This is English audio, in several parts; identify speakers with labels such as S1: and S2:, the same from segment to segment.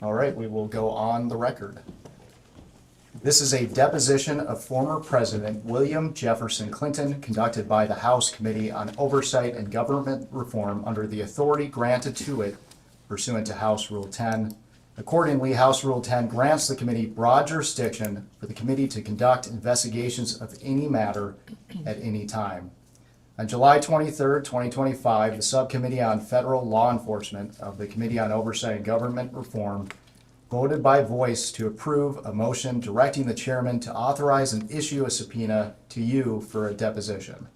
S1: All right, we will go on the record. This is a deposition of former President William Jefferson Clinton conducted by the House Committee on Oversight and Government Reform under the authority granted to it pursuant to House Rule 10. Accordingly, House Rule 10 grants the committee broad jurisdiction for the committee to conduct investigations of any matter at any time. On July 23, 2025, the Subcommittee on Federal Law Enforcement of the Committee on Oversight and Government Reform voted by voice to approve a motion directing the chairman to authorize and issue a subpoena to you for a deposition.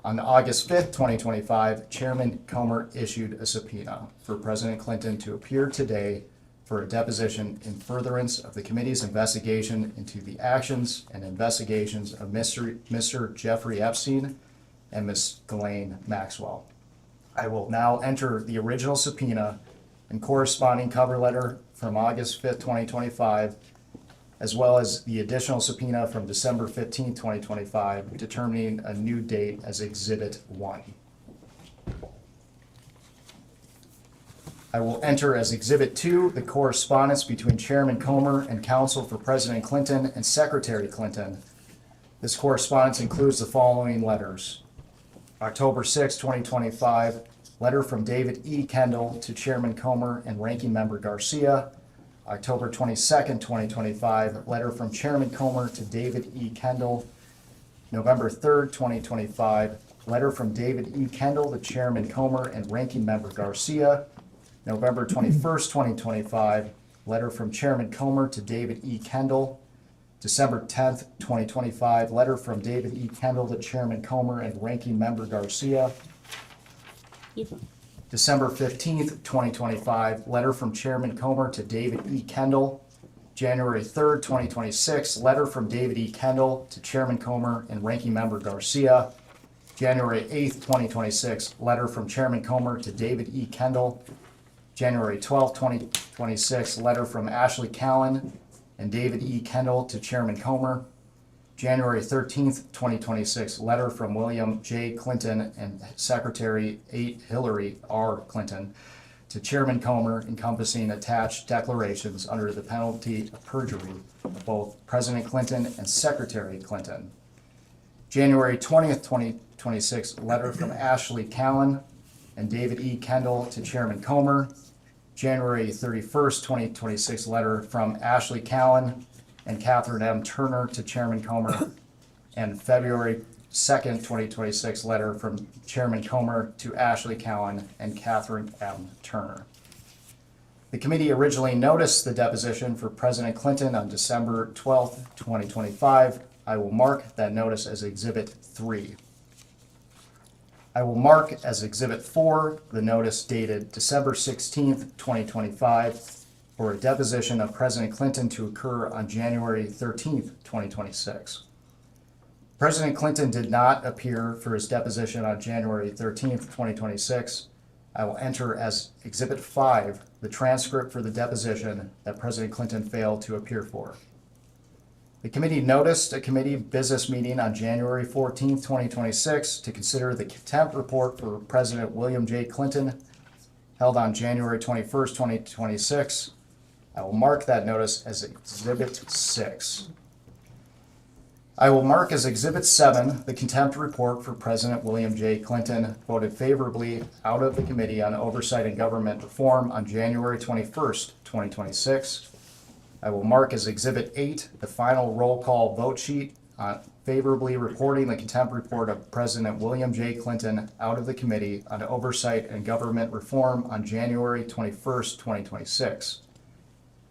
S1: On August 5th, 2025, Chairman Comer issued a subpoena for President Clinton to appear today for a deposition in furtherance of the committee's investigation into the actions and investigations of Mr. Jeffrey Epstein and Ms. Ghislaine Maxwell. I will now enter the original subpoena and corresponding cover letter from August 5th, 2025, as well as the additional subpoena from December 15th, 2025, determining a new date as Exhibit 1. I will enter as Exhibit 2 the correspondence between Chairman Comer and counsel for President Clinton and Secretary Clinton. This correspondence includes the following letters. October 6, 2025, letter from David E. Kendall to Chairman Comer and Ranking Member Garcia. October 22nd, 2025, letter from Chairman Comer to David E. Kendall. November 3rd, 2025, letter from David E. Kendall to Chairman Comer and Ranking Member Garcia. November 21st, 2025, letter from Chairman Comer to David E. Kendall. December 10th, 2025, letter from David E. Kendall to Chairman Comer and Ranking Member Garcia. December 15th, 2025, letter from Chairman Comer to David E. Kendall. January 3rd, 2026, letter from David E. Kendall to Chairman Comer and Ranking Member Garcia. January 8th, 2026, letter from Chairman Comer to David E. Kendall. January 12th, 2026, letter from Ashley Callan and David E. Kendall to Chairman Comer. January 13th, 2026, letter from William J. Clinton and Secretary 8 Hillary R. Clinton to Chairman Comer encompassing attached declarations under the penalty of perjury of both President Clinton and Secretary Clinton. January 20th, 2026, letter from Ashley Callan and David E. Kendall to Chairman Comer. January 31st, 2026, letter from Ashley Callan and Catherine M. Turner to Chairman Comer, and February 2nd, 2026, letter from Chairman Comer to Ashley Callan and Catherine M. Turner. The committee originally noticed the deposition for President Clinton on December 12th, 2025. I will mark that notice as Exhibit 3. I will mark as Exhibit 4 the notice dated December 16th, 2025 for a deposition of President Clinton to occur on January 13th, 2026. President Clinton did not appear for his deposition on January 13th, 2026. I will enter as Exhibit 5 the transcript for the deposition that President Clinton failed to appear for. The committee noticed a committee business meeting on January 14th, 2026 to consider the contempt report for President William J. Clinton held on January 21st, 2026. I will mark that notice as Exhibit 6. I will mark as Exhibit 7 the contempt report for President William J. Clinton voted favorably out of the Committee on Oversight and Government Reform on January 21st, 2026. I will mark as Exhibit 8 the final roll call vote sheet favorably reporting the contempt report of President William J. Clinton out of the Committee on Oversight and Government Reform on January 21st, 2026.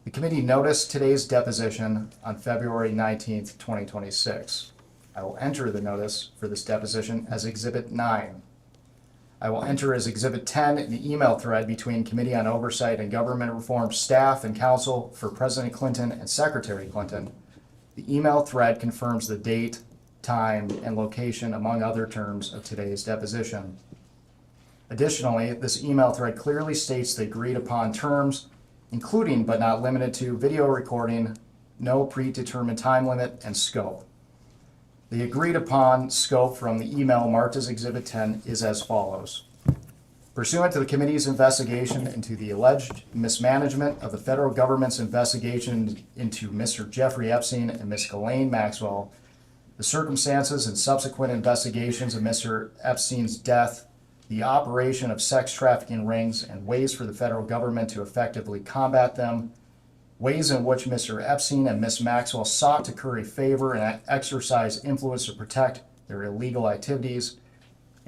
S1: The committee noticed today's deposition on February 19th, 2026. I will enter the notice for this deposition as Exhibit 9. I will enter as Exhibit 10 the email thread between Committee on Oversight and Government Reform staff and counsel for President Clinton and Secretary Clinton. The email thread confirms the date, time, and location, among other terms, of today's deposition. Additionally, this email thread clearly states the agreed upon terms, including but not limited to video recording, no predetermined time limit, and scope. The agreed upon scope from the email marked as Exhibit 10 is as follows. Pursuant to the committee's investigation into the alleged mismanagement of the federal government's investigation into Mr. Jeffrey Epstein and Ms. Ghislaine Maxwell, the circumstances and subsequent investigations of Mr. Epstein's death, the operation of sex trafficking rings and ways for the federal government to effectively combat them, ways in which Mr. Epstein and Ms. Maxwell sought to curry favor and exercise influence to protect their illegal activities,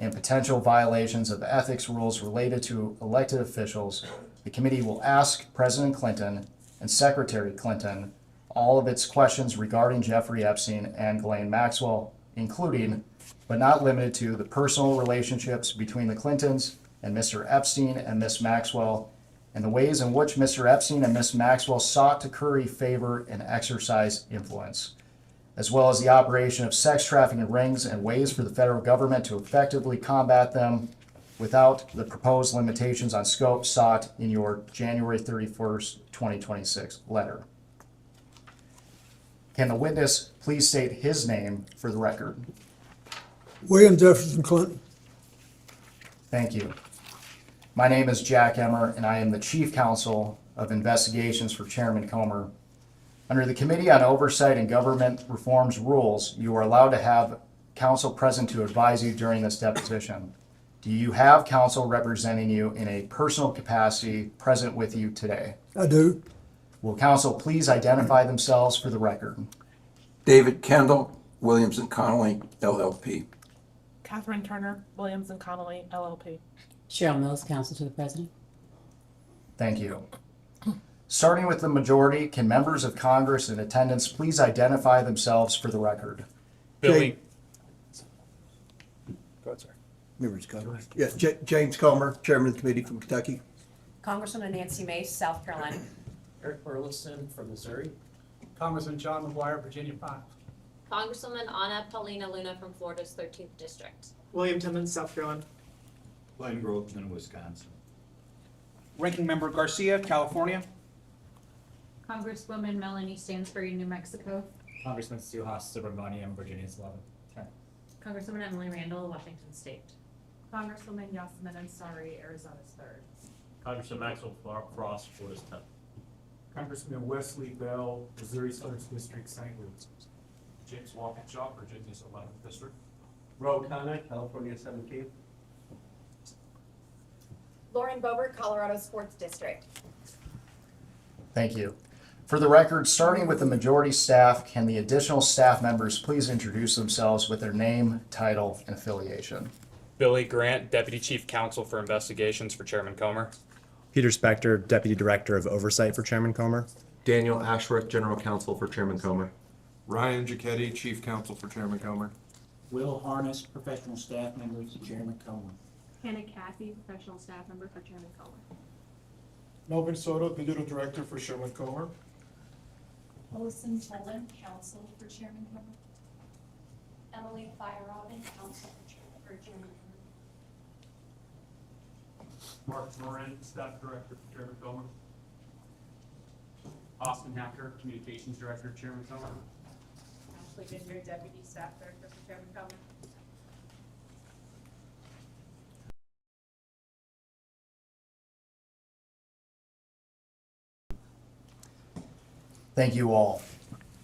S1: and potential violations of ethics rules related to elected officials, the committee will ask President Clinton and Secretary Clinton all of its questions regarding Jeffrey Epstein and Ghislaine Maxwell, including, but not limited to, the personal relationships between the Clintons and Mr. Epstein and Ms. Maxwell, and the ways in which Mr. Epstein and Ms. Maxwell sought to curry favor and exercise influence, as well as the operation of sex trafficking rings and ways for the federal government to effectively combat them without the proposed limitations on scope sought in your January 31st, 2026 letter. Can the witness please state his name for the record?
S2: William Jefferson Clinton.
S1: Thank you. My name is Jack Emmer, and I am the Chief Counsel of Investigations for Chairman Comer. Under the Committee on Oversight and Government Reform's rules, you are allowed to have counsel present to advise you during this deposition. Do you have counsel representing you in a personal capacity present with you today?
S2: I do.
S1: Will counsel please identify themselves for the record?
S3: David Kendall, Williams and Connolly, LLP.
S4: Catherine Turner, Williams and Connolly, LLP.
S5: Cheryl Mills, counsel to the president.
S1: Thank you. Starting with the majority, can members of Congress in attendance please identify themselves for the record?
S6: Billy.
S2: Go ahead, sir. Members of Congress. Yeah, James Comer, Chairman of the Committee from Kentucky.
S7: Congresswoman Nancy Mace, South Carolina.
S6: Eric Burleson from Missouri.
S8: Congressman John McGuire, Virginia 5.
S9: Congresswoman Anna Paulina Luna from Florida's 13th District.
S4: William Timmons, South Carolina.
S10: Glenn Grothman, Wisconsin.
S8: Ranking Member Garcia, California.
S11: Congresswoman Melanie Stansbury, New Mexico.
S6: Congressman Suhas Subramaniam, Virginia's 11th.
S7: Congresswoman Emily Randall, Washington State.
S4: Congresswoman Yasmin Ansari, Arizona's 3rd.
S10: Congressman Maxwell Frost, Florida's 10th.
S8: Congressman Wesley Bell, Missouri's 1st District, St. Louis.
S10: James Walkinshaw, Virginia's 11th District.
S6: Ro Khanna, California 17th.
S7: Lauren Boebert, Colorado's 4th District.
S1: Thank you. For the record, starting with the majority staff, can the additional staff members please introduce themselves with their name, title, and affiliation?
S6: Billy Grant, Deputy Chief Counsel for Investigations for Chairman Comer.
S12: Peter Spector, Deputy Director of Oversight for Chairman Comer.
S13: Daniel Ashworth, General Counsel for Chairman Comer.
S10: Ryan Giacchetti, Chief Counsel for Chairman Comer.
S8: Will Harness, Professional Staff Member to Chairman Comer.
S11: Hannah Cathy, professional staff member for Chairman Comer.
S10: Melvin Soto, Digital Director for Chairman Comer.
S11: Melissa Tolan, counsel for Chairman Comer. Emily Feyerabend, counsel for Chairman Comer.
S10: Mark Moran, Staff Director for Chairman Comer. Austin Hacker, Communications Director, Chairman Comer.
S11: Ashley Goodyear, deputy staff director for Chairman Comer.
S1: Thank you all.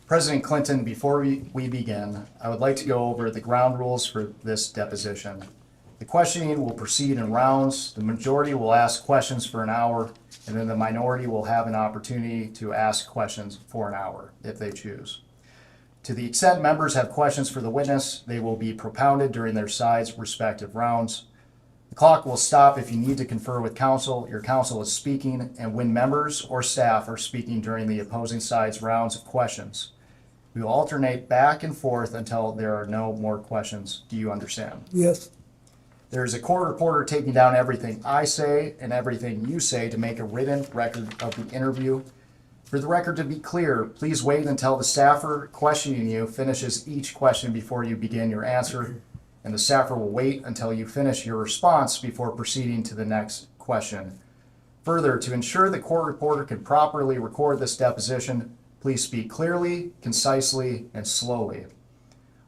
S1: President Clinton, before we begin, I would like to go over the ground rules for this deposition. The questioning will proceed in rounds. The majority will ask questions for an hour, and then the minority will have an opportunity to ask questions for an hour if they choose. To the extent members have questions for the witness, they will be propounded during their side's respective rounds. The clock will stop if you need to confer with counsel. Your counsel is speaking, and when members or staff are speaking during the opposing side's rounds of questions. We will alternate back and forth until there are no more questions. Do you understand?
S2: Yes.
S1: There is a court reporter taking down everything I say and everything you say to make a written record of the interview. For the record to be clear, please wait until the staffer questioning you finishes each question before you begin your answer, and the staffer will wait until you finish your response before proceeding to the next question. Further, to ensure the court reporter can properly record this deposition, please speak clearly, concisely, and slowly.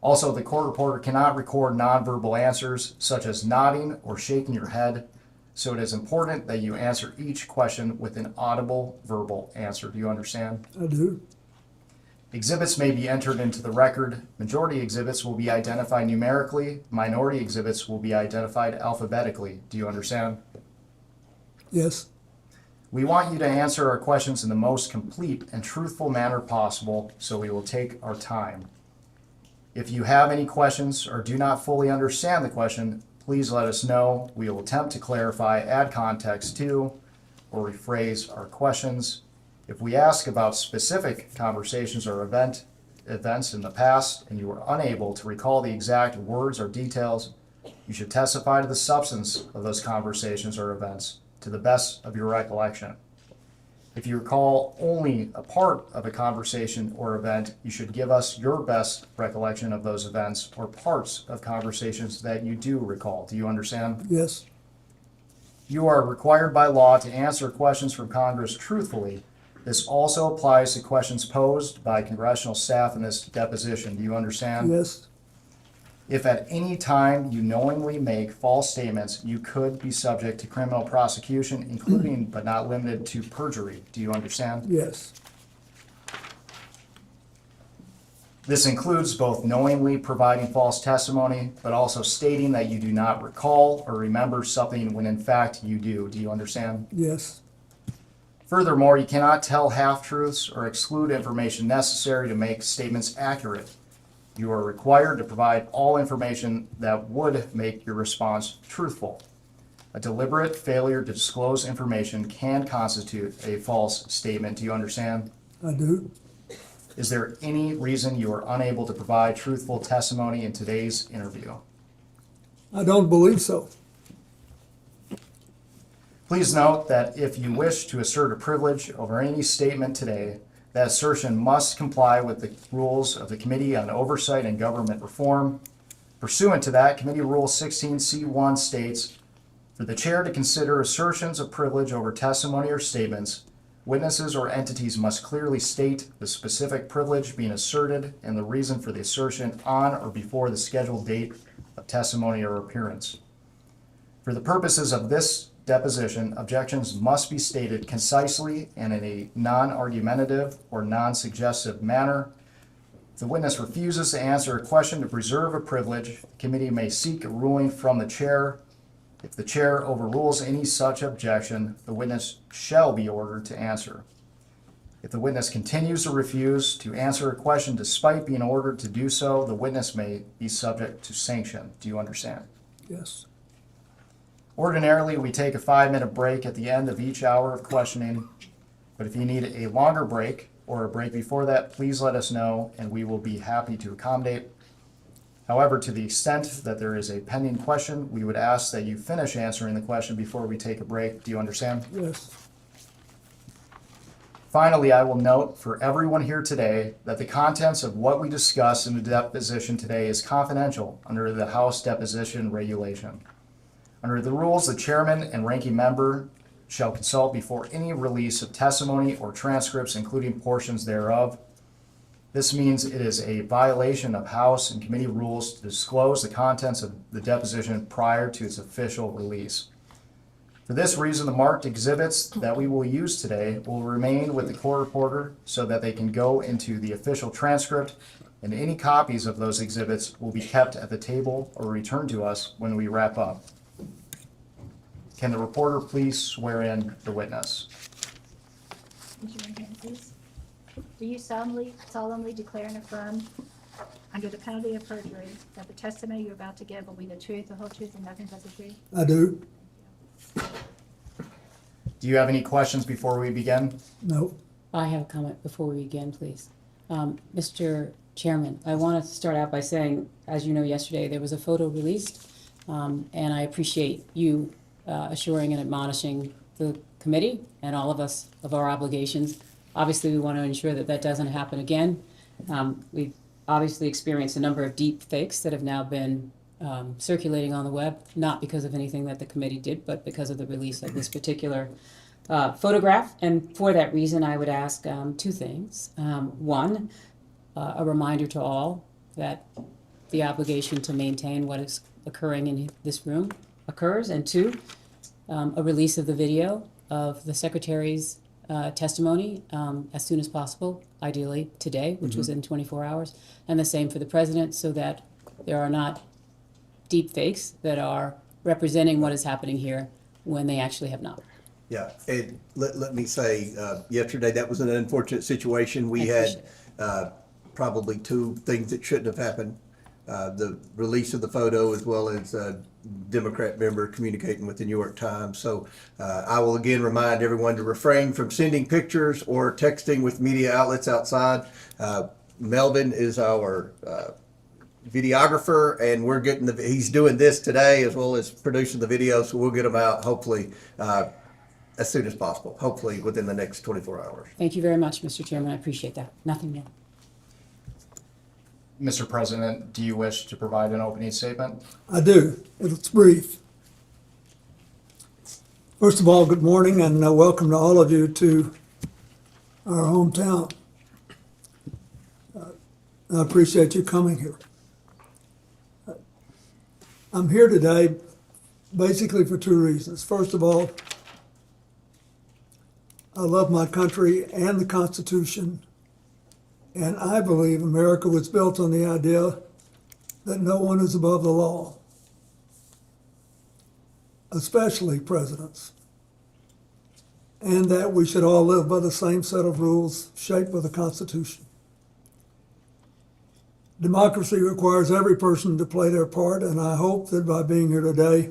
S1: Also, the court reporter cannot record nonverbal answers such as nodding or shaking your head. so it is important that you answer each question with an audible verbal answer. Do you understand?
S2: I do.
S1: Exhibits may be entered into the record. Majority exhibits will be identified numerically. Minority exhibits will be identified alphabetically. Do you understand?
S2: Yes.
S1: We want you to answer our questions in the most complete and truthful manner possible, so we will take our time. If you have any questions or do not fully understand the question, please let us know. We will attempt to clarify, add context to, or rephrase our questions. If we ask about specific conversations or events in the past and you are unable to recall the exact words or details, you should testify to the substance of those conversations or events to the best of your recollection. If you recall only a part of a conversation or event, you should give us your best recollection of those events or parts of conversations that you do recall. Do you understand?
S2: Yes.
S1: You are required by law to answer questions from Congress truthfully. This also applies to questions posed by congressional staff in this deposition. Do you understand?
S2: Yes.
S1: If at any time you knowingly make false statements, you could be subject to criminal prosecution, including but not limited to perjury. Do you understand?
S2: Yes.
S1: This includes both knowingly providing false testimony, but also stating that you do not recall or remember something when in fact you do. Do you understand?
S2: Yes.
S1: Furthermore, you cannot tell half-truths or exclude information necessary to make statements accurate. You are required to provide all information that would make your response truthful. A deliberate failure to disclose information can constitute a false statement. Do you understand?
S2: I do.
S1: Is there any reason you are unable to provide truthful testimony in today's interview?
S2: I don't believe so.
S1: Please note that if you wish to assert a privilege over any statement today, that assertion must comply with the rules of the Committee on Oversight and Government Reform. Pursuant to that, Committee Rule 16C1 states, for the chair to consider assertions of privilege over testimony or statements, witnesses or entities must clearly state the specific privilege being asserted and the reason for the assertion on or before the scheduled date of testimony or appearance. For the purposes of this deposition, objections must be stated concisely and in a non-argumentative or non-suggestive manner. If the witness refuses to answer a question to preserve a privilege, the committee may seek a ruling from the chair. If the chair overrules any such objection, the witness shall be ordered to answer. If the witness continues to refuse to answer a question despite being ordered to do so, the witness may be subject to sanction. Do you understand?
S2: Yes.
S1: Ordinarily, we take a 5-minute break at the end of each hour of questioning, but if you need a longer break or a break before that, please let us know and we will be happy to accommodate. However, to the extent that there is a pending question, we would ask that you finish answering the question before we take a break. Do you understand?
S2: Yes.
S1: Finally, I will note for everyone here today that the contents of what we discuss in the deposition today is confidential under the House Deposition Regulation. Under the rules, the chairman and ranking member shall consult before any release of testimony or transcripts, including portions thereof. This means it is a violation of House and committee rules to disclose the contents of the deposition prior to its official release. For this reason, the marked exhibits that we will use today will remain with the court reporter so that they can go into the official transcript, and any copies of those exhibits will be kept at the table or returned to us when we wrap up. Can the reporter please swear in the witness?
S11: Raise your right hand, please. Do you solemnly declare and affirm, under the penalty of perjury, that the testimony you're about to give will be the truth, the whole truth, and nothing but the truth?
S2: I do.
S1: Do you have any questions before we begin?
S2: No.
S5: I have a comment before we begin, please. Mr. Chairman, I want to start out by saying, as you know, yesterday there was a photo released, and I appreciate you assuring and admonishing the committee and all of us of our obligations. Obviously, we want to ensure that that doesn't happen again. We've obviously experienced a number of deep fakes that have now been circulating on the web, not because of anything that the committee did, but because of the release of this particular photograph. And for that reason, I would ask two things. One, a reminder to all that the obligation to maintain what is occurring in this room occurs. And two, a release of the video of the Secretary's testimony as soon as possible, ideally today, which was in 24 hours, and the same for the President, so that there are not deep fakes that are representing what is happening here when they actually have not.
S2: Yeah, and let me say, yesterday, that was an unfortunate situation. We had probably two things that shouldn't have happened. The release of the photo as well as a Democrat member communicating with the New York Times. So I will again remind everyone to refrain from sending pictures or texting with media outlets outside. Melvin is our videographer, and we're getting he's doing this today as well as producing the video, so we'll get them out hopefully as soon as possible, hopefully within the next 24 hours.
S5: Thank you very much, Mr. Chairman. I appreciate that. Nothing more.
S1: Mr. President, do you wish to provide an opening statement?
S14: I do. It's brief. First of all, good morning and welcome to all of you to our hometown. I appreciate you coming here. I'm here today basically for two reasons. First of all, I love my country and the Constitution, and I believe America was built on the idea that no one is above the law, especially presidents, and that we should all live by the same set of rules shaped by the Constitution. Democracy requires every person to play their part, and I hope that by being here today,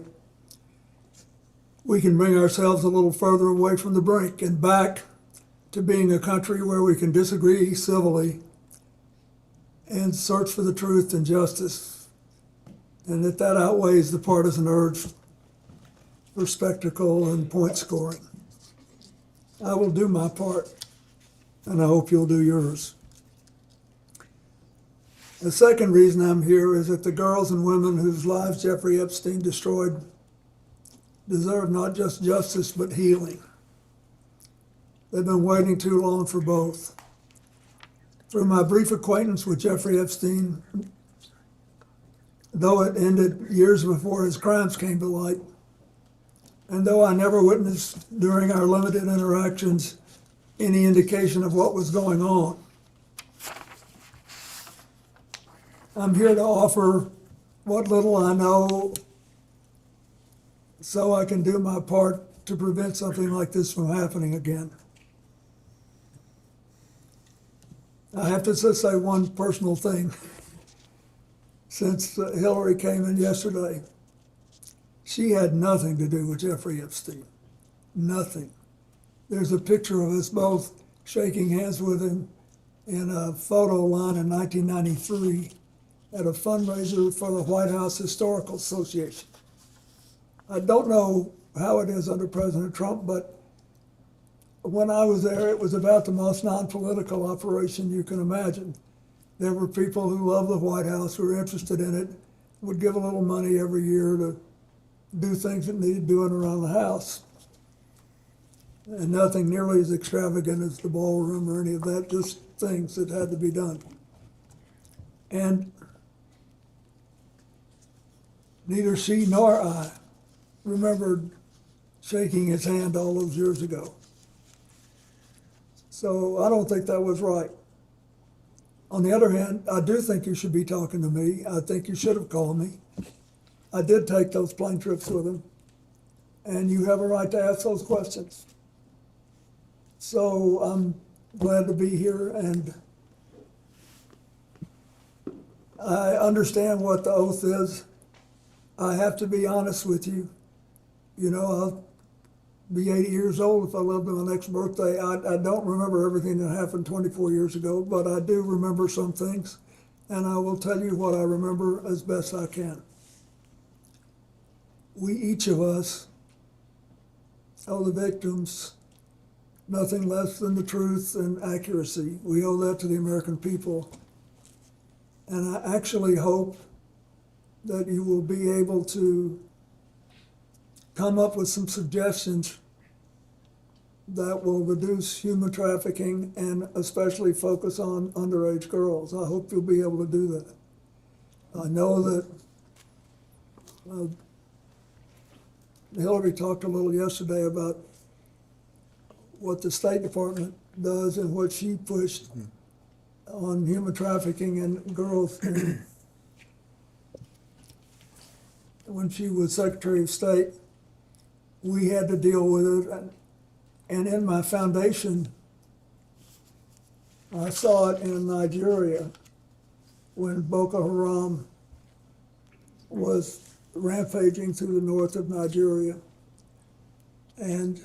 S14: we can bring ourselves a little further away from the brink and back to being a country where we can disagree civilly and search for the truth and justice, and that outweighs the partisan urge for spectacle and point scoring. I will do my part, and I hope you'll do yours. The second reason I'm here is that the girls and women whose lives Jeffrey Epstein destroyed deserve not just justice, but healing. They've been waiting too long for both. Through my brief acquaintance with Jeffrey Epstein, though it ended years before his crimes came to light, and though I never witnessed during our limited interactions any indication of what was going on, I'm here to offer what little I know so I can do my part to prevent something like this from happening again. I have to just say one personal thing. Since Hillary came in yesterday, she had nothing to do with Jeffrey Epstein. Nothing. There's a picture of us both shaking hands with him in a photo line in 1993 at a fundraiser for the White House Historical Association. I don't know how it is under President Trump, but when I was there, it was about the most non-political operation you can imagine. There were people who loved the White House, who were interested in it, would give a little money every year to do things that needed doing around the house. And nothing nearly as extravagant as the ballroom or any of that, just things that had to be done. And neither she nor I remembered shaking his hand all those years ago. So I don't think that was right. On the other hand, I do think you should be talking to me. I think you should have called me. I did take those plane trips with him, and you have a right to ask those questions. So I'm glad to be here, and I understand what the oath is. I have to be honest with you. You know, I'll be 80 years old if I live to my next birthday. I don't remember everything that happened 24 years ago, but I do remember some things, and I will tell you what I remember as best I can. We, each of us, owe the victims nothing less than the truth and accuracy. We owe that to the American people. And I actually hope that you will be able to come up with some suggestions that will reduce human trafficking and especially focus on underage girls. I hope you'll be able to do that. I know that Hillary talked a little yesterday about what the State Department does and what she pushed on human trafficking and girls. And when she was Secretary of State, we had to deal with it. And in my foundation, I saw it in Nigeria when Boko Haram was rampaging through the north of Nigeria. And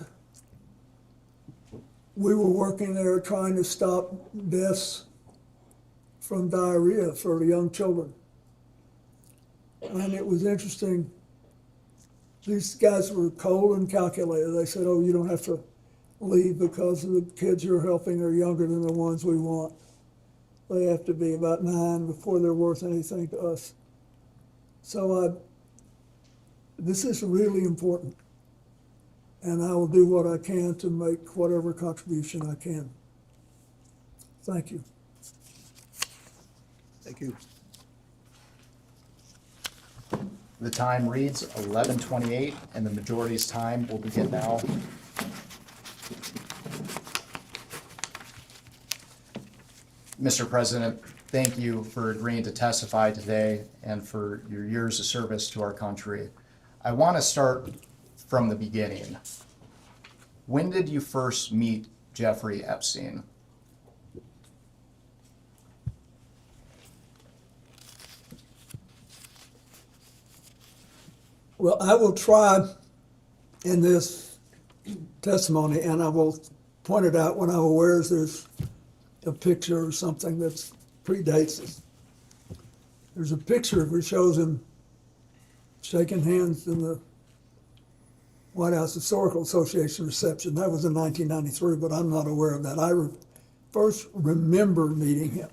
S14: we were working there trying to stop deaths from diarrhea for young children. And it was interesting. These guys were cold and calculated. They said, oh, you don't have to leave because the kids you're helping are younger than the ones we want. They have to be about 9 before they're worth anything to us. So this is really important. And I will do what I can to make whatever contribution I can. Thank you.
S2: Thank you.
S1: The time reads 11:28, and the majority's time will begin now. Mr. President, thank you for agreeing to testify today and for your years of service to our country. I want to start from the beginning. When did you first meet Jeffrey Epstein?
S14: Well, I will try in this testimony, and I will point it out when I'm aware there's a picture or something that predates it. There's a picture which shows him shaking hands in the White House Historical Association reception. That was in 1993, but I'm not aware of that. I first remember meeting him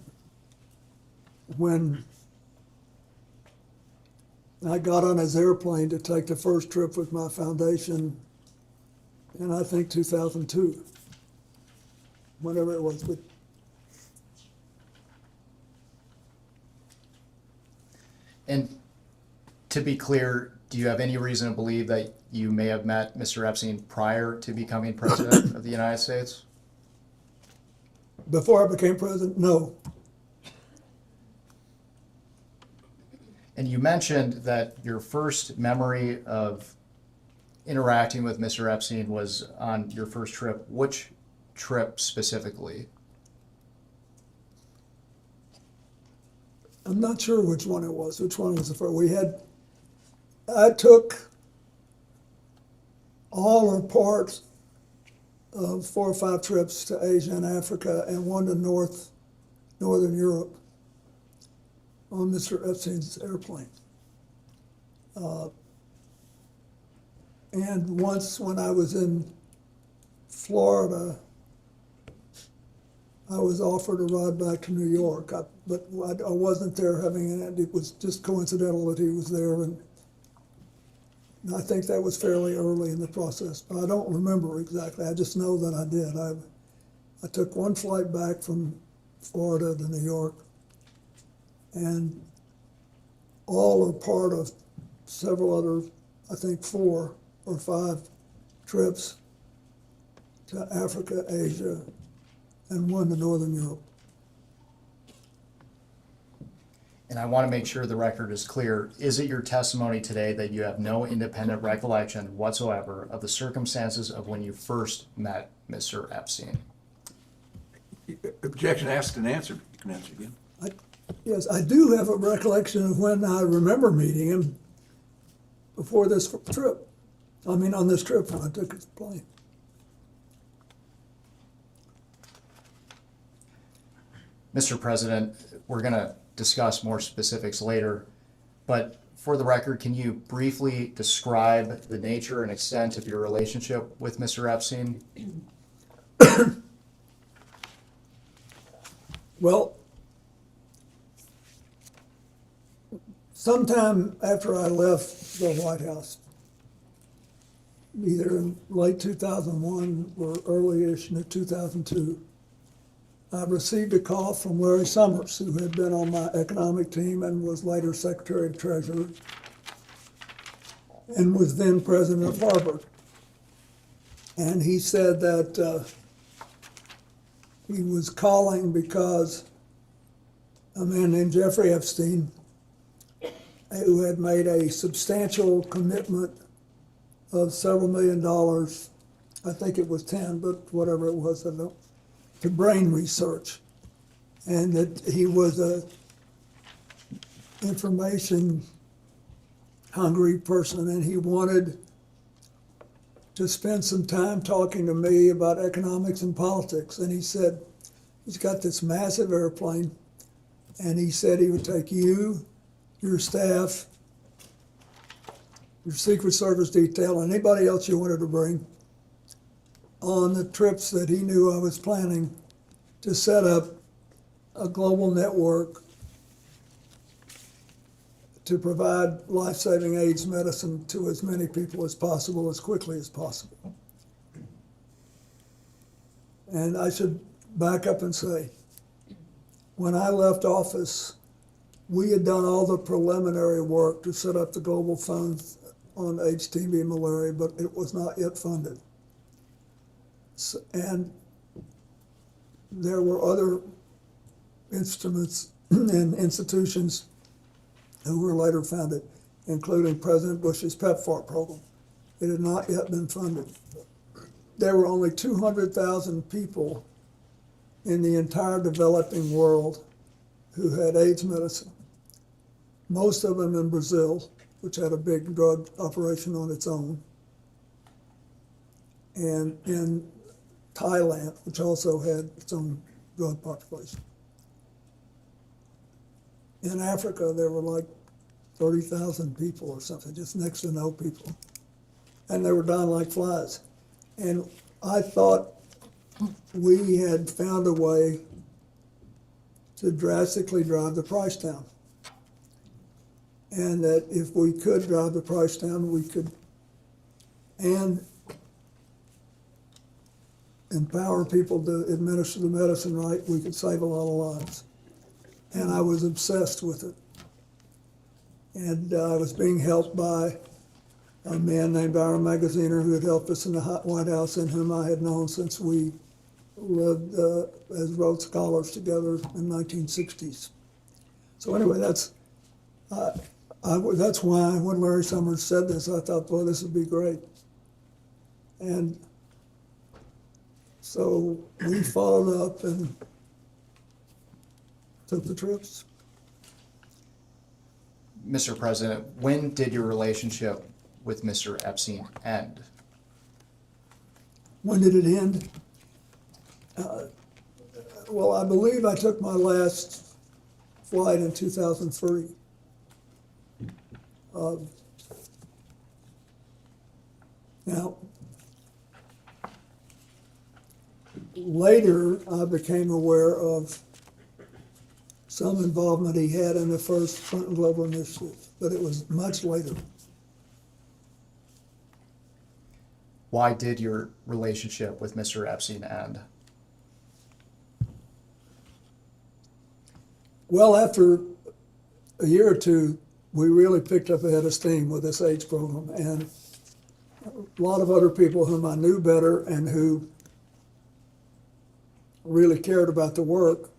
S14: when I got on his airplane to take the first trip with my foundation in, I think, 2002, whatever it was. But
S1: and to be clear, do you have any reason to believe that you may have met Mr. Epstein prior to becoming president of the United States?
S14: before I became president, no.
S1: And you mentioned that your first memory of interacting with Mr. Epstein was on your first trip. Which trip specifically?
S14: I'm not sure which one it was. Which one was the first? I took all or part of 4 or 5 trips to Asia and Africa and one to Northern Europe on Mr. Epstein's airplane. And once when I was in Florida, I was offered a ride back to New York, but I wasn't there having it. It was just coincidental that he was there, and I think that was fairly early in the process. But I don't remember exactly. I just know that I did. I took one flight back from Florida to New York, and all or part of several other, I think 4 or 5 trips to Africa, Asia, and one to Northern Europe.
S1: And I want to make sure the record is clear. Is it your testimony today that you have no independent recollection whatsoever of the circumstances of when you first met Mr. Epstein?
S3: Objection asked and answered. You can answer again.
S14: Yes, I do have a recollection of when I remember meeting him before this trip. I mean, on this trip when I took his plane.
S1: Mr. President, we're going to discuss more specifics later, but for the record, can you briefly describe the nature and extent of your relationship with Mr. Epstein?
S14: Well, sometime after I left the White House, either in late 2001 or early-ish in 2002, I received a call from Larry Summers, who had been on my economic team and was later Secretary of Treasury. and was then president of Harvard. And he said that he was calling because a man named Jeffrey Epstein, who had made a substantial commitment of several $1 million, I think it was 10, but whatever it was, I don't know, to brain research. And that he was a information hungry person, and he wanted to spend some time talking to me about economics and politics. And he said, he's got this massive airplane, and he said he would take you, your staff, your Secret Service detail, and anybody else you wanted to bring on the trips that he knew I was planning to set up a global network to provide life-saving AIDS medicine to as many people as possible, as quickly as possible. And I should back up and say, when I left office, we had done all the preliminary work to set up the global fund on AIDS, TB, and malaria, but it was not yet funded. And there were other instruments and institutions who were later founded, including President Bush's PEPFAR program. It had not yet been funded. There were only 200,000 people in the entire developing world who had AIDS medicine, most of them in Brazil, which had a big drug operation on its own, and in Thailand, which also had its own drug population. In Africa, there were like 30,000 people or something, just next to no people. And they were dying like flies. And I thought we had found a way to drastically drive the price down. And that if we could drive the price down, we could, and empower people to administer the medicine right, we could save a lot of lives. And I was obsessed with it. And I was being helped by a man named Ira Magaziner, who had helped us in the White House, and whom I had known since we lived as Rhodes Scholars together in the 1960s. So anyway, that's why when Larry Summers said this, I thought, boy, this would be great. And so we followed up and took the trips.
S1: Mr. President, when did your relationship with Mr. Epstein end?
S14: When did it end? Well, I believe I took my last flight in 2003. Now, later I became aware of some involvement he had in the first Clinton Global Initiative, but it was much later.
S1: Why did your relationship with Mr. Epstein end?
S14: Well, after a year or two, we really picked up a head of steam with this AIDS program, and a lot of other people whom I knew better and who really cared about the work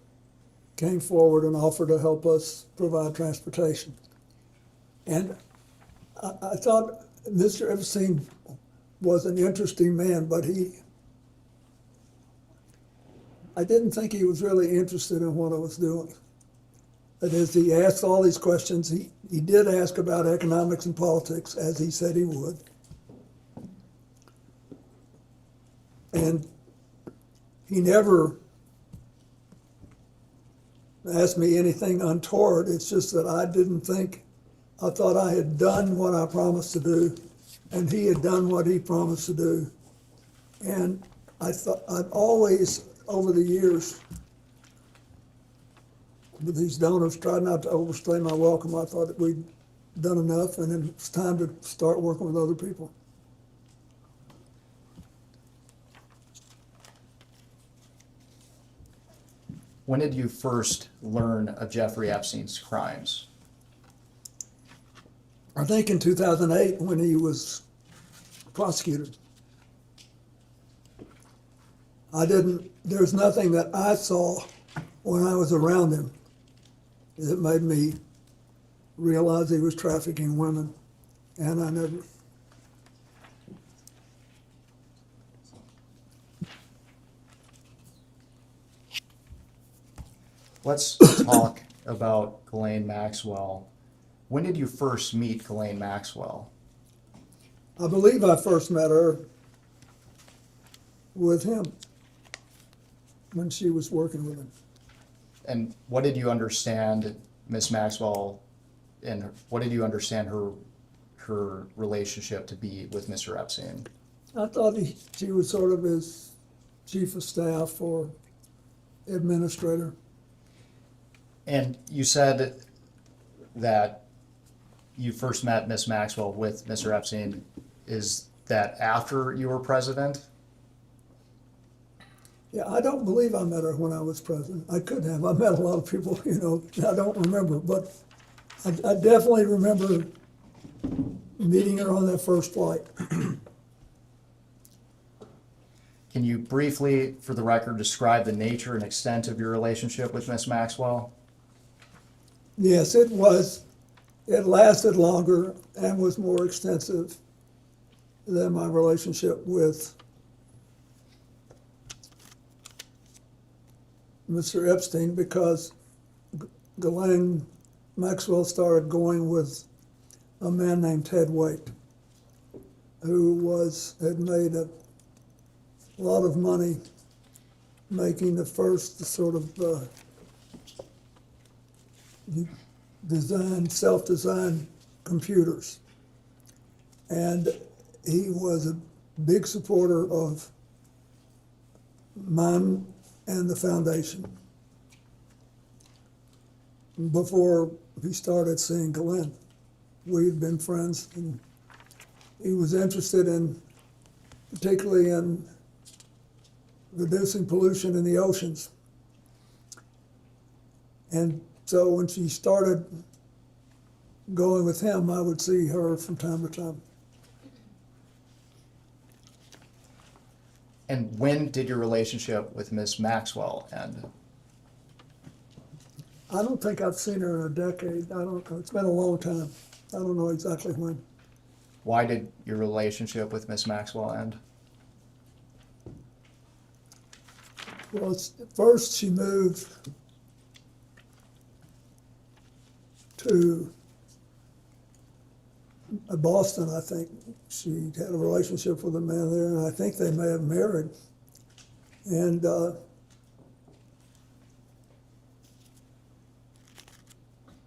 S14: came forward and offered to help us provide transportation. And I thought Mr. Epstein was an interesting man, but I didn't think he was really interested in what I was doing. That is, he asked all these questions. He did ask about economics and politics, as he said he would. And he never asked me anything untoward. It's just that I thought I had done what I promised to do, and he had done what he promised to do. And I thought I've always, over the years, with these donors, tried not to overstay my welcome. I thought that we'd done enough, and then it's time to start working with other people.
S1: When did you first learn of Jeffrey Epstein's crimes?
S14: I think in 2008 when he was prosecuted. There's nothing that I saw when I was around him that made me realize he was trafficking women, and I never.
S1: Let's talk about Ghislaine Maxwell. When did you first meet Ghislaine Maxwell?
S14: I believe I first met her with him when she was working with him.
S1: And what did you understand Miss Maxwell, and what did you understand her relationship to be with Mr. Epstein?
S14: I thought she was sort of his chief of staff or administrator.
S1: And you said that you first met Miss Maxwell with Mr. Epstein. Is that after you were president?
S14: Yeah, I don't believe I met her when I was president. I could have. I met a lot of people, I don't remember. But I definitely remember meeting her on that first flight.
S1: Can you briefly, for the record, describe the nature and extent of your relationship with Miss Maxwell?
S14: Yes, it was. It lasted longer and was more extensive than my relationship with Mr. Epstein, because Ghislaine Maxwell started going with a man named Ted Waite, who had made a lot of money making the first sort of self-designed computers. And he was a big supporter of mine and the foundation before he started seeing Ghislaine. We had been friends, and he was interested particularly in reducing pollution in the oceans. And so when she started going with him, I would see her from time to time.
S1: And when did your relationship with Miss Maxwell end?
S14: I don't think I've seen her in a decade. I don't know. It's been a long time. I don't know exactly when.
S1: Why did your relationship with Miss Maxwell end?
S14: Well, first she moved to Boston, I think. She had a relationship with a man there, and I think they may have married. And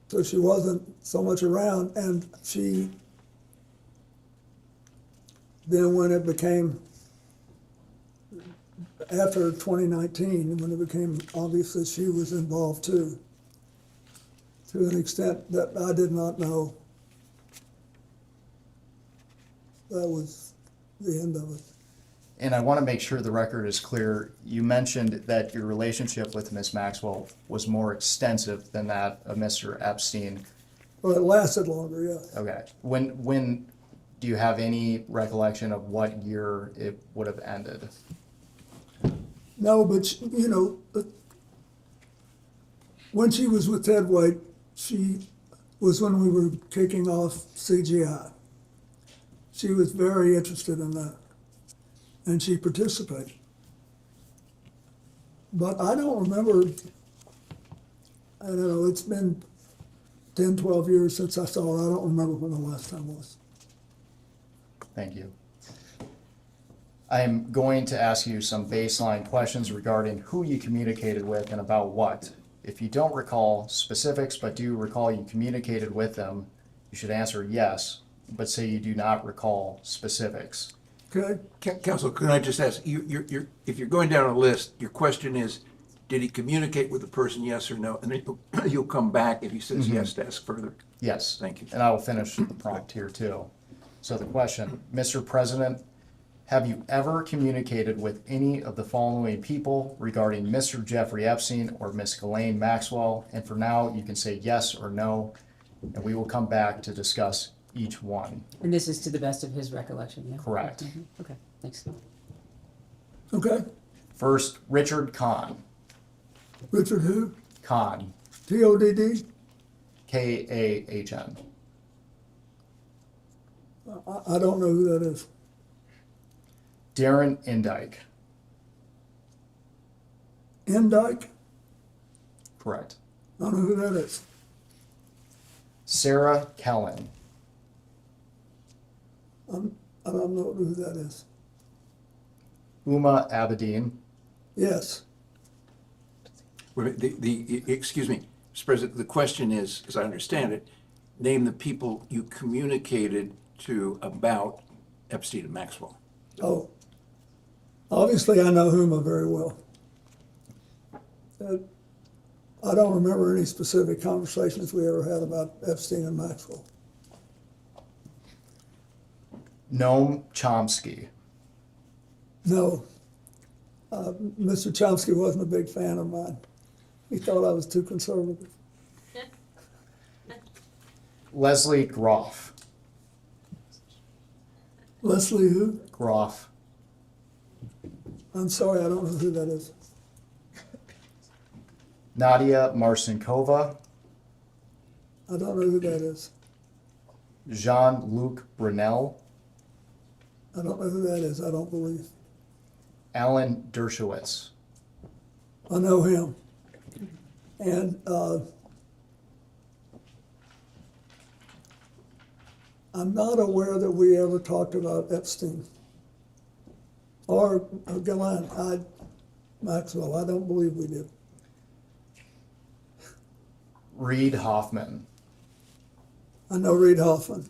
S14: so she wasn't so much around, and then when it became, after 2019, when it became obvious that she was involved too, to an extent that I did not know, that was the end of it.
S1: And I want to make sure the record is clear. You mentioned that your relationship with Miss Maxwell was more extensive than that of Mr. Epstein.
S14: Well, it lasted longer, yeah.
S1: Okay. When do you have any recollection of what year it would have ended?
S14: No, but when she was with Ted Waite, she was when we were kicking off CGI. She was very interested in that, and she participated. But I don't remember, I don't know, it's been 10, 12 years since I saw her. I don't remember when the last time was.
S1: Thank you. I'm going to ask you some baseline questions regarding who you communicated with and about what. If you don't recall specifics but do recall you communicated with them, you should answer yes, but say you do not recall specifics.
S14: Okay.
S3: Counsel, can I just ask, if you're going down a list, your question is, did he communicate with the person, yes or no? And then you'll come back if he says yes to ask further.
S1: Yes.
S3: Thank you.
S1: And I will finish the prompt here too. So the question, Mr. President, have you ever communicated with any of the following people regarding Mr. Jeffrey Epstein or Miss Ghislaine Maxwell? And for now, you can say yes or no, and we will come back to discuss each one.
S5: And this is to the best of his recollection, yeah?
S1: Correct.
S5: Mhm. Okay, thanks.
S14: Okay,
S1: First, Richard Kahn.
S14: Richard who?
S1: Kahn,
S14: T-O-D-D?
S1: K-A-H-N.
S14: I don't know who that is.
S1: Darren Indike.
S14: Indike?
S1: Correct.
S14: I don't know who that is.
S1: Sarah Kellen.
S14: I don't know who that is.
S1: Uma Abedin.
S14: Yes.
S3: Wait a minute, excuse me, Mr. President, the question is, as I understand it, name the people you communicated to about Epstein and Maxwell.
S14: Oh, obviously I know Huma very well. I don't remember any specific conversations we ever had about Epstein and Maxwell.
S1: Noam Chomsky.
S14: No, Mr. Chomsky wasn't a big fan of mine. He thought I was too conservative.
S1: Leslie Groff.
S14: Leslie who?
S1: Groff.
S14: I'm sorry, I don't know who that is.
S1: Nadia Marcinkova.
S14: I don't know who that is.
S1: Jean-Luc Brunel.
S14: I don't know who that is, I don't believe.
S1: Alan Dershowitz.
S14: I know him. And I'm not aware that we ever talked about Epstein or Ghislaine Maxwell. I don't believe we did.
S1: Reed Hoffman.
S14: I know Reed Hoffman,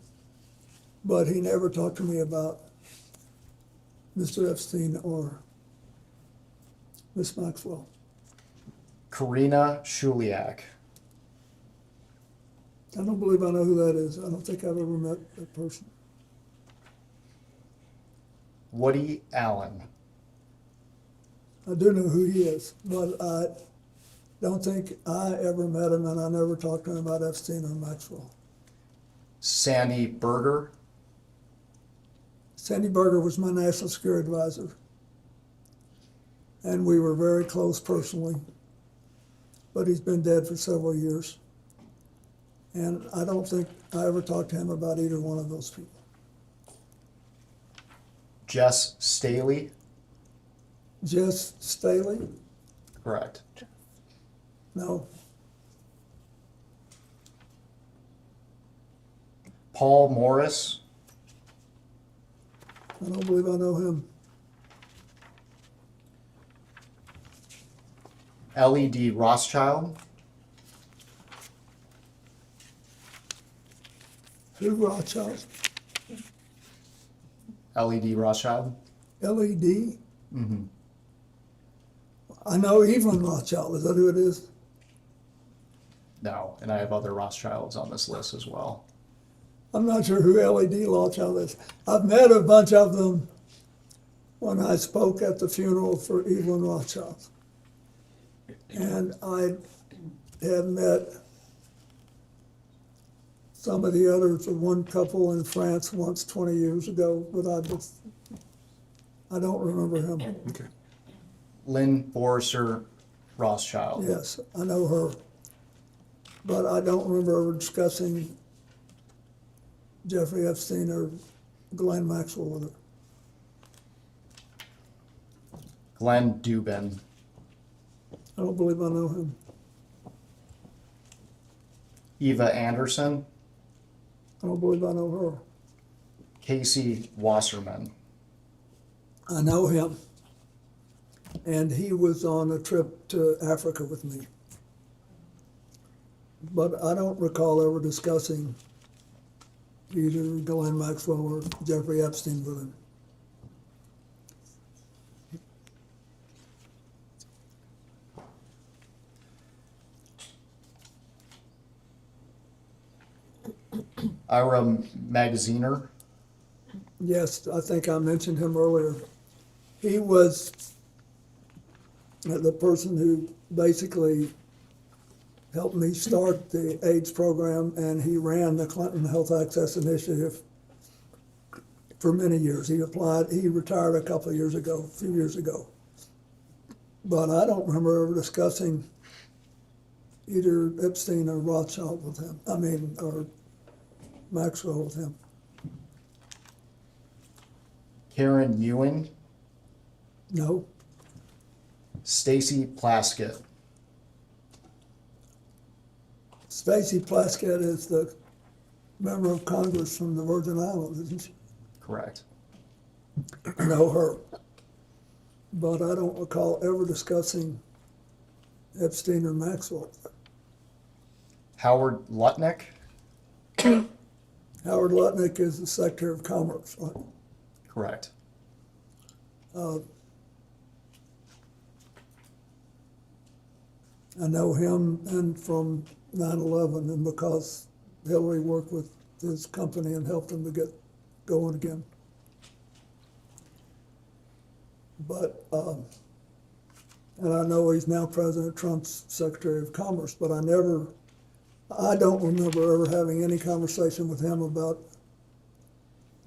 S14: but he never talked to me about Mr. Epstein or Miss Maxwell.
S1: Karina Shuliak.
S14: I don't believe I know who that is. I don't think I've ever met that person.
S1: Woody Allen.
S14: I do know who he is, but I don't think I ever met him, and I never talked to him about Epstein or Maxwell.
S1: Sandy Berger.
S14: Sandy Berger was my national security advisor, and we were very close personally, but he's been dead for several years. And I don't think I ever talked to him about either one of those people.
S1: Jess Staley.
S14: Jess Staley?
S1: Correct.
S14: No.
S1: Paul Morris.
S14: I don't believe I know him.
S1: LED Rothschild.
S14: Who Rothschild?
S1: LED Rothschild.
S14: LED?
S1: Mm-hmm.
S14: I know Evelyn Rothschild. Is that who it is?
S1: No, and I have other Rothschilds on this list as well.
S14: I'm not sure who LED Rothschild is. I've met a bunch of them when I spoke at the funeral for Evelyn Rothschild. And I had met some of the others, one couple in France once 20 years ago, but I don't remember him.
S3: Okay.
S1: Lynn Borser Rothschild.
S14: Yes, I know her, but I don't remember ever discussing Jeffrey Epstein or Ghislaine Maxwell with her.
S1: Glenn Dubin.
S14: I don't believe I know him.
S1: Eva Anderson.
S14: I don't believe I know her.
S1: Casey Wasserman.
S14: I know him. And he was on a trip to Africa with me. But I don't recall ever discussing either Ghislaine Maxwell or Jeffrey Epstein with him.
S1: Ira Magaziner.
S14: Yes, I think I mentioned him earlier. He was the person who basically helped me start the AIDS program, and he ran the Clinton Health Access Initiative for many years. He retired a couple of years ago, a few years ago. But I don't remember ever discussing either Epstein or Rothschild with him, or Maxwell with him.
S1: Karen Ewing,
S14: No,
S1: Stacy Plaskett,
S14: Spacy Plaskett is the member of Congress from the Virgin Islands, isn't she?
S1: correct.
S14: I know her. But I don't recall ever discussing Epstein or Maxwell.
S1: Howard Lutnick,
S14: Howard Lutnick is the Secretary of Commerce, right?
S1: correct.
S14: I know him and from 9/11, and because Hillary worked with his company and helped him to get going again. But, and I know he's now President Trump's Secretary of Commerce, but I don't remember ever having any conversation with him about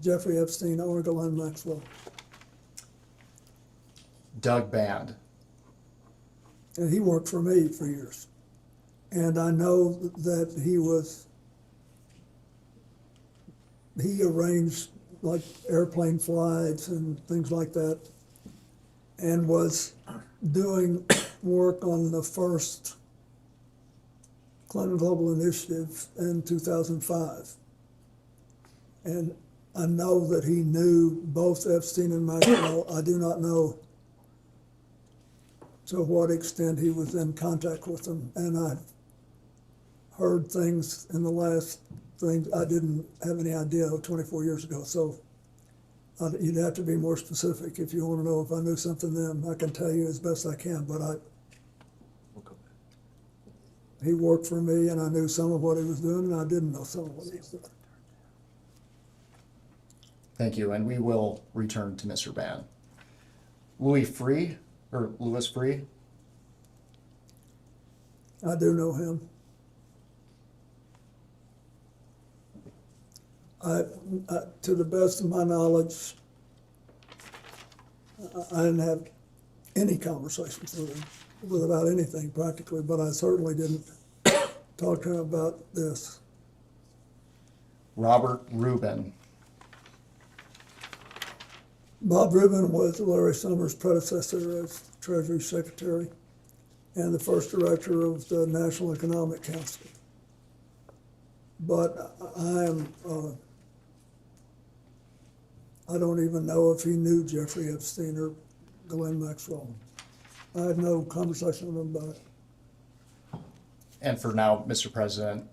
S14: Jeffrey Epstein or Ghislaine Maxwell.
S1: Doug Band,
S14: And he worked for me for years. And I know that he arranged like airplane flights and things like that, and was doing work on the first Clinton Global Initiative in 2005. And I know that he knew both Epstein and Maxwell. I do not know to what extent he was in contact with them. And I've heard things in the last things I didn't have any idea of 24 years ago. So you'd have to be more specific if you want to know if I knew something then. I can tell you as best I can, but he worked for me and I knew some of what he was doing and I didn't know some of what he was doing.
S1: thank you, and we will return to Mr. Band. Louis Free.
S14: I do know him. To the best of my knowledge, I didn't have any conversations with him about anything practically, but I certainly didn't talk to him about this.
S1: Robert Rubin,
S14: Bob Rubin was Larry Summers' predecessor as Treasury Secretary and the first director of the National Economic Council. But I don't even know if he knew Jeffrey Epstein or Ghislaine Maxwell. I had no conversation with him about it.
S1: and for now, Mr. President,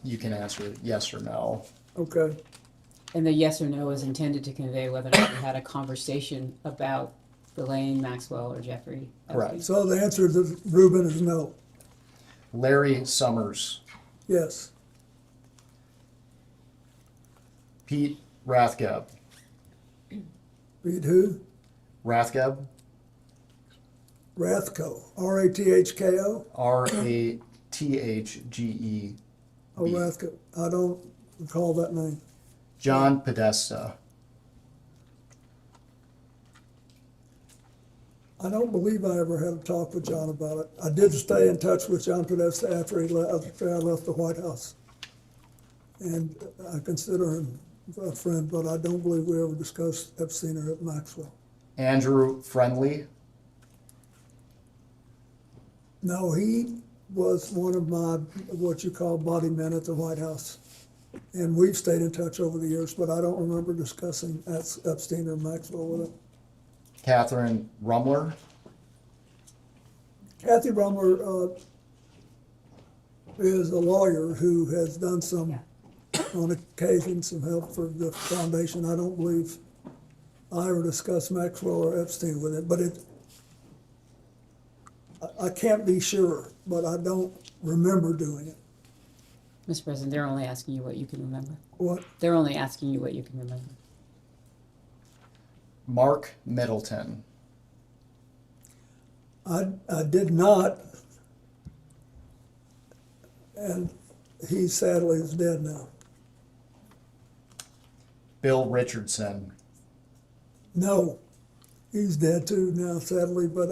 S1: you can answer yes or no.
S14: Okay.
S5: And the yes or no is intended to convey whether or not you had a conversation about Ghislaine Maxwell or Jeffrey Epstein.
S1: Correct.
S14: So the answer to Rubin is no.
S1: Larry Summers,
S14: Yes.
S1: Pete Rathgeb,
S14: Read who?
S1: Rathgeb,
S14: Rathko. R-A-T-H-K-O?
S1: Rathge.
S14: Oh, Rathko. I don't recall that name.
S1: John Podesta,
S14: I don't believe I ever had a talk with John about it. I did stay in touch with John Podesta after I left the White House. And I consider him a friend, but I don't believe we ever discussed Epstein or Maxwell.
S1: Andrew Friendly,
S14: No, he was one of my, what you call body men at the White House. And we've stayed in touch over the years, but I don't remember discussing Epstein or Maxwell with him.
S1: Catherine Rumler,
S14: Kathy Rumler is a lawyer who has done some, on occasion, some help for the foundation. I don't believe I ever discussed Maxwell or Epstein with it, but I can't be sure, but I don't remember doing it.
S5: Mr. President, they're only asking you what you can remember.
S14: What?
S5: They're only asking you what you can remember.
S1: Mark Middleton,
S14: I did not And he sadly is dead now.
S1: Bill Richardson,
S14: No, he's dead too now, sadly, but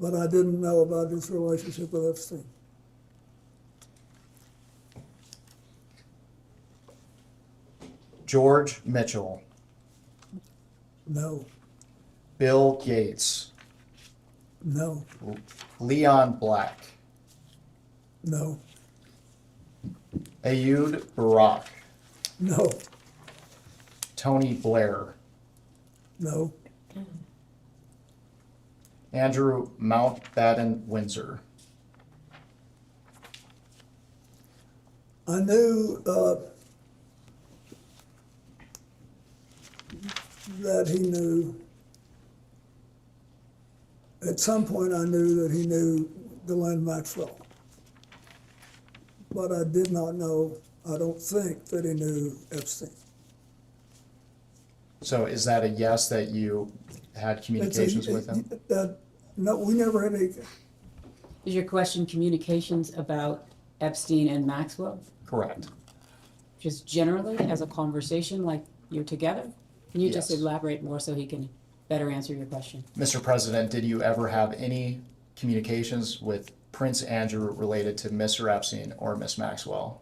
S14: I didn't know about his relationship with Epstein.
S1: George Mitchell,
S14: No,
S1: Bill Gates,
S14: no,
S1: Leon Black,
S14: no,
S1: Ayud Barak,
S14: no,
S1: Tony Blair,
S14: no,
S1: Andrew Mountbatten Windsor.
S14: I knew that he knew, at some point I knew that he knew Ghislaine Maxwell. But I did not know, I don't think, that he knew Epstein.
S1: So is that a yes that you had communications with him?
S14: No, we never had any,
S5: Is your question communications about Epstein and Maxwell?
S1: Correct.
S5: Just generally as a conversation like you're together? Can you just
S1: Yes.
S5: elaborate more so he can better answer your question?
S1: Mr. President, did you ever have any communications with Prince Andrew related to Mr. Epstein or Miss Maxwell?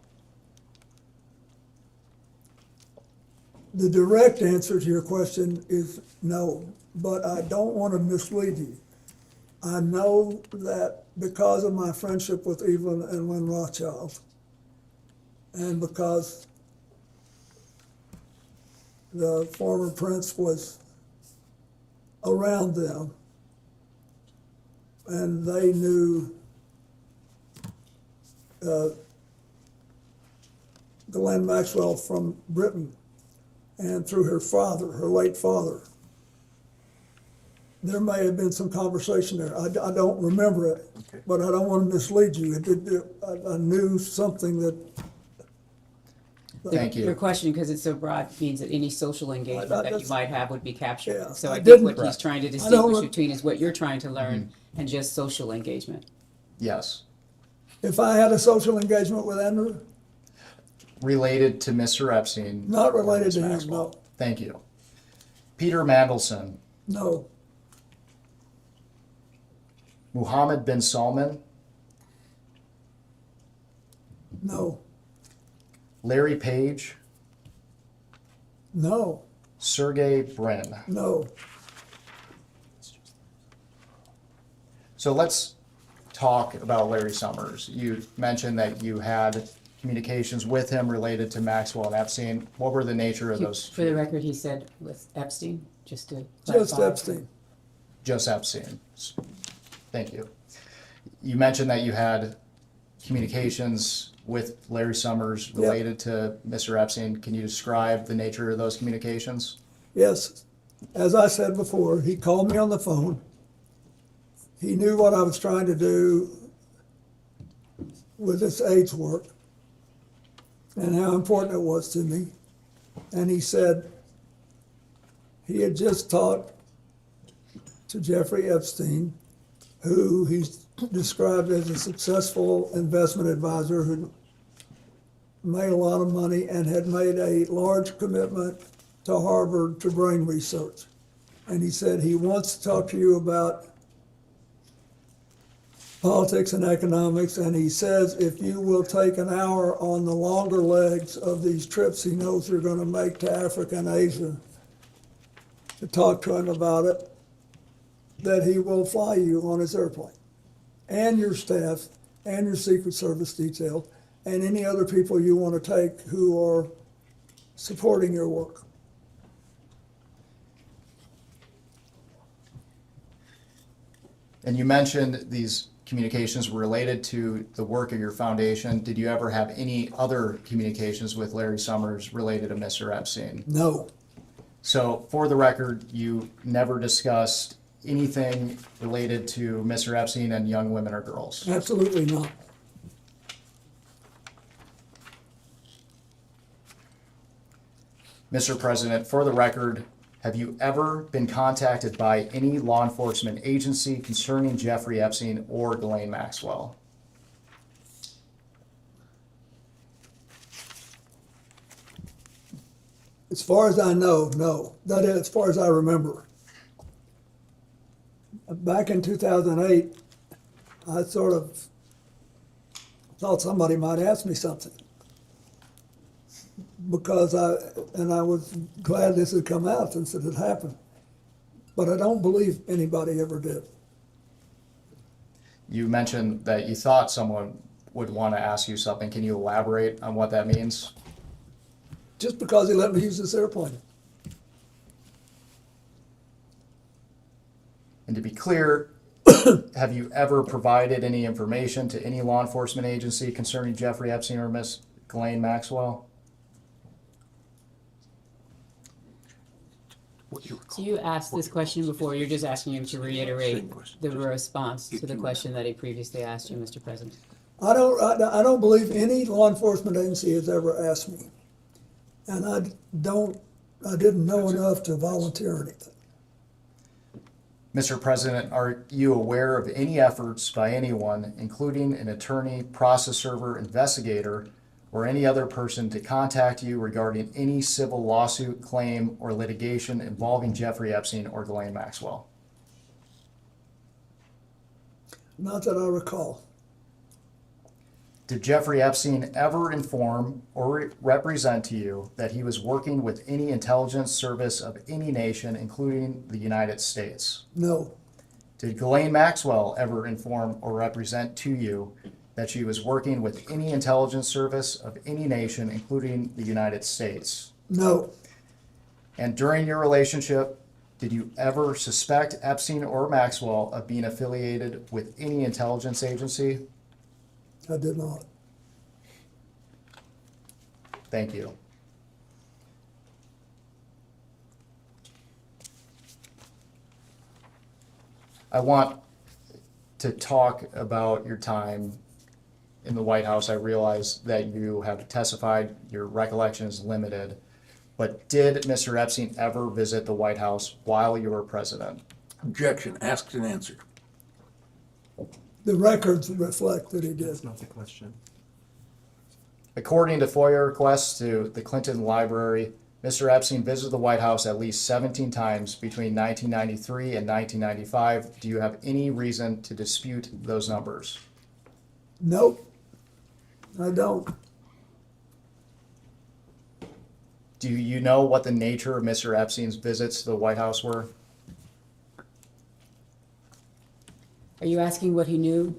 S14: the direct answer to your question is no, but I don't want to mislead you. I know that because of my friendship with Evelyn and Lynn Rothschild, and because the former prince was around them, and they knew Ghislaine Maxwell from Britain and through her father, her late father. There may have been some conversation there. I don't remember it, but I don't want to mislead you. I knew something that.
S1: Thank you.
S5: Your question, because it's so broad, means that any social engagement that you
S14: that's-
S5: might have would be captured.
S14: Yeah,
S5: So
S14: I
S5: I think
S14: didn't-
S5: what he's
S1: Correct.
S5: trying to
S14: I don't
S5: distinguish
S14: re-
S5: between is what you're trying to learn and just social engagement.
S1: Yes.
S14: If I had a social engagement with Andrew,
S1: Related to Mr. Epstein?
S14: not
S1: or
S14: related
S1: Miss
S14: to him,
S1: Maxwell?
S14: no,
S1: Thank you. Peter Mandelson,
S14: no,
S1: Mohammed bin Salman,
S14: no,
S1: Larry Page,
S14: no,
S1: Sergey Brin.
S14: no.
S1: So let's talk about Larry Summers. You mentioned that you had communications with him related to Maxwell and Epstein. What were the nature of those?
S5: For the record, he said with Epstein, just to
S14: Just
S5: clarify.
S14: Epstein.
S1: Just Epstein. Thank you. You mentioned that you had communications with Larry Summers related to Mr. Epstein. Can you describe the nature of those communications?
S14: Yes, as I said before, he called me on the phone. He knew what I was trying to do with this AIDS work and how important it was to me. And he said he had just talked to Jeffrey Epstein, who he's described as a successful investment advisor who made a lot of money and had made a large commitment to Harvard to brain research. And he said he wants to talk to you about politics and economics, and he says if you will take an hour on the longer legs of these trips he knows you're going to make to Africa and Asia to talk to him about it, that he will fly you on his airplane, and your staff, and your Secret Service detail, and any other people you want to take who are supporting your work.
S1: And you mentioned these communications were related to the work of your foundation. Did you ever have any other communications with Larry Summers related to Mr. Epstein?
S14: No,
S1: So for the record, you never discussed anything related to Mr. Epstein and young women or girls?
S14: absolutely not.
S1: Mr. President, for the record, have you ever been contacted by any law enforcement agency concerning Jeffrey Epstein or Ghislaine Maxwell?
S14: As far as I know, no. That is, as far as I remember. Back in 2008, I sort of thought somebody might ask me something. Because I was glad this had come out since it had happened. But I don't believe anybody ever did.
S1: You mentioned that you thought someone would want to ask you something. Can you elaborate on what that means?
S14: Just because he let me use this airplane.
S1: And to be clear, have you ever provided any information to any law enforcement agency concerning Jeffrey Epstein or Miss Ghislaine Maxwell?
S5: So you asked this question before, you're just asking him to reiterate the response to the question that he previously asked you, Mr. President.
S14: I don't believe any law enforcement agency has ever asked me. And I didn't know enough to volunteer anything.
S1: Mr. President, are you aware of any efforts by anyone, including an attorney, process server, investigator, or any other person to contact you regarding any civil lawsuit, claim, or litigation involving Jeffrey Epstein or Ghislaine Maxwell?
S14: Not that I recall.
S1: Did Jeffrey Epstein ever inform or represent to you that he was working with any intelligence service of any nation, including the United States?
S14: No.
S1: Did Ghislaine Maxwell ever inform or represent to you that she was working with any intelligence service of any nation, including the United States?
S14: No.
S1: And during your relationship, did you ever suspect Epstein or Maxwell of being affiliated with any intelligence agency?
S14: I did not.
S1: Thank you. I want to talk about your time in the White House. I realize that you have testified, your recollection is limited, but did Mr. Epstein ever visit the White House while you were president?
S3: Objection, asked and answered.
S14: The records reflect that he did.
S12: That's not the question.
S1: According to FOIA requests to the Clinton Library, Mr. Epstein visited the White House at least 17 times between 1993 and 1995. Do you have any reason to dispute those numbers?
S14: Nope. I don't.
S1: Do you know what the nature of Mr. Epstein's visits to the White House were?
S5: Are you asking what he knew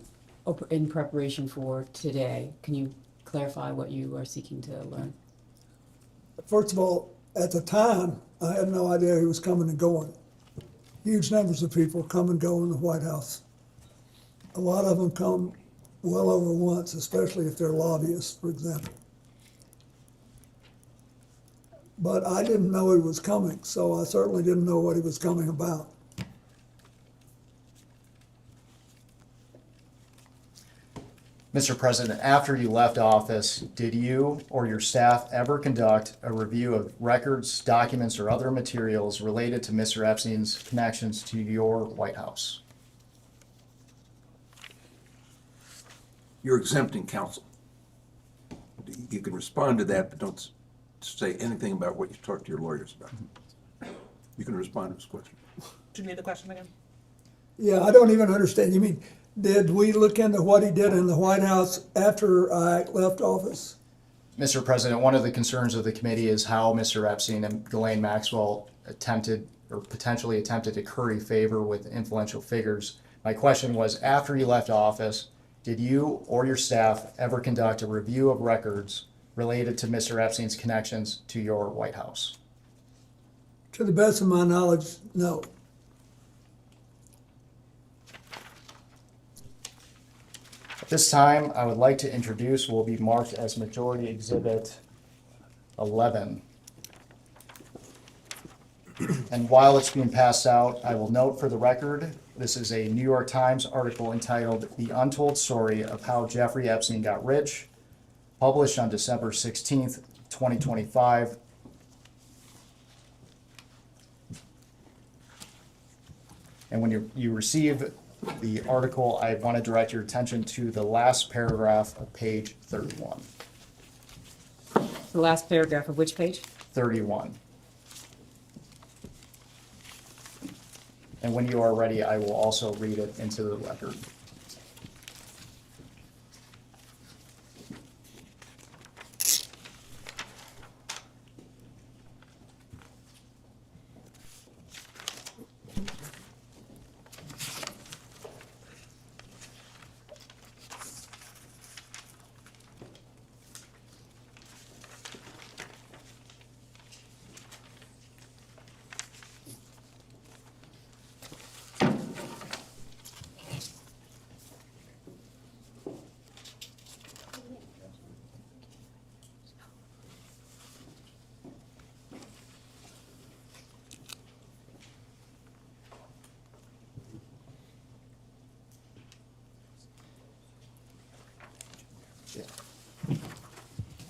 S5: in preparation for today? Can you clarify what you are seeking to learn?
S14: First of all, at the time, I had no idea he was coming and going. Huge numbers of people come and go in the White House. A lot of them come well over once, especially if they're lobbyists, for example. But I didn't know he was coming, so I certainly didn't know what he was coming about.
S1: Mr. President, after you left office, did you or your staff ever conduct a review of records, documents, or other materials related to Mr. Epstein's connections to your White House?
S3: You're exempting counsel. You can respond to that, but don't say anything about what you talked to your lawyers about. You can respond to his question.
S4: Do you need the question again?
S14: Yeah, I don't even understand. You mean, did we look into what he did in the White House after I left office?
S1: Mr. President, one of the concerns of the committee is how Mr. Epstein and Ghislaine Maxwell attempted or potentially attempted to curry favor with influential figures. My question was, after you left office, did you or your staff ever conduct a review of records related to Mr. Epstein's connections to your White House?
S14: To the best of my knowledge, no.
S1: At this time, I would like to introduce what will be marked as Majority Exhibit 11. And while it's being passed out, I will note for the record, this is a New York Times article entitled "The Untold Story of How Jeffrey Epstein Got Rich," published on December 16th, 2025. And when you receive the article, I want to direct your attention to the last paragraph of page 31.
S5: The last paragraph of which page?
S1: 31. And when you are ready, I will also read it into the record.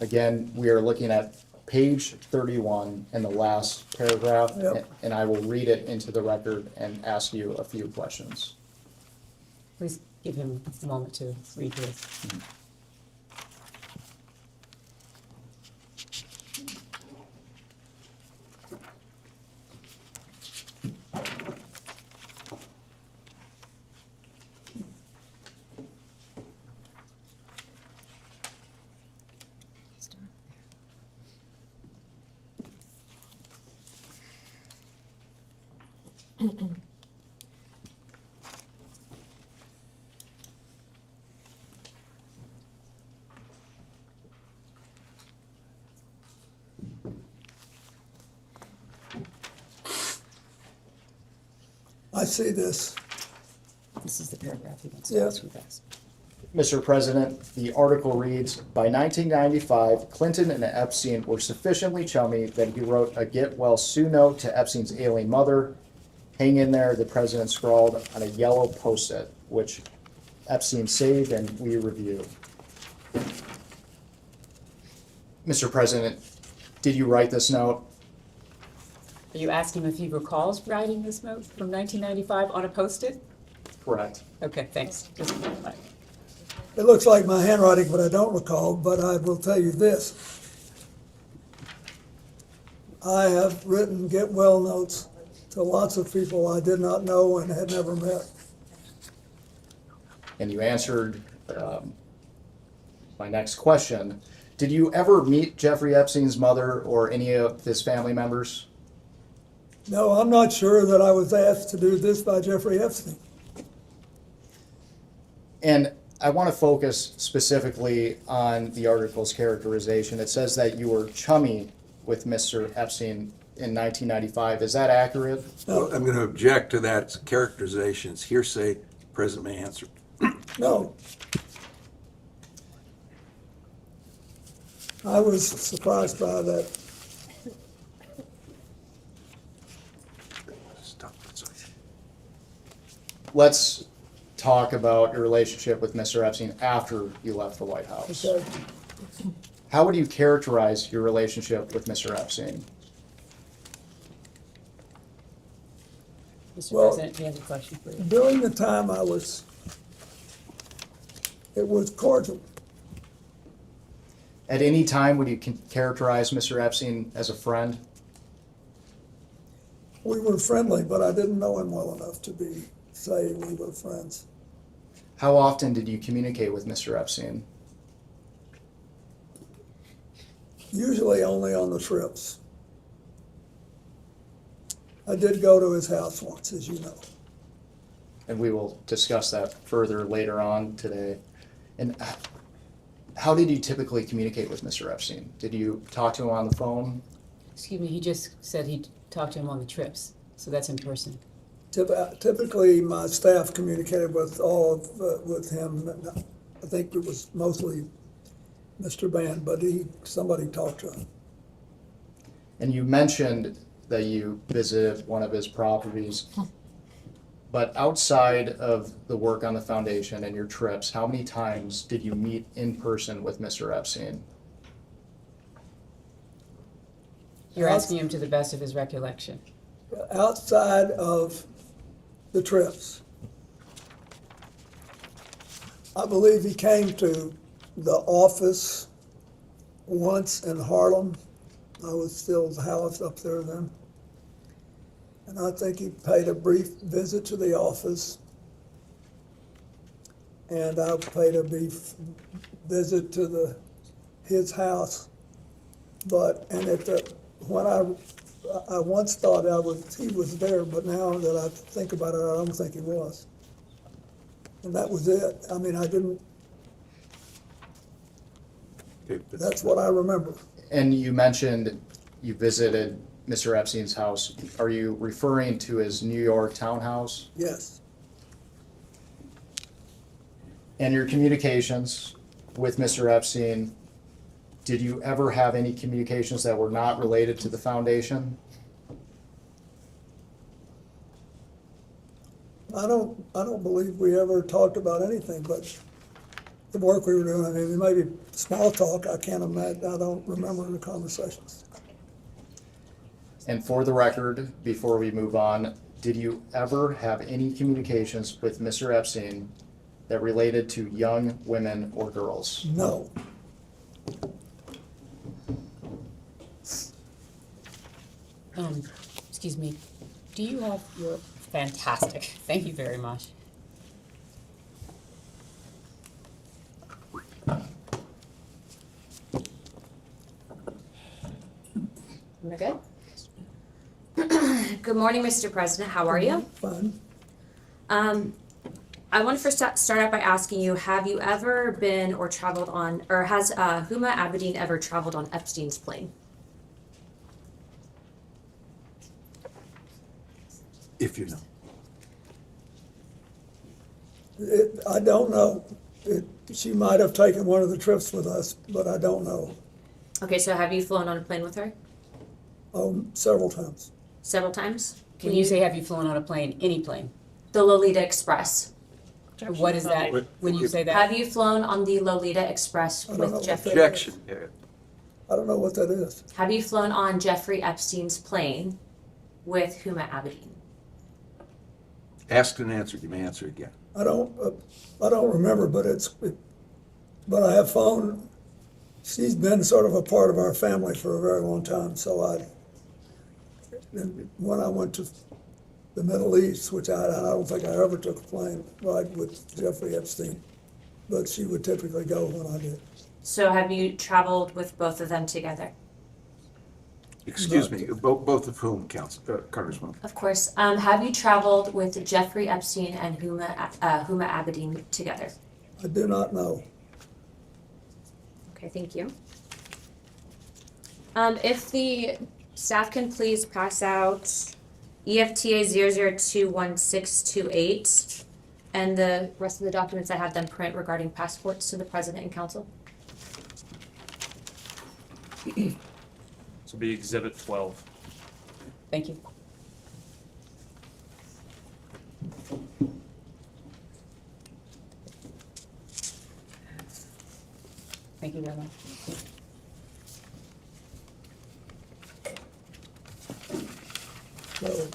S1: Again, we are looking at page 31 in the last paragraph,
S14: Yep.
S1: and I will read it into the record and ask you a few questions.
S5: Please give him a moment to read his.
S14: I see this.
S5: This is the paragraph he wants
S14: Yeah.
S5: to ask you guys.
S1: Mr. President, the article reads, by 1995, Clinton and Epstein were sufficiently chummy that he wrote a get well soon note to Epstein's ailing mother. Hang in there, the president scrawled on a yellow post-it, which Epstein saved and we reviewed. Mr. President, did you write this note?
S5: Are you asking if he recalls writing this note from 1995 on a Post-it?
S1: Correct.
S5: Okay, thanks. Just clarify.
S14: It looks like my handwriting, but I don't recall, but I will tell you this. I have written get well notes to lots of people I did not know and had never met.
S1: And you answered my next question. Did you ever meet Jeffrey Epstein's mother or any of his family members?
S14: No, I'm not sure that I was asked to do this by Jeffrey Epstein.
S1: And I want to focus specifically on the article's characterization. It says that you were chummy with Mr. Epstein in 1995. Is that accurate?
S3: Well, I'm going to object to that. It's a characterization. It's hearsay. The president may answer.
S14: No. I was surprised by that.
S3: Stop.
S1: Let's talk about your relationship with Mr. Epstein after you left the White House.
S14: Okay.
S1: How would you characterize your relationship with Mr. Epstein?
S5: Mr.
S14: Well-
S5: President, he has a question for you.
S14: During the time it was cordial.
S1: At any time, would you characterize Mr. Epstein as a friend?
S14: We were friendly, but I didn't know him well enough to say we were friends.
S1: How often did you communicate with Mr. Epstein?
S14: Usually only on the trips. I did go to his house once, as you know.
S1: And we will discuss that further later on today. And how did you typically communicate with Mr. Epstein? Did you talk to him on the phone?
S5: Excuse me, he just said he talked to him on the trips, so that's in person.
S14: Typically, my staff communicated with with him. I think it was mostly Mr. Band, but somebody talked to him.
S1: And you mentioned that you visited one of his properties. But outside of the work on the foundation and your trips, how many times did you meet in person with Mr. Epstein?
S5: You're asking him to the best of his recollection.
S14: Outside of the trips, I believe he came to the office once in Harlem, I was still at the house up there then. And I think he paid a brief visit to the office. And I paid a brief visit to his house. When I once thought he was there, but now that I think about it, I don't think he was. And that was it. I mean, that's what I remember.
S1: And you mentioned you visited Mr. Epstein's house. Are you referring to his New York townhouse?
S14: Yes.
S1: And your communications with Mr. Epstein, did you ever have any communications that were not related to the foundation?
S14: I don't believe we ever talked about anything but the work we were doing. I mean, maybe small talk, I can't imagine, I don't remember the conversations.
S1: And for the record, before we move on, did you ever have any communications with Mr. Epstein that related to young women or girls?
S14: No.
S5: Excuse me, do you have your, fantastic, thank you very much.
S7: We're good? Good morning, Mr. President. How are you?
S14: Fine.
S7: I want to first start out by asking you, have you ever been or traveled on, or has Huma Abedin ever traveled on Epstein's plane?
S3: If you know.
S14: I don't know. She might have taken one of the trips with us, but I don't know.
S7: Okay, so have you flown on a plane with her?
S14: Several times.
S7: Several times?
S5: When you say have you flown on a plane, any plane?
S7: The Lolita Express.
S5: What is that, when you say that?
S7: Have you flown on the Lolita Express
S14: I don't know
S7: with
S14: what
S7: Jeffrey?
S14: that
S3: Objection.
S14: I don't know what that is.
S7: Have you flown on Jeffrey Epstein's plane with Huma Abedin?
S3: Asked and answered, you may answer again.
S14: I don't remember, but I have phoned. She's been sort of a part of our family for a very long time. So when I went to the Middle East, which I don't think I ever took a plane ride with Jeffrey Epstein, but she would typically go when I did.
S7: So have you traveled with both of them together?
S3: Excuse me, both of whom, Congresswoman?
S7: Of course. Have you traveled with Jeffrey Epstein and Huma Abedin together?
S14: I do not know.
S7: Okay, thank you. If the staff can please pass out EFTA 0021628 and the rest of the documents I have them print regarding passports to the President and Council.
S6: This will be Exhibit 12.
S5: Thank you. Thank you very much.
S14: So,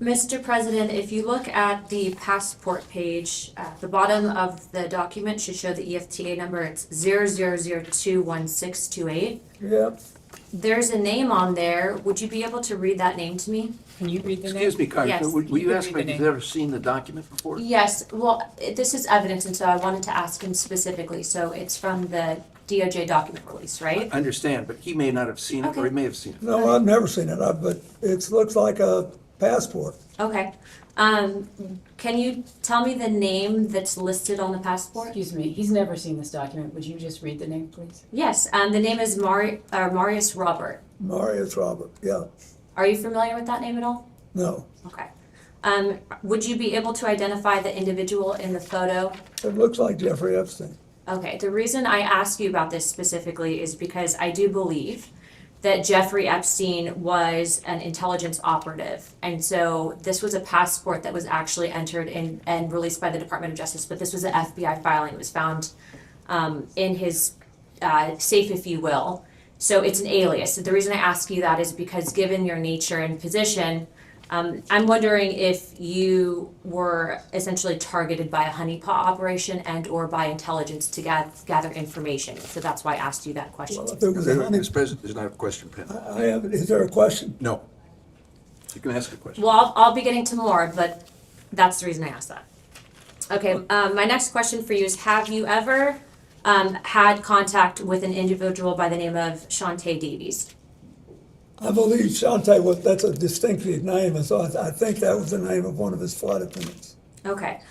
S7: Mr. President, if you look at the passport page, the bottom of the document should show the EFTA number. It's 000021628.
S14: yeah,
S7: There's a name on there. Would you be able to read that name to me?
S5: Can you read the name?
S3: Excuse me, Congressman,
S7: Yes.
S3: will you
S5: can
S3: ask
S5: read
S3: me
S5: the
S3: if you've
S5: name.
S3: ever seen the document before?
S7: Yes, well, this is evidence, and so I wanted to ask him specifically. So it's from the DOJ document release, right?
S3: I understand, but he may not have seen it, or he
S7: Okay.
S3: may have seen it.
S14: no, I've never seen it, but it looks like a passport.
S7: Okay. Can you tell me the name that's listed on the passport?
S5: Excuse me, he's never seen this document. Would you just read the name, please?
S7: Yes, the name is Marius Robert.
S14: Marius Robert, yeah,
S7: Are you familiar with that name at all?
S14: no.
S7: Okay. Would you be able to identify the individual in the photo?
S14: It looks like Jeffrey Epstein.
S7: Okay, the reason I ask you about this specifically is because I do believe that Jeffrey Epstein was an intelligence operative. And so this was a passport that was actually entered in and released by the Department of Justice, but this was an FBI filing. It was found in his safe, if you will. So it's an alias. So the reason I ask you that is because given your nature and position, I'm wondering if you were essentially targeted by a honeypot operation and or by intelligence to gather information. So that's why I asked you that question.
S14: Well, if there was a honey,
S3: Mr. President, there's not a question pending.
S14: I have, is there a question?
S3: No. You can ask a question.
S7: Well, I'll be getting to more, but that's the reason I asked that. Okay, my next question for you is, have you ever had contact with an individual by the name of Shantae Davies?
S14: I believe Shantae was, that's a distinctive name, and so I think that was the name of one of his flight attendants.
S7: Okay.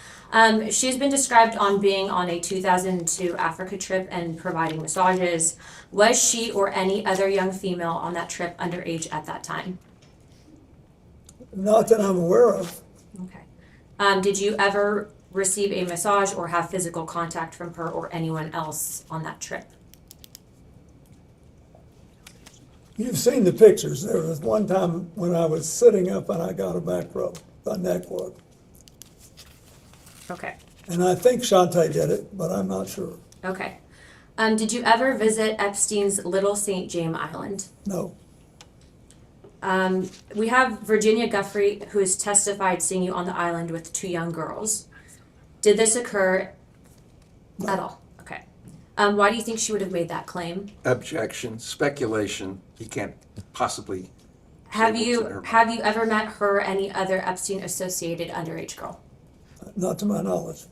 S7: She's been described on being on a 2002 Africa trip and providing massages. Was she or any other young female on that trip underage at that time?
S14: Not that I'm aware of.
S7: Okay. Did you ever receive a massage or have physical contact from her or anyone else on that trip?
S14: You've seen the pictures. There was one time when I was sitting up and I got a back rub, a neck rub.
S7: Okay.
S14: And I think Shantae did it, but I'm not sure.
S7: Okay. Did you ever visit Epstein's Little St. James Island?
S14: No.
S7: We have Virginia Guthrie, who has testified seeing you on the island with 2 young girls. Did this occur at all? Okay. Why do you think she would have made that claim?
S3: Objection, speculation. He can't possibly.
S7: Have
S3: say what's in her
S7: you ever met her or any other Epstein associated underage girl?
S14: Not to my knowledge.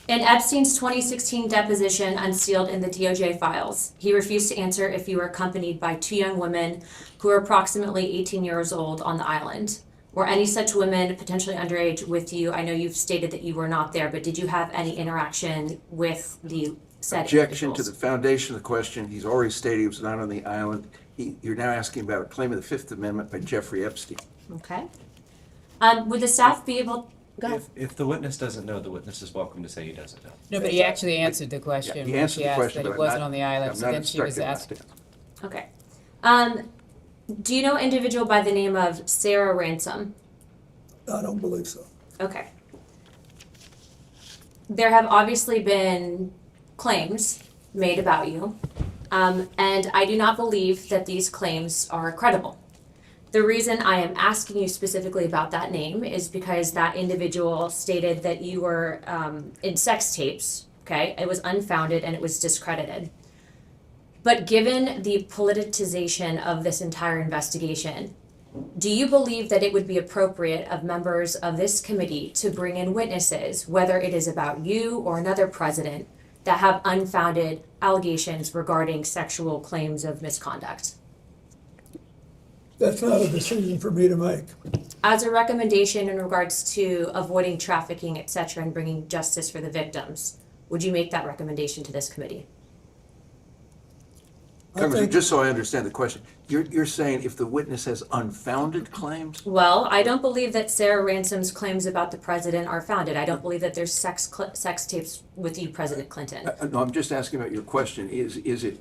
S7: In Epstein's 2016 deposition unsealed in the DOJ files, he refused to answer if you were accompanied by 2 young women who were approximately 18 years old on the island. Were any such women potentially underage with you? I know you've stated that you were not there, but did you have any interaction with the said
S3: Objection to
S7: individuals?
S3: the foundation of the question. He's already stated he was not on the island. You're now asking about a claim of the Fifth Amendment by Jeffrey Epstein.
S7: Okay. Would the staff be able, go ahead.
S12: If the witness doesn't know, the witness is welcome to say he doesn't know.
S5: No, but he actually answered the question
S3: Yeah, he
S5: when
S3: answered
S5: she
S3: the
S5: asked
S3: question,
S5: that
S3: but
S5: it
S3: I'm
S5: wasn't
S3: not-
S5: on the island,
S3: I'm
S5: so
S3: not
S5: then she was
S3: instructed
S5: asked.
S3: not to.
S7: Okay. Do you know an individual by the name of Sarah Ransom?
S14: I don't believe so.
S7: Okay. There have obviously been claims made about you, and I do not believe that these claims are credible. The reason I am asking you specifically about that name is because that individual stated that you were in sex tapes, okay? It was unfounded and it was discredited. But given the politicization of this entire investigation, do you believe that it would be appropriate of members of this committee to bring in witnesses, whether it is about you or another president, that have unfounded allegations regarding sexual claims of misconduct?
S14: That's not a decision for me to make.
S7: As a recommendation in regards to avoiding trafficking, et cetera, and bringing justice for the victims, would you make that recommendation to this committee?
S3: Congressman, just so I understand the question, you're saying if the witness has unfounded claims?
S7: Well, I don't believe that Sarah Ransom's claims about the president are founded. I don't believe that there's sex tapes with you, President Clinton.
S3: No, I'm just asking about your question. Is it,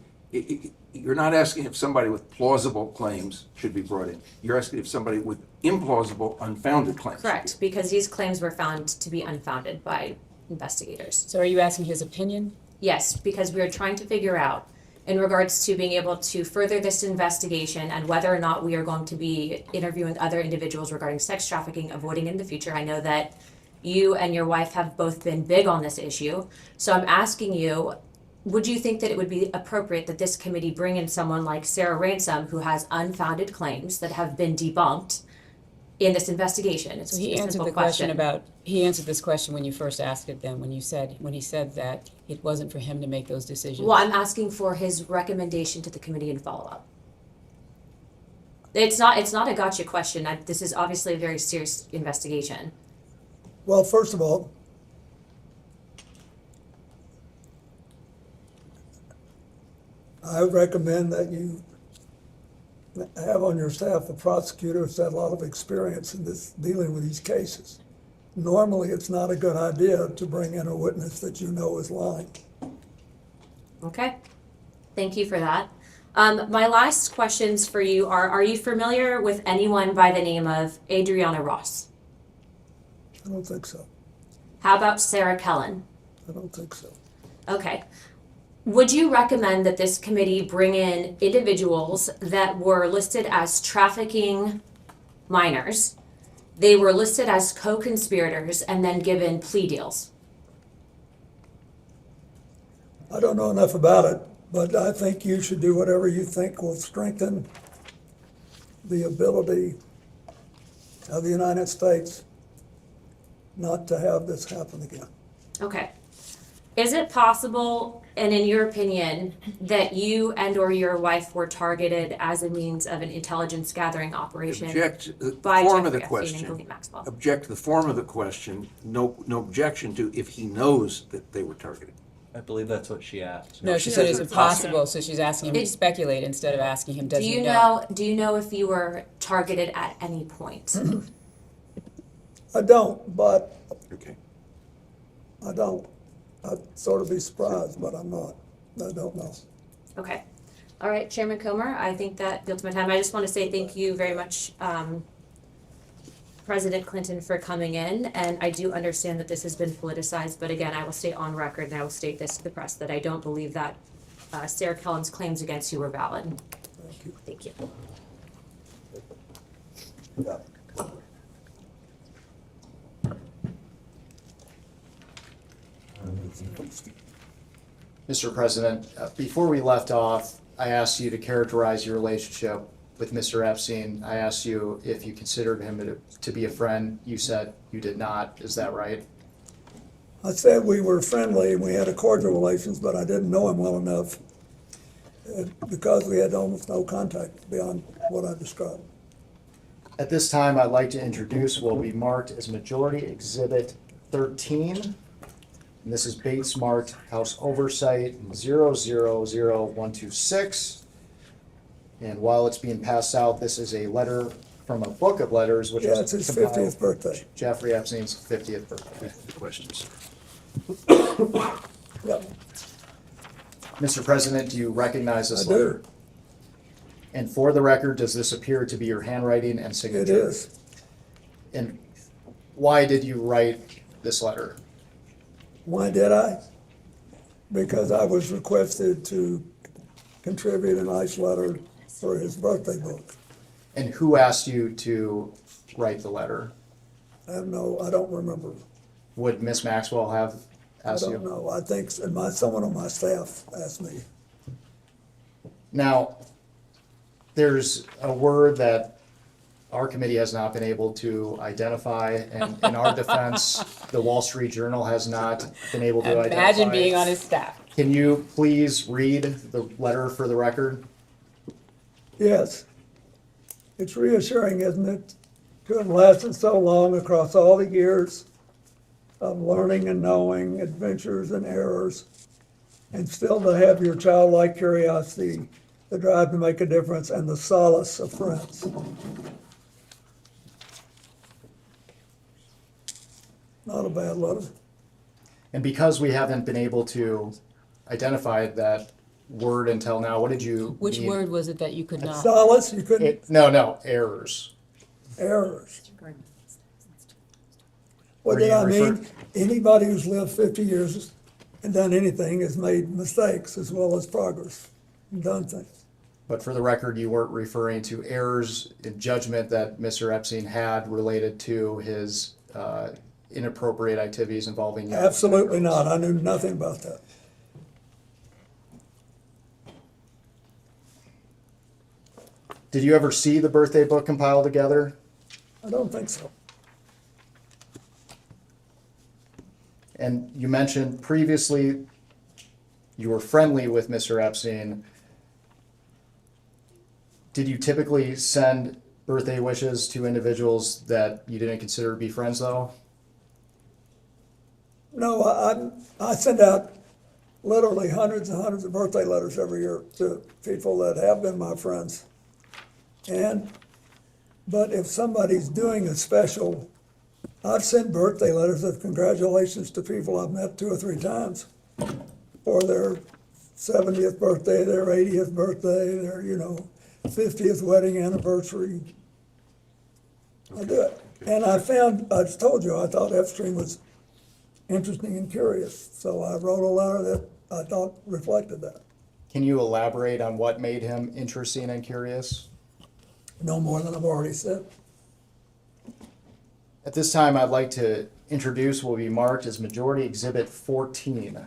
S3: you're not asking if somebody with plausible claims should be brought in. You're asking if somebody with implausible, unfounded claims.
S7: Correct, because these claims were found to be unfounded by investigators.
S5: So are you asking his opinion?
S7: Yes, because we are trying to figure out in regards to being able to further this investigation and whether or not we are going to be interviewing other individuals regarding sex trafficking, avoiding in the future. I know that you and your wife have both been big on this issue. So I'm asking you, would you think that it would be appropriate that this committee bring in someone like Sarah Ransom, who has unfounded claims that have been debunked in this investigation? It's
S5: So he
S7: a
S5: answered
S7: simple
S5: the question about, he answered this question when you first asked it then, when he said that it wasn't for him to make those decisions.
S7: Well, I'm asking for his recommendation to the committee and follow-up. It's not a gotcha question. This is obviously a very serious investigation.
S14: Well, first of all, I recommend that you have on your staff a prosecutor who's had a lot of experience in this, dealing with these cases. Normally, it's not a good idea to bring in a witness that you know is lying.
S7: Okay, thank you for that. My last questions for you are you familiar with anyone by the name of Adriana Ross?
S14: I don't think so.
S7: How about Sarah Kellen?
S14: I don't think so.
S7: Okay. Would you recommend that this committee bring in individuals that were listed as trafficking minors? They were listed as co-conspirators and then given plea deals.
S14: I don't know enough about it, but I think you should do whatever you think will strengthen the ability of the United States not to have this happen again.
S7: Okay. Is it possible, and in your opinion, that you and or your wife were targeted as a means of an intelligence gathering operation?
S3: Object to the
S7: by
S3: form of
S7: Jeffrey
S3: the
S7: Epstein and
S3: question.
S7: Clinton Maxwell?
S3: Object to the form of the question. No objection to if he knows that they were targeted.
S13: I believe that's what she asked.
S5: No, she said it's impossible, so she's asking him to speculate instead of asking him, does
S7: Do
S5: he
S7: you
S5: know?
S7: do you know if you were targeted at any point?
S14: I don't, but
S3: Okay.
S14: I don't. I'd sort of be surprised, but I'm not. I don't know.
S7: Okay. All right, Chairman Comer, I think that builds my time. I just want to say thank you very much, President Clinton, for coming in. And I do understand that this has been politicized, but again, I will state on record and I will state this to the press that I don't believe that Sarah Kellen's claims against you were valid.
S14: Thank you.
S7: Thank you.
S14: Yeah.
S1: Mr. President, before we left off, I asked you to characterize your relationship with Mr. Epstein. I asked you if you considered him to be a friend. You said you did not. Is that right?
S14: I said we were friendly and we had a cordial relations, but I didn't know him well enough because we had almost no contact beyond what I described.
S1: At this time, I'd like to introduce what will be marked as Majority Exhibit 13. And this is Bates marked House Oversight 000126. And while it's being passed out, this is a letter from a book of letters, which
S14: Yeah,
S1: was
S14: it's his
S1: compiled
S14: 50th birthday.
S1: Jeffrey Epstein's 50th birthday.
S3: The questions.
S14: Yeah,
S1: Mr. President, do you recognize this
S14: I do.
S1: letter? And for the record, does this appear to be your handwriting and
S14: it
S1: signature?
S14: is.
S1: And why did you write this letter?
S14: Why did I? Because I was requested to contribute a nice letter for his birthday book.
S1: And who asked you to write the letter?
S14: I don't remember.
S1: Would Miss Maxwell have
S14: I
S1: asked you?
S14: don't know. I think someone on my staff asked me.
S1: Now, there's a word that our committee has not been able to identify, and in our defense, the Wall Street Journal has not been able to identify.
S5: Imagine being on his staff.
S1: Can you please read the letter for the record?
S14: Yes. It's reassuring, isn't it, to have lasted so long across all the years of learning and knowing, adventures and errors, and still to have your childlike curiosity, the drive to make a difference, and the solace of friends. Not a bad letter.
S1: And because we haven't been able to identify that word until now, what did you
S5: Which
S1: mean?
S5: word was it that you could not?
S14: Solace, you couldn't,
S1: No, errors.
S14: errors. What
S1: Were
S14: did
S1: you
S14: I mean?
S1: refer-
S14: Anybody who's lived 50 years and done anything has made mistakes as well as progress and done things.
S1: But for the record, you weren't referring to errors in judgment that Mr. Epstein had related to his inappropriate activities involving you.
S14: Absolutely not. I knew nothing about that.
S1: Did you ever see the birthday book compiled together?
S14: I don't think so.
S1: And you mentioned previously you were friendly with Mr. Epstein. Did you typically send birthday wishes to individuals that you didn't consider to be friends, though?
S14: No, I send out literally hundreds and hundreds of birthday letters every year to people that have been my friends. But if somebody's doing a special, I've sent birthday letters of congratulations to people I've met 2 or 3 times for their 70th birthday, their 80th birthday, their, 50th wedding anniversary. I do it. And I told you, I thought Epstein was interesting and curious. So I wrote a letter that I thought reflected that.
S1: Can you elaborate on what made him interesting and curious?
S14: No more than I've already said.
S1: At this time, I'd like to introduce what will be marked as Majority Exhibit 14.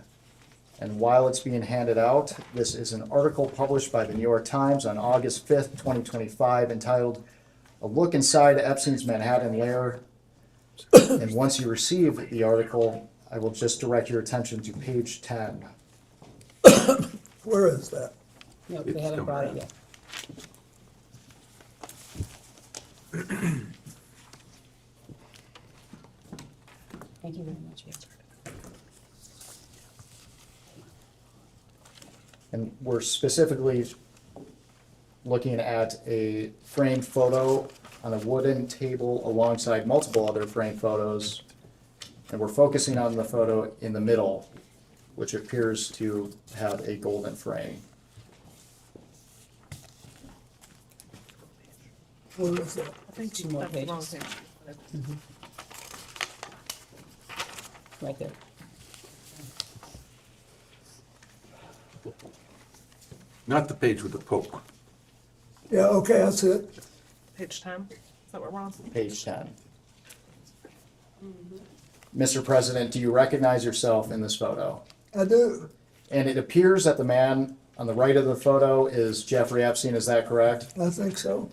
S1: And while it's being handed out, this is an article published by the New York Times on August 5th, 2025, entitled "A Look Inside Epstein's Manhattan Lair." And once you receive the article, I will just direct your attention to page 10.
S14: Where is that?
S5: No, they haven't brought it yet. Thank you very much.
S1: And we're specifically looking at a framed photo on a wooden table alongside multiple other framed photos. And we're focusing on the photo in the middle, which appears to have a golden frame.
S14: Where is that?
S5: I think two more pages. Right there.
S3: Not the page with the Pope.
S14: Yeah, okay, that's it.
S4: Page 10, is that what we're on?
S1: Page 10. Mr. President, do you recognize yourself in this photo?
S14: I do.
S1: And it appears that the man on the right of the photo is Jeffrey Epstein, is that correct?
S14: I think so.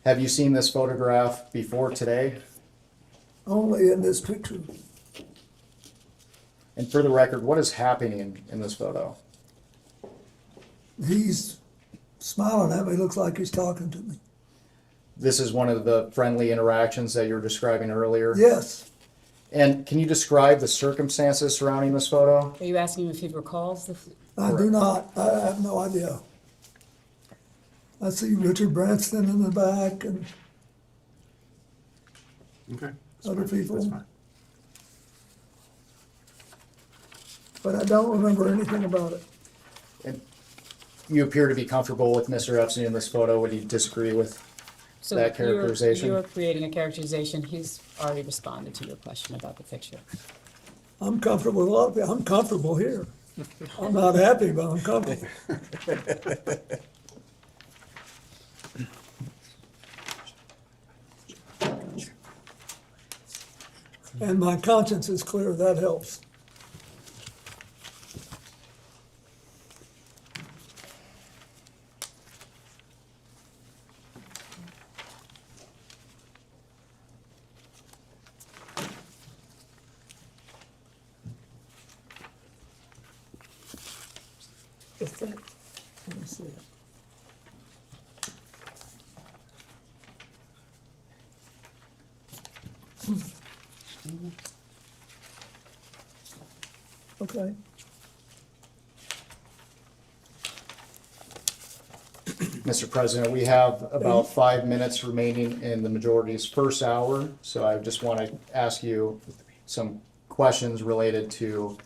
S1: Have you seen this photograph before today?
S14: Only in this picture.
S1: And for the record, what is happening in this photo?
S14: He's smiling at me, looks like he's talking to me.
S1: This is one of the friendly interactions that you were describing earlier?
S14: Yes,
S1: And can you describe the circumstances surrounding this photo?
S5: Are you asking him if he recalls the?
S14: I do not. I have no idea. I see Richard Branson in the back and
S3: Okay.
S14: other people.
S3: That's fine.
S14: But I don't remember anything about it.
S1: And you appear to be comfortable with Mr. Epstein in this photo. Would you disagree with
S5: So
S1: that characterization?
S5: You're creating a characterization. He's already responded to your question about the picture.
S14: I'm comfortable with a lot of people. I'm comfortable here. I'm not happy, but I'm comfortable. And my conscience is clear, that helps. What's that? Let me see it. Okay.
S1: Mr. President, we have about 5 minutes remaining in the majority's first hour, so I just want to ask you some questions related to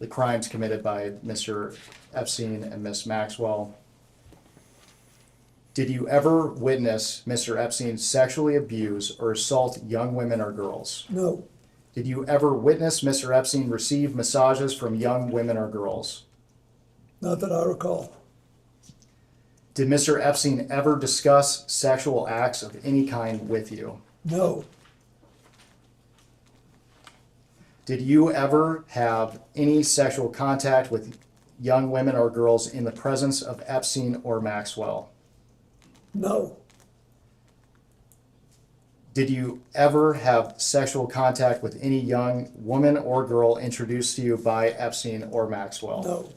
S1: the crimes committed by Mr. Epstein and Ms. Maxwell. Did you ever witness Mr. Epstein sexually abuse or assault young women or girls?
S14: No,
S1: Did you ever witness Mr. Epstein receive massages from young women or girls?
S14: not that I recall.
S1: Did Mr. Epstein ever discuss sexual acts of any kind with you?
S14: No,
S1: Did you ever have any sexual contact with young women or girls in the presence of Epstein or Maxwell?
S14: no,
S1: Did you ever have sexual contact with any young woman or girl introduced to you by Epstein or Maxwell?
S14: no,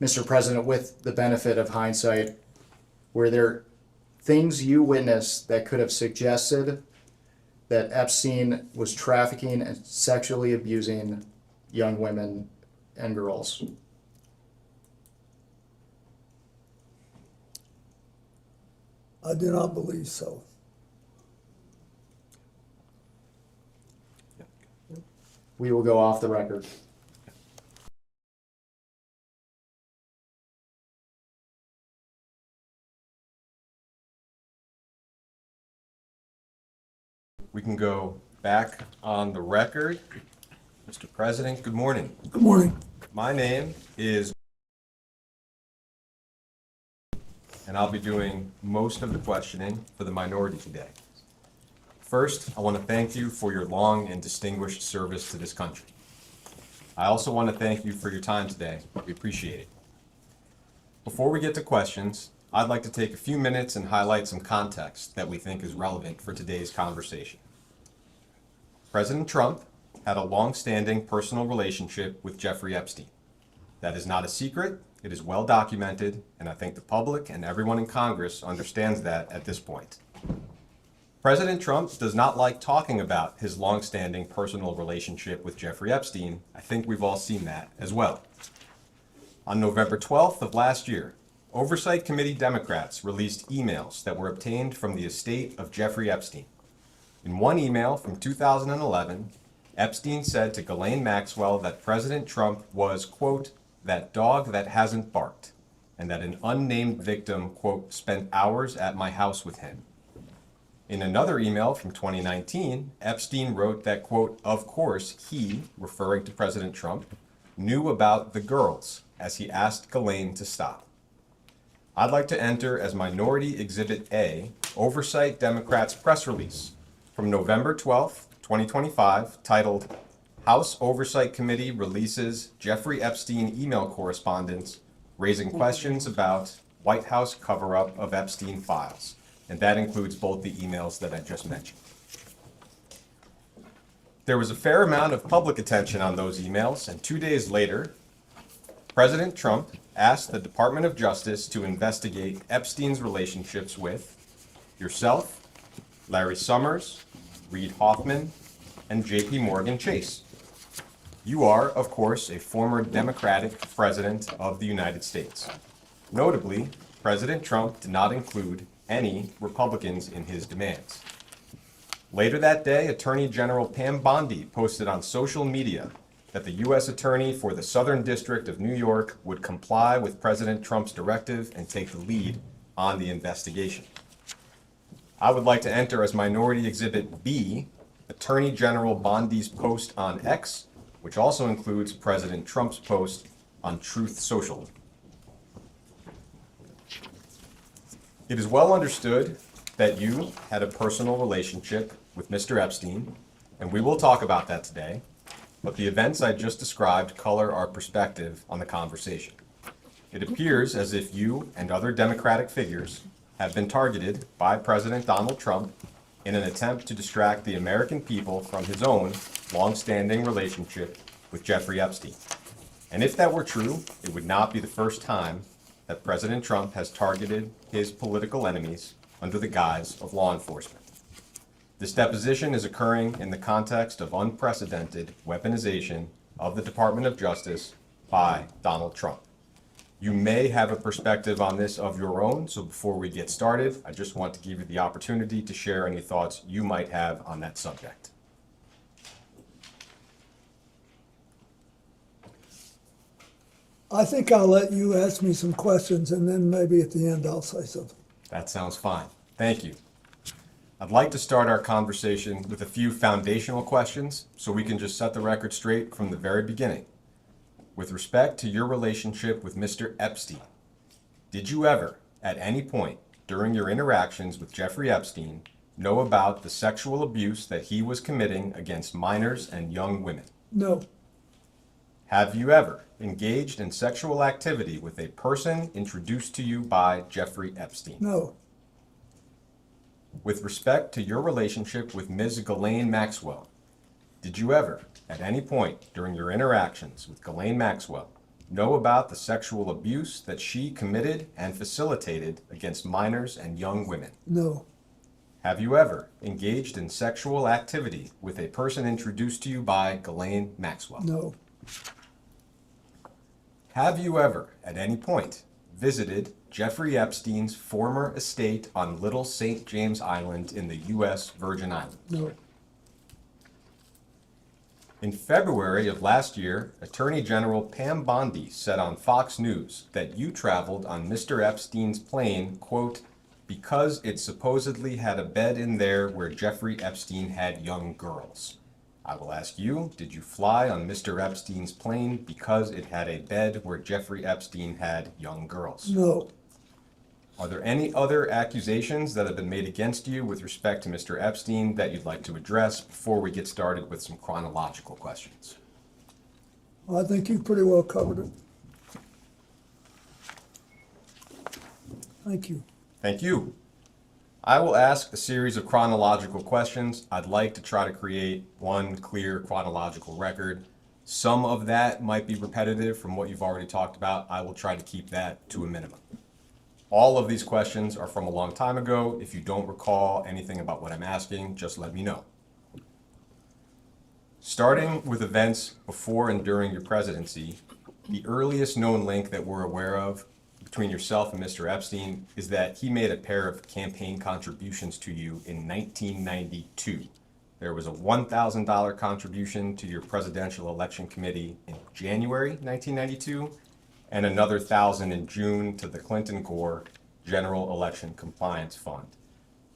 S1: Mr. President, with the benefit of hindsight, were there things you witnessed that could have suggested that Epstein was trafficking and sexually abusing young women and girls?
S14: I do not believe so.
S1: We will go off the record.
S15: We can go back on the record. Mr. President, good morning.
S14: Good morning.
S15: My name is, and I'll be doing most of the questioning for the minority today. First, I want to thank you for your long and distinguished service to this country. I also want to thank you for your time today. We appreciate it. Before we get to questions, I'd like to take a few minutes and highlight some context that we think is relevant for today's conversation. President Trump had a long-standing personal relationship with Jeffrey Epstein. That is not a secret, it is well documented, and I think the public and everyone in Congress understands that at this point. President Trump does not like talking about his long-standing personal relationship with Jeffrey Epstein. I think we've all seen that as well. On November 12th of last year, Oversight Committee Democrats released emails that were obtained from the estate of Jeffrey Epstein. In one email from 2011, Epstein said to Ghislaine Maxwell that President Trump was, quote, that dog that hasn't barked, and that an unnamed victim, quote, spent hours at my house with him. In another email from 2019, Epstein wrote that, quote, of course he, referring to President Trump, knew about the girls as he asked Ghislaine to stop. I'd like to enter as Minority Exhibit A, Oversight Democrats press release from November 12th, 2025, titled House Oversight Committee Releases Jeffrey Epstein Email Correspondence Raising Questions About White House Cover-Up of Epstein Files. And that includes both the emails that I just mentioned. There was a fair amount of public attention on those emails, and 2 days later, President Trump asked the Department of Justice to investigate Epstein's relationships with yourself, Larry Summers, Reid Hoffman, and J.P. Morgan Chase. You are, of course, a former Democratic president of the United States. Notably, President Trump did not include any Republicans in his demands. Later that day, Attorney General Pam Bondi posted on social media that the U.S. Attorney for the Southern District of New York would comply with President Trump's directive and take the lead on the investigation. I would like to enter as Minority Exhibit B, Attorney General Bondi's post on X, which also includes President Trump's post on Truth Social. It is well understood that you had a personal relationship with Mr. Epstein, and we will talk about that today, but the events I just described color our perspective on the conversation. It appears as if you and other Democratic figures have been targeted by President Donald Trump in an attempt to distract the American people from his own long-standing relationship with Jeffrey Epstein. And if that were true, it would not be the first time that President Trump has targeted his political enemies under the guise of law enforcement. This deposition is occurring in the context of unprecedented weaponization of the Department of Justice by Donald Trump. You may have a perspective on this of your own, so before we get started, I just want to give you the opportunity to share any thoughts you might have on that subject.
S14: I think I'll let you ask me some questions, and then maybe at the end I'll say something.
S15: That sounds fine. Thank you. I'd like to start our conversation with a few foundational questions so we can just set the record straight from the very beginning. With respect to your relationship with Mr. Epstein, did you ever, at any point during your interactions with Jeffrey Epstein, know about the sexual abuse that he was committing against minors and young women?
S14: No.
S15: Have you ever engaged in sexual activity with a person introduced to you by Jeffrey Epstein?
S14: No.
S15: With respect to your relationship with Ms. Ghislaine Maxwell, did you ever, at any point during your interactions with Ghislaine Maxwell, know about the sexual abuse that she committed and facilitated against minors and young women?
S14: No.
S15: Have you ever engaged in sexual activity with a person introduced to you by Ghislaine Maxwell?
S14: No.
S15: Have you ever, at any point, visited Jeffrey Epstein's former estate on Little St. James Island in the U.S. Virgin Islands?
S14: No.
S15: In February of last year, Attorney General Pam Bondi said on Fox News that you traveled on Mr. Epstein's plane, quote, because it supposedly had a bed in there where Jeffrey Epstein had young girls. I will ask you, did you fly on Mr. Epstein's plane because it had a bed where Jeffrey Epstein had young girls?
S14: No,
S15: Are there any other accusations that have been made against you with respect to Mr. Epstein that you'd like to address before we get started with some chronological questions?
S14: I think you pretty well covered it. Thank you.
S15: Thank you. I will ask a series of chronological questions. I'd like to try to create one clear chronological record. Some of that might be repetitive from what you've already talked about. I will try to keep that to a minimum. All of these questions are from a long time ago. If you don't recall anything about what I'm asking, just let me know. Starting with events before and during your presidency, the earliest known link that we're aware of between yourself and Mr. Epstein is that he made a pair of campaign contributions to you in 1992. There was a $1,000 contribution to your presidential election committee in January 1992, and another $1,000 in June to the Clinton Gore General Election Compliance Fund.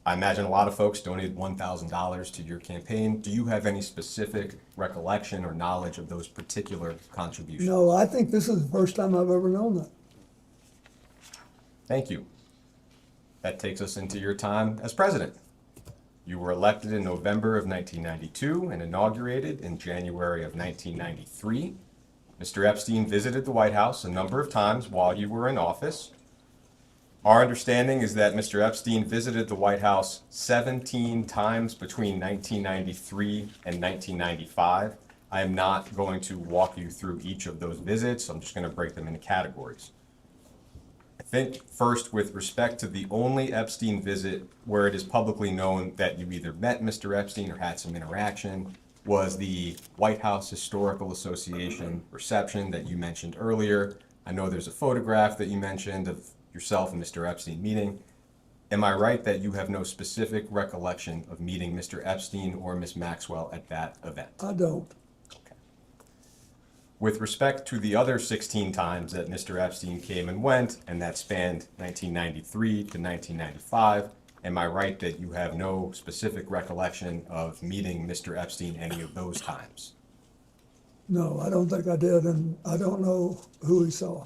S15: I imagine a lot of folks donated $1,000 to your campaign. Do you have any specific recollection or knowledge of those particular contributions?
S14: No, I think this is the first time I've ever known that.
S15: Thank you. That takes us into your time as president. You were elected in November of 1992 and inaugurated in January of 1993. Mr. Epstein visited the White House a number of times while you were in office. Our understanding is that Mr. Epstein visited the White House 17 times between 1993 and 1995. I am not going to walk you through each of those visits. I'm just going to break them into categories. I think first, with respect to the only Epstein visit where it is publicly known that you either met Mr. Epstein or had some interaction, was the White House Historical Association reception that you mentioned earlier. I know there's a photograph that you mentioned of yourself and Mr. Epstein meeting. Am I right that you have no specific recollection of meeting Mr. Epstein or Ms. Maxwell at that event?
S14: I don't.
S15: Okay. With respect to the other 16 times that Mr. Epstein came and went, and that spanned 1993 to 1995, am I right that you have no specific recollection of meeting Mr. Epstein any of those times?
S14: No, I don't think I did, and I don't know who he saw.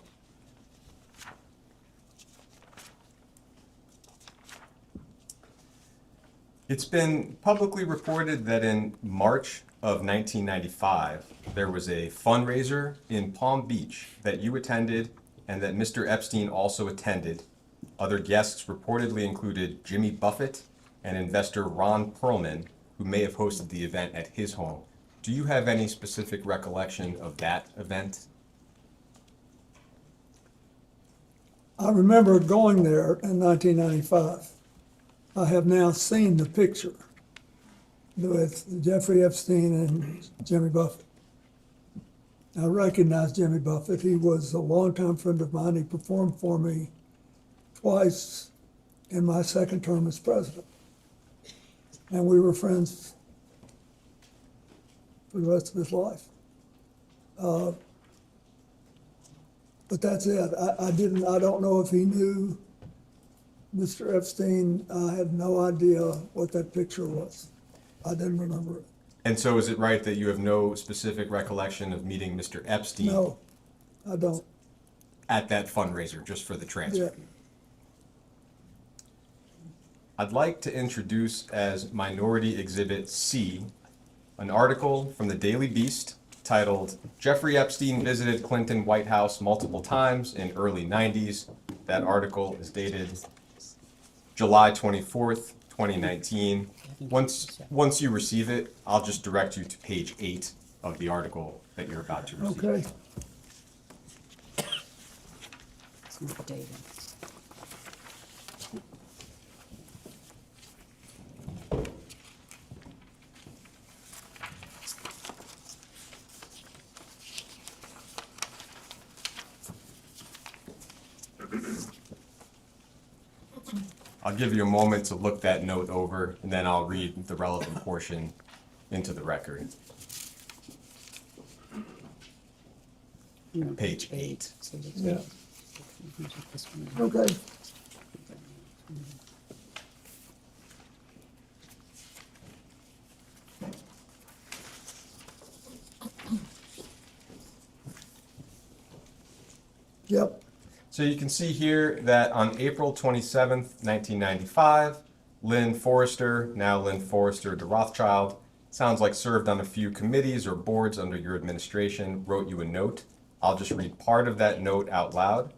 S15: It's been publicly reported that in March of 1995, there was a fundraiser in Palm Beach that you attended and that Mr. Epstein also attended. Other guests reportedly included Jimmy Buffett and investor Ron Perlman, who may have hosted the event at his home. Do you have any specific recollection of that event?
S14: I remember going there in 1995. I have now seen the picture with Jeffrey Epstein and Jimmy Buffett. I recognize Jimmy Buffett. He was a longtime friend of mine. He performed for me twice in my second term as president. And we were friends for the rest of his life. But that's it. I don't know if he knew Mr. Epstein. I had no idea what that picture was. I didn't remember it.
S15: And so is it right that you have no specific recollection of meeting Mr. Epstein?
S14: No, I don't.
S15: At that fundraiser, just for the transfer?
S14: Yeah.
S15: I'd like to introduce as Minority Exhibit C, an article from the Daily Beast titled, "Jeffrey Epstein Visited Clinton White House Multiple Times in Early 90s. That article is dated July 24th, 2019. Once you receive it, I'll just direct you to page 8 of the article that you're about to receive.
S14: Okay.
S5: It's not David.
S15: I'll give you a moment to look that note over, and then I'll read the relevant portion into the record. Page 8.
S5: So it's-
S14: Yeah.
S5: this one.
S14: Okay. Yep.
S15: So you can see here that on April 27th, 1995, Lynn Forrester, now Lynn Forrester de Rothschild, sounds like served on a few committees or boards under your administration, wrote you a note. I'll just read part of that note out loud.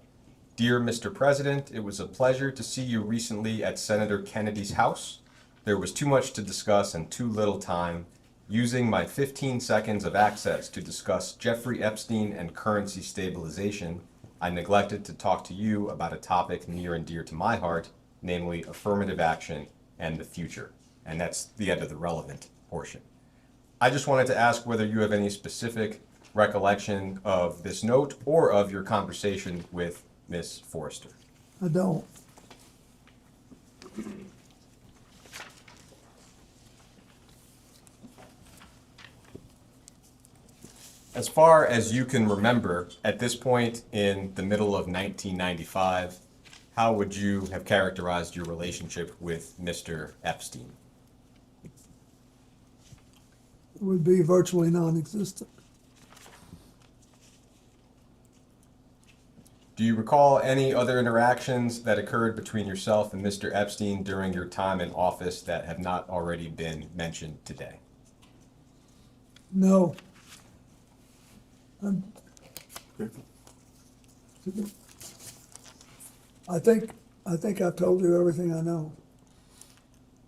S15: Dear Mr. President, it was a pleasure to see you recently at Senator Kennedy's house. There was too much to discuss and too little time. Using my 15 seconds of access to discuss Jeffrey Epstein and currency stabilization, I neglected to talk to you about a topic near and dear to my heart, namely affirmative action and the future. And that's the end of the relevant portion. I just wanted to ask whether you have any specific recollection of this note or of your conversation with Ms. Forrester.
S14: I don't.
S15: As far as you can remember, at this point in the middle of 1995, how would you have characterized your relationship with Mr. Epstein?
S14: It would be virtually non-existent.
S15: Do you recall any other interactions that occurred between yourself and Mr. Epstein during your time in office that have not already been mentioned today?
S14: No. I think I've told you everything I know.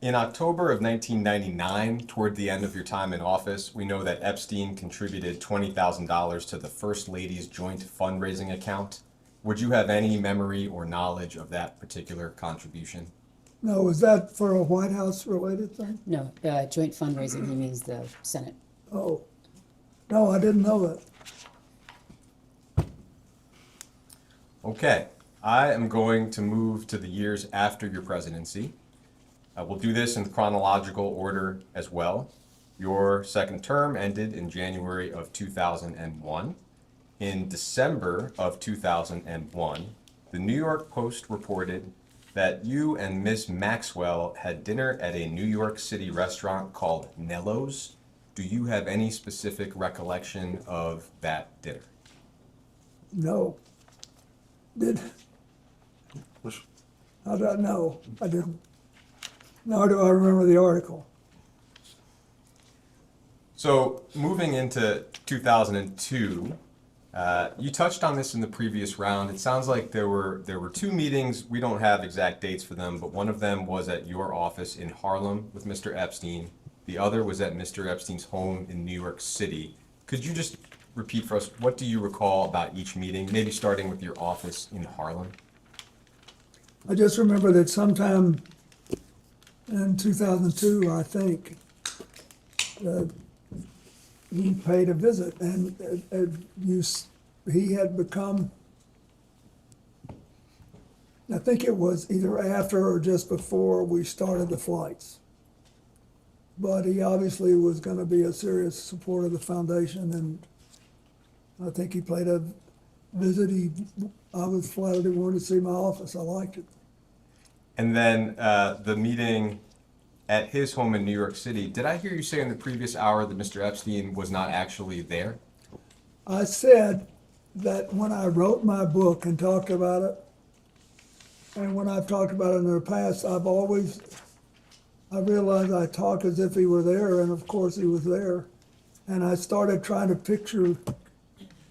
S15: In October of 1999, toward the end of your time in office, we know that Epstein contributed $20,000 to the First Lady's joint fundraising account. Would you have any memory or knowledge of that particular contribution?
S14: No, is that for a White House related thing?
S5: No, joint fundraising, he means the Senate.
S14: Oh, no, I didn't know that.
S15: Okay, I am going to move to the years after your presidency. We'll do this in chronological order as well. Your second term ended in January of 2001. In December of 2001, the New York Post reported that you and Miss Maxwell had dinner at a New York City restaurant called Nello's. Do you have any specific recollection of that dinner?
S14: No. How did I know? I didn't. Nor do I remember the article.
S15: So moving into 2002, you touched on this in the previous round. It sounds like there were two meetings. We don't have exact dates for them, but one of them was at your office in Harlem with Mr. Epstein. The other was at Mr. Epstein's home in New York City. Could you just repeat for us, what do you recall about each meeting, maybe starting with your office in Harlem?
S14: I just remember that sometime in 2002, I think, he paid a visit, and he had become, I think it was either after or just before we started the flights. But he obviously was going to be a serious supporter of the foundation, and I think he paid a visit. I was flattered he wanted to see my office. I liked it.
S15: And then the meeting at his home in New York City, did I hear you say in the previous hour that Mr. Epstein was not actually there?
S14: I said that when I wrote my book and talked about it, and when I've talked about it in the past, I realized I talk as if he were there, and of course he was there. And I started trying to picture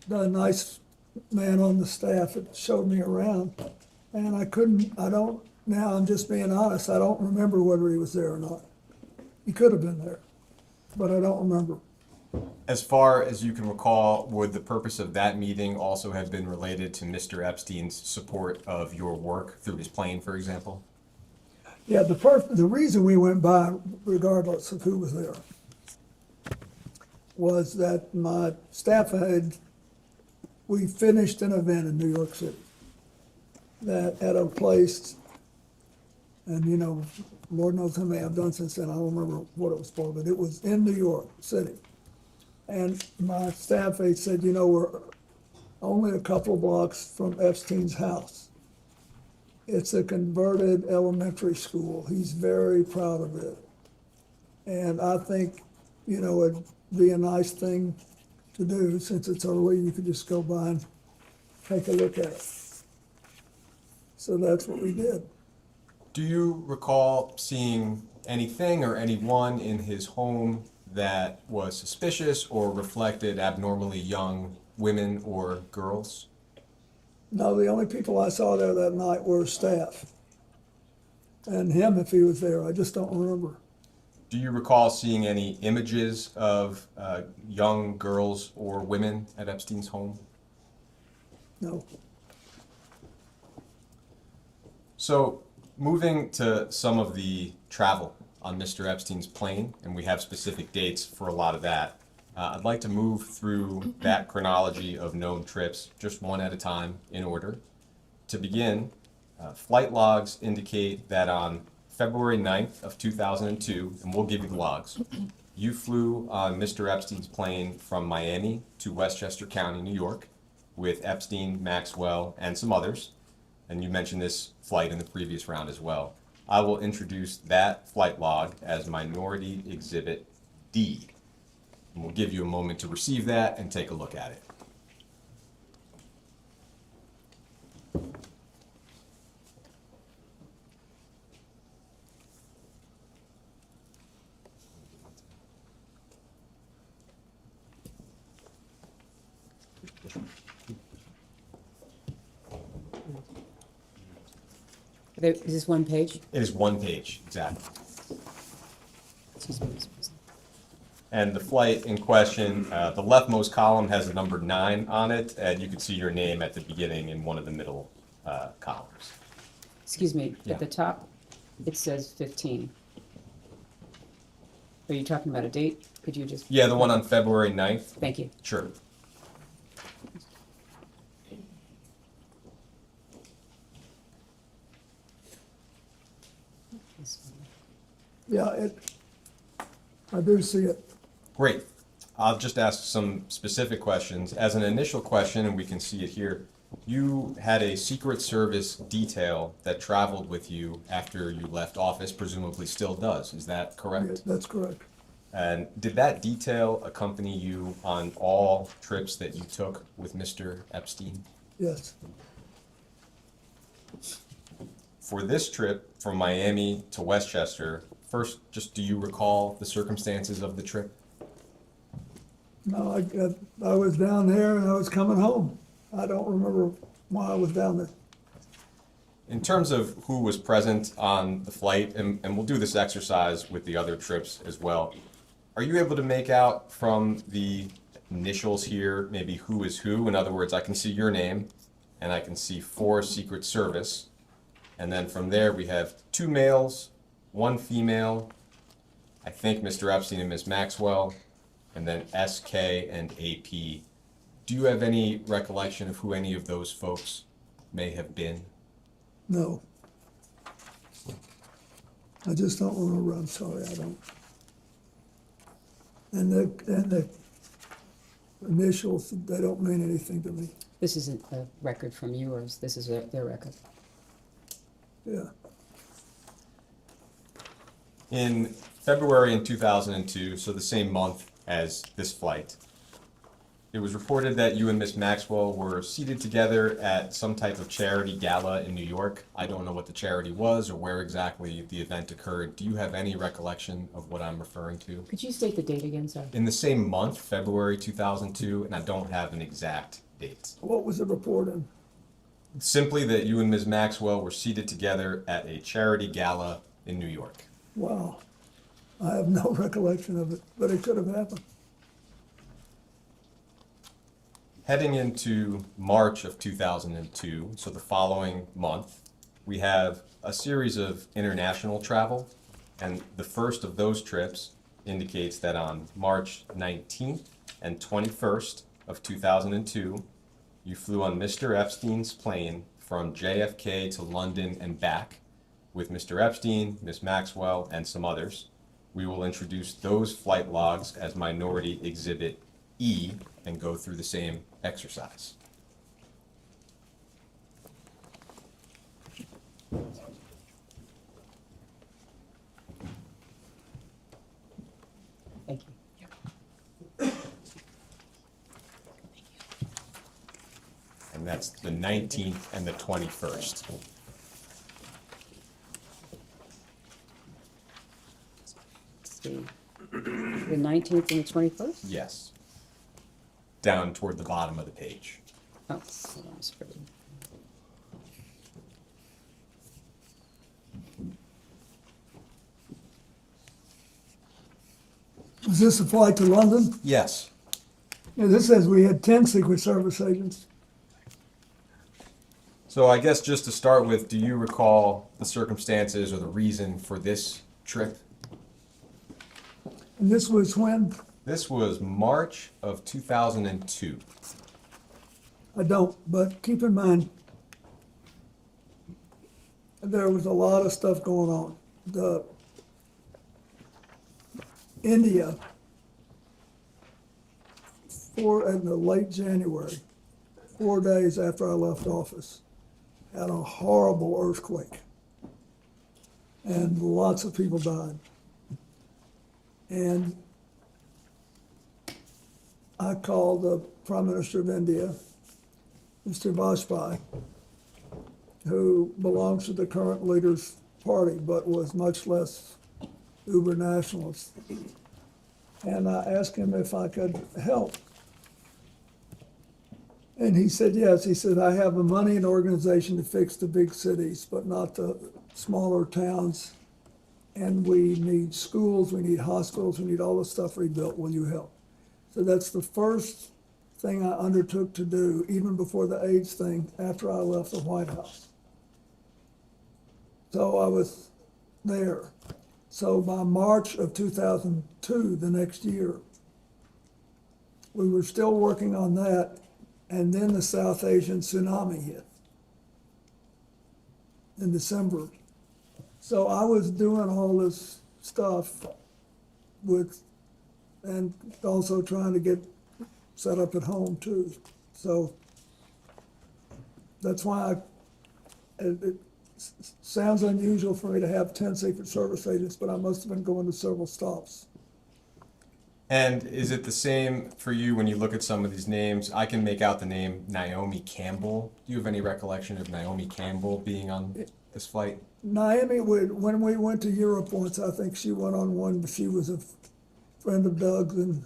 S14: the nice man on the staff that showed me around. And now I'm just being honest, I don't remember whether he was there or not. He could have been there, but I don't remember.
S15: As far as you can recall, would the purpose of that meeting also have been related to Mr. Epstein's support of your work through his plane, for example?
S14: Yeah, the reason we went by, regardless of who was there, was that my staff we finished an event in New York City that at a place, and Lord knows how many I've done since then, I don't remember what it was for, but it was in New York City. And my staff aide said, we're only a couple of blocks from Epstein's house. It's a converted elementary school. He's very proud of it. And I think, it'd be a nice thing to do. Since it's early, you could just go by and take a look at it. So that's what we did.
S15: Do you recall seeing anything or anyone in his home that was suspicious or reflected abnormally young women or girls?
S14: No, the only people I saw there that night were staff. And him if he was there, I just don't remember.
S15: Do you recall seeing any images of young girls or women at Epstein's home?
S14: No.
S15: So, moving to some of the travel on Mr. Epstein's plane, and we have specific dates for a lot of that. I'd like to move through that chronology of known trips, just one at a time in order. To begin, flight logs indicate that on February 9th of 2002, and we'll give you the logs, you flew on Mr. Epstein's plane from Miami to Westchester County, New York, with Epstein, Maxwell, and some others. And you mentioned this flight in the previous round as well. I will introduce that flight log as Minority Exhibit D. And we'll give you a moment to receive that and take a look at it.
S5: Is this one page?
S15: It is one page, exactly.
S5: Excuse me, Mr. President.
S15: And the flight in question, the leftmost column has a number 9 on it, and you can see your name at the beginning in one of the middle columns.
S5: Excuse me,
S15: Yeah.
S5: at the top, it says 15. Are you talking about a date? Could you just?
S15: Yeah, the one on February 9th.
S5: Thank you.
S15: Sure.
S14: Yeah, I do see it.
S15: Great. I'll just ask some specific questions. As an initial question, and we can see it here, you had a Secret Service detail that traveled with you after you left office, presumably still does. Is that correct?
S14: Yes, that's correct.
S15: And did that detail accompany you on all trips that you took with Mr. Epstein?
S14: Yes.
S15: For this trip from Miami to Westchester, first, just do you recall the circumstances of the trip?
S14: No, I was down there and I was coming home. I don't remember why I was down there.
S15: In terms of who was present on the flight, and we'll do this exercise with the other trips as well, are you able to make out from the initials here maybe who is who? In other words, I can see your name and I can see 4 Secret Service. And then from there we have 2 males, 1 female, I think Mr. Epstein and Ms. Maxwell, and then SK and AP. Do you have any recollection of who any of those folks may have been?
S14: No. I just don't remember, I'm sorry, I don't. And the initials, they don't mean anything to me.
S5: This isn't a record from yours, this is their record.
S14: Yeah.
S15: In February in 2002, so the same month as this flight, it was reported that you and Miss Maxwell were seated together at some type of charity gala in New York. I don't know what the charity was or where exactly the event occurred. Do you have any recollection of what I'm referring to?
S5: Could you state the date again, sir?
S15: In the same month, February 2002, and I don't have an exact date.
S14: What was the report in?
S15: Simply that you and Ms. Maxwell were seated together at a charity gala in New York.
S14: Wow. I have no recollection of it, but it could have happened.
S15: Heading into March of 2002, so the following month, we have a series of international travel, and the first of those trips indicates that on March 19th and 21st of 2002, you flew on Mr. Epstein's plane from JFK to London and back with Mr. Epstein, Ms. Maxwell, and some others. We will introduce those flight logs as Minority Exhibit E and go through the same exercise.
S5: Thank you.
S15: and that's the 19th and the 21st.
S5: The 19th and the 21st?
S15: Yes. Down toward the bottom of the page.
S5: Oh, hold on, sorry.
S14: Was this a flight to London?
S15: Yes.
S14: Yeah, this says we had 10 Secret Service agents.
S15: So I guess just to start with, do you recall the circumstances or the reason for this trip?
S14: And this was when?
S15: This was March of 2002.
S14: I don't, but keep in mind, there was a lot of stuff going on. India, in the late January, 4 days after I left office, had a horrible earthquake. And lots of people died. And I called the Prime Minister of India, Mr. Vajpayee, who belongs to the current leader's party, but was much less uber nationalist. And I asked him if I could help. And he said, yes. He said, I have the money and organization to fix the big cities, but not the smaller towns. And we need schools, we need hospitals, we need all this stuff rebuilt. Will you help? So that's the first thing I undertook to do, even before the AIDS thing, after I left the White House. So I was there. So by March of 2002, the next year, we were still working on that, and then the South Asian tsunami hit in December. So I was doing all this stuff and also trying to get set up at home too. So that's why it sounds unusual for me to have 10 Secret Service agents, but I must have been going to several stops.
S15: And is it the same for you when you look at some of these names? I can make out the name Naomi Campbell. Do you have any recollection of Naomi Campbell being on this flight?
S14: Naomi, when we went to Europe once, I think she went on one, but she was a friend of Doug's, and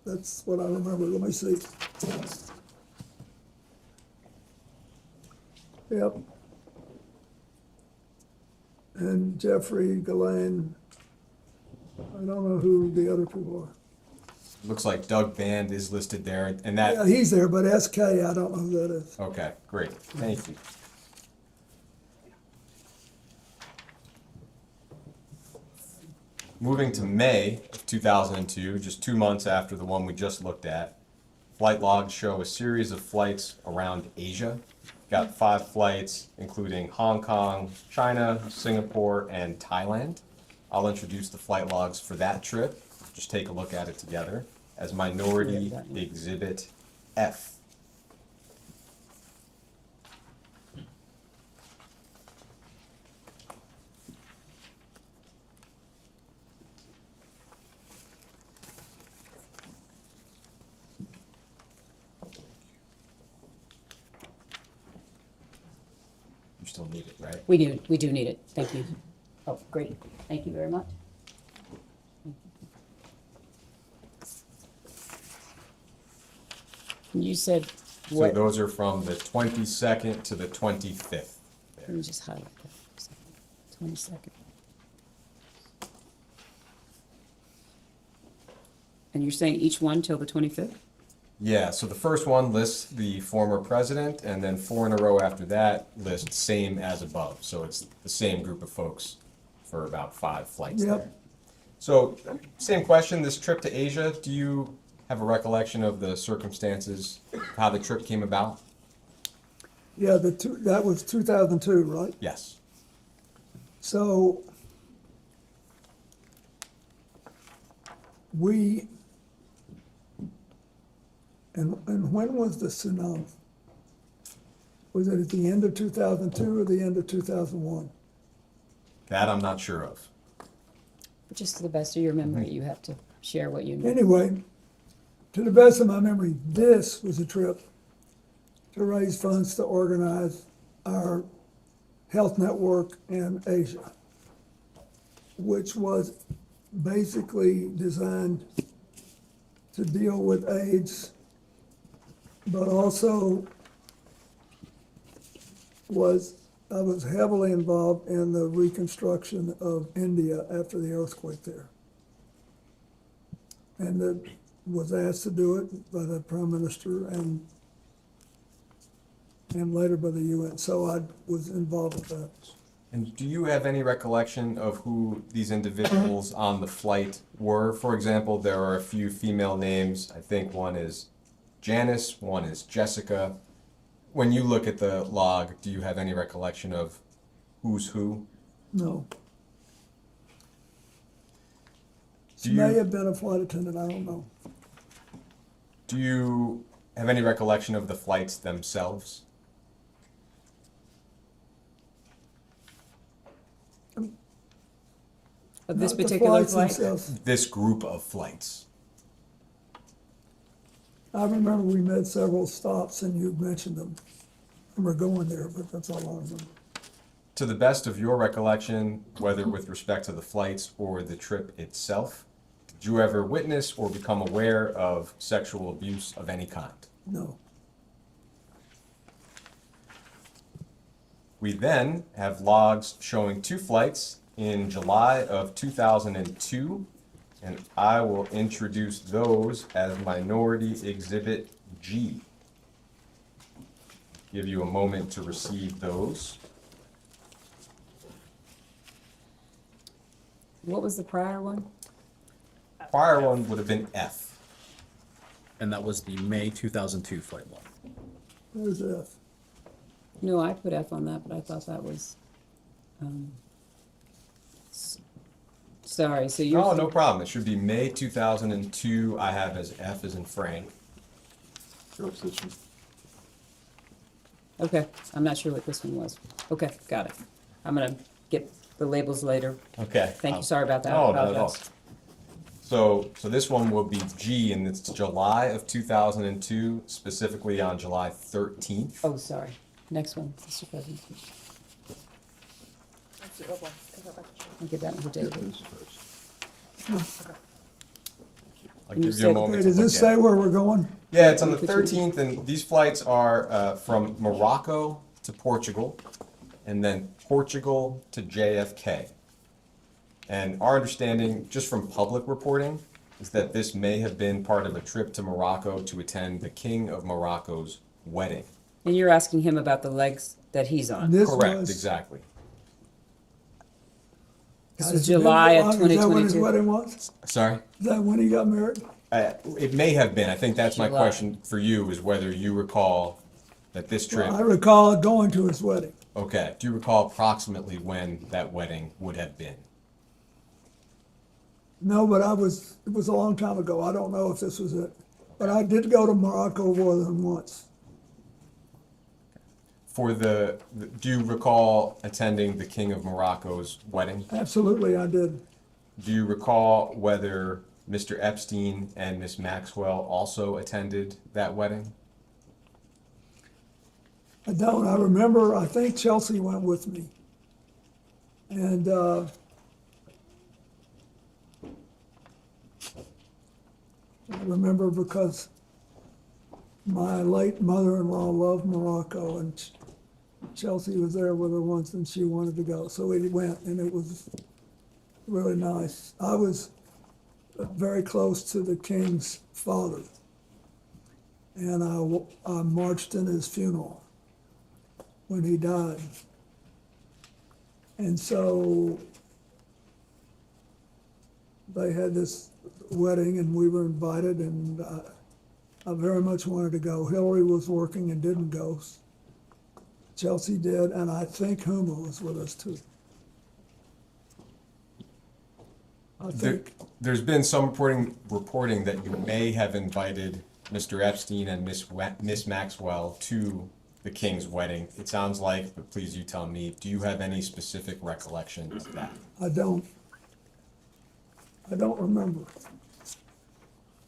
S14: that's what I remember. Let me see. Yep. And Jeffrey, Ghislaine, I don't know who the other people are.
S15: Looks like Doug Band is listed there, and that.
S14: Yeah, he's there, but SK, I don't know who that is.
S15: Okay, great. Thank you. Moving to May of 2002, just 2 months after the one we just looked at, flight logs show a series of flights around Asia. Got 5 flights, including Hong Kong, China, Singapore, and Thailand. I'll introduce the flight logs for that trip. Just take a look at it together as Minority Exhibit F. You still need it, right?
S5: We do need it. Thank you. Oh, great. Thank you very much. You said
S15: So
S5: what?
S15: those are from the 22nd to the 25th.
S5: Let me just highlight that. 22nd. And you're saying each one till the 25th?
S15: Yeah, so the first one lists the former president, and then 4 in a row after that list same as above. So it's the same group of folks for about 5 flights
S14: Yep.
S15: there. So same question, this trip to Asia, do you have a recollection of the circumstances, how the trip came about?
S14: Yeah, that was 2002, right?
S15: Yes.
S14: So and when was the tsunami? Was it at the end of 2002 or the end of 2001?
S15: That I'm not sure of.
S5: Just to the best of your memory, you have to share what you know.
S14: Anyway, to the best of my memory, this was a trip to raise funds to organize our health network in Asia, which was basically designed to deal with AIDS, but also I was heavily involved in the reconstruction of India after the earthquake there. And was asked to do it by the Prime Minister and later by the UN. So I was involved with that.
S15: And do you have any recollection of who these individuals on the flight were? For example, there are a few female names. I think one is Janice, one is Jessica. When you look at the log, do you have any recollection of who's who?
S14: No.
S15: Do
S14: She may
S15: you,
S14: have been a flight attendant, I don't know.
S15: do you have any recollection of the flights themselves?
S5: Of this
S14: Not the
S5: particular
S14: flights
S5: flight?
S14: themselves.
S15: This group of flights.
S14: I remember we made several stops and you mentioned them. And we're going there, but that's all I remember.
S15: To the best of your recollection, whether with respect to the flights or the trip itself, did you ever witness or become aware of sexual abuse of any kind?
S14: No.
S15: We then have logs showing 2 flights in July of 2002, and I will introduce those as Minority Exhibit G. Give you a moment to receive those.
S5: What was the prior one?
S15: Prior one would have been F.
S12: And that was the May 2002 flight log.
S14: Where's F?
S5: No, I put F on that, but I thought that was, sorry, so you're.
S15: Oh, no problem. It should be May 2002. I have as F as in Frank.
S5: Okay, I'm not sure what this one was. Okay, got it. I'm gonna get the labels later.
S15: Okay.
S5: Thank you, sorry about that. I
S15: No, not at all.
S5: apologize.
S15: So this one will be G, and it's July of 2002, specifically on July 13th.
S5: Oh, sorry. Next one, Mr. President. I'll give that one to David.
S15: I'll
S5: You
S15: give you a
S5: said-
S15: moment
S14: Okay,
S15: to
S14: does this
S15: look
S14: say
S15: at it.
S14: where we're going?
S15: Yeah, it's on the 13th, and these flights are from Morocco to Portugal, and then Portugal to JFK. And our understanding, just from public reporting, is that this may have been part of a trip to Morocco to attend the King of Morocco's wedding.
S5: And you're asking him about the legs that he's on.
S14: This
S15: Correct,
S14: was-
S15: exactly.
S5: This
S14: Has
S5: was
S14: it been
S5: July of
S14: long? Is that when his
S5: 2022.
S14: wedding was?
S15: Sorry?
S14: Is that when he got married?
S15: It may have been. I think that's my
S5: July.
S15: question for you, is whether you recall that this trip.
S14: I recall going to his wedding.
S15: Okay. Do you recall approximately when that wedding would have been?
S14: No, but it was a long time ago. I don't know if this was it. But I did go to Morocco more than once.
S15: Do you recall attending the King of Morocco's wedding?
S14: Absolutely, I did.
S15: Do you recall whether Mr. Epstein and Miss Maxwell also attended that wedding?
S14: I don't. I remember, I think Chelsea went with me. And I remember because my late mother-in-law loved Morocco, and Chelsea was there with her once and she wanted to go. So we went, and it was really nice. I was very close to the king's father, and I marched in his funeral when he died. And so they had this wedding and we were invited, and I very much wanted to go. Hillary was working and didn't go. Chelsea did, and I think Huma was with us too. I think,
S15: There's been some reporting that you may have invited Mr. Epstein and Miss Maxwell to the King's wedding. It sounds like, but please you tell me, do you have any specific recollection of that?
S14: I don't remember.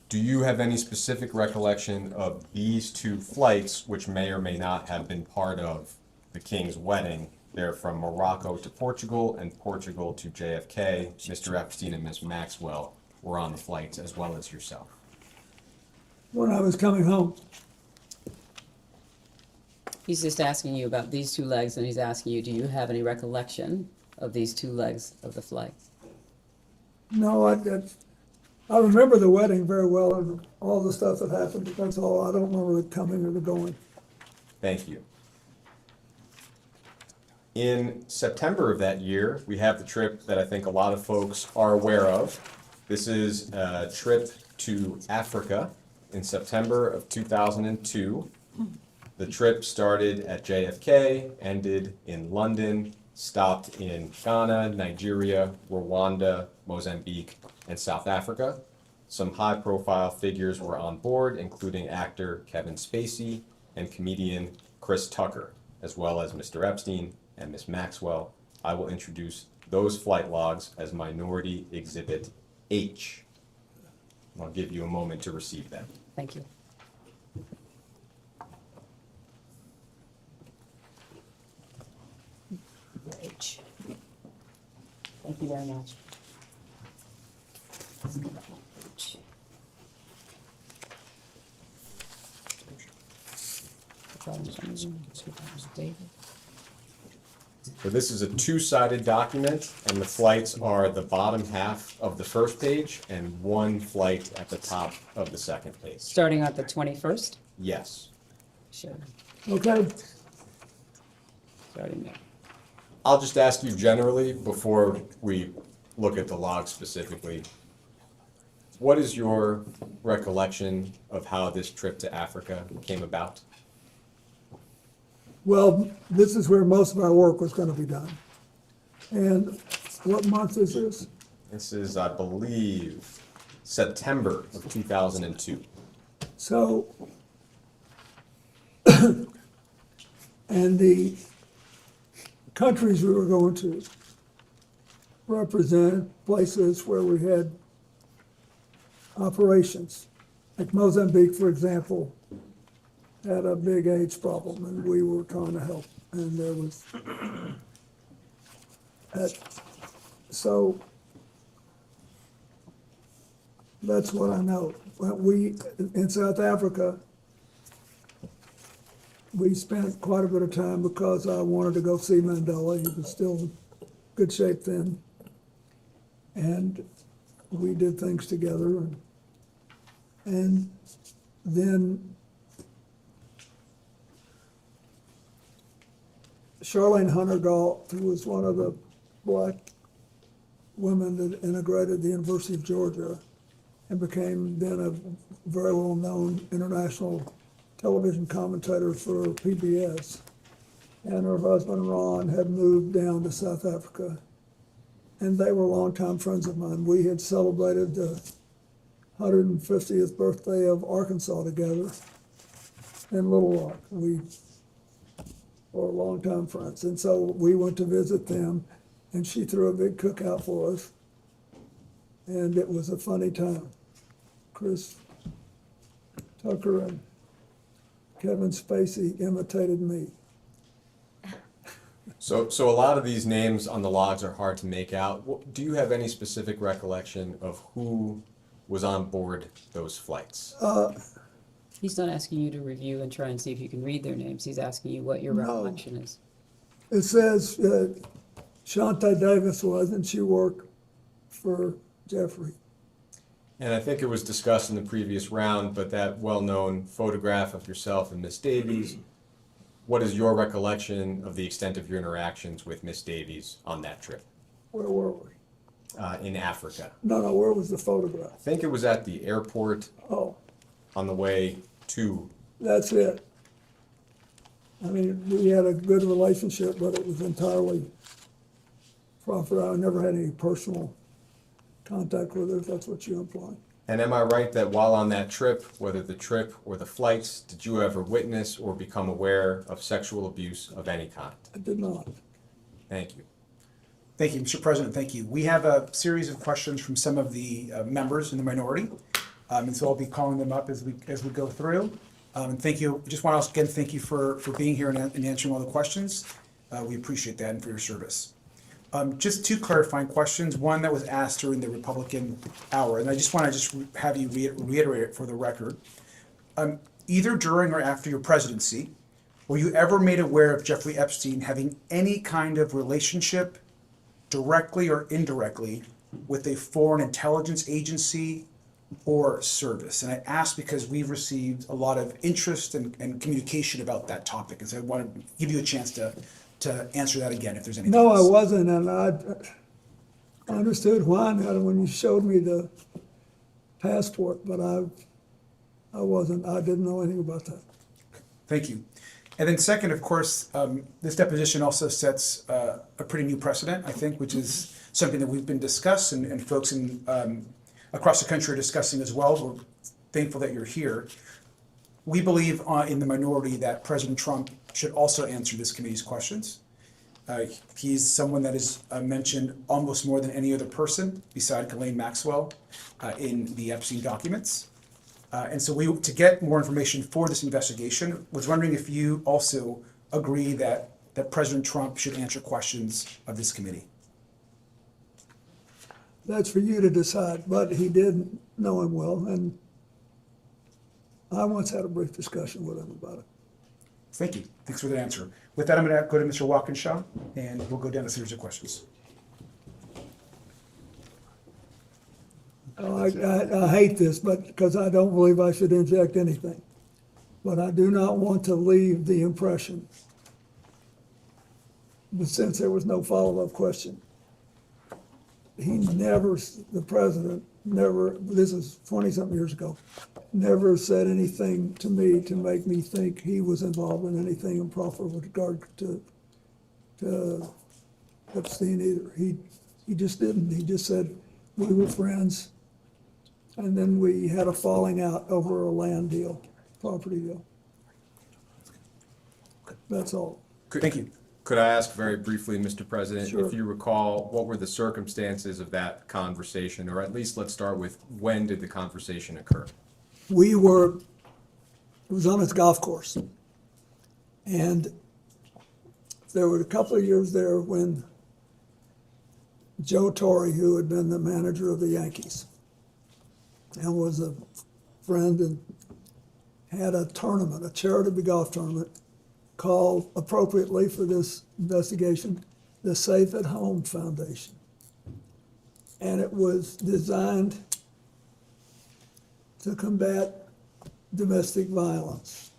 S15: Do you have any specific recollection of these two flights, which may or may not have been part of the King's wedding? They're from Morocco to Portugal and Portugal to JFK. Mr. Epstein and Ms. Maxwell were on the flights, as well as yourself.
S14: When I was coming home,
S5: He's just asking you about these two legs, and he's asking you, do you have any recollection of these two legs of the flight?
S14: no, I remember the wedding very well and all the stuff that happened, but that's all. I don't remember the coming or the going.
S15: Thank you. In September of that year, we have the trip that I think a lot of folks are aware of. This is a trip to Africa in September of 2002. The trip started at JFK, ended in London, stopped in Ghana, Nigeria, Rwanda, Mozambique, and South Africa. Some high-profile figures were on board, including actor Kevin Spacy and comedian Chris Tucker, as well as Mr. Epstein and Ms. Maxwell. I will introduce those flight logs as Minority Exhibit H. I'll give you a moment to receive them.
S5: Thank you. H. Thank you very much. H.
S15: So this is a two-sided document, and the flights are the bottom half of the first page and one flight at the top of the second page.
S5: Starting at the 21st?
S15: Yes.
S5: Sure.
S14: Okay,
S5: Starting there.
S15: I'll just ask you generally, before we look at the log specifically, what is your recollection of how this trip to Africa came about?
S14: well, this is where most of our work was gonna be done. And what month is this?
S15: This is, I believe, September of 2002.
S14: So, and the countries we were going to represent places where we had operations. Like Mozambique, for example, had a big AIDS problem, and we were trying to help. And there was, so that's what I know. But we, in South Africa, we spent quite a bit of time because I wanted to go see Mandela. He was still in good shape then. And we did things together. And then Charlene Hunter Galt, who was one of the black women that integrated the University of Georgia and became then a very well-known international television commentator for PBS. And her husband, Ron, had moved down to South Africa. And they were longtime friends of mine. We had celebrated the 150th birthday of Arkansas together in Little Rock. We were longtime friends. And so we went to visit them, and she threw a big cookout for us. And it was a funny time. Chris Tucker and Kevin Spacy imitated me.
S15: So a lot of these names on the logs are hard to make out. Do you have any specific recollection of who was on board those flights?
S5: He's not asking you to review and try and see if you can read their names. He's asking you what your
S14: No.
S5: recollection is.
S14: It says Shante Davis was, and she worked for Jeffrey.
S15: And I think it was discussed in the previous round, but that well-known photograph of yourself and Miss Davies, what is your recollection of the extent of your interactions with Miss Davies on that trip
S14: Where were we?
S15: in Africa?
S14: No, where was the photograph?
S15: I think it was at the airport
S14: Oh,
S15: on the way to.
S14: that's it. I mean, we had a good relationship, but it was entirely proper. I never had any personal contact with her, if that's what you imply.
S15: And am I right that while on that trip, whether the trip or the flights, did you ever witness or become aware of sexual abuse of any kind?
S14: I did not.
S15: Thank you.
S16: Thank you, Mr. President, thank you. We have a series of questions from some of the members in the minority. And so I'll be calling them up as we go through. And thank you. Just want to again thank you for being here and answering all the questions. We appreciate that and for your service. Just two clarifying questions. One that was asked during the Republican hour, and I just want to have you reiterate it for the record. Either during or after your presidency, were you ever made aware of Jeffrey Epstein having any kind of relationship, directly or indirectly, with a foreign intelligence agency or service? And I ask because we've received a lot of interest and communication about that topic, and so I want to give you a chance to answer that again if there's anything
S14: No, I
S16: else.
S14: wasn't, and I understood why now when you showed me the passport, but I wasn't, I didn't know anything about that.
S16: Thank you. And then second, of course, this deposition also sets a pretty new precedent, I think, which is something that we've been discussing and folks across the country are discussing as well. We're thankful that you're here. We believe in the minority that President Trump should also answer this committee's questions. He's someone that is mentioned almost more than any other person beside Ghislaine Maxwell in the Epstein documents. And so to get more information for this investigation, was wondering if you also agree that President Trump should answer questions of this committee.
S14: That's for you to decide, but he did know him well, and I once had a brief discussion with him about it.
S16: Thank you. Thanks for that answer. With that, I'm going to go to Mr. Walkinshaw, and we'll go down a series of questions.
S14: I hate this, but because I don't believe I should inject anything. But I do not want to leave the impression, but since there was no follow-up question, the president never, this is 20-something years ago, never said anything to me to make me think he was involved in anything improper with regard to Epstein either. He just didn't. He just said we were friends, and then we had a falling out over a land deal, property deal. That's all.
S16: Thank you.
S15: Could I ask very briefly, Mr. President,
S14: Sure.
S15: if you recall, what were the circumstances of that conversation, or at least let's start with when did the conversation occur?
S14: It was on his golf course. And there were a couple of years there when Joe Torre, who had been the manager of the Yankees and was a friend, and had a tournament, a charity golf tournament, called appropriately for this investigation, the Safe at Home Foundation. And it was designed to combat domestic violence,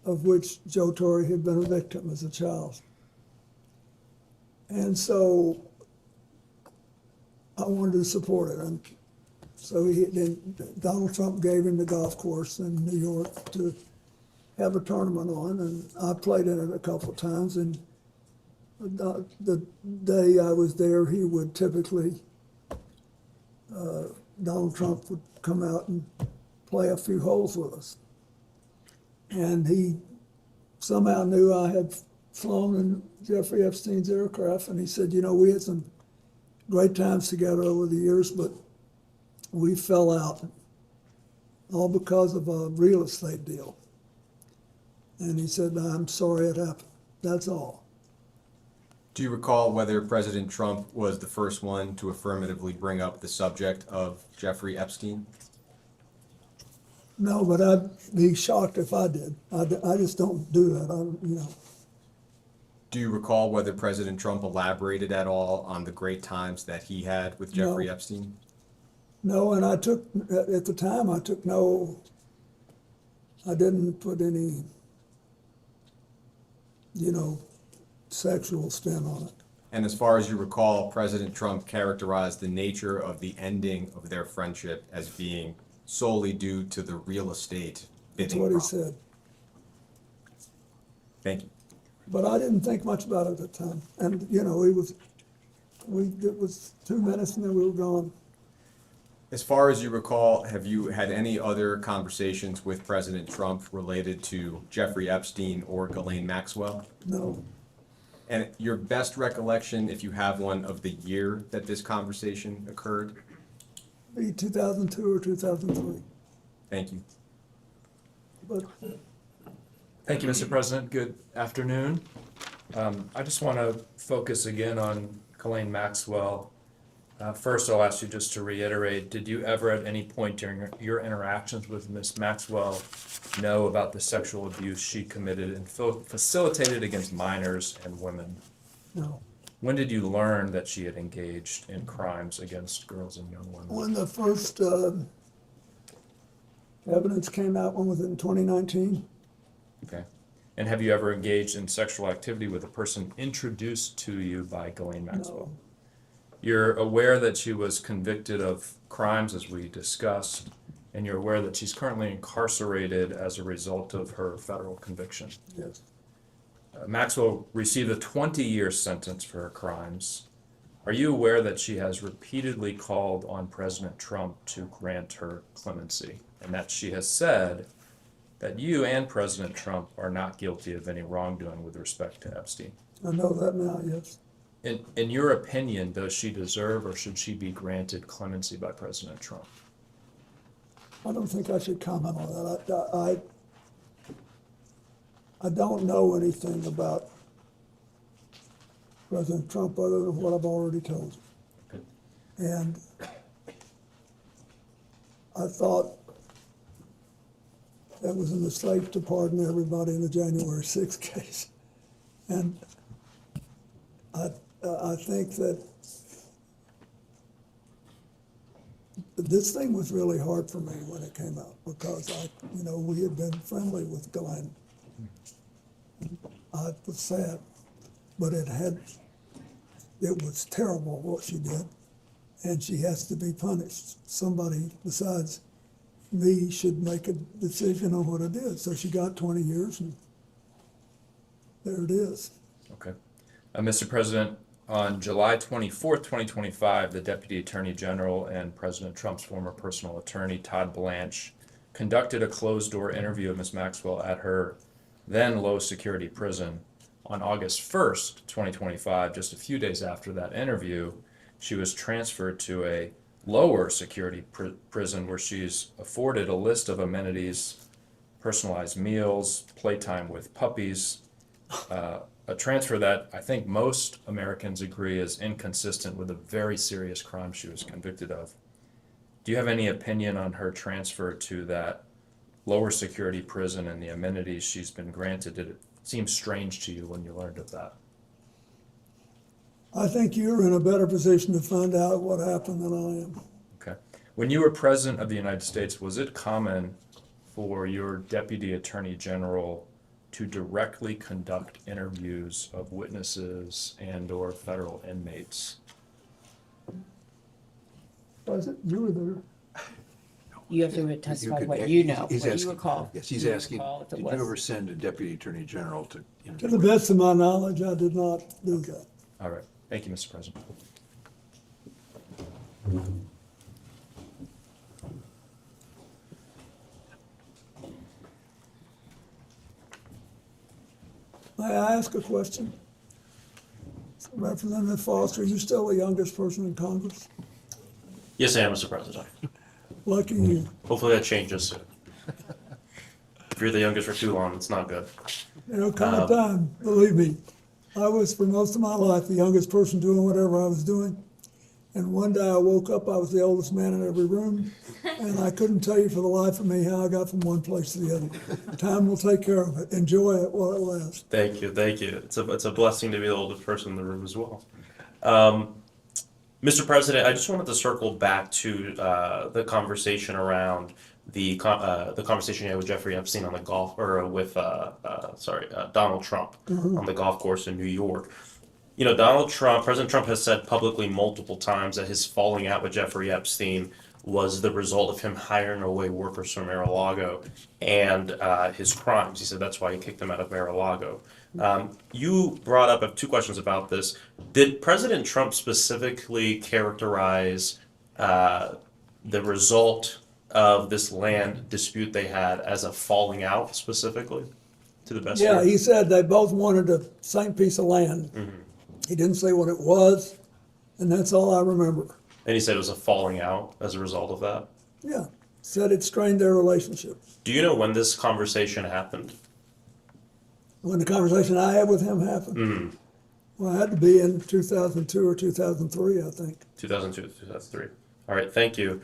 S14: of which Joe Torre had been a victim as a child. And so I wanted to support it. And so Donald Trump gave him the golf course in New York to have a tournament on, and I played in it a couple of times. And the day I was there, he would typically, Donald Trump would come out and play a few holes with us. And he somehow knew I had flown in Jeffrey Epstein's aircraft, and he said, you know, we had some great times together over the years, but we fell out, all because of a real estate deal. And he said, I'm sorry it happened. That's all.
S15: Do you recall whether President Trump was the first one to affirmatively bring up the subject of Jeffrey Epstein?
S14: No, but I'd be shocked if I did. I just don't do that.
S15: Do you recall whether President Trump elaborated at all on the great times that he had with Jeffrey Epstein?
S14: No, and at the time, I didn't put any, sexual spin on it.
S15: And as far as you recall, President Trump characterized the nature of the ending of their friendship as being solely due to the real estate bidding
S14: That's what he
S15: problem.
S14: said.
S15: Thank you.
S14: But I didn't think much about it at the time. And, it was 2 minutes and then we were gone.
S15: As far as you recall, have you had any other conversations with President Trump related to Jeffrey Epstein or Ghislaine Maxwell?
S14: No.
S15: And your best recollection, if you have one, of the year that this conversation occurred?
S14: be 2002 or 2003.
S15: Thank you.
S14: But
S17: Thank you, Mr. President. Good afternoon. I just want to focus again on Ghislaine Maxwell. First, I'll ask you just to reiterate, did you ever at any point during your interactions with Ms. Maxwell know about the sexual abuse she committed and facilitated against minors and women?
S14: no.
S17: When did you learn that she had engaged in crimes against girls and young women?
S14: When the first evidence came out, when was it, in 2019?
S17: Okay. And have you ever engaged in sexual activity with a person introduced to you by Ghislaine Maxwell?
S14: No.
S17: You're aware that she was convicted of crimes, as we discussed, and you're aware that she's currently incarcerated as a result of her federal conviction.
S14: Yes.
S17: Maxwell received a 20-year sentence for her crimes. Are you aware that she has repeatedly called on President Trump to grant her clemency, and that she has said that you and President Trump are not guilty of any wrongdoing with respect to Epstein?
S14: I know that now, yes.
S17: In your opinion, does she deserve or should she be granted clemency by President Trump?
S14: I don't think I should comment on that. I don't know anything about President Trump other than what I've already told you.
S17: Okay.
S14: And I thought that was a mistake to pardon everybody in the January 6th case. And I think that this thing was really hard for me when it came out because we had been friendly with Ghislaine. I was sad, but it was terrible what she did, and she has to be punished. Somebody besides me should make a decision on what it is. So she got 20 years, and there it is.
S17: Okay. Mr. President, on July 24th, 2025, the Deputy Attorney General and President Trump's former personal attorney, Todd Blanche, conducted a closed-door interview of Ms. Maxwell at her then low-security prison. On August 1st, 2025, just a few days after that interview, she was transferred to a lower security prison where she's afforded a list of amenities, personalized meals, playtime with puppies, a transfer that I think most Americans agree is inconsistent with a very serious crime she was convicted of. Do you have any opinion on her transfer to that lower security prison and the amenities she's been granted? Did it seem strange to you when you learned of that?
S14: I think you're in a better position to find out what happened than I am.
S17: Okay. When you were President of the United States, was it common for your Deputy Attorney General to directly conduct interviews of witnesses and/or federal inmates?
S14: Was it? You were there.
S5: You have to testify
S3: could-
S5: what you know,
S3: he's
S5: what
S3: asking-
S5: you recall.
S3: Yes, he's
S5: You
S3: asking,
S5: recall if it
S3: did you
S5: was.
S3: ever send a Deputy Attorney General to?
S14: To the best of my knowledge, I did not do that.
S17: All right. Thank you, Mr. President.
S14: May I ask a question? Representative Foster, are you still the youngest person in Congress?
S18: Yes, I am, Mr. President.
S14: Lucky you.
S18: Hopefully that changes soon. If you're the youngest for too long, it's not good.
S14: There'll come a time, believe me. I was for most of my life the youngest person doing whatever I was doing. And one day I woke up, I was the oldest man in every room, and I couldn't tell you for the life of me how I got from one place to the other. Time will take care of it. Enjoy it while it lasts.
S18: Thank you, thank you. It's a blessing to be the oldest person in the room as well. Mr. President, I just wanted to circle back to the conversation around the conversation you had with Jeffrey Epstein on the golf, or with Donald Trump on the golf course in New York. You know, President Trump has said publicly multiple times that his falling out with Jeffrey Epstein was the result of him hiring away workers from Mar-a-Lago and his crimes. He said that's why he kicked them out of Mar-a-Lago. You brought up two questions about this. Did President Trump specifically characterize the result of this land dispute they had as a falling out specifically, to the best?
S14: Yeah, he said they both wanted the same piece of land.
S18: Mm-hmm.
S14: He didn't say what it was, and that's all I remember.
S18: And he said it was a falling out as a result of that.
S14: Yeah, said it strained their relationship.
S18: Do you know when this conversation happened?
S14: When the conversation I had with him happened,
S18: Mm-hmm.
S14: well, it had to be in 2002 or 2003, I think.
S18: 2002 to 2003. All right, thank you.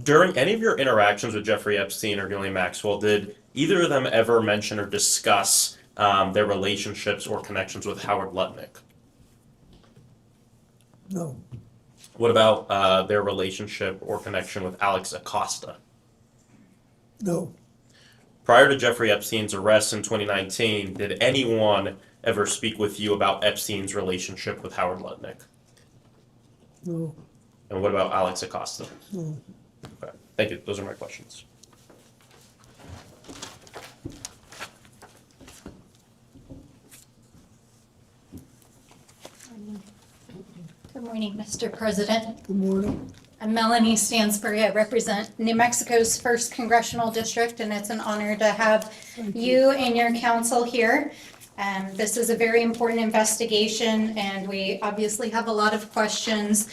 S18: During any of your interactions with Jeffrey Epstein or Ghislaine Maxwell, did either of them ever mention or discuss their relationships or connections with Howard Lutnick?
S14: No.
S18: What about their relationship or connection with Alex Acosta?
S14: No.
S18: Prior to Jeffrey Epstein's arrest in 2019, did anyone ever speak with you about Epstein's relationship with Howard Lutnick?
S14: No.
S18: And what about Alex Acosta?
S14: No.
S18: Okay, thank you. Those are my questions.
S19: Good morning, Mr. President.
S14: Good morning.
S19: I'm Melanie Stansbury. I represent New Mexico's 1st Congressional District, and it's an honor to have you and your counsel here. This is a very important investigation, and we obviously have a lot of questions.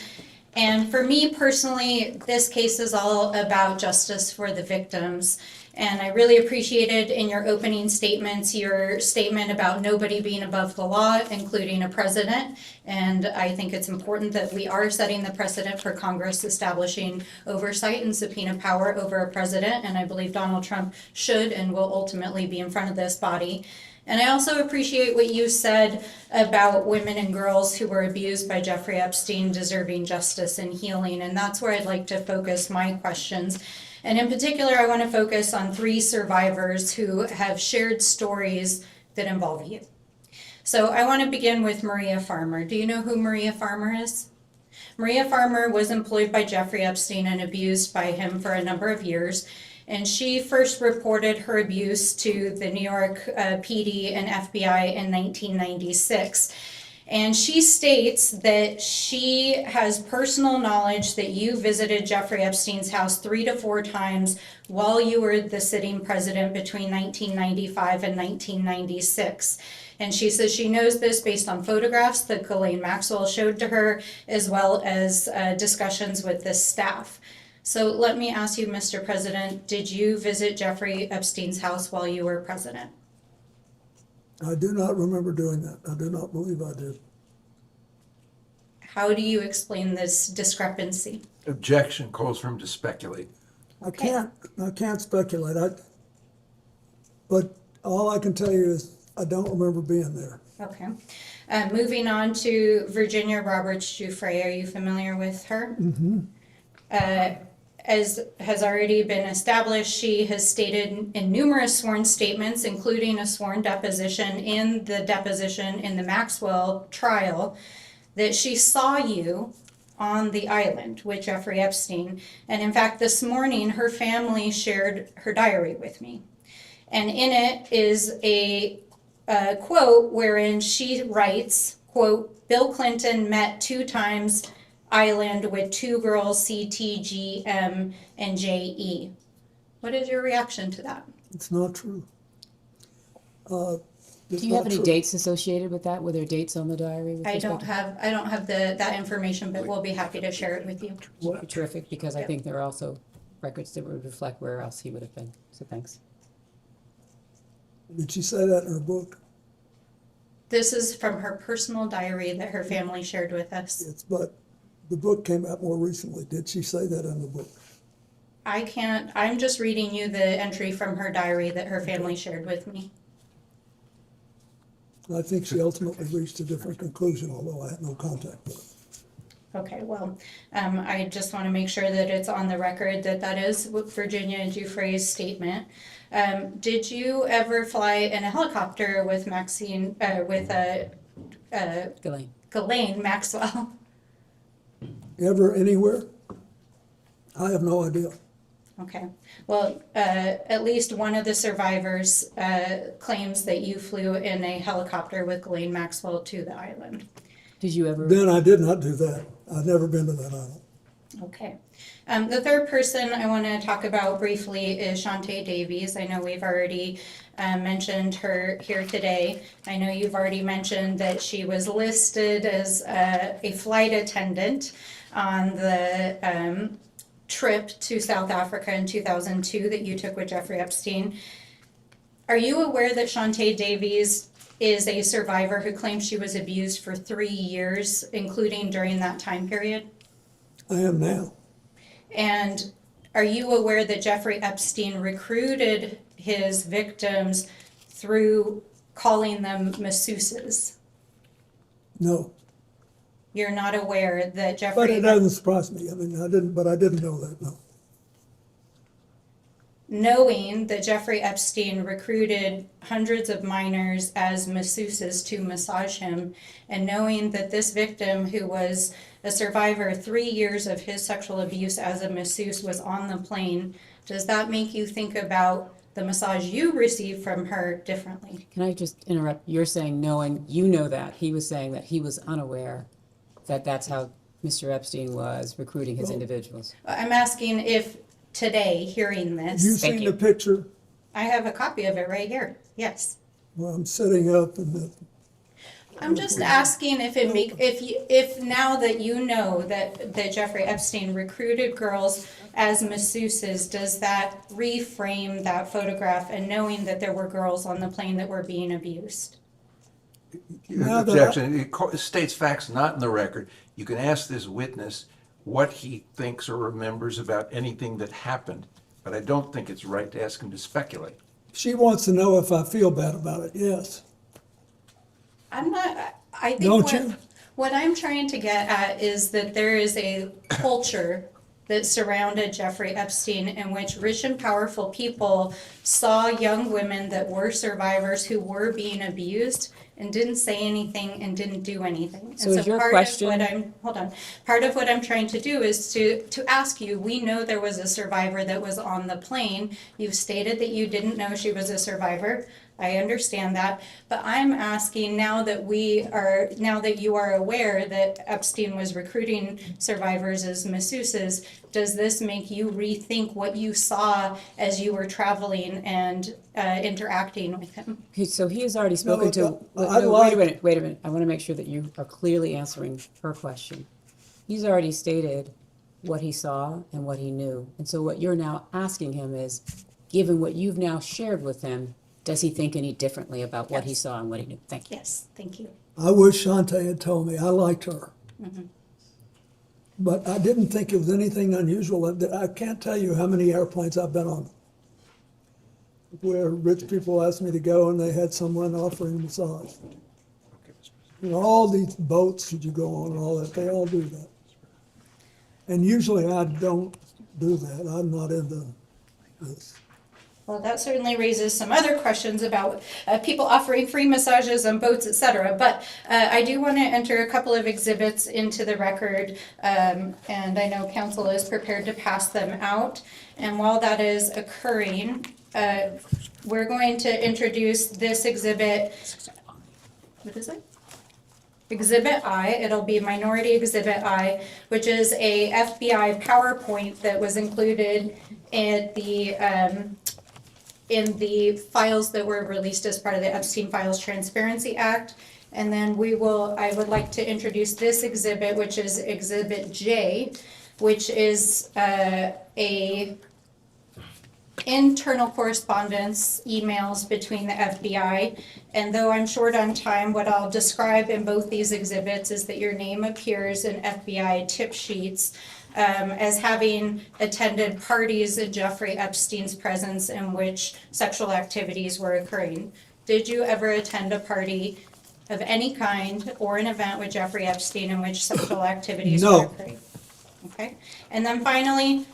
S19: And for me personally, this case is all about justice for the victims. And I really appreciated in your opening statements, your statement about nobody being above the law, including a president. And I think it's important that we are setting the precedent for Congress establishing oversight and subpoena power over a president. And I believe Donald Trump should and will ultimately be in front of this body. And I also appreciate what you said about women and girls who were abused by Jeffrey Epstein deserving justice and healing. And that's where I'd like to focus my questions. And in particular, I want to focus on 3 survivors who have shared stories that involve you. So I want to begin with Maria Farmer. Do you know who Maria Farmer is? Maria Farmer was employed by Jeffrey Epstein and abused by him for a number of years. And she first reported her abuse to the New York PD and FBI in 1996. And she states that she has personal knowledge that you visited Jeffrey Epstein's house 3 to 4 times while you were the sitting president between 1995 and 1996. And she says she knows this based on photographs that Ghislaine Maxwell showed to her, as well as discussions with the staff. So let me ask you, Mr. President, did you visit Jeffrey Epstein's house while you were president?
S14: I do not remember doing that. I do not believe I did.
S19: How do you explain this discrepancy?
S3: Objection, calls for him to speculate.
S14: I can't speculate. But all I can tell you is I don't remember being there.
S19: Okay. Moving on to Virginia Roberts DuFrey. Are you familiar with her?
S14: Mm-hmm.
S19: As has already been established, she has stated in numerous sworn statements, including a sworn deposition in the Maxwell trial, that she saw you on the island with Jeffrey Epstein. And in fact, this morning, her family shared her diary with me. And in it is a quote wherein she writes, quote, Bill Clinton met 2 times island with 2 girls, CT, GM, and JE. What is your reaction to that?
S14: It's not true.
S5: Do you have any dates associated with that? Were there dates on the diary?
S19: I don't have that information, but we'll be happy to share it with you.
S5: Would be terrific, because I think there are also records that would reflect where else he would have been. So thanks.
S14: Did she say that in her book?
S19: This is from her personal diary that her family shared with us.
S14: Yes, but the book came out more recently. Did she say that in the book?
S19: I'm just reading you the entry from her diary that her family shared with me.
S14: I think she ultimately reached a different conclusion, although I had no contact with her.
S19: Okay, well, I just want to make sure that it's on the record that is Virginia DuFrey's statement. Did you ever fly in a helicopter with Ghislaine Maxwell?
S14: Ever, anywhere? I have no idea.
S19: Okay, well, at least one of the survivors claims that you flew in a helicopter with Ghislaine Maxwell to the island.
S5: Did you ever?
S14: Then I did not do that. I've never been to that island.
S19: Okay. The third person I want to talk about briefly is Shantae Davies. I know we've already mentioned her here today. I know you've already mentioned that she was listed as a flight attendant. on the trip to South Africa in 2002 that you took with Jeffrey Epstein. Are you aware that Shantae Davies is a survivor who claims she was abused for 3 years, including during that time period?
S14: I am now.
S19: And are you aware that Jeffrey Epstein recruited his victims through calling them masseuses?
S14: No,
S19: You're not aware that
S14: but
S19: Jeffrey...
S14: it doesn't surprise me. I mean, I didn't know that, no.
S19: Knowing that Jeffrey Epstein recruited hundreds of minors as masseuses to massage him, and knowing that this victim, who was a survivor 3 years of his sexual abuse as a masseuse, was on the plane, does that make you think about the massage you received from her differently?
S5: Can I just interrupt? You're saying knowing, you know that. He was saying that he was unaware that that's how Mr. Epstein was recruiting his individuals.
S19: I'm asking if today, hearing this...
S14: You seen the picture?
S19: I have a copy of it right here, yes.
S14: Well, I'm sitting up and
S19: I'm just asking if now that you know that Jeffrey Epstein recruited girls as masseuses, does that reframe that photograph, and knowing that there were girls on the plane that were being abused?
S3: Objection. It states facts not in the record. You can ask this witness what he thinks or remembers about anything that happened, but I don't think it's right to ask him to speculate.
S14: she wants to know if I feel bad about it, yes.
S19: I'm not, I think
S14: Don't you?
S19: what I'm trying to get at is that there is a culture that surrounded Jeffrey Epstein in which rich and powerful people saw young women that were survivors who were being abused and didn't say anything and didn't do anything.
S5: So
S19: and
S5: is your
S19: part
S5: question-
S19: of what I'm, hold on, part of what I'm trying to do is to ask you, we know there was a survivor that was on the plane. You've stated that you didn't know she was a survivor. I understand that, but I'm asking now that you are aware that Epstein was recruiting survivors as masseuses, does this make you rethink what you saw as you were traveling and interacting with him?
S5: Okay, so he has already spoken to,
S14: I'd
S5: no,
S14: like-
S5: wait a minute. I want to make sure that you are clearly answering her question. He's already stated what he saw and what he knew. And so what you're now asking him is, given what you've now shared with him, does he think any differently about what he
S19: Yes.
S5: saw and what he knew? Thank you.
S19: Yes, thank you.
S14: I wish Shantae had told me. I liked her.
S19: Mhm.
S14: But I didn't think it was anything unusual. I can't tell you how many airplanes I've been on where rich people asked me to go and they had someone offering a massage. You know, all these boats that you go on and all that, they all do that. And usually I don't do that. I'm not into this.
S19: Well, that certainly raises some other questions about people offering free massages on boats, etc. But I do want to enter a couple of exhibits into the record, and I know counsel is prepared to pass them out. And while that is occurring, we're going to introduce this exhibit. What is it? Exhibit I, it'll be Minority Exhibit I, which is a FBI PowerPoint that was included in the files that were released as part of the Epstein Files Transparency Act. And then I would like to introduce this exhibit, which is Exhibit J, which is a internal correspondence emails between the FBI. And though I'm short on time, what I'll describe in both these exhibits is that your name appears in FBI tip sheets as having attended parties in Jeffrey Epstein's presence in which sexual activities were occurring. Did you ever attend a party of any kind or an event with Jeffrey Epstein in which sexual activities
S14: No.
S19: were occurring? Okay. And then finally,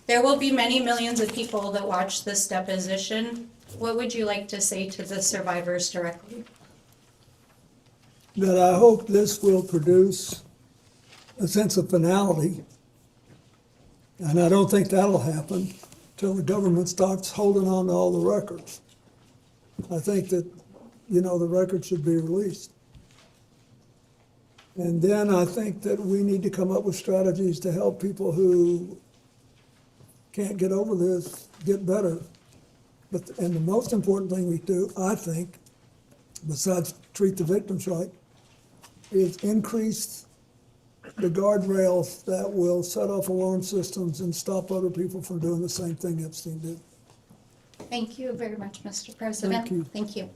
S19: there will be many millions of people that watch this deposition. What would you like to say to the survivors directly?
S14: That I hope this will produce a sense of finality. And I don't think that'll happen till the government starts holding on to all the records. I think that, the records should be released. And then I think that we need to come up with strategies to help people who can't get over this get better. And the most important thing we do, I think, besides treat the victims right, is increase the guardrails that will set off alarm systems and stop other people from doing the same thing Epstein did.
S19: Thank you very much, Mr. President. Thank you.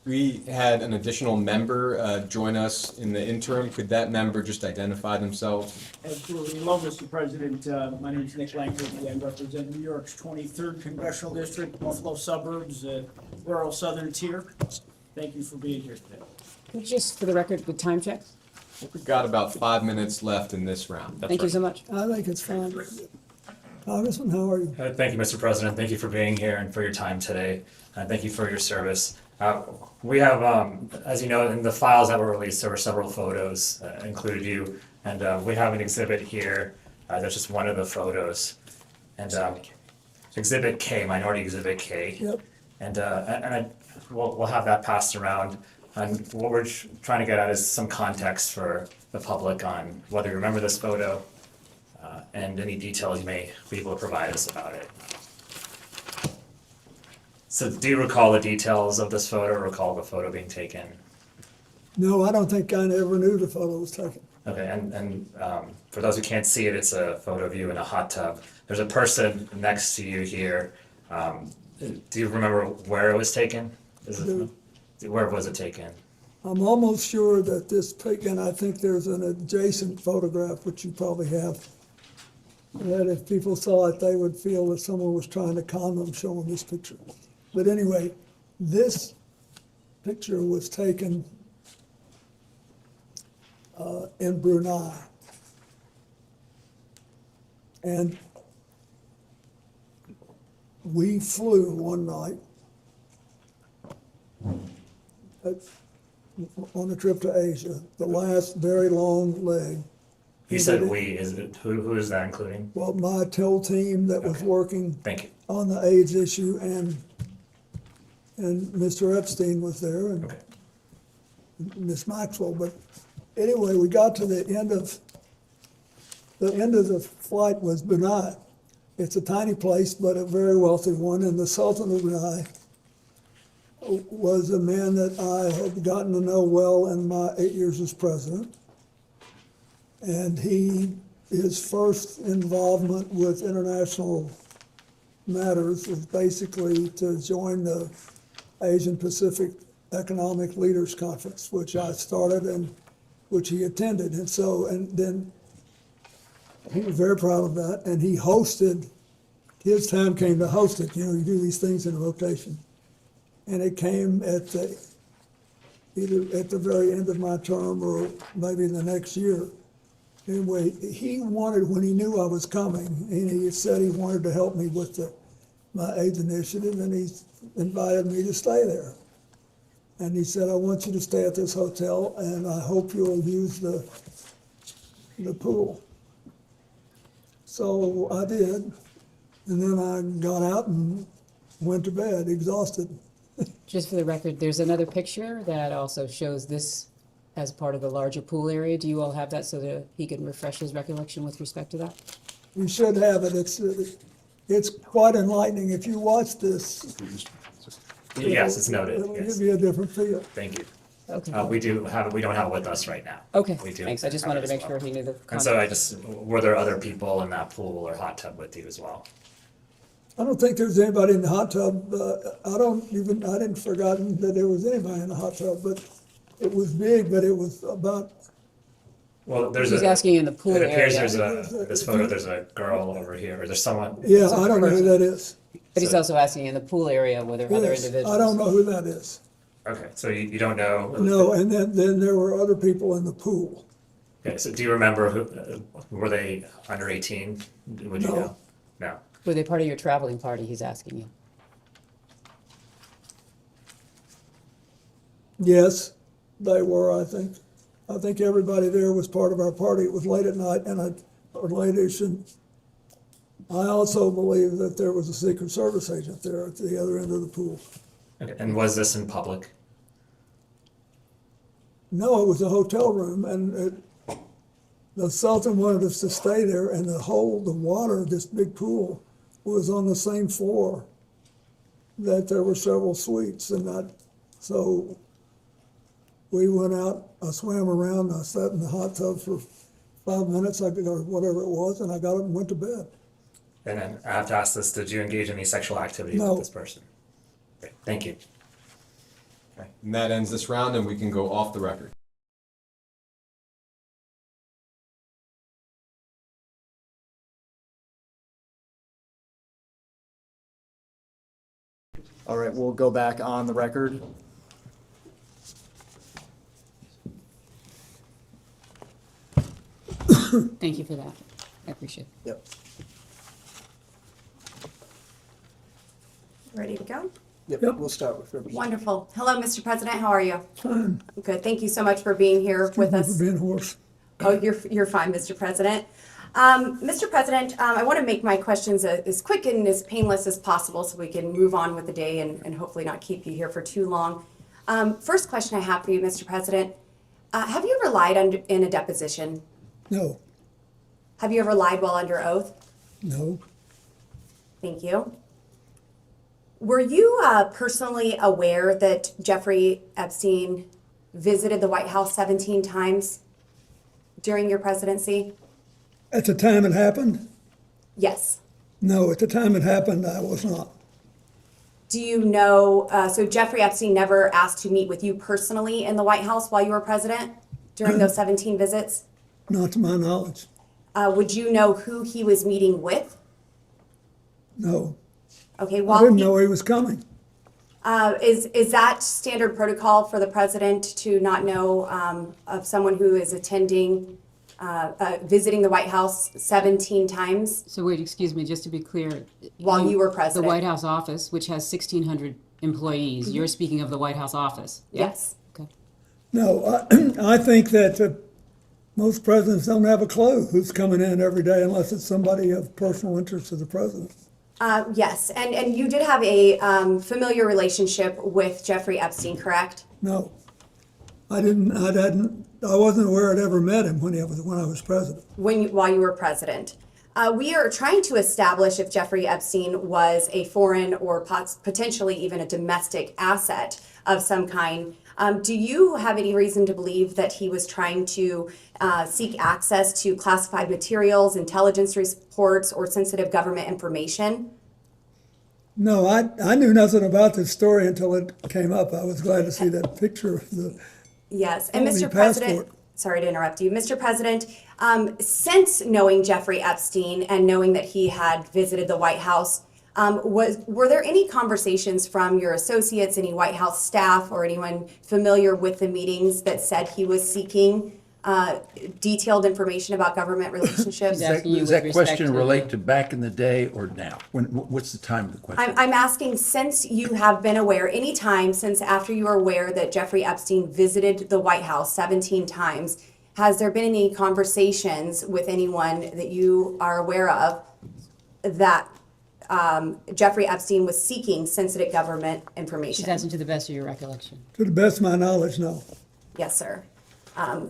S15: We had an additional member join us in the interim. Could that member just identify themselves?
S20: Absolutely. Hello, Mr. President. My name is Nick Langford. I represent New York's 23rd Congressional District, Buffalo suburbs, rural southern tier. Thank you for being here today.
S5: Could you just, for the record, the time check?
S15: We've got about 5 minutes left in this round.
S5: Thank you so much.
S14: I think it's fine. Congressman, how are you?
S21: Thank you, Mr. President. Thank you for being here and for your time today. Thank you for your service. We have, as you know, in the files that were released, there were several photos, included you, and we have an exhibit here. That's just one of the photos. And Exhibit K, Minority Exhibit K.
S14: Yep.
S21: And we'll have that passed around. And what we're trying to get at is some context for the public on whether you remember this photo and any details you may be able to provide us about it. So do you recall the details of this photo, or recall the photo being taken?
S14: No, I don't think I ever knew the photo was taken.
S21: Okay, and for those who can't see it, it's a photo of you in a hot tub. There's a person next to you here. Do you remember where it was taken? Where was it taken?
S14: I'm almost sure that this pic, and I think there's an adjacent photograph, which you probably have, that if people saw it, they would feel that someone was trying to con them showing this picture. But anyway, this picture was taken in Brunei. And we flew one night on a trip to Asia, the last very long leg.
S21: You said we, is it, who is that including?
S14: Well, my whole team that was working
S21: Thank you.
S14: on the AIDS issue, and Mr. Epstein was there, and Miss Maxwell. But anyway, we got to the end of the flight was Brunei. It's a tiny place, but a very wealthy one, and the Sultan of Brunei was a man that I had gotten to know well in my 8 years as president. And his first involvement with international matters was basically to join the Asian Pacific Economic Leaders Conference, which I started and which he attended. And so, and then he was very proud of that. And he hosted, his time came to host it. You know, you do these things in rotation. And it came at either at the very end of my term or maybe the next year. Anyway, he wanted, when he knew I was coming, and he said he wanted to help me with my AIDS initiative, and he invited me to stay there. And he said, I want you to stay at this hotel, and I hope you'll use the pool. So I did, and then I got out and went to bed, exhausted.
S5: Just for the record, there's another picture that also shows this as part of the larger pool area. Do you all have that so that he can refresh his recollection with respect to that?
S14: You should have it. It's quite enlightening. If you watch this.
S21: Yes, it's noted.
S14: It'll
S21: Yes.
S14: give you a different feel.
S21: Thank you.
S5: Okay.
S21: We don't have it with us right now.
S5: Okay,
S21: We do
S5: thanks. I just
S21: have
S5: wanted
S21: it
S5: to
S21: as
S5: make
S21: well.
S5: sure he knew the
S21: And so
S5: context.
S21: were there other people in that pool or hot tub with you as well?
S14: I don't think there's anybody in the hot tub. I didn't forgotten that there was anybody in the hot tub, but it was big, but it was about.
S21: Well,
S5: He's asking in the pool
S21: It appears
S5: area.
S21: this photo, there's a girl over here, or there's someone.
S14: Yeah, I don't know who that is.
S5: But he's also asking in the pool area were there other
S14: Yes,
S5: individuals?
S14: I don't know who that is.
S21: Okay, so you don't know?
S14: No, and then there were other people in the pool.
S21: Okay, so do you remember were they under 18? Would you
S14: No.
S21: know? No.
S5: Were they part of your traveling party, he's asking you?
S14: Yes, they were, I think. I think everybody there was part of our party. It was late at night or late-ish. And I also believe that there was a Secret Service agent there at the other end of the pool.
S21: Okay, and was this in public?
S14: No, it was a hotel room, and the Sultan wanted us to stay there, and the water of this big pool was on the same floor that there were several suites, and so We went out, I swam around, I sat in the hot tub for 5 minutes, or whatever it was, and I got up and went to bed.
S21: And then I have to ask this, did you engage in any sexual activity
S14: No.
S21: with this person? Okay, thank you.
S15: Okay. And that ends this round, and we can go off the record.
S1: All right, we'll go back on the record.
S5: Thank you for that. I appreciate it.
S1: Yep.
S9: Ready to go?
S1: Yep, we'll start with Representative.
S9: Wonderful. Hello, Mr. President. How are you?
S14: Fine.
S9: Good. Thank you so much for being here with
S14: Thank you
S9: us.
S14: for being hoarse.
S9: Oh, you're fine, Mr. President. Mr. President, I want to make my questions as quick and as painless as possible so we can move on with the day and hopefully not keep you here for too long. First question I have for you, Mr. President. Have you ever lied in a deposition?
S14: No,
S9: Have you ever lied while under oath?
S14: no,
S9: Thank you. Were you personally aware that Jeffrey Epstein visited the White House 17 times during your presidency?
S14: at the time it happened,
S9: Yes.
S14: no, at the time it happened, I was not.
S9: Do you know, so Jeffrey Epstein never asked to meet with you personally in the White House while you were president during those 17 visits?
S14: Not to my knowledge,
S9: Would you know who he was meeting with?
S14: no.
S9: Okay,
S14: I
S9: while
S14: didn't
S9: he,
S14: know he was coming.
S9: is that standard protocol for the president to not know of someone who is attending, visiting the White House 17 times
S5: So wait, excuse me, just to be clear.
S9: while you were president?
S5: The White House office, which has 1,600 employees, you're speaking of the White House office? Yeah?
S9: Yes.
S5: Okay.
S14: No, I think that most presidents don't have a clue who's coming in every day unless it's somebody of personal interest to the president.
S9: Yes, and you did have a familiar relationship with Jeffrey Epstein, correct?
S14: No, I wasn't aware I'd ever met him when I was president.
S9: While you were president. We are trying to establish if Jeffrey Epstein was a foreign or potentially even a domestic asset of some kind. Do you have any reason to believe that he was trying to seek access to classified materials, intelligence reports, or sensitive government information?
S14: No, I knew nothing about this story until it came up. I was glad to see that picture of the
S9: Yes, and
S14: phony
S9: Mr. President,
S14: passport.
S9: sorry to interrupt you. Mr. President, since knowing Jeffrey Epstein and knowing that he had visited the White House, were there any conversations from your associates, any White House staff, or anyone familiar with the meetings that said he was seeking detailed information about government relationships?
S3: Does that question relate to back in the day or now? What's the time of the question?
S9: I'm asking, since you have been aware, any time since after you were aware that Jeffrey Epstein visited the White House 17 times, has there been any conversations with anyone that you are aware of that Jeffrey Epstein was seeking sensitive government information?
S5: She's asking to the best of your recollection.
S14: To the best of my knowledge, no.
S9: Yes, sir.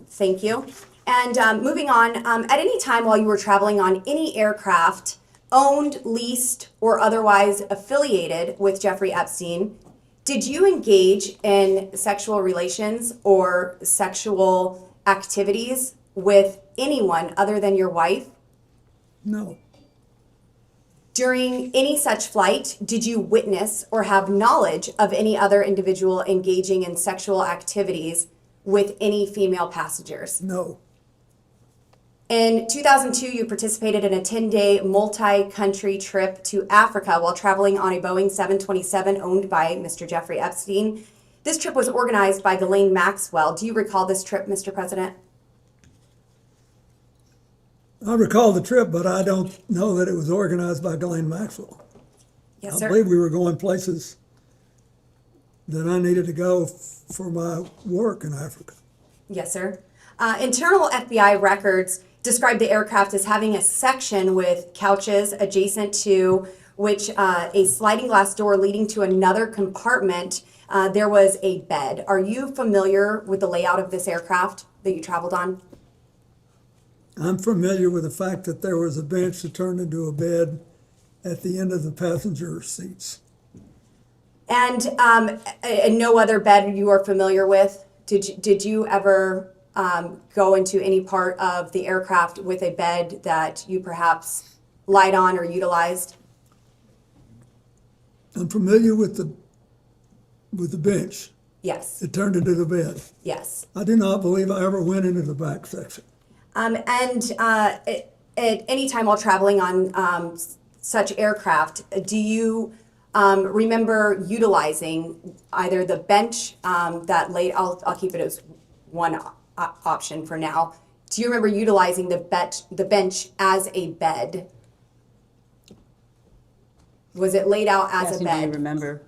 S9: Thank you. And moving on, at any time while you were traveling on any aircraft owned, leased, or otherwise affiliated with Jeffrey Epstein, did you engage in sexual relations or sexual activities with anyone other than your wife?
S14: No,
S9: During any such flight, did you witness or have knowledge of any other individual engaging in sexual activities with any female passengers?
S14: no,
S9: In 2002, you participated in a 10-day multi-country trip to Africa while traveling on a Boeing 727 owned by Mr. Jeffrey Epstein. This trip was organized by Ghislaine Maxwell. Do you recall this trip, Mr. President?
S14: I recall the trip, but I don't know that it was organized by Ghislaine Maxwell.
S9: Yes,
S14: I
S9: sir.
S14: believe we were going places that I needed to go for my work in Africa.
S9: Yes, sir. Internal FBI records describe the aircraft as having a section with couches adjacent to which a sliding glass door leading to another compartment. There was a bed. Are you familiar with the layout of this aircraft that you traveled on?
S14: I'm familiar with the fact that there was a bench that turned into a bed at the end of the passenger seats.
S9: And no other bed you are familiar with Did you ever go into any part of the aircraft with a bed that you perhaps lied on or utilized?
S14: I'm familiar with the bench.
S9: Yes.
S14: It turned into the bed.
S9: Yes.
S14: I do not believe I ever went into the back section.
S9: At any time while traveling on such aircraft, do you remember utilizing either the bench that laid? I'll keep it as one option for now. Do you remember utilizing the bench as a bed? Was it laid out as a
S5: Do you
S9: bed?
S5: remember?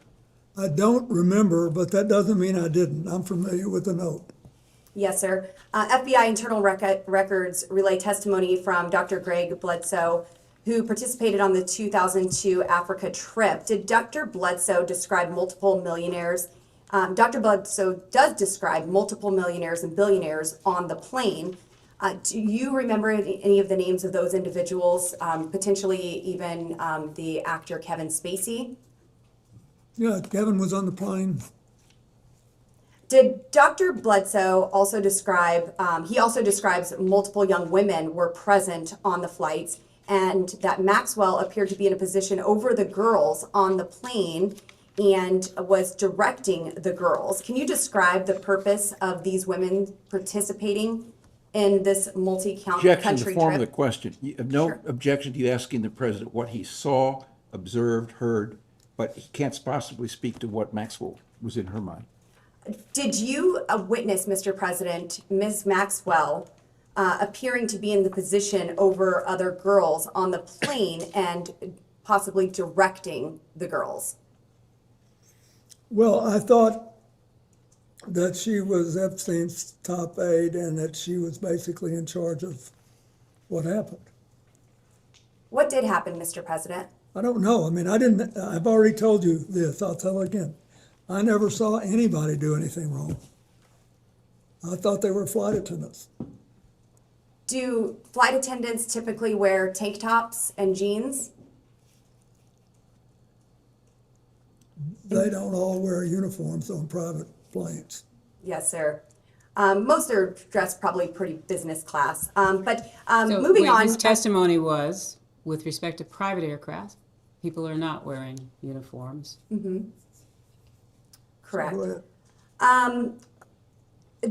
S14: I don't remember, but that doesn't mean I didn't. I'm familiar with the note.
S9: Yes, sir. FBI internal records relay testimony from Dr. Greg Bledsoe, who participated on the 2002 Africa trip. Did Dr. Bledsoe describe multiple millionaires? Dr. Bledsoe does describe multiple millionaires and billionaires on the plane. Do you remember any of the names of those individuals, potentially even the actor Kevin Spacy?
S14: Yeah, Kevin was on the plane.
S9: Did Dr. Bledsoe also describe, he also describes multiple young women were present on the flights and that Maxwell appeared to be in a position over the girls on the plane and was directing the girls. Can you describe the purpose of these women participating in this multi-country
S3: Objection to the form of the
S9: trip?
S3: question. You have no objection to you asking the president what he saw, observed, heard, but he can't possibly speak to what Maxwell was in her mind.
S9: Did you witness, Mr. President, Ms. Maxwell appearing to be in the position over other girls on the plane and possibly directing the girls?
S14: Well, I thought that she was Epstein's top aide and that she was basically in charge of what happened.
S9: What did happen, Mr. President?
S14: I don't know. I mean, I've already told you this. I'll tell it again. I never saw anybody do anything wrong. I thought they were flight attendants.
S9: Do flight attendants typically wear tank tops and jeans?
S14: They don't all wear uniforms on private planes.
S9: Yes, sir. Most are dressed probably pretty business class.
S5: So
S9: Moving
S5: wait,
S9: on.
S5: his testimony was, with respect to private aircraft, people are not wearing uniforms.
S9: Mm-hmm. Correct.
S14: Go ahead.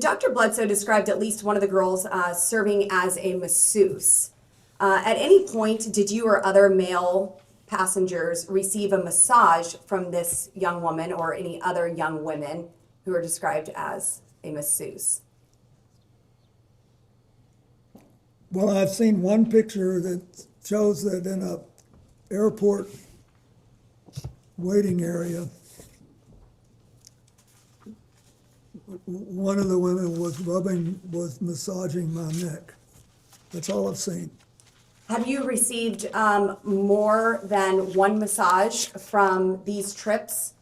S9: Dr. Bledsoe described at least one of the girls serving as a masseuse. At any point, did you or other male passengers receive a massage from this young woman or any other young women who are described as a masseuse?
S14: Well, I've seen one picture that shows that in a airport waiting area, one of the women was massaging my neck. That's all I've seen.
S9: Have you received more than one massage from these trips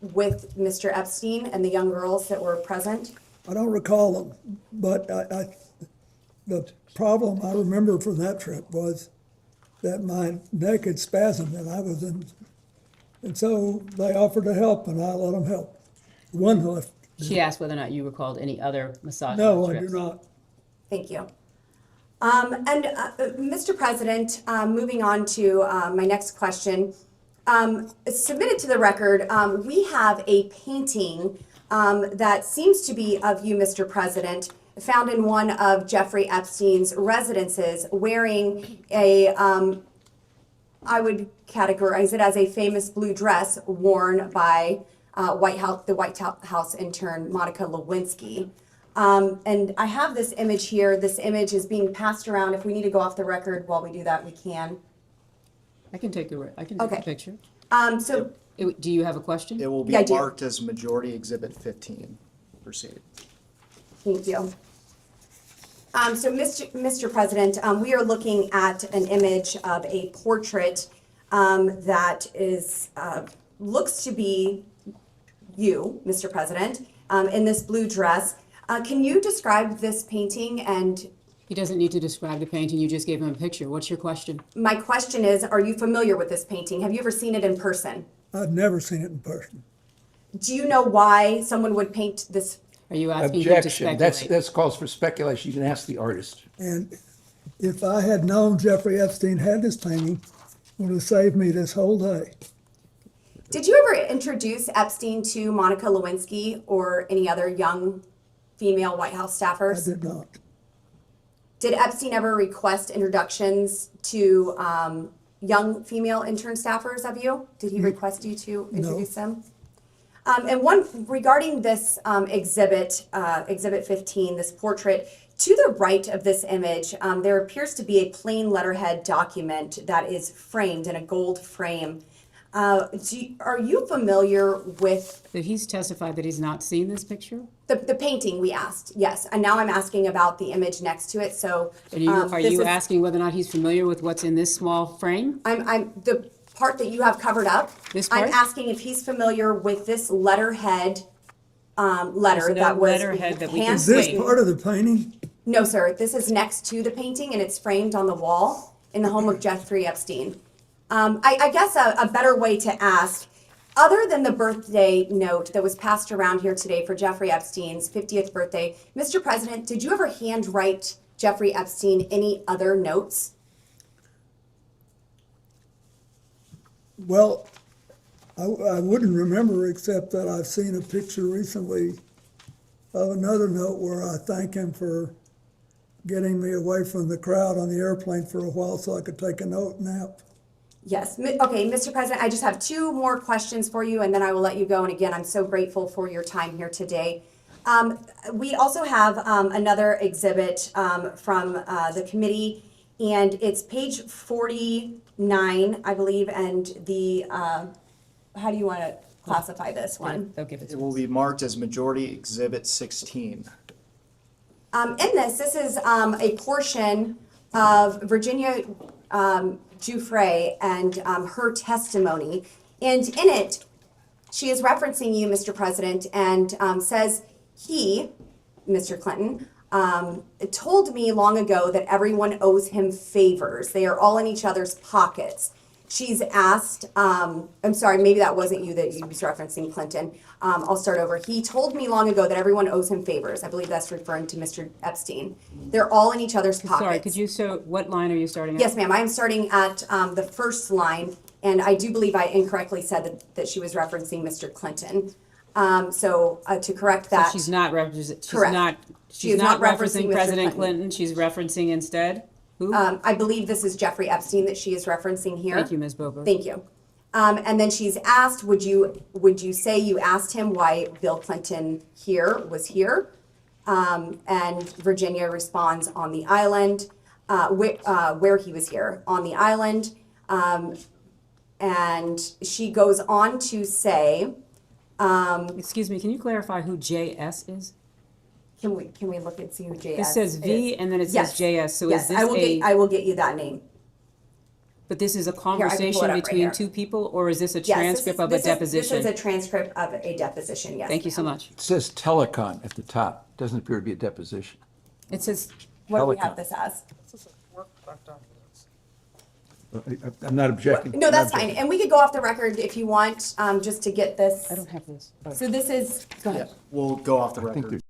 S9: with Mr. Epstein and the young girls that were present?
S14: I don't recall them, but the problem I remember from that trip was that my neck had spasmed and I was in, and so they offered to help and I let them help. One left.
S5: She asked whether or not you recalled any other massage
S14: No, I
S5: trips.
S14: do not.
S9: Thank you. Mr. President, moving on to my next question. Submitted to the record, we have a painting that seems to be of you, Mr. President, found in one of Jeffrey Epstein's residences wearing a, I would categorize it as a famous blue dress worn by the White House intern, Monica Lewinsky. And I have this image here. This image is being passed around. If we need to go off the record while we do that, we can.
S5: I can take a
S9: Okay.
S5: picture. Do you have a question?
S1: It will be
S9: Yeah, I do.
S1: marked as Majority Exhibit 15. Proceed.
S9: Thank you. Mr. President, we are looking at an image of a portrait that is looks to be you, Mr. President, in this blue dress. Can you describe this painting? And
S5: He doesn't need to describe the painting. You just gave him a picture. What's your question?
S9: my question is, are you familiar with this painting? Have you ever seen it in person?
S14: I've never seen it in person.
S9: Do you know why someone would paint this
S5: Are you asking him to
S3: Objection.
S5: speculate?
S3: That's calls for speculation. You can ask the artist.
S14: And if I had known Jeffrey Epstein had this painting, it would have saved me this whole day.
S9: Did you ever introduce Epstein to Monica Lewinsky or any other young female White House staffers?
S14: I did not.
S9: Did Epstein ever request introductions to young female intern staffers of you? Did he request you to introduce them? And one regarding this exhibit 15, this portrait, to the right of this image, there appears to be a plain letterhead document that is framed in a gold frame. Are you familiar with
S5: That he's testified that he's not seen this picture?
S9: the painting we asked? Yes, and now I'm asking about the image next to it. So
S5: Are you asking whether or not he's familiar with what's in this small frame?
S9: I'm the part that you have covered up.
S5: This part?
S9: I'm asking if he's familiar with this letterhead letter
S5: There's no
S9: that was
S5: letterhead that we can
S14: Is this
S5: see.
S14: part of the painting?
S9: No, sir. This is next to the painting, and it's framed on the wall in the home of Jeffrey Epstein. I guess a better way to ask, other than the birthday note that was passed around here today for Jeffrey Epstein's 50th birthday, Mr. President, did you ever handwrite Jeffrey Epstein any other notes?
S14: Well, I wouldn't remember except that I've seen a picture recently of another note where I thank him for getting me away from the crowd on the airplane for a while so I could take a nap.
S9: Yes. Okay, Mr. President, I just have two more questions for you, and then I will let you go. And again, I'm so grateful for your time here today. We also have another exhibit from the committee, and it's page 49, I believe, and the, how do you want to classify this one?
S5: They'll give it
S1: It
S5: to
S1: will
S5: us.
S1: be marked as Majority Exhibit 16.
S9: In this is a portion of Virginia DuFrey and her testimony. And in it, she is referencing you, Mr. President, and says he, Mr. Clinton, told me long ago that everyone owes him favors. They are all in each other's pockets. She's asked, I'm sorry, maybe that wasn't you that you was referencing, Clinton. I'll start over. He told me long ago that everyone owes him favors. I believe that's referring to Mr. Epstein. They're all in each other's pockets.
S5: Sorry, could you show, what line are you starting at?
S9: Yes, ma'am. I am starting at the first line, and I do believe I incorrectly said that she was referencing Mr. Clinton. So to correct that.
S5: So she's not referencing,
S9: Correct. She
S5: she's
S9: is
S5: not
S9: not
S5: referencing
S9: referencing Mr.
S5: President
S9: Clinton.
S5: Clinton, she's referencing instead? Who?
S9: I believe this is Jeffrey Epstein that she is referencing here.
S5: Thank you, Ms. Bober.
S9: Thank you. And then she's asked, would you say you asked him why Bill Clinton was here? And Virginia responds on the island, where he was here, on the island. And she goes on to say,
S5: Excuse me, can you clarify who JS is?
S9: can we look and see who JS is?
S5: This says V and then it says JS, so is
S9: Yes,
S5: this
S9: I will get you that name.
S5: But this is a
S9: I can pull it
S5: conversation
S9: up right
S5: between
S9: here.
S5: two people, or is this a
S9: Yes,
S5: transcript of a deposition?
S9: This is a transcript of a deposition, yes.
S5: Thank you so much.
S3: It says telecon at the top. Doesn't appear to be a deposition.
S5: It says,
S9: What do we
S3: Telecom.
S9: have this as?
S3: I'm not objecting.
S9: No, that's fine, and we could go off the record if you want, just to get this.
S5: I don't have this.
S9: So this is, go ahead.
S1: We'll go off the
S3: I think
S1: record.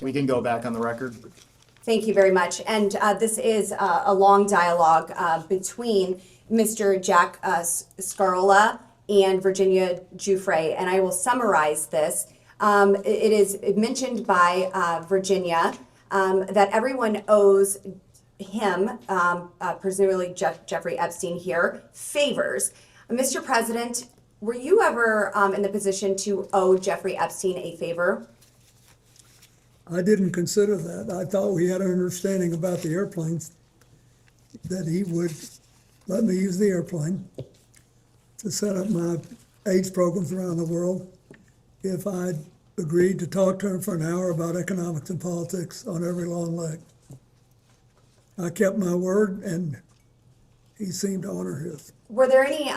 S1: We can go back on the record.
S9: Thank you very much. And this is a long dialogue between Mr. Jack Scarola and Virginia DuFrey, and I will summarize this. It is mentioned by Virginia that everyone owes him, presumably Jeffrey Epstein here, favors. Mr. President, were you ever in the position to owe Jeffrey Epstein a favor?
S14: I didn't consider that. I thought we had an understanding about the airplanes, that he would let me use the airplane to set up my AIDS programs around the world if I'd agreed to talk to him for an hour about economics and politics on every long leg. I kept my word, and he seemed to honor his.
S9: Were there any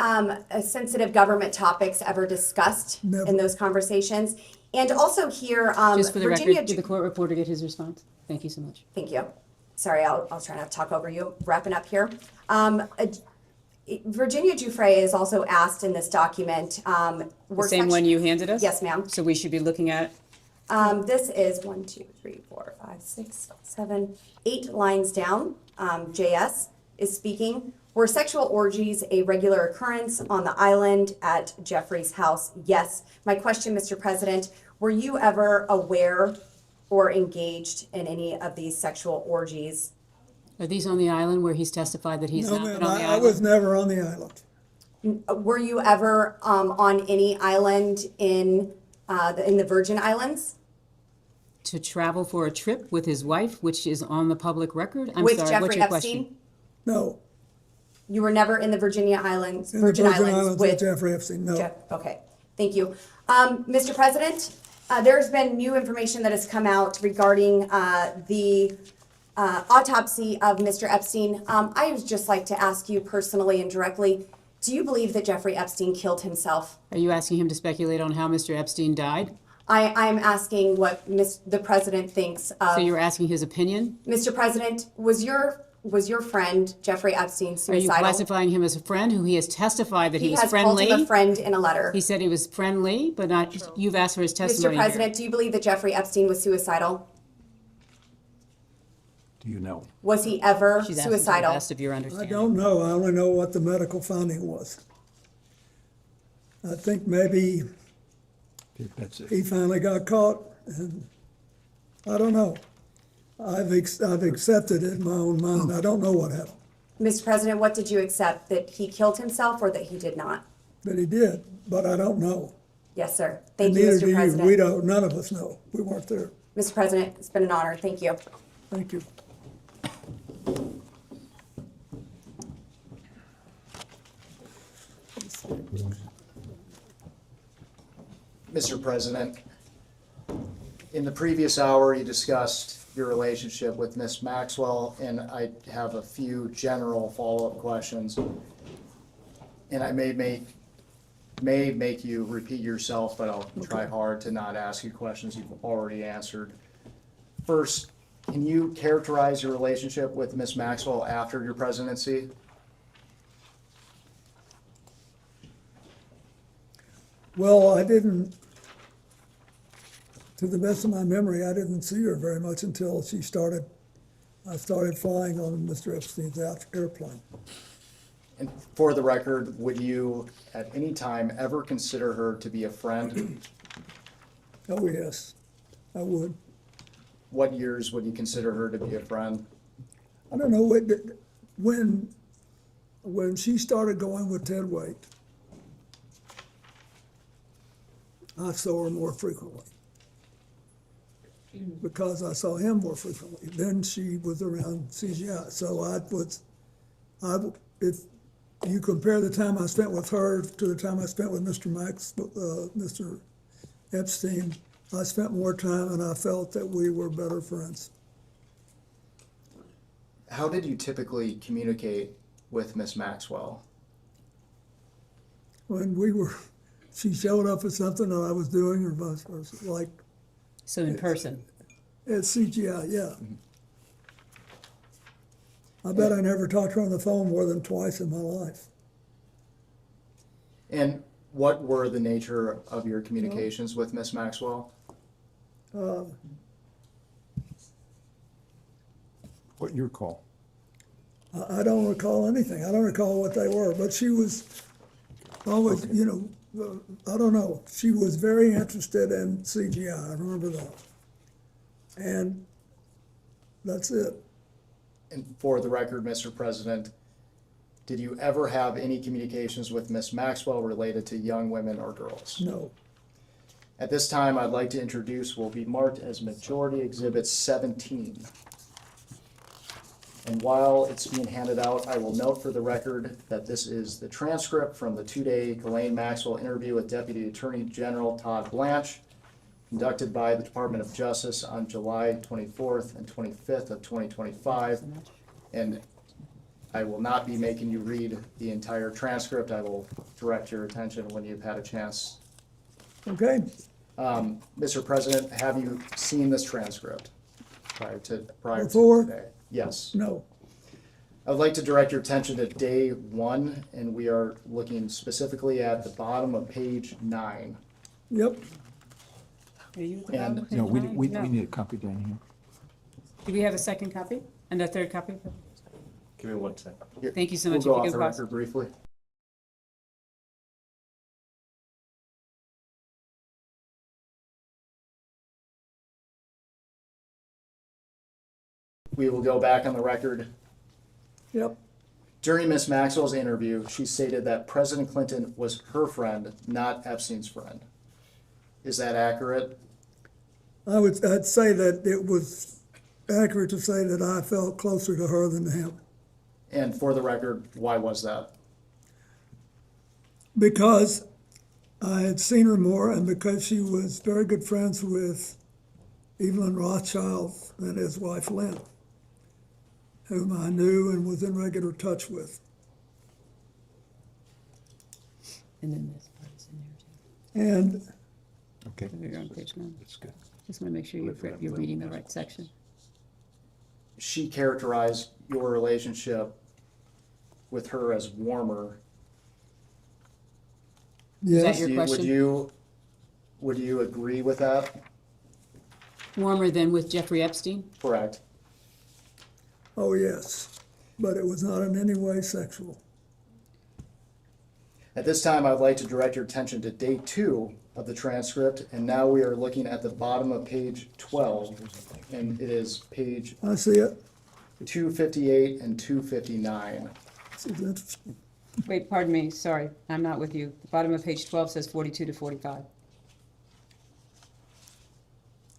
S9: sensitive government topics ever discussed
S14: Never.
S9: in those conversations? And also here,
S5: just for the
S9: Virginia.
S5: record, did the court reporter get his response? Thank you so much.
S9: Thank you. sorry, I'll try not to talk over you, wrapping up here. Virginia DuFrey is also asked in this document.
S5: The same one you handed us?
S9: Yes, ma'am.
S5: So we should be looking at,
S9: This is 1, 2, 3, 4, 5, 6, 7, 8 lines down. JS is speaking. Were sexual orgies a regular occurrence on the island at Jeffrey's house? Yes. My question, Mr. President, were you ever aware or engaged in any of these sexual orgies?
S5: are these on the island where he's testified that he's
S14: No,
S5: not been
S14: ma'am,
S5: on the
S14: I was
S5: island?
S14: never on the island.
S9: Were you ever on any island in the Virgin Islands?
S5: To travel for a trip with his wife, which is on the public record? I'm
S9: With
S5: sorry,
S9: Jeffrey
S5: what's your
S9: Epstein?
S5: question?
S14: No,
S9: You were never in the Virginia Islands,
S14: in the
S9: Virgin Islands
S14: with
S9: with
S14: Jeffrey Epstein, no.
S9: Okay, thank you. Mr. President, there's been new information that has come out regarding the autopsy of Mr. Epstein. I would just like to ask you personally and directly, do you believe that Jeffrey Epstein killed himself?
S5: Are you asking him to speculate on how Mr. Epstein died?
S9: I'm asking what the president thinks of.
S5: So you're asking his opinion?
S9: Mr. President, was your friend Jeffrey Epstein
S5: Are
S9: suicidal?
S5: you classifying him as a friend who he has testified that he was
S9: has
S5: friendly?
S9: called him a friend in a letter.
S5: He said he was friendly, but not, you've asked for his testimony
S9: Mr.
S5: here.
S9: President, do you believe that Jeffrey Epstein was suicidal?
S3: Do you know?
S9: Was he ever
S5: She's asking to the
S9: suicidal?
S5: best of your
S14: I
S5: understanding.
S14: don't know, I only know what the medical finding was. I think maybe
S3: That's it.
S14: he finally got caught, and I don't know. I've accepted it in my own mind, I don't know what happened,
S9: Mr. President, what did you accept? That he killed himself or that he did not?
S14: but he did, but I don't know.
S9: Yes, sir.
S14: And
S9: Thank you,
S14: neither do
S9: Mr.
S14: you.
S9: President.
S14: We don't, none of us know, we weren't there.
S9: Mr. President, it's been an honor. Thank you.
S14: Thank you.
S1: Mr. President, in the previous hour, you discussed your relationship with Ms. Maxwell, and I have a few general follow-up questions. And I may make you repeat yourself, but I'll try hard to not ask you questions you've already answered. First, can you characterize your relationship with Ms. Maxwell after your presidency?
S14: Well, I didn't, to the best of my memory, I didn't see her very much until I started flying on Mr. Epstein's airplane.
S1: And for the record, would you at any time ever consider her to be a friend?
S14: Oh, yes, I would.
S1: What years would you consider her to be a friend?
S14: I don't know, when she started going with Ted Waite, I saw her more frequently. Because I saw him more frequently. Then she was around CGI. So if you compare the time I spent with her to the time I spent with Mr. Epstein, I spent more time and I felt that we were better friends.
S1: How did you typically communicate with Ms. Maxwell?
S14: When she showed up at something that I was doing or vice versa, like.
S5: So in person?
S14: At CGI, yeah. I bet I never talked to her on the phone more than twice in my life.
S1: And what were the nature of your communications with Ms. Maxwell?
S3: What you recall?
S14: I don't recall anything. I don't recall what they were, but she was always, I don't know. She was very interested in CGI. I remember that. And that's it.
S1: And for the record, Mr. President, did you ever have any communications with Ms. Maxwell related to young women or girls?
S14: No.
S1: At this time, I'd like to introduce what will be marked as Majority Exhibit 17. And while it's being handed out, I will note for the record that this is the transcript from the two-day Ghislaine Maxwell interview with Deputy Attorney General Todd Blanche, conducted by the Department of Justice on July 24th and 25th of 2025. And I will not be making you read the entire transcript. I will direct your attention when you've had a chance.
S14: Okay.
S1: Mr. President, have you seen this transcript prior to
S14: Before?
S1: today? Yes.
S14: No.
S1: I'd like to direct your attention to day 1, and we are looking specifically at the bottom of page 9.
S14: Yep.
S5: Are you at the
S1: And-
S5: bottom of page
S3: No, we,
S5: nine?
S3: we,
S5: No.
S3: we need a copy down here.
S5: Do we have a second copy and a third copy?
S13: Give me 1 second.
S1: Here,
S5: Thank you so
S1: we'll
S5: much.
S1: go
S5: If you
S1: off
S5: could
S1: the
S5: pause.
S1: record briefly. We will go back on the record.
S14: Yep.
S1: During Ms. Maxwell's interview, she stated that President Clinton was her friend, not Epstein's friend. Is that accurate?
S14: I'd say that it was accurate to say that I felt closer to her than to him.
S1: And for the record, why was that?
S14: Because I had seen her more and because she was very good friends with Evelyn Rothschild and his wife Lynn, whom I knew and was in regular touch with.
S5: And then this part is in there too.
S14: And
S3: Okay.
S5: You're on page 9.
S3: That's good.
S5: Just want to make sure you're reading the right section.
S1: She characterized your relationship with her as warmer.
S5: Is that
S14: yes,
S5: your
S1: Would
S5: question?
S1: would you agree with that?
S5: Warmer than with Jeffrey Epstein?
S1: Correct.
S14: oh yes, but it was not in any way sexual.
S1: At this time, I'd like to direct your attention to day 2 of the transcript, and now we are looking at the bottom of page 12, and it is page
S14: I see it.
S1: 258 and 259.
S14: This is interesting.
S5: Wait, pardon me, sorry, I'm not with you. The bottom of page 12 says 42 to 45.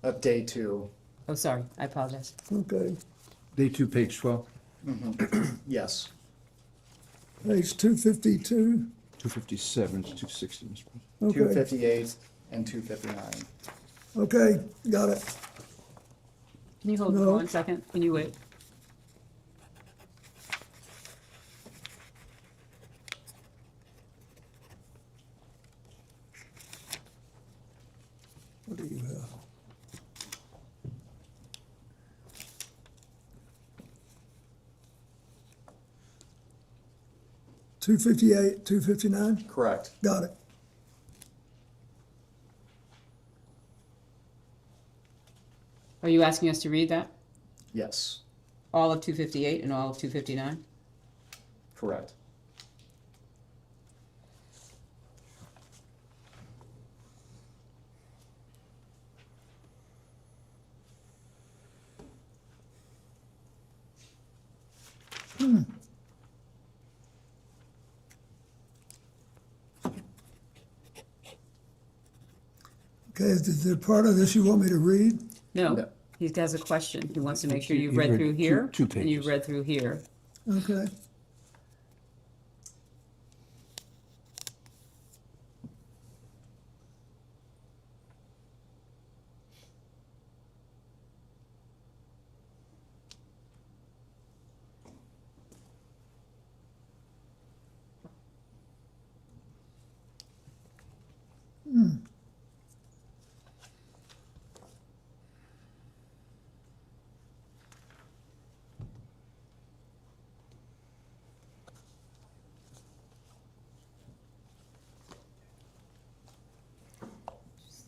S1: Of day 2.
S5: Oh, sorry, I apologize.
S14: Okay,
S3: Day 2, page 12,
S1: Yes.
S14: page 252.
S3: 257 to 260, Mr. President.
S14: Okay,
S1: 258 and 259.
S14: okay, got it.
S5: Can you hold
S14: No.
S5: for 1 second? Can you wait?
S14: What do you have? Two 259,
S1: Correct.
S14: got it.
S5: Are you asking us to read that?
S1: Yes.
S5: All of 258 and all of 259?
S1: Correct.
S14: Okay, is there part of this you want me to read?
S5: No,
S1: No.
S5: he has a question. He wants to make sure
S3: You-
S5: you've
S3: you
S5: read
S3: read
S5: through
S3: two-
S5: here.
S3: two
S5: And you've
S3: pages.
S5: read through here.
S14: Okay,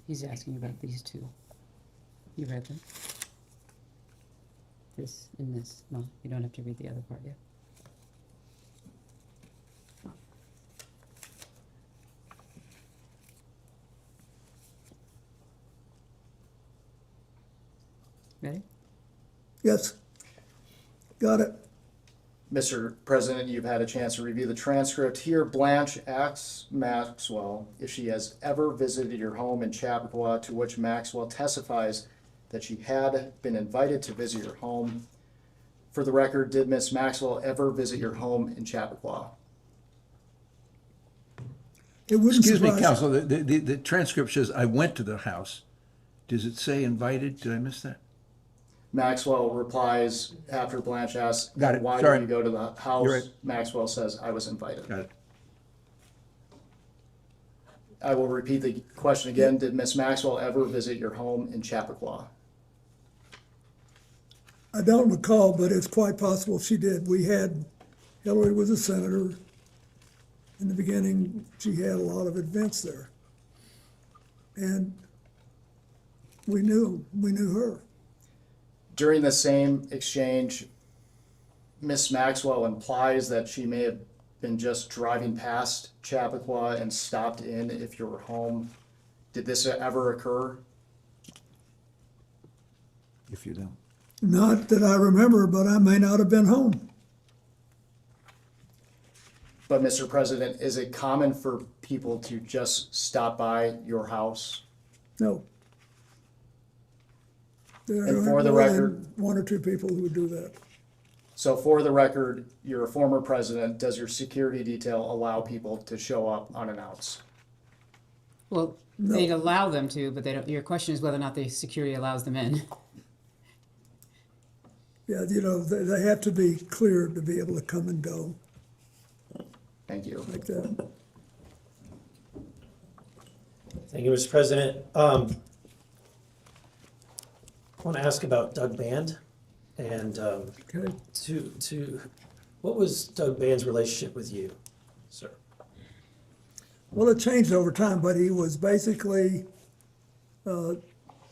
S5: He's asking about these two. You read them? This and this. No, you don't have to read the other part yet. Ready?
S14: yes, got it.
S1: Mr. President, you've had a chance to review the transcript. Here, Blanche asks Maxwell if she has ever visited your home in Chappaqua, to which Maxwell testifies that she had been invited to visit your home. For the record, did Miss Maxwell ever visit your home in Chappaqua?
S14: It wouldn't
S3: Excuse me,
S14: surprise-
S3: counsel, the transcript says, I went to the house. Does it say invited? Did I miss that?
S1: Maxwell replies after Blanche asks,
S3: Got it.
S1: why
S3: Sorry.
S1: did you go to the house?
S3: You're right.
S1: Maxwell says, I was invited.
S3: Got it.
S1: I will repeat the question again. Did Miss Maxwell ever visit your home in Chappaqua?
S14: I don't recall, but it's quite possible she did. Hillary was a senator. In the beginning, she had a lot of events there. And we knew her.
S1: During the same exchange, Miss Maxwell implies that she may have been just driving past Chappaqua and stopped in if you were home. Did this ever occur?
S3: If you don't.
S14: Not that I remember, but I may not have been home.
S1: But Mr. President, is it common for people to just stop by your house?
S14: No. There
S1: And for
S14: are
S1: the
S14: more than
S1: record-
S14: one or two people who would do that.
S1: So for the record, you're a former president. Does your security detail allow people to show up unannounced?
S5: Well, they'd allow them to, but they don't, your question is whether or not the security allows them in.
S14: Yeah, they have to be cleared to be able to come and go
S1: Thank you.
S14: like that.
S8: Thank you, Mr. President. I want to ask about Doug Band and
S14: Okay.
S8: what was Doug Band's relationship with you, sir?
S14: Well, it changed over time, but he was basically the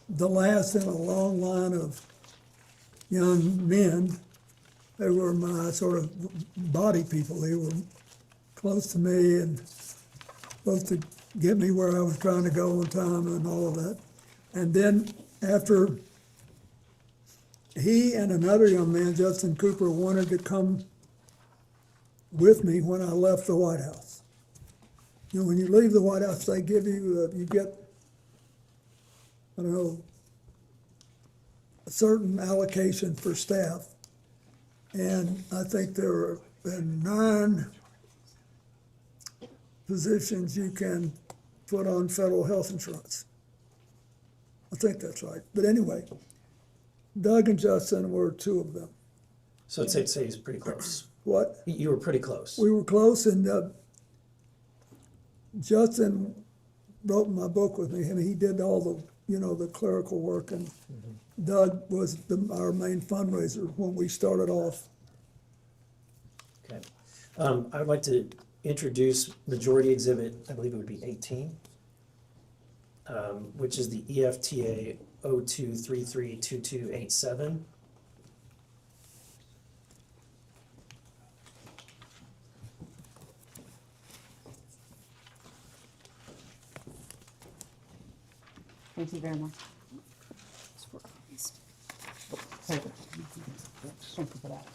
S14: last in a long line of young men. They were my sort of body people. They were close to me and supposed to get me where I was trying to go on time and all of that. And then after he and another young man, Justin Cooper, wanted to come with me when I left the White House. You know, when you leave the White House, they give you, you get, I don't know, a certain allocation for staff. And I think there are 9 positions you can put on federal health insurance. I think that's right. But anyway, Doug and Justin were 2 of them.
S8: So I'd say he's pretty close.
S14: What?
S8: You were pretty close.
S14: We were close, and Justin wrote my book with me. I mean, he did all the clerical work, and Doug was our main fundraiser when we started off.
S8: Okay. I would like to introduce Majority Exhibit, I believe it would be 18, which is the EFTA 02332287.
S5: Thank you very much. Thank you for that.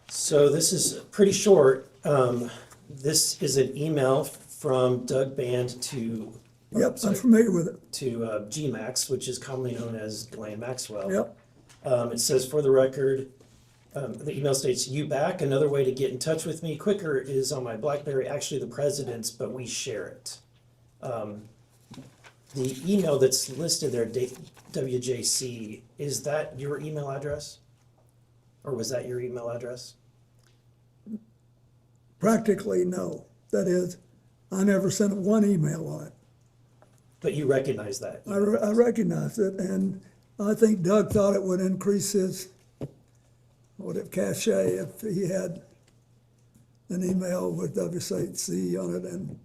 S8: So this is pretty short. This is an email from Doug Band to.
S14: Yep, I'm familiar with it.
S8: To GMAX, which is commonly known as Ghislaine Maxwell.
S14: Yep.
S8: It says, for the record, the email states, "You back? Another way to get in touch with me quicker is on my Blackberry, actually the president's, but we share it." The email that's listed there, WJC, is that your email address? Or was that your email address?
S14: Practically, no. That is, I never sent one email on it.
S8: But you recognize that?
S14: I recognized it, and I think Doug thought it would increase his cachet if he had an email with WCC on it. And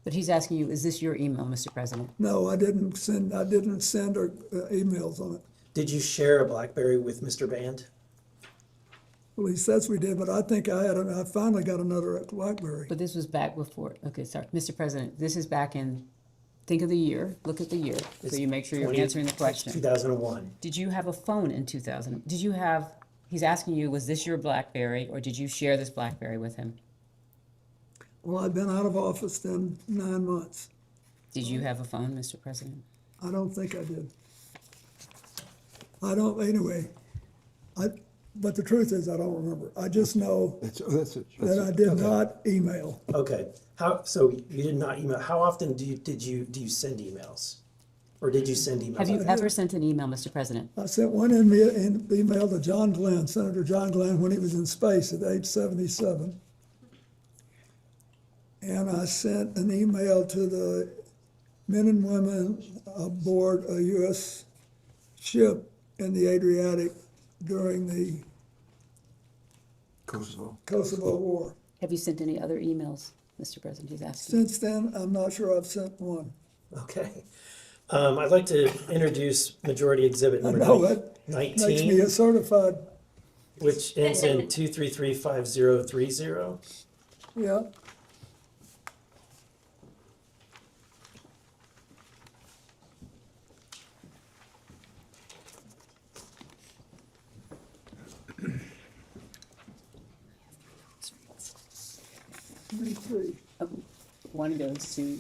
S5: But he's asking you, is this your email, Mr. President?
S14: no, I didn't send emails on it.
S8: Did you share a Blackberry with Mr. Band?
S14: Well, he says we did, but I think I finally got another Blackberry.
S5: But this was back before, okay, sorry, Mr. President, this is back in, think of the year, look at the year, so you make sure you're answering the question.
S8: 2001.
S5: Did you have a phone in 2000? He's asking you, was this your Blackberry, or did you share this Blackberry with him?
S14: Well, I've been out of office then 9 months.
S5: Did you have a phone, Mr. President?
S14: I don't think I did. But the truth is, I don't remember. I just know that I did not email.
S8: Okay. So you did not email. How often do you send emails? Or did you send emails?
S5: Have you ever sent an email, Mr. President?
S14: I sent one email to John Glenn, Senator John Glenn, when he was in space at age 77. And I sent an email to the men and women aboard a U.S. ship in the Adriatic during the Kosovo War.
S5: Have you sent any other emails, Mr. President? He's asking.
S14: Since then, I'm not sure I've sent one.
S8: Okay. I'd like to introduce Majority Exhibit
S14: I
S8: number
S14: know that
S8: 19.
S14: makes me a certified,
S8: Which ends in 2335030.
S14: yeah. Let me see.
S5: One goes to,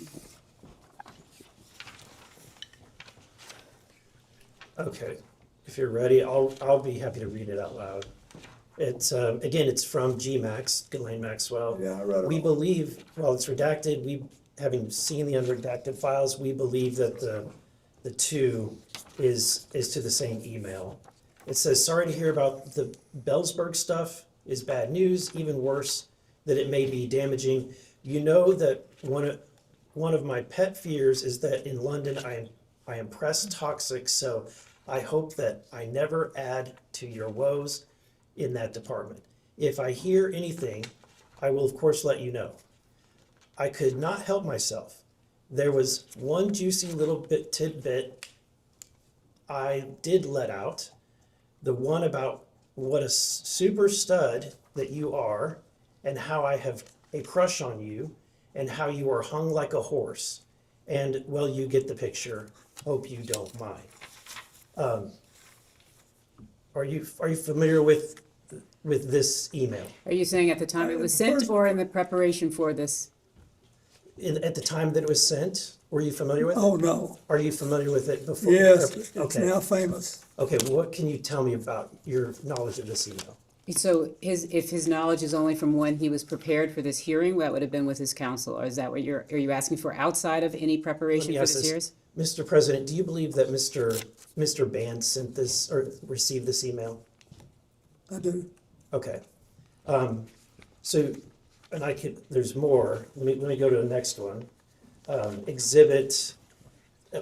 S8: Okay, if you're ready, I'll be happy to read it out loud. It's, again, it's from GMAX, Ghislaine Maxwell.
S14: Yeah, I read it
S8: We
S14: all.
S8: believe, while it's redacted, having seen the unredacted files, we believe that the two is to the same email. It says, sorry to hear about the Bellsburg stuff is bad news, even worse, that it may be damaging. You know that one of my pet fears is that in London I am press toxic, so I hope that I never add to your woes in that department. If I hear anything, I will of course let you know. I could not help myself. There was one juicy little bit tidbit I did let out, the one about what a super stud that you are and how I have a crush on you and how you are hung like a horse. And, well, you get the picture. Hope you don't mind. Are you familiar with this email?
S5: are you saying at the time it was sent or in the preparation for this?
S8: At the time that it was sent, were you familiar with it?
S14: Oh, no.
S8: Are you familiar with it before?
S14: Yes, it's
S8: Okay.
S14: now famous.
S8: Okay, what can you tell me about your knowledge of this email?
S5: So if his knowledge is only from when he was prepared for this hearing, that would have been with his counsel, or is that what are you asking for outside of any preparation for
S8: Let me ask
S5: this
S8: this.
S5: hearing?
S8: Mr. President, do you believe that Mr. Band sent this or received this email?
S14: I do.
S8: Okay. So, and there's more. Let me go to the next one. Exhibit,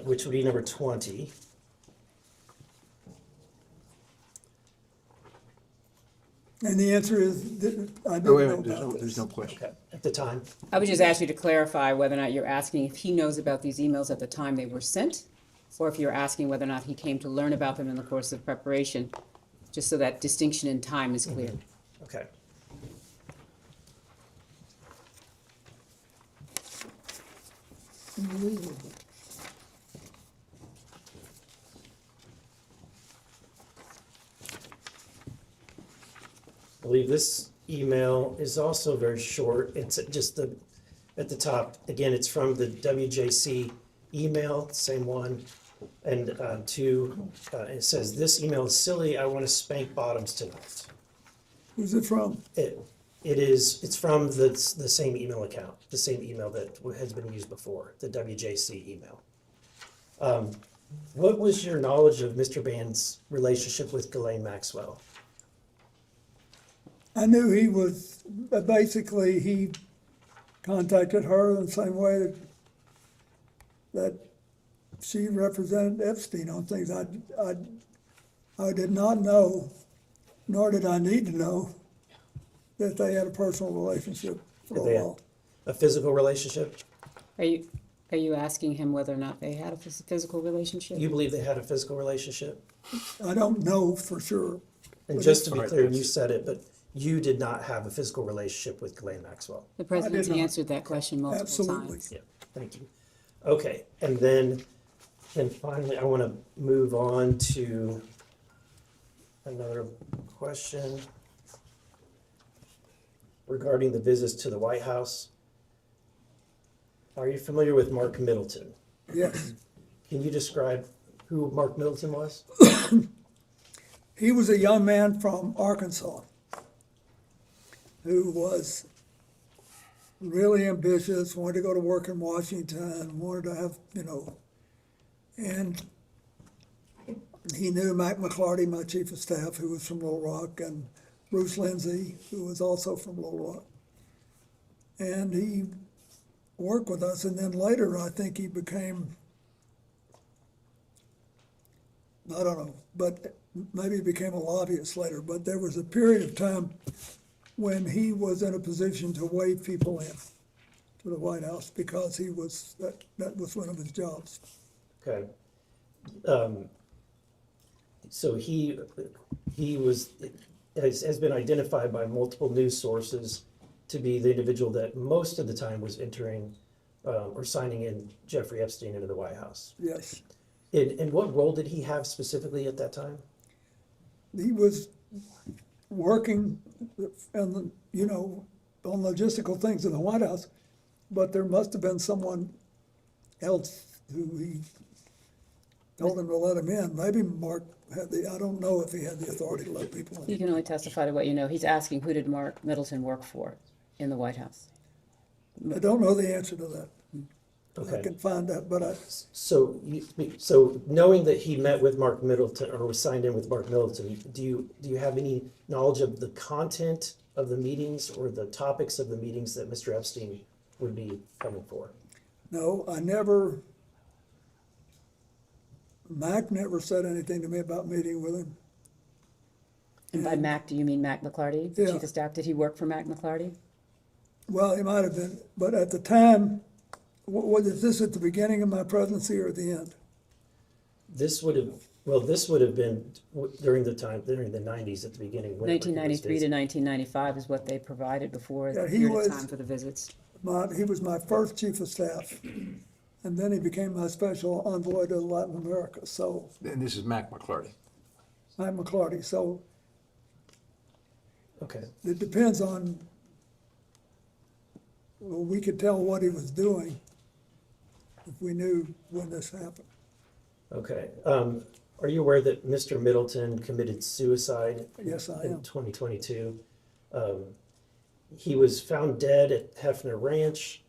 S8: which would be number 20.
S14: And the answer is, that I
S3: Oh,
S14: didn't
S3: wait,
S14: know
S3: wait,
S14: about
S3: there's
S14: this.
S3: no question.
S8: Okay, at the time.
S5: I would just ask you to clarify whether or not you're asking if he knows about these emails at the time they were sent, or if you're asking whether or not he came to learn about them in the course of preparation, just so that distinction in time is clear.
S8: Okay.
S14: Unbelievable.
S8: I believe this email is also very short. It's just at the top, again, it's from the WJC email, same one. And it says, this email is silly, I want to spank bottoms tonight.
S14: Who's it from?
S8: It's from the same email account, the same email that has been used before, the WJC email. What was your knowledge of Mr. Band's relationship with Ghislaine Maxwell?
S14: I knew he was, basically, he contacted her in the same way that she represented Epstein on things. I did not know, nor did I need to know, that they had a personal relationship for
S8: Did
S14: a
S8: they have
S14: while.
S8: a physical relationship?
S5: Are you asking him whether or not they had a physical relationship?
S8: You believe they had a physical relationship?
S14: I don't know for sure.
S8: And
S14: But
S8: just to be
S3: Alright,
S8: clear,
S3: that's-
S8: you said it, but you did not have a physical relationship with Ghislaine Maxwell.
S5: The president's
S14: not.
S5: answered that question multiple
S14: Absolutely.
S5: times.
S8: Yeah, thank you. Okay, and then finally, I want to move on to another question regarding the visits to the White House. Are you familiar with Mark Middleton?
S14: Yes.
S8: Can you describe who Mark Middleton was?
S14: He was a young man from Arkansas who was really ambitious, wanted to go to work in Washington, wanted to have, and he knew Mac McClarty, my chief of staff, who was from Little Rock, and Bruce Lindsay, who was also from Little Rock. And he work with us, and then later I think he became, I don't know, but maybe he became a lobbyist later, but there was a period of time when he was in a position to wave people in to the White House because he was, that was one of his jobs.
S8: Okay. So he has been identified by multiple news sources to be the individual that most of the time was entering or signing in Jeffrey Epstein into the White House.
S14: Yes.
S8: And what role did he have specifically at that time?
S14: He was working on, you know, on logistical things in the White House, but there must have been someone else who he told him to let him in. Maybe Mark had I don't know if he had the authority to let people in.
S5: You can only testify to what you know. He's asking, who did Mark Middleton work for in the White House?
S14: I don't know the answer to that.
S8: Okay.
S14: I can find that, but
S8: So knowing that he met with Mark Middleton or was signed in with Mark Middleton, do you have any knowledge of the content of the meetings or the topics of the meetings that Mr. Epstein would be coming for?
S14: no, Mac never said anything to me about meeting with him.
S5: And by Mac, do you mean Mac McClarty,
S14: Yeah.
S5: Chief of Staff? Did he work for Mac McClarty?
S14: Well, he might have been, but at the time, was this at the beginning of my presidency or at the end?
S8: This would have been during the 90s at the beginning. whenever he was
S5: 1993 to
S8: visiting.
S5: 1995 is what they provided before
S14: Yeah,
S5: the
S14: he
S5: period of
S14: was-
S5: time for the visits.
S14: He was my first chief of staff, and then he became my special envoy to Latin America, so,
S3: And this is Mac McClarty.
S14: I'm McClarty, so
S8: Okay.
S14: it depends on, well, we could tell what he was doing if we knew when this happened.
S8: Okay. Are you aware that Mr. Middleton committed suicide?
S14: Yes, I
S8: in
S14: am.
S8: 2022. He was found dead at Hefner Ranch,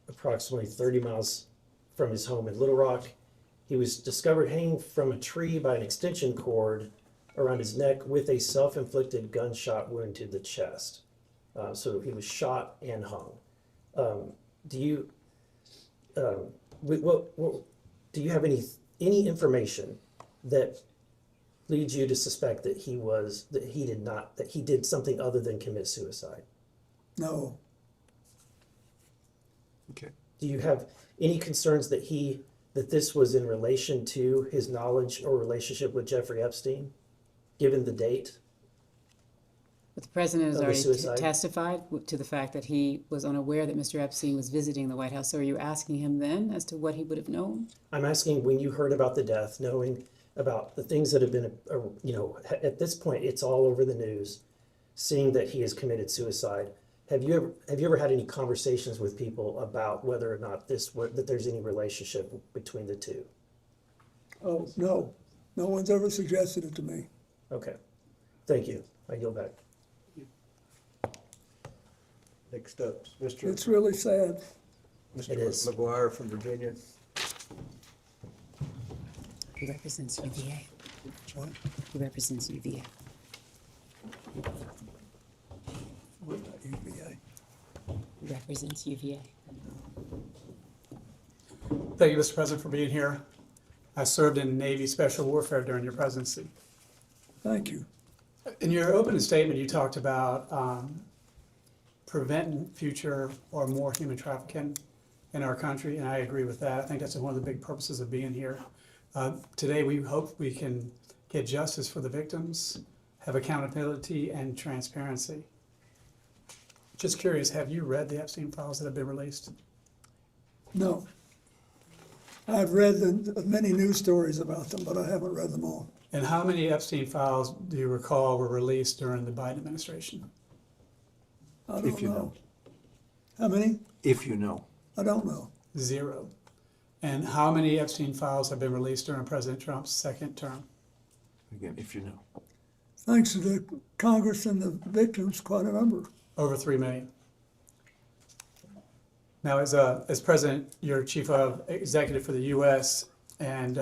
S8: approximately 30 miles from his home in Little Rock. He was discovered hanging from a tree by an extension cord around his neck with a self-inflicted gunshot wound to the chest. So he was shot and hung. Do you have any information that leads you to suspect that he did something other than commit suicide?
S14: No,
S3: Okay.
S8: Do you have any concerns that this was in relation to his knowledge or relationship with Jeffrey Epstein, given the date?
S5: But the president has
S8: Of the
S5: already
S8: suicide?
S5: testified to the fact that he was unaware that Mr. Epstein was visiting the White House. So are you asking him then as to what he would have known?
S8: I'm asking, when you heard about the death, knowing about the things that have been, at this point, it's all over the news, seeing that he has committed suicide. Have you ever had any conversations with people about whether or not that there's any relationship between the two?
S14: oh, no, no one's ever suggested it to me.
S8: Okay, thank you. I yield back.
S2: Next up, Mr.
S14: It's really sad.
S8: It is.
S2: McGuire from Virginia.
S5: He represents UVA.
S14: What?
S5: He represents UVA.
S14: What about UVA?
S5: He represents UVA.
S10: Thank you, Mr. President, for being here. I served in Navy Special Warfare during your presidency.
S14: Thank you.
S10: In your opening statement, you talked about preventing future or more human trafficking in our country, and I agree with that. I think that's one of the big purposes of being here. Today, we hope we can get justice for the victims, have accountability and transparency. Just curious, have you read the Epstein files that have been released?
S14: No. I've read many news stories about them, but I haven't read them all.
S10: And how many Epstein files do you recall were released during the Biden administration?
S14: I don't
S3: If you
S14: know.
S3: know.
S14: How many?
S3: If you know.
S14: I don't know.
S10: 0. And how many Epstein files have been released during President Trump's second term?
S3: Again, if you know.
S14: Thanks to the Congress and the victims, quite a number.
S10: Over 3 million. Now, as president, you're chief of executive for the U.S., and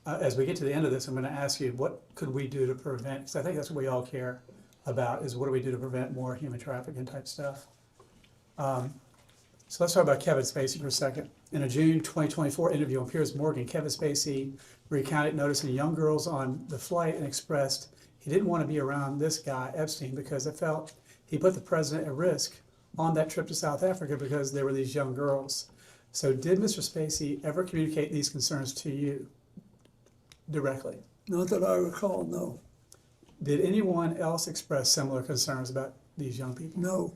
S10: as we get to the end of this, I'm going to ask you, what could we do to prevent, because I think that's what we all care about, is what do we do to prevent more human trafficking type stuff. So let's talk about Kevin Spacey for a second. In a June 2024 interview on Piers Morgan, Kevin Spacey recounted noticing young girls on the flight and expressed he didn't want to be around this guy, Epstein, because it felt he put the president at risk on that trip to South Africa because there were these young girls. So did Mr. Spacey ever communicate these concerns to you directly?
S14: Not that I recall, no.
S10: Did anyone else express similar concerns about these young people?
S14: No.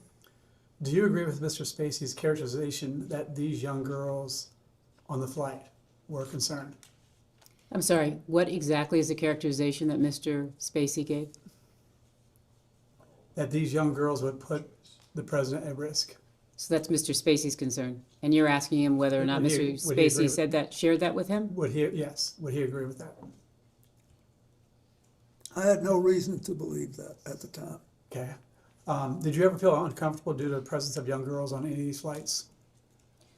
S10: Do you agree with Mr. Spacey's characterization that these young girls on the flight were concerned?
S5: I'm sorry, what exactly is the characterization that Mr. Spacey gave?
S10: That these young girls would put the president at risk.
S5: So that's Mr. Spacey's concern, and you're asking him whether or not
S10: Would he-
S5: Mr.
S10: would he agree
S5: Spacey
S10: with-
S5: said that, shared that with him?
S10: Would he, yes, would he agree with that?
S14: I had no reason to believe that at the time.
S10: Okay. Did you ever feel uncomfortable due to the presence of young girls on any of these flights?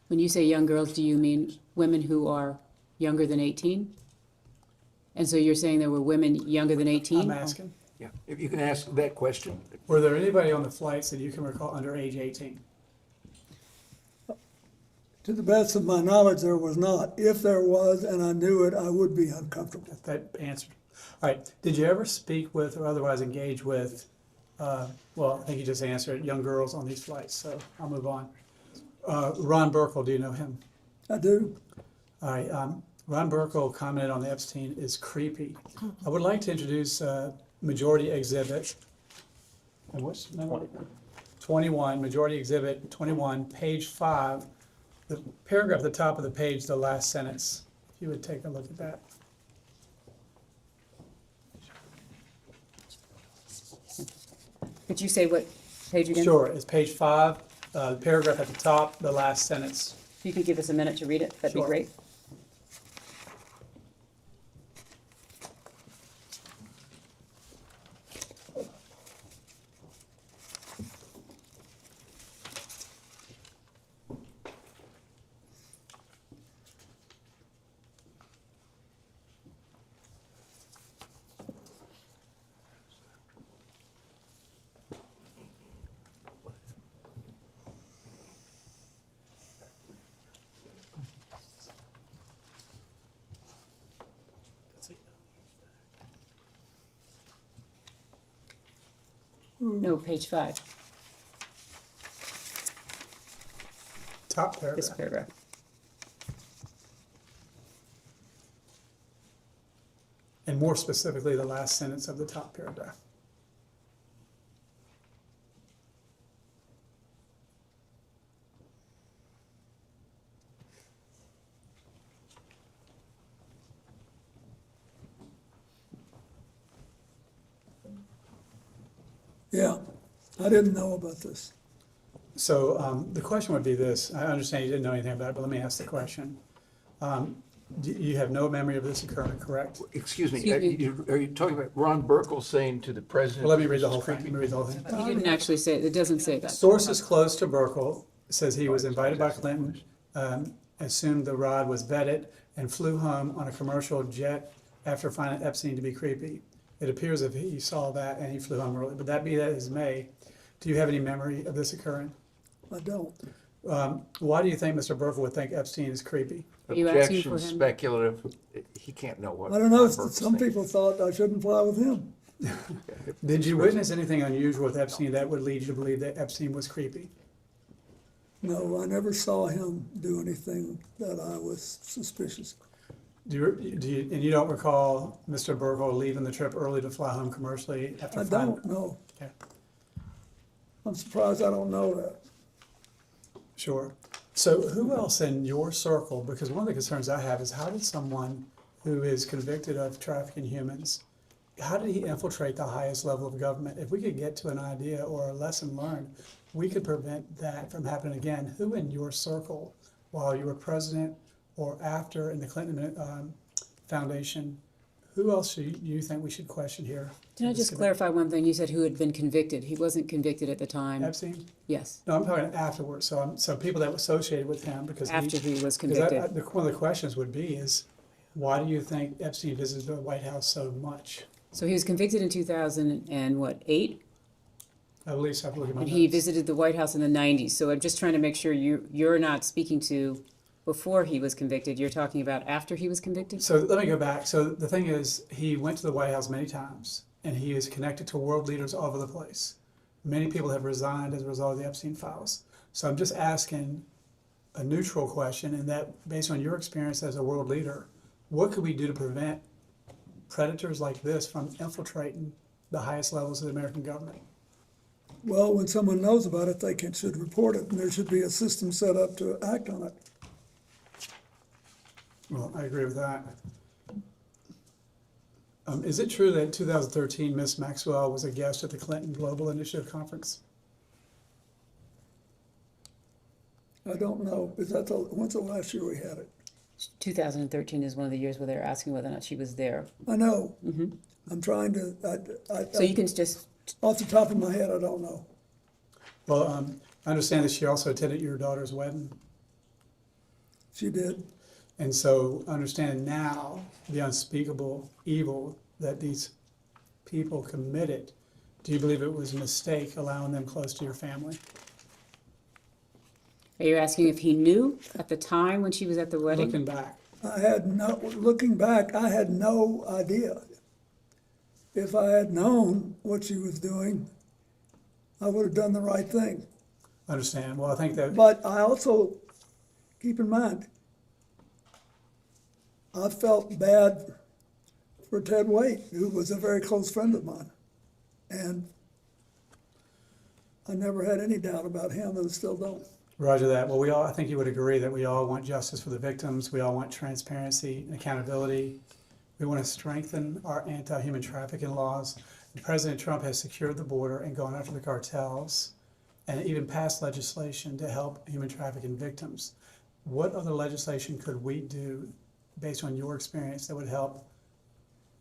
S5: When you say young girls, do you mean women who are younger than 18? And so you're saying there were women younger than 18?
S10: I'm asking.
S3: Yeah, if you can ask that question.
S10: Were there anybody on the flights that you can recall under age 18?
S14: To the best of my knowledge, there was not. If there was, and I knew it, I would be uncomfortable.
S10: That answered. All right. Did you ever speak with or otherwise engage with, well, I think you just answered, young girls on these flights, so I'll move on. Ron Burkle, do you know him?
S14: I do.
S10: All right. Ron Burkle commented on the Epstein is creepy. I would like to introduce Majority Exhibit. And what's number? 21, Majority Exhibit 21, page 5. The paragraph at the top of the page, the last sentence. If you would take a look at that.
S5: Could you say what page again?
S10: Sure, it's page 5, the paragraph at the top, the last sentence.
S5: If you could give us a minute to read it, that'd be
S10: Sure.
S5: great. No, page 5,
S10: Top paragraph.
S5: this paragraph.
S10: And more specifically, the last sentence of the top paragraph.
S14: Yeah, I didn't know about this.
S10: So the question would be this. I understand you didn't know anything about it, but let me ask the question. You have no memory of this occurring, correct?
S3: Excuse me,
S5: Excuse me.
S3: are you talking about Ron Burkle saying to the president?
S10: Well, let me read the
S3: "This
S10: whole
S3: is
S10: thing.
S3: creepy"?
S10: Let me read the whole thing.
S5: He didn't actually say, it doesn't say that.
S10: Sources close to Burkle says he was invited by Clinton, assumed the rod was vetted, and flew home on a commercial jet after finding Epstein to be creepy. It appears if he saw that and he flew home early, but that be that as may. Do you have any memory of this occurring?
S14: I don't.
S10: Why do you think Mr. Burkle would think Epstein is creepy?
S5: Are you asking
S3: Objection,
S5: for him?
S3: speculative. He can't know what.
S14: I don't know,
S3: Ron Burkle's
S14: some
S3: thinking.
S14: people thought I shouldn't fly with him.
S10: Did you witness anything unusual with Epstein that would lead you to believe that Epstein was creepy?
S14: No, I never saw him do anything that I was suspicious of.
S10: And you don't recall Mr. Burkle leaving the trip early to fly home commercially after
S14: I
S10: finding?
S14: don't know.
S10: Okay.
S14: I'm surprised I don't know that.
S10: Sure. So who else in your circle, because one of the concerns I have is how did someone who is convicted of trafficking humans, how did he infiltrate the highest level of government? If we could get to an idea or a lesson learned, we could prevent that from happening again. Who in your circle, while you were president or after in the Clinton Foundation, who else do you think we should question here?
S5: Can I just clarify one thing? You said who had been convicted. He wasn't convicted at the time.
S10: Epstein?
S5: Yes.
S10: No, I'm talking afterwards, so people that were associated with him because
S5: After he was
S10: because
S5: convicted.
S10: one of the questions would be is, why do you think Epstein visited the White House so much?
S5: So he was convicted in 2008?
S10: At least I have to look at my
S5: And he
S10: notes.
S5: visited the White House in the 90s, so I'm just trying to make sure you're not speaking to before he was convicted, you're talking about after he was convicted?
S10: So let me go back. So the thing is, he went to the White House many times, and he is connected to world leaders all over the place. Many people have resigned as a result of the Epstein files. So I'm just asking a neutral question, and that based on your experience as a world leader, what could we do to prevent predators like this from infiltrating the highest levels of the American government?
S14: Well, when someone knows about it, they should report it, and there should be a system set up to act on it.
S10: Well, I agree with that. Is it true that in 2013, Ms. Maxwell was a guest at the Clinton Global Initiative Conference?
S14: I don't know, is that when's the last year we had it?
S5: 2013 is one of the years where they're asking whether or not she was there.
S14: I know.
S5: Mhm.
S14: I'm trying to,
S5: So you can just,
S14: off the top of my head, I don't know.
S10: Well, I understand that she also attended your daughter's wedding.
S14: She did.
S10: And so understanding now the unspeakable evil that these people committed, do you believe it was a mistake allowing them close to your family?
S5: are you asking if he knew at the time when she was at the wedding?
S10: Looking back.
S14: Looking back, I had no idea. If I had known what she was doing, I would have done the right thing.
S10: Understand. Well, I think that.
S14: But I also, keep in mind, I felt bad for Ted Waite, who was a very close friend of mine. And I never had any doubt about him, and still don't.
S10: Roger that. Well, I think you would agree that we all want justice for the victims. We all want transparency and accountability. We want to strengthen our anti-human trafficking laws. And President Trump has secured the border and gone after the cartels and even passed legislation to help human trafficking victims. What other legislation could we do, based on your experience, that would help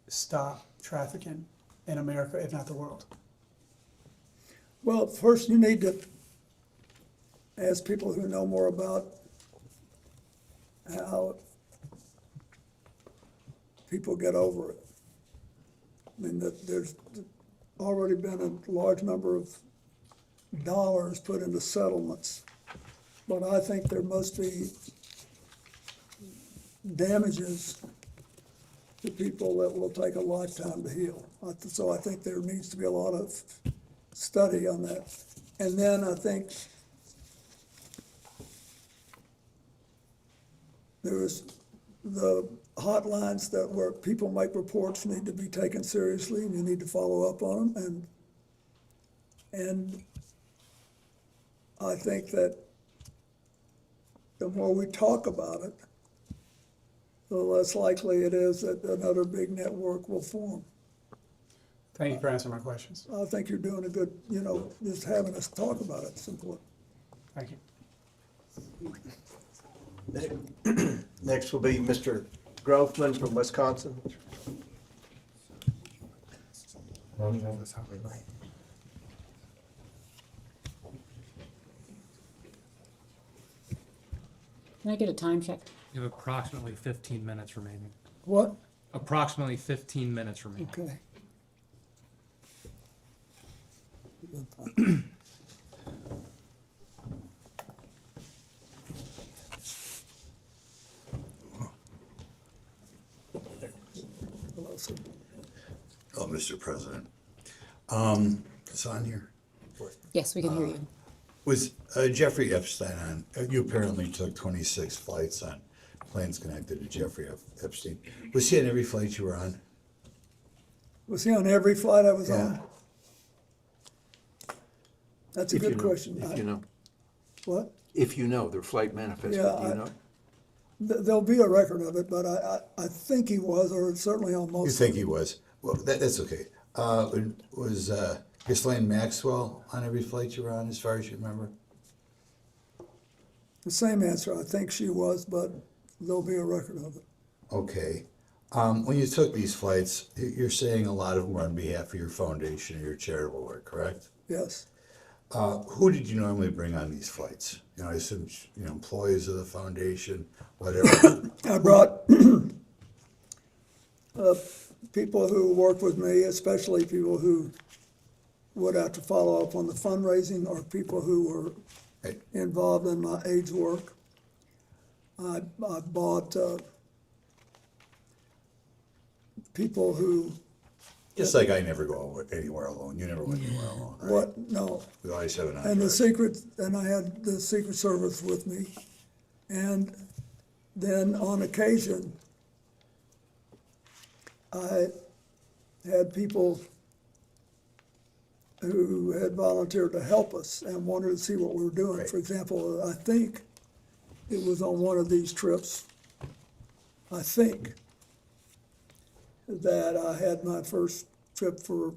S10: stop trafficking in America, if not the world?
S14: Well, first you need to ask people who know more about how people get over it. I mean, there's already been a large number of dollars put into settlements, but I think there must be damages to people that will take a lifetime to heal. So I think there needs to be a lot of study on that. And then I think there's the hotlines where people make reports need to be taken seriously, and you need to follow up on them. And I think that the more we talk about it, the less likely it is that another big network will form.
S10: Thank you for answering my questions.
S14: I think you're doing a good, just having us talk about it is important.
S10: Thank you.
S2: Next will be Mr. Groffman from Wisconsin.
S5: Can I get a time check?
S6: You have approximately 15 minutes remaining.
S14: What?
S6: Approximately 15 minutes remaining.
S14: Okay.
S11: Oh, Mr. President. It's on here.
S5: Yes, we can hear you.
S11: Was Jeffrey Epstein on, you apparently took 26 flights on planes connected to Jeffrey Epstein. Was he on every flight you were on?
S14: Was he on every flight I was
S11: Yeah.
S14: on? That's a
S3: If you
S14: good
S3: know-
S14: question.
S3: If you know.
S14: What?
S3: If you know, their flight manifest,
S14: Yeah,
S3: do you know?
S14: There'll be a record of it, but I think he was, or certainly on most.
S11: You think he was? Well, that's okay. Was Ghislaine Maxwell on every flight you were on, as far as you remember?
S14: The same answer. I think she was, but there'll be a record of it.
S11: Okay. When you took these flights, you're saying a lot of them were on behalf of your foundation or your charitable work, correct?
S14: Yes.
S11: Who did you normally bring on these flights? I assume, employees of the foundation, whatever.
S14: I brought people who worked with me, especially people who would have to follow up on the fundraising or people who were involved in my AIDS work. I bought people who.
S11: Just like I never go anywhere alone. You never went anywhere alone, right?
S14: What? No.
S11: We always have an
S14: And the
S11: entourage.
S14: and I had the Secret Service with me. And then on occasion, I had people who had volunteered to help us and wanted to see what we were doing. For example, I think it was on one of these trips, I think, that I had my first trip for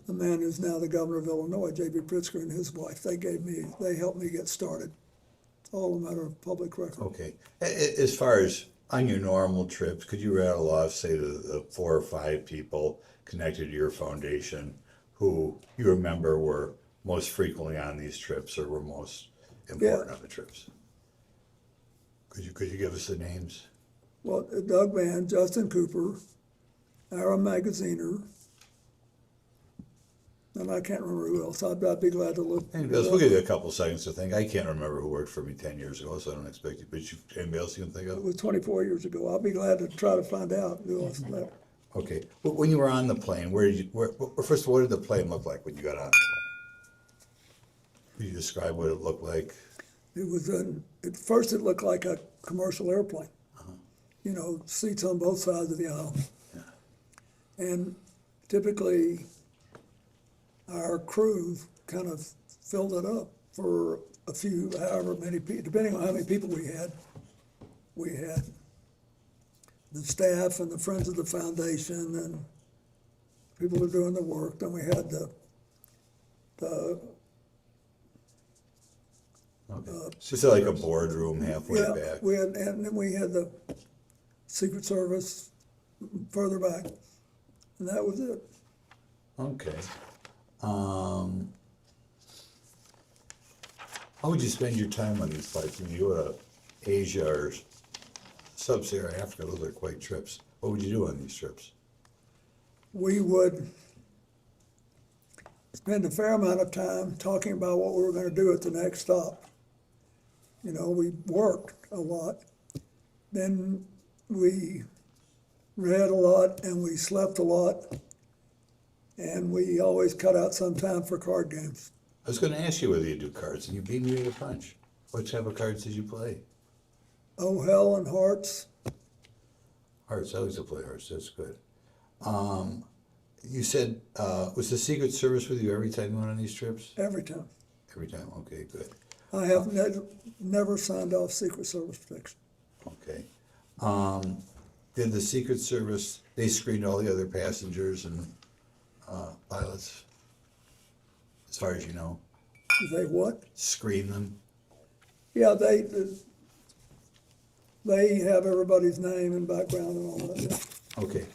S14: the man who's now the governor of Illinois, J.B. Pritzker, and his wife. They helped me get started. It's all a matter of public record.
S11: Okay. As far as on your normal trips, could you rattle off, say, the 4 or 5 people connected to your foundation who you remember were most frequently on these trips or were most important on the trips? Could you give us the names?
S14: Well, Doug Vann, Justin Cooper, Aaron Magaziner, and I can't remember who else. I'd be glad to look.
S11: We'll give you a couple seconds to think. I can't remember who worked for me 10 years ago, so I don't expect you. But anybody else you can think
S14: It
S11: of?
S14: was 24 years ago. I'll be glad to try to find out who else left.
S11: Okay. But when you were on the plane, first of all, what did the plane look like when you got on the plane? Could you describe what it looked like?
S14: It was at first it looked like a commercial airplane. You know, seats on both sides of the aisle. And typically, our crew kind of filled it up for a few, however many people, depending on how many people we had. We had the staff and the friends of the foundation and people who were doing the work. Then we had
S11: It's like a boardroom halfway back.
S14: And then we had the Secret Service further back, and that was it.
S11: Okay. How would you spend your time on these flights? When you go to Asia or Sub-Saharan Africa, those are quite trips. What would you do on these trips?
S14: We would spend a fair amount of time talking about what we were going to do at the next stop. You know, we worked a lot. Then we read a lot and we slept a lot. And we always cut out some time for card games.
S11: I was going to ask you whether you do cards, and you beat me to the punch. What type of cards did you play?
S14: Oh, hell and hearts.
S11: Hearts. I used to play hearts. That's good. You said, was the Secret Service with you every time you went on these trips?
S14: Every time.
S11: Every time. Okay, good.
S14: I have never signed off Secret Service protection.
S11: Okay. Did the Secret Service, they screened all the other passengers and pilots, as far as you know?
S14: They what?
S11: Screen them?
S14: Yeah, they have everybody's name and background and all that.
S11: Okay.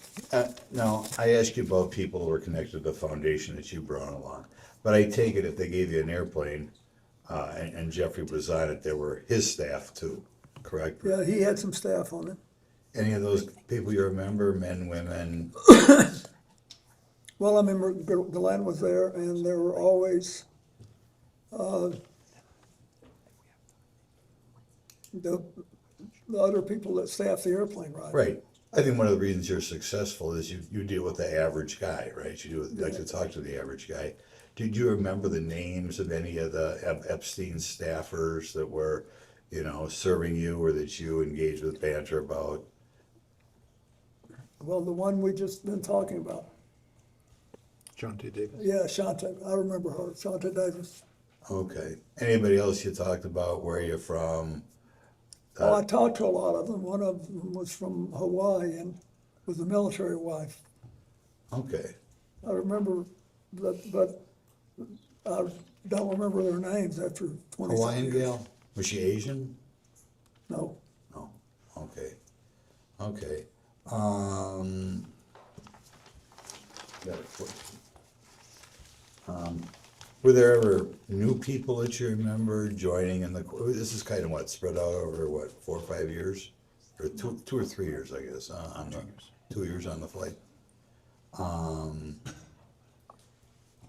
S11: Now, I asked you about people who were connected to the foundation that you brought along, but I take it if they gave you an airplane and Jeffrey was on it, there were his staff too, correct?
S14: Yeah, he had some staff on it.
S11: Any of those people you remember, men, women?
S14: Well, I remember Glenn was there, and there were always the other people that staff the airplane, right?
S11: Right. I think one of the reasons you're successful is you deal with the average guy, right? You like to talk to the average guy. Did you remember the names of any of the Epstein staffers that were, serving you or that you engaged with banter about?
S14: Well, the one we just been talking about.
S11: Shante Davis.
S14: Yeah, Shante. I remember her, Shante Davis.
S11: Okay. Anybody else you talked about? Where are you from?
S14: I talked to a lot of them. One of them was from Hawaii and was a military wife.
S11: Okay.
S14: I remember, but I don't remember their names after 20
S11: Hawaiian
S14: years.
S11: gal? Was she Asian?
S14: No.
S11: No. Okay. Okay. Were there ever new people that you remember joining in the? This is kind of what spread out over 4 or 5 years, or two or 3 years, I guess. 2 years on the flight.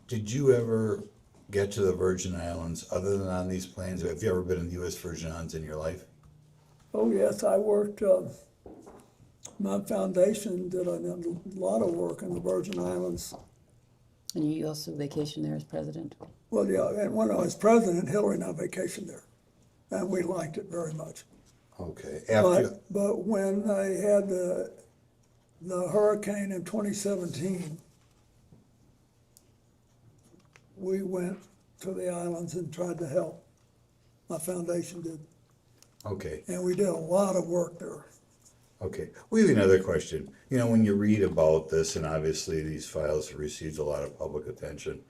S11: Did you ever get to the Virgin Islands other than on these planes? Have you ever been in the U.S. Virgin Islands in your life?
S14: Oh, yes, I worked, my foundation did a lot of work in the Virgin Islands.
S5: And you also vacationed there as president?
S14: Well, yeah, and when I was president, Hillary and I vacationed there, and we liked it very much.
S11: Okay.
S14: But when they had the hurricane in 2017, we went to the islands and tried to help. My foundation did.
S11: Okay.
S14: And we did a lot of work there.
S11: Okay. We have another question. You know, when you read about this, and obviously these files have received a lot of public attention,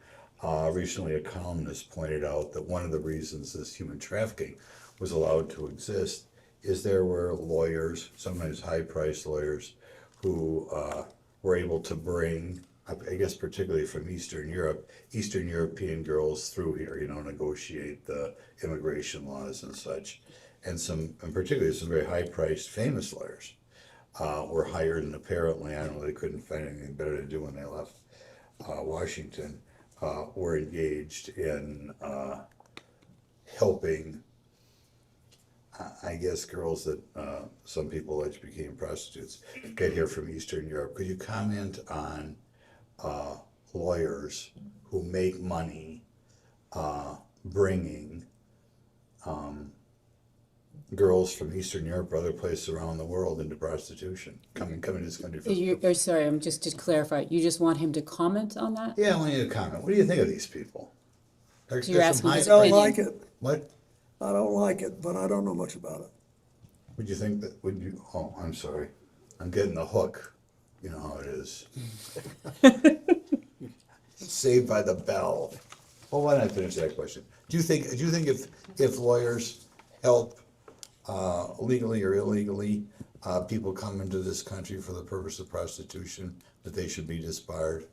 S11: recently a columnist pointed out that one of the reasons this human trafficking was allowed to exist is there were lawyers, sometimes high-priced lawyers, who were able to bring, I guess particularly from Eastern Europe, Eastern European girls through here, you know, negotiate the immigration laws and such. And particularly some very high-priced famous lawyers were hired, and apparently, I don't know, they couldn't find anything better to do when they left Washington, were engaged in helping, I guess, girls that some people allege became prostitutes get here from Eastern Europe. Could you comment on lawyers who make money bringing girls from Eastern Europe or other places around the world into prostitution, coming to this country?
S5: Sorry, I'm just to clarify, you just want him to comment on that?
S11: Yeah, I want you to comment. What do you think of these people?
S5: So you're asking
S14: I
S5: his
S14: don't
S5: opinion.
S14: like it.
S11: What?
S14: I don't like it, but I don't know much about it.
S11: Would you think that, oh, I'm sorry. I'm getting the hook. You know how it is. Saved by the bell. Well, why don't I finish that question? Do you think if lawyers help legally or illegally people come into this country for the purpose of prostitution, that they should be disbarred?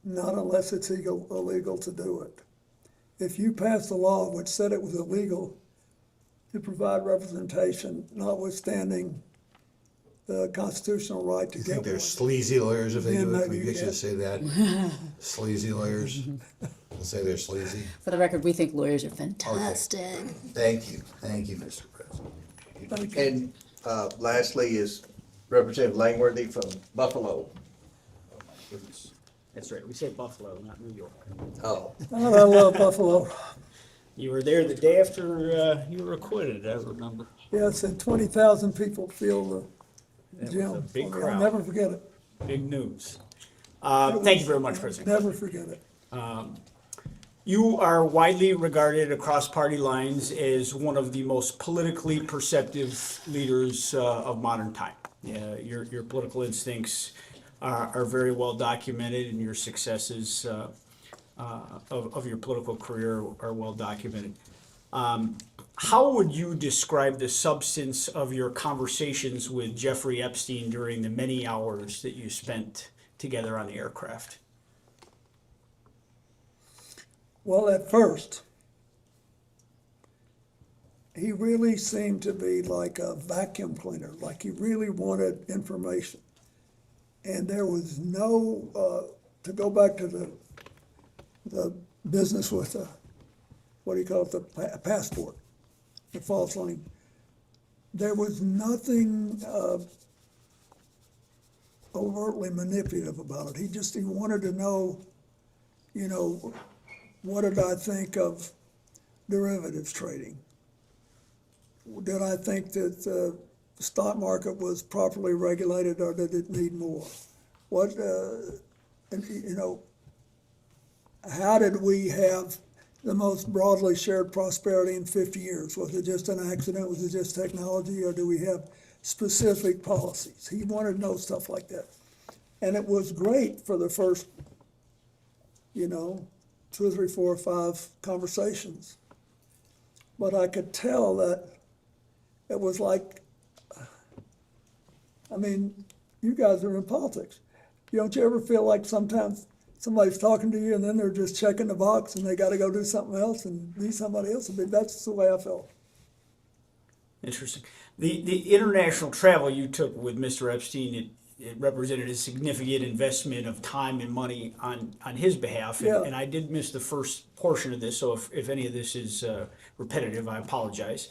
S14: Not unless it's illegal to do it. If you passed a law which said it was illegal to provide representation, notwithstanding the constitutional right to
S11: You
S14: get
S11: think they're
S14: one,
S11: sleazy lawyers if they
S14: then
S11: do it?
S14: maybe
S11: We
S14: you
S11: get you to
S14: can.
S11: say that? Sleazy lawyers? We'll say they're sleazy?
S5: For the record, we think lawyers are fantastic.
S11: Thank you, Mr. President.
S2: And lastly is Representative Langworthy from Buffalo.
S20: That's right, we say Buffalo, not New York.
S2: Oh.
S14: Oh, I love Buffalo.
S20: You were there the day after you were acquitted, I remember.
S14: Yes, and 20,000 people feel the
S20: It
S14: gym.
S20: was a big
S14: I'll
S20: crowd.
S14: never forget it.
S20: Big news. Thank you very much, President.
S14: Never forget it.
S20: You are widely regarded across party lines as one of the most politically perceptive leaders of modern time. Your political instincts are very well documented, and your successes of your political career are well documented. How would you describe the substance of your conversations with Jeffrey Epstein during the many hours that you spent together on the aircraft?
S14: Well, at first, he really seemed to be like a vacuum cleaner, like he really wanted information. And there was no, to go back to the business with the, what do you call it, the passport, the false line. There was nothing overtly manipulative about it. He wanted to know, you know, what did I think of derivatives trading? Did I think that the stock market was properly regulated, or did it need more? What, and, you know, how did we have the most broadly shared prosperity in 50 years? Was it just an accident? Was it just technology? Or do we have specific policies? He wanted to know stuff like that. And it was great for the first, you know, 2 or 3, 4 or 5 conversations. But I could tell that it was like, I mean, you guys are in politics. Don't you ever feel like sometimes somebody's talking to you and then they're just checking the box and they got to go do something else and be somebody else? I mean, that's the way I felt.
S20: Interesting. The international travel you took with Mr. Epstein, it represented a significant investment of time and money on his behalf.
S14: Yeah.
S20: And I did miss the first portion of this, so if any of this is repetitive, I apologize.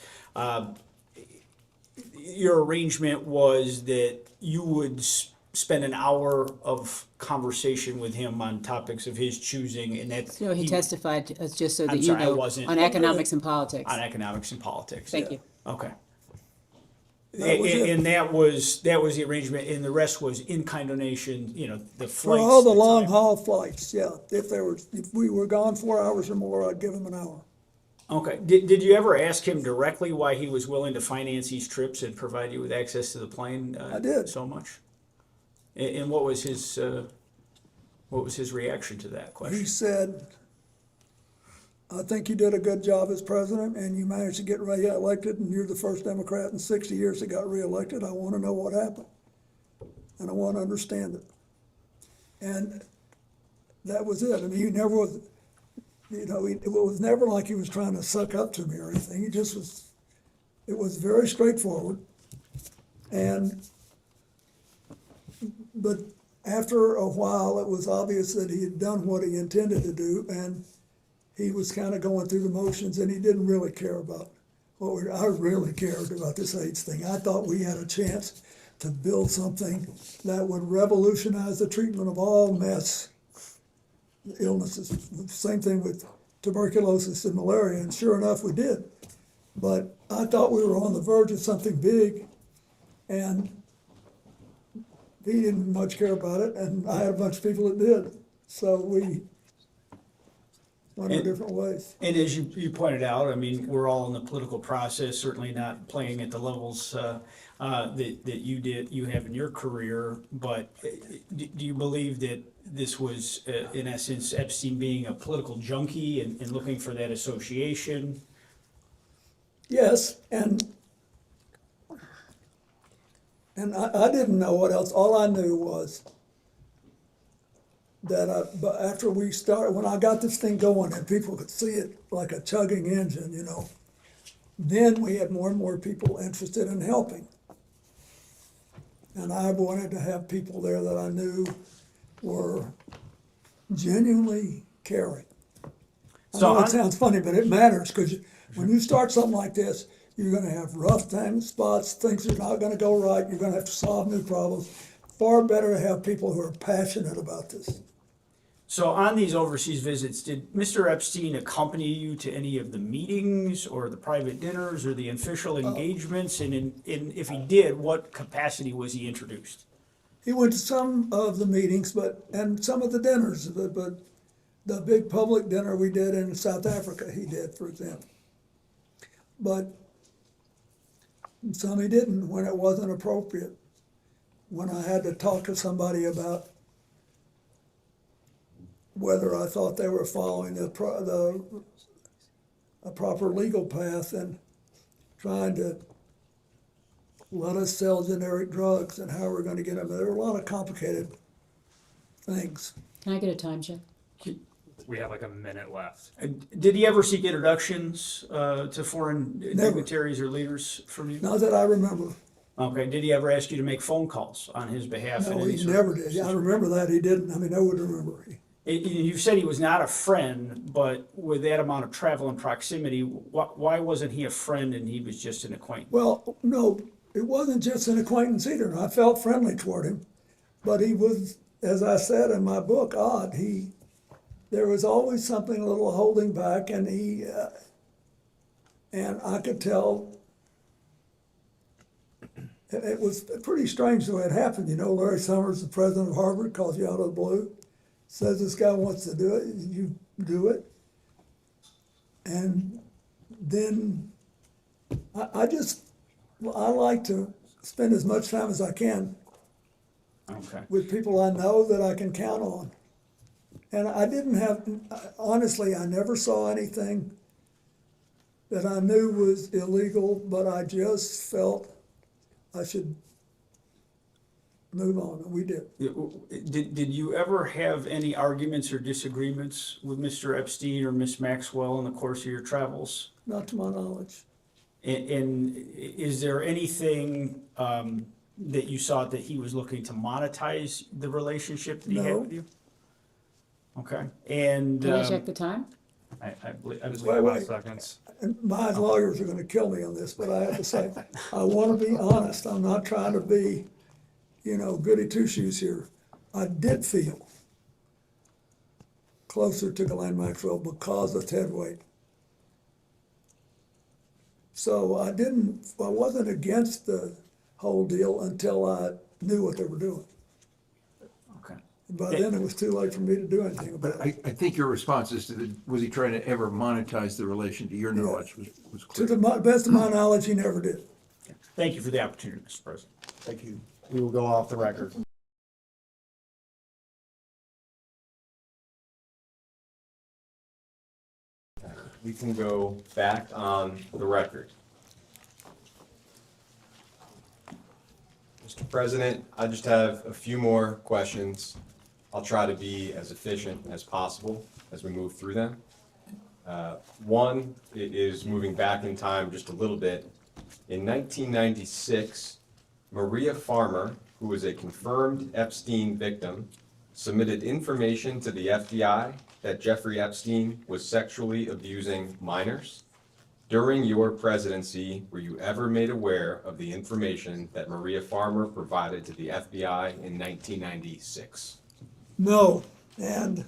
S20: Your arrangement was that you would spend an hour of conversation with him on topics of his choosing, and that
S5: So he testified, just so that
S20: I'm
S5: you
S20: sorry, I
S5: know,
S20: wasn't-
S5: on economics and politics.
S20: on economics and politics.
S5: Thank you.
S20: Okay.
S14: That was it.
S20: And that was the arrangement, and the rest was in-kind donation, the
S14: For
S20: flights.
S14: all the
S20: the
S14: long
S20: time.
S14: haul flights, yeah. If we were gone 4 hours or more, I'd give him an hour.
S20: Okay. Did you ever ask him directly why he was willing to finance these trips and provide you with access to the plane?
S14: I did.
S20: So much. And what was his reaction to that question?
S14: He said, I think you did a good job as president and you managed to get reelected and you're the first Democrat in 60 years that got reelected. I want to know what happened. And I want to understand it. And that was it. I mean, he never was, it was never like he was trying to suck up to me or anything. He just was, it was very straightforward. But after a while, it was obvious that he had done what he intended to do, and he was kind of going through the motions, and he didn't really care about I really cared about this AIDS thing. I thought we had a chance to build something that would revolutionize the treatment of all mass illnesses. Same thing with tuberculosis and malaria, and sure enough, we did. But I thought we were on the verge of something big, and he didn't much care about it, and I had a bunch of people that did. So we went our different ways.
S20: And as you pointed out, I mean, we're all in the political process, certainly not playing at the levels that you have in your career. But do you believe that this was, in essence, Epstein being a political junkie and looking for that association?
S14: Yes, and I didn't know what else. All I knew was that but after we started, when I got this thing going and people could see it like a chugging engine, then we had more and more people interested in helping. And I wanted to have people there that I knew were genuinely caring. I know it sounds funny, but it matters, because when you start something like this, you're going to have rough times, spots, things are not going to go right. You're going to have to solve new problems. Far better to have people who are passionate about this.
S20: So on these overseas visits, did Mr. Epstein accompany you to any of the meetings or the private dinners or the official engagements? And if he did, what capacity was he introduced?
S14: He went to some of the meetings, and some of the dinners, but the big public dinner we did in South Africa, he did, for example. But some he didn't when it wasn't appropriate. When I had to talk to somebody about whether I thought they were following a proper legal path and trying to let us sell generic drugs and how we're going to get them. There were a lot of complicated things.
S5: Can I get a time check?
S6: We have like a minute left.
S20: Did he ever seek introductions to foreign dignitaries or leaders from you?
S14: Not that I remember.
S20: Okay. Did he ever ask you to make phone calls on his behalf?
S14: No, he never did. I remember that. He didn't. I mean, I would remember.
S20: You said he was not a friend, but with that amount of travel and proximity, why wasn't he a friend and he was just an acquaintance?
S14: Well, no, it wasn't just an acquaintance either. I felt friendly toward him, but he was, as I said in my book, odd. There was always something a little holding back, and and I could tell. It was pretty strange the way it happened. Larry Summers, the president of Harvard, calls you out of the blue, says this guy wants to do it, you do it. And then I like to spend as much time as I can with people I know that I can count on. And honestly, I never saw anything that I knew was illegal, but I just felt I should move on, and we did.
S20: Did you ever have any arguments or disagreements with Mr. Epstein or Miss Maxwell in the course of your travels?
S14: Not to my knowledge.
S20: And is there anything that you saw that he was looking to monetize the relationship that he had
S14: No.
S20: with you? Okay, and.
S5: Can I check the time?
S20: I believe, I
S10: Just
S20: believe
S10: wait,
S20: about
S10: wait.
S20: seconds.
S14: And my lawyers are gonna kill me on this, but I have to say, I wanna be honest, I'm not trying to be, goody two-shoes here. I did feel closer to Glenn Maxwell because of Ted Wade. So I wasn't against the whole deal until I knew what they were doing.
S20: Okay.
S14: And by then, it was too late for me to do anything about
S3: But
S14: it.
S3: I think your response is was he trying to ever monetize the relation, to your knowledge, was
S14: To
S3: clear.
S14: the best of my knowledge, he never did.
S20: Thank you for the opportunity, Mr. President.
S3: Thank you.
S1: We will go off the record.
S15: We can go back on the record. Mr. President, I just have a few more questions. I'll try to be as efficient as possible as we move through them. One is moving back in time just a little bit. In 1996, Maria Farmer, who was a confirmed Epstein victim, submitted information to the FBI that Jeffrey Epstein was sexually abusing minors. During your presidency, were you ever made aware of the information that Maria Farmer provided to the FBI in 1996?
S14: No, and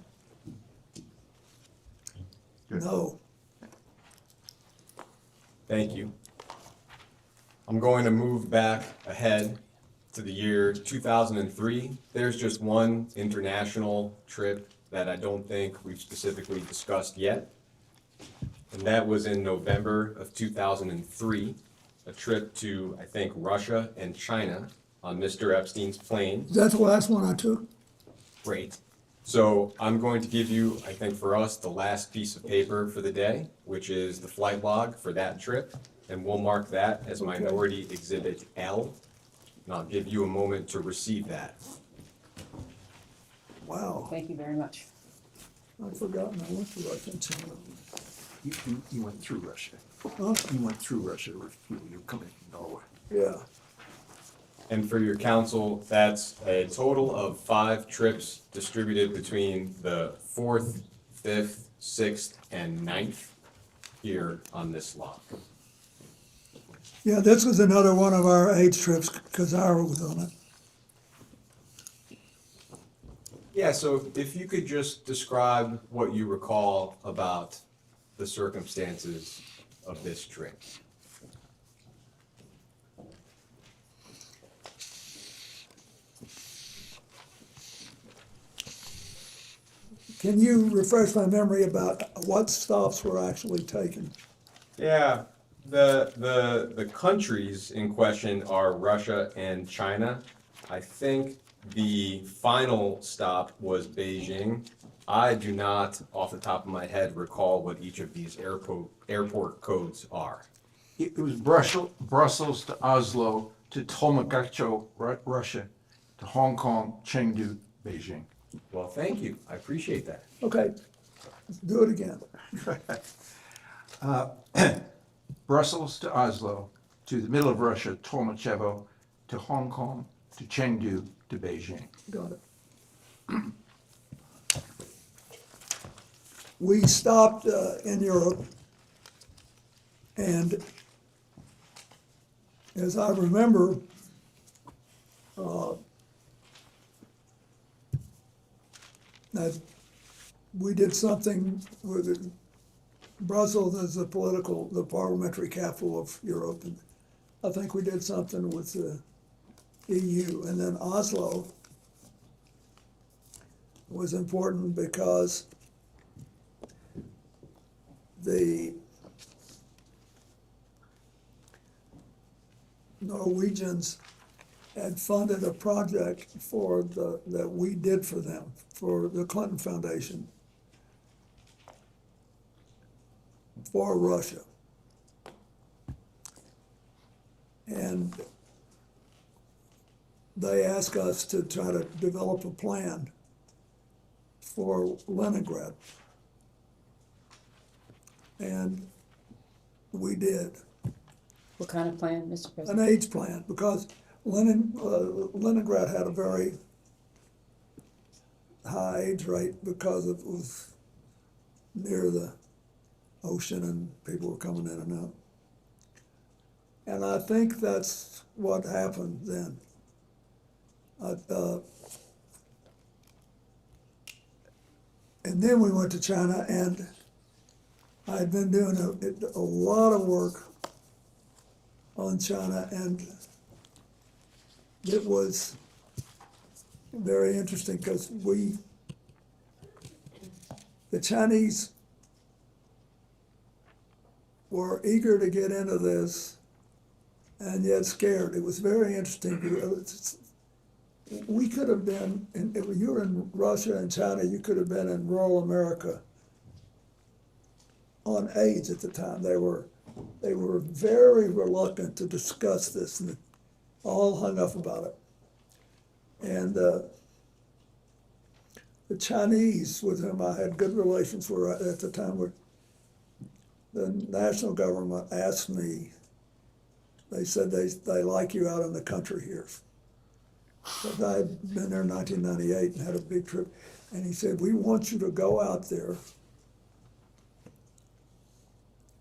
S14: no.
S15: Thank you. I'm going to move back ahead to the year 2003. There's just one international trip that I don't think we've specifically discussed yet. And that was in November of 2003, a trip to, I think, Russia and China on Mr. Epstein's plane.
S14: That's the last one I took.
S15: Great. So I'm going to give you, I think for us, the last piece of paper for the day, which is the flight log for that trip. And we'll mark that as Minority Exhibit L. And I'll give you a moment to receive that.
S14: Wow,
S5: Thank you very much.
S14: I'd forgotten I went to Russia and China.
S3: You went through Russia.
S14: Huh?
S3: You went through Russia, you're coming from Norway.
S14: Yeah,
S15: And for your counsel, that's a total of 5 trips distributed between the 4th, 5th, 6th, and 9th here on this log.
S14: yeah, this was another one of our AIDS trips, because Ira was on it.
S15: Yeah, so if you could just describe what you recall about the circumstances of this trip.
S14: Can you refresh my memory about what stops were actually taken?
S15: Yeah, the countries in question are Russia and China. I think the final stop was Beijing. I do not, off the top of my head, recall what each of these airport codes are.
S3: It was Brussels to Oslo to Tolmagacho, Russia, to Hong Kong, Chengdu, Beijing.
S15: Well, thank you. I appreciate that.
S14: Okay, let's do it again.
S3: Brussels to Oslo, to the middle of Russia, Tolmachevo, to Hong Kong, to Chengdu, to Beijing.
S14: Got it. We stopped in Europe, and as I remember, that we did something with it. Brussels is the parliamentary capital of Europe, and I think we did something with the EU, and then Oslo was important because the Norwegians had funded a project that we did for them, for the Clinton Foundation, for Russia. And they asked us to try to develop a plan for Leningrad. And we did.
S5: What kind of plan, Mr.
S14: An
S5: President?
S14: AIDS plan, because Leningrad had a very high age rate because it was near the ocean and people were coming in and out. And I think that's what happened then. And then we went to China, and I had been doing a lot of work on China, and it was very interesting because the Chinese were eager to get into this and yet scared. It was very interesting. We could have been, if you were in Russia and China, you could have been in rural America on AIDS at the time. They were very reluctant to discuss this, and all hung up about it. And the Chinese, with whom I had good relations, were at the time, the national government asked me, they said they like you out in the country here. But I had been there in 1998 and had a big trip. And he said, we want you to go out there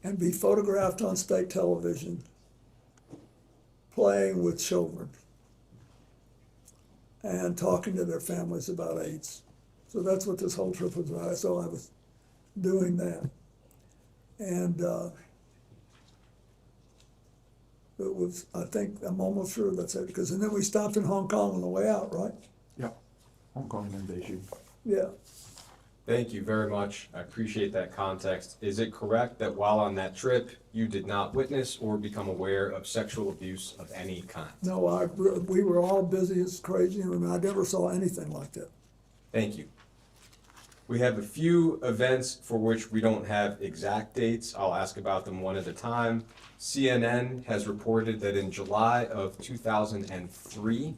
S14: and be photographed on state television playing with children and talking to their families about AIDS. So that's what this whole trip was about. So I was doing that. And it was, I think, I'm almost sure that's it, because and then we stopped in Hong Kong on the way out, right?
S3: Yeah, Hong Kong and Beijing.
S14: Yeah.
S15: Thank you very much. I appreciate that context. Is it correct that while on that trip, you did not witness or become aware of sexual abuse of any kind?
S14: No, we were all busy as crazy. I mean, I never saw anything like that.
S15: Thank you. We have a few events for which we don't have exact dates. I'll ask about them one at a time. CNN has reported that in July of 2003,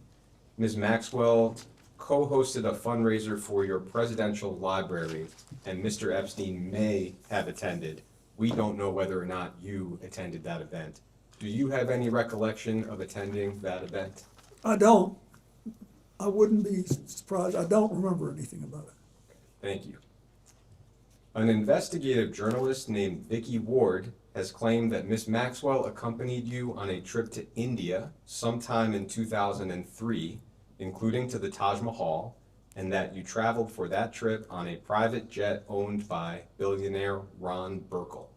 S15: Ms. Maxwell co-hosted a fundraiser for your presidential library, and Mr. Epstein may have attended. We don't know whether or not you attended that event. Do you have any recollection of attending that event?
S14: I don't. I wouldn't be surprised. I don't remember anything about it.
S15: Thank you. An investigative journalist named Vicky Ward has claimed that Ms. Maxwell accompanied you on a trip to India sometime in 2003, including to the Taj Mahal, and that you traveled for that trip on a private jet owned by billionaire Ron Burkle.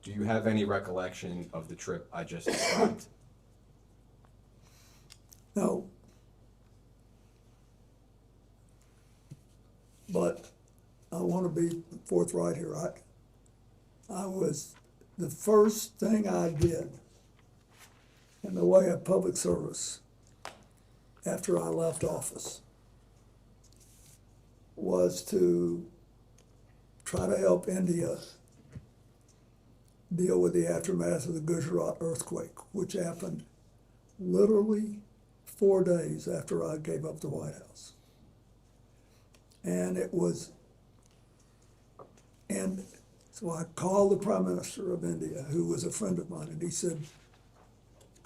S15: Do you have any recollection of the trip I just described?
S14: No. But I want to be forthright here. The first thing I did in the way of public service after I left office was to try to help India deal with the aftermath of the Gujarat earthquake, which happened literally 4 days after I gave up the White House. And so I called the Prime Minister of India, who was a friend of mine, and he said,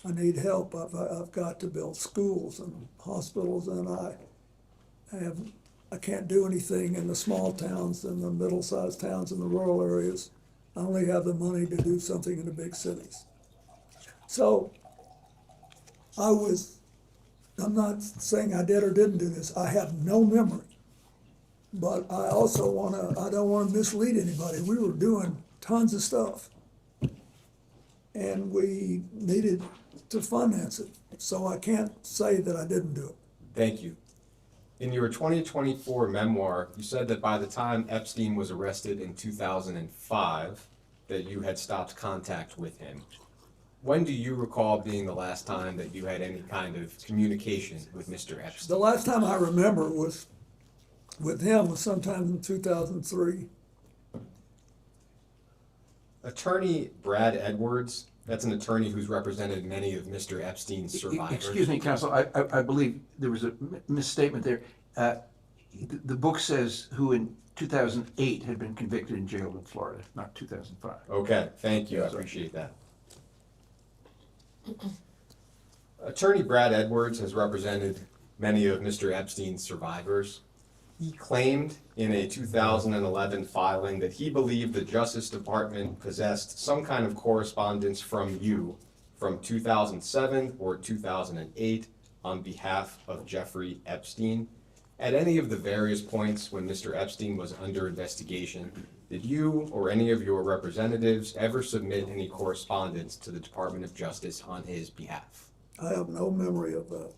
S14: I need help. I've got to build schools and hospitals, and I can't do anything in the small towns and the middle-sized towns and the rural areas. I only have the money to do something in the big cities. So I'm not saying I did or didn't do this. I have no memory. But I also I don't want to mislead anybody. We were doing tons of stuff. And we needed to finance it. So I can't say that I didn't do it.
S15: Thank you. In your 2024 memoir, you said that by the time Epstein was arrested in 2005, that you had stopped contact with him. When do you recall being the last time that you had any kind of communication with Mr. Epstein?
S14: The last time I remember was with him was sometime in 2003.
S15: Attorney Brad Edwards, that's an attorney who's represented many of Mr. Epstein's survivors.
S3: Excuse me, counsel, I believe there was a misstatement there. The book says who in 2008 had been convicted and jailed in Florida, not 2005.
S15: Okay, thank you, I appreciate that. Attorney Brad Edwards has represented many of Mr. Epstein's survivors. He claimed in a 2011 filing that he believed the Justice Department possessed some kind of correspondence from you from 2007 or 2008 on behalf of Jeffrey Epstein. At any of the various points when Mr. Epstein was under investigation, did you or any of your representatives ever submit any correspondence to the Department of Justice on his behalf?
S14: I have no memory of that.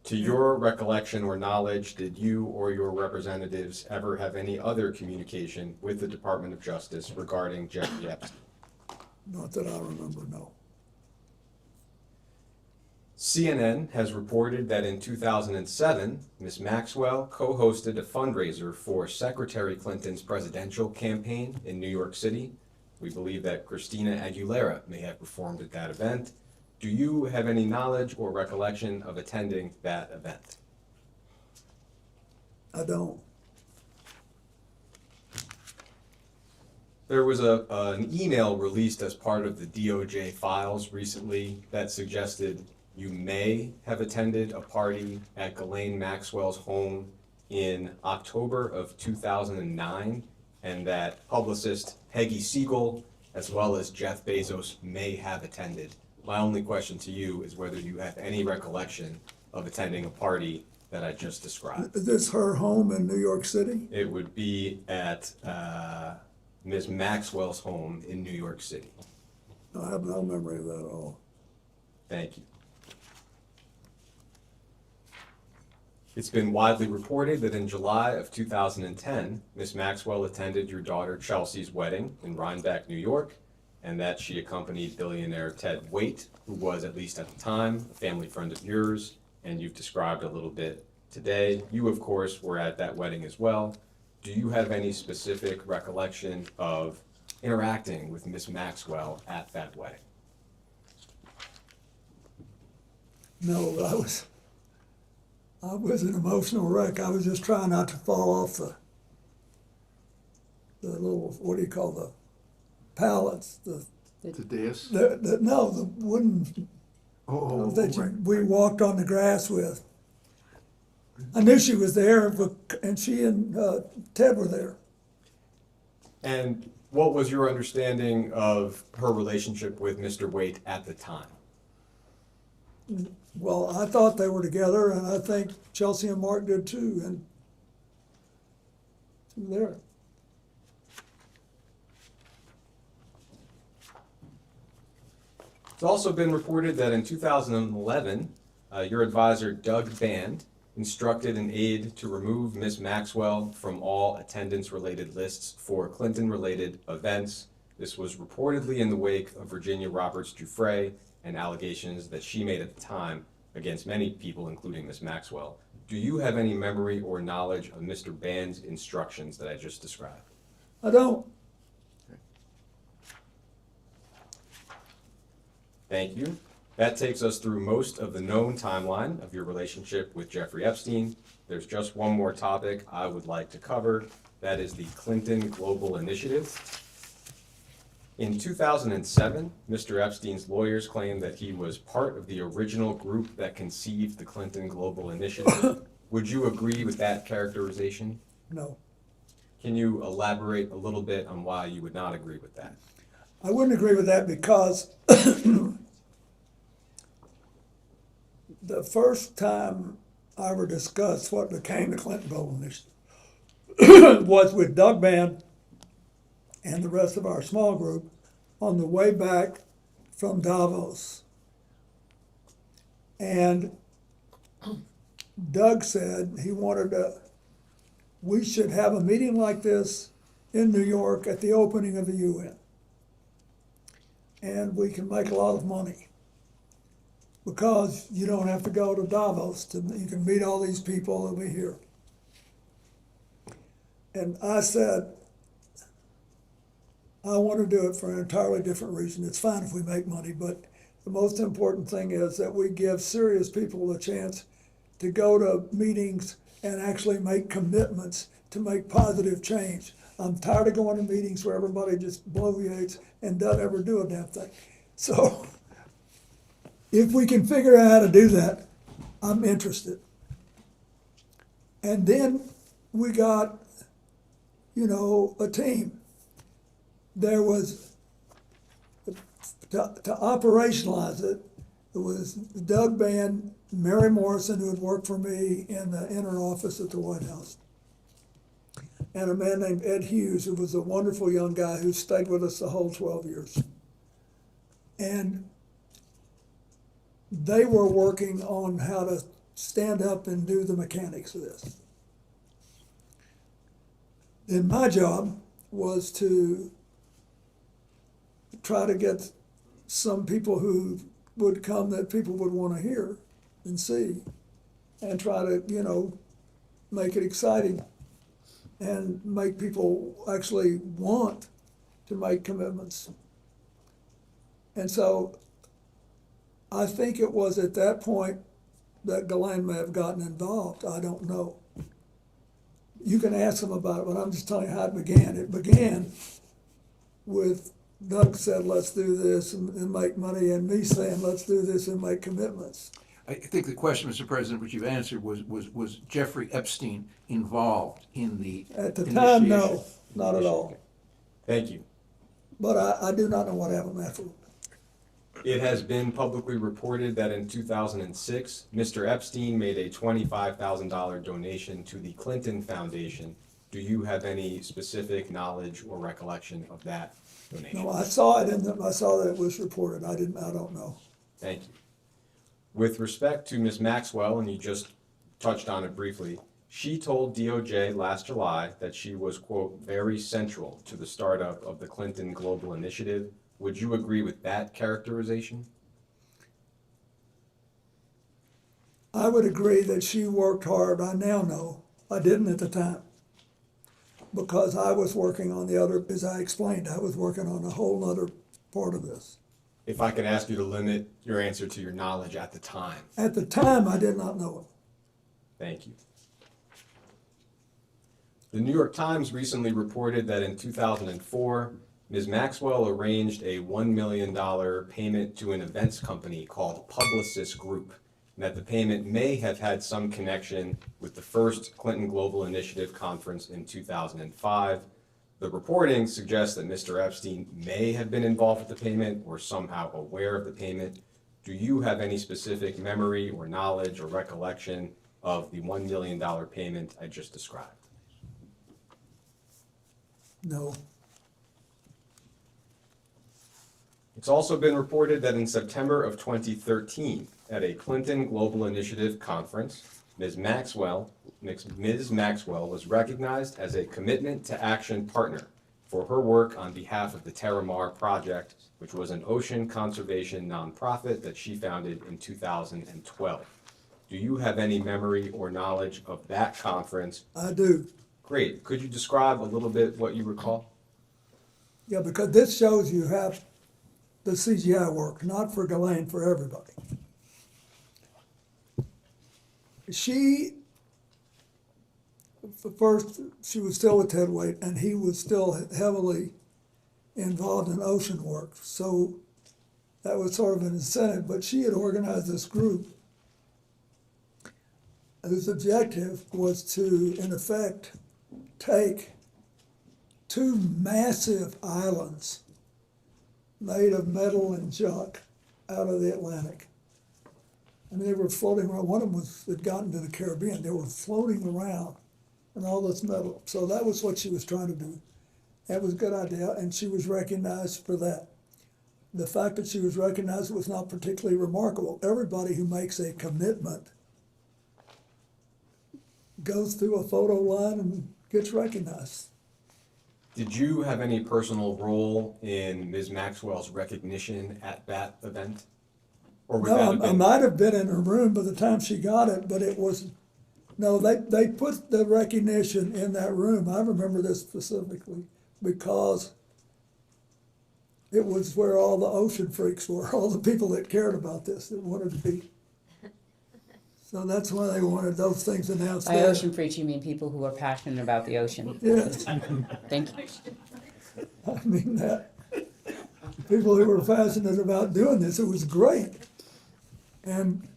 S15: To your recollection or knowledge, did you or your representatives ever have any other communication with the Department of Justice regarding Jeffrey Epstein?
S14: Not that I remember, no.
S15: CNN has reported that in 2007, Ms. Maxwell co-hosted a fundraiser for Secretary Clinton's presidential campaign in New York City. We believe that Christina Aguilera may have performed at that event. Do you have any knowledge or recollection of attending that event?
S14: I don't.
S15: There was an email released as part of the DOJ files recently that suggested you may have attended a party at Ghislaine Maxwell's home in October of 2009, and that publicist Peggy Siegel, as well as Jeff Bezos, may have attended. My only question to you is whether you have any recollection of attending a party that I just described.
S14: Is this her home in New York City?
S15: It would be at Ms. Maxwell's home in New York City.
S14: I have no memory of that at all.
S15: Thank you. It's been widely reported that in July of 2010, Ms. Maxwell attended your daughter Chelsea's wedding in Rhinebeck, New York, and that she accompanied billionaire Ted Waite, who was, at least at the time, a family friend of yours, and you've described a little bit today. You, of course, were at that wedding as well. Do you have any specific recollection of interacting with Ms. Maxwell at that wedding?
S14: No, I was an emotional wreck. I was just trying not to fall off the little, what do you call the pallets? The
S3: dais?
S14: No, the wooden we walked on the grass with. I knew she was there, and she and Ted were there.
S15: And what was your understanding of her relationship with Mr. Waite at the time?
S14: Well, I thought they were together, and I think Chelsea and Mark did too, and there.
S15: It's also been reported that in 2011, your advisor Doug Band instructed an aide to remove Ms. Maxwell from all attendance-related lists for Clinton-related events. This was reportedly in the wake of Virginia Roberts DuFrey and allegations that she made at the time against many people, including Ms. Maxwell. Do you have any memory or knowledge of Mr. Band's instructions that I just described?
S14: I don't.
S15: Thank you. That takes us through most of the known timeline of your relationship with Jeffrey Epstein. There's just one more topic I would like to cover. That is the Clinton Global Initiative. In 2007, Mr. Epstein's lawyers claimed that he was part of the original group that conceived the Clinton Global Initiative. Would you agree with that characterization?
S14: No.
S15: Can you elaborate a little bit on why you would not agree with that?
S14: I wouldn't agree with that because the first time I ever discussed what became the Clinton Global Initiative was with Doug Band and the rest of our small group on the way back from Davos. And Doug said we should have a meeting like this in New York at the opening of the UN. And we can make a lot of money because you don't have to go to Davos. You can meet all these people that we hear. And I said, I want to do it for an entirely different reason. It's fine if we make money, but the most important thing is that we give serious people a chance to go to meetings and actually make commitments to make positive change. I'm tired of going to meetings where everybody just bloviates and doesn't ever do a damn thing. So if we can figure out how to do that, I'm interested. And then we got, you know, a team. There was, to operationalize it, it was Doug Band, Mary Morrison, who had worked for me in the inner office at the White House, and a man named Ed Hughes, who was a wonderful young guy who stayed with us the whole 12 years. And they were working on how to stand up and do the mechanics of this. Then my job was to try to get some people who would come that people would want to hear and see, and try to, you know, make it exciting and make people actually want to make commitments. And so I think it was at that point that Ghislaine may have gotten involved. I don't know. You can ask them about it, but I'm just telling you how it began. It began with Doug said, let's do this and make money, and me saying, let's do this and make commitments.
S3: I think the question, Mr. President, which you've answered, was Jeffrey Epstein involved in the
S14: At the time, no,
S3: initiation?
S14: not at all.
S15: Thank you.
S14: But I do not know what happened afterward.
S15: It has been publicly reported that in 2006, Mr. Epstein made a $25,000 donation to the Clinton Foundation. Do you have any specific knowledge or recollection of that donation?
S14: No, I saw it I saw that it was reported. I don't know.
S15: Thank you. With respect to Ms. Maxwell, and you just touched on it briefly, she told DOJ last July that she was, quote, very central to the startup of the Clinton Global Initiative. Would you agree with that characterization?
S14: I would agree that she worked hard. I now know. I didn't at the time, because I was working on the other, as I explained, I was working on a whole other part of this.
S15: If I could ask you to limit your answer to your knowledge at the time.
S14: At the time, I did not know it.
S15: Thank you. The New York Times recently reported that in 2004, Ms. Maxwell arranged a $1 million payment to an events company called Publicis Group, and that the payment may have had some connection with the first Clinton Global Initiative conference in 2005. The reporting suggests that Mr. Epstein may have been involved with the payment or somehow aware of the payment. Do you have any specific memory or knowledge or recollection of the $1 million payment I just described?
S14: No.
S15: It's also been reported that in September of 2013, at a Clinton Global Initiative conference, Ms. Maxwell was recognized as a Commitment to Action partner for her work on behalf of the Terramar Project, which was an ocean conservation nonprofit that she founded in 2012. Do you have any memory or knowledge of that conference?
S14: I do.
S15: Great. Could you describe a little bit what you recall?
S14: Yeah, because this shows you how the CGI work, not for Ghislaine, for everybody. First, she was still with Ted Waite, and he was still heavily involved in ocean work. So that was sort of an incentive, but she had organized this group whose objective was to, in effect, take two massive islands made of metal and junk out of the Atlantic. I mean, they were floating around. One of them had gotten to the Caribbean. They were floating around in all this metal. So that was what she was trying to do. That was a good idea, and she was recognized for that. The fact that she was recognized was not particularly remarkable. Everybody who makes a commitment goes through a photo line and gets recognized.
S15: Did you have any personal role in Ms. Maxwell's recognition at that event? Or would that have
S14: No, I
S15: been...
S14: might have been in her room by the time she got it, but it was, no, they put the recognition in that room. I remember this specifically because it was where all the ocean freaks were, all the people that cared about this, that wanted to be. So that's why they wanted those things announced
S5: By
S14: there.
S5: ocean freaks, you mean people who are passionate about the ocean.
S14: Yes.
S5: Thank you.
S14: I mean that. People who were passionate about doing this, it was great. And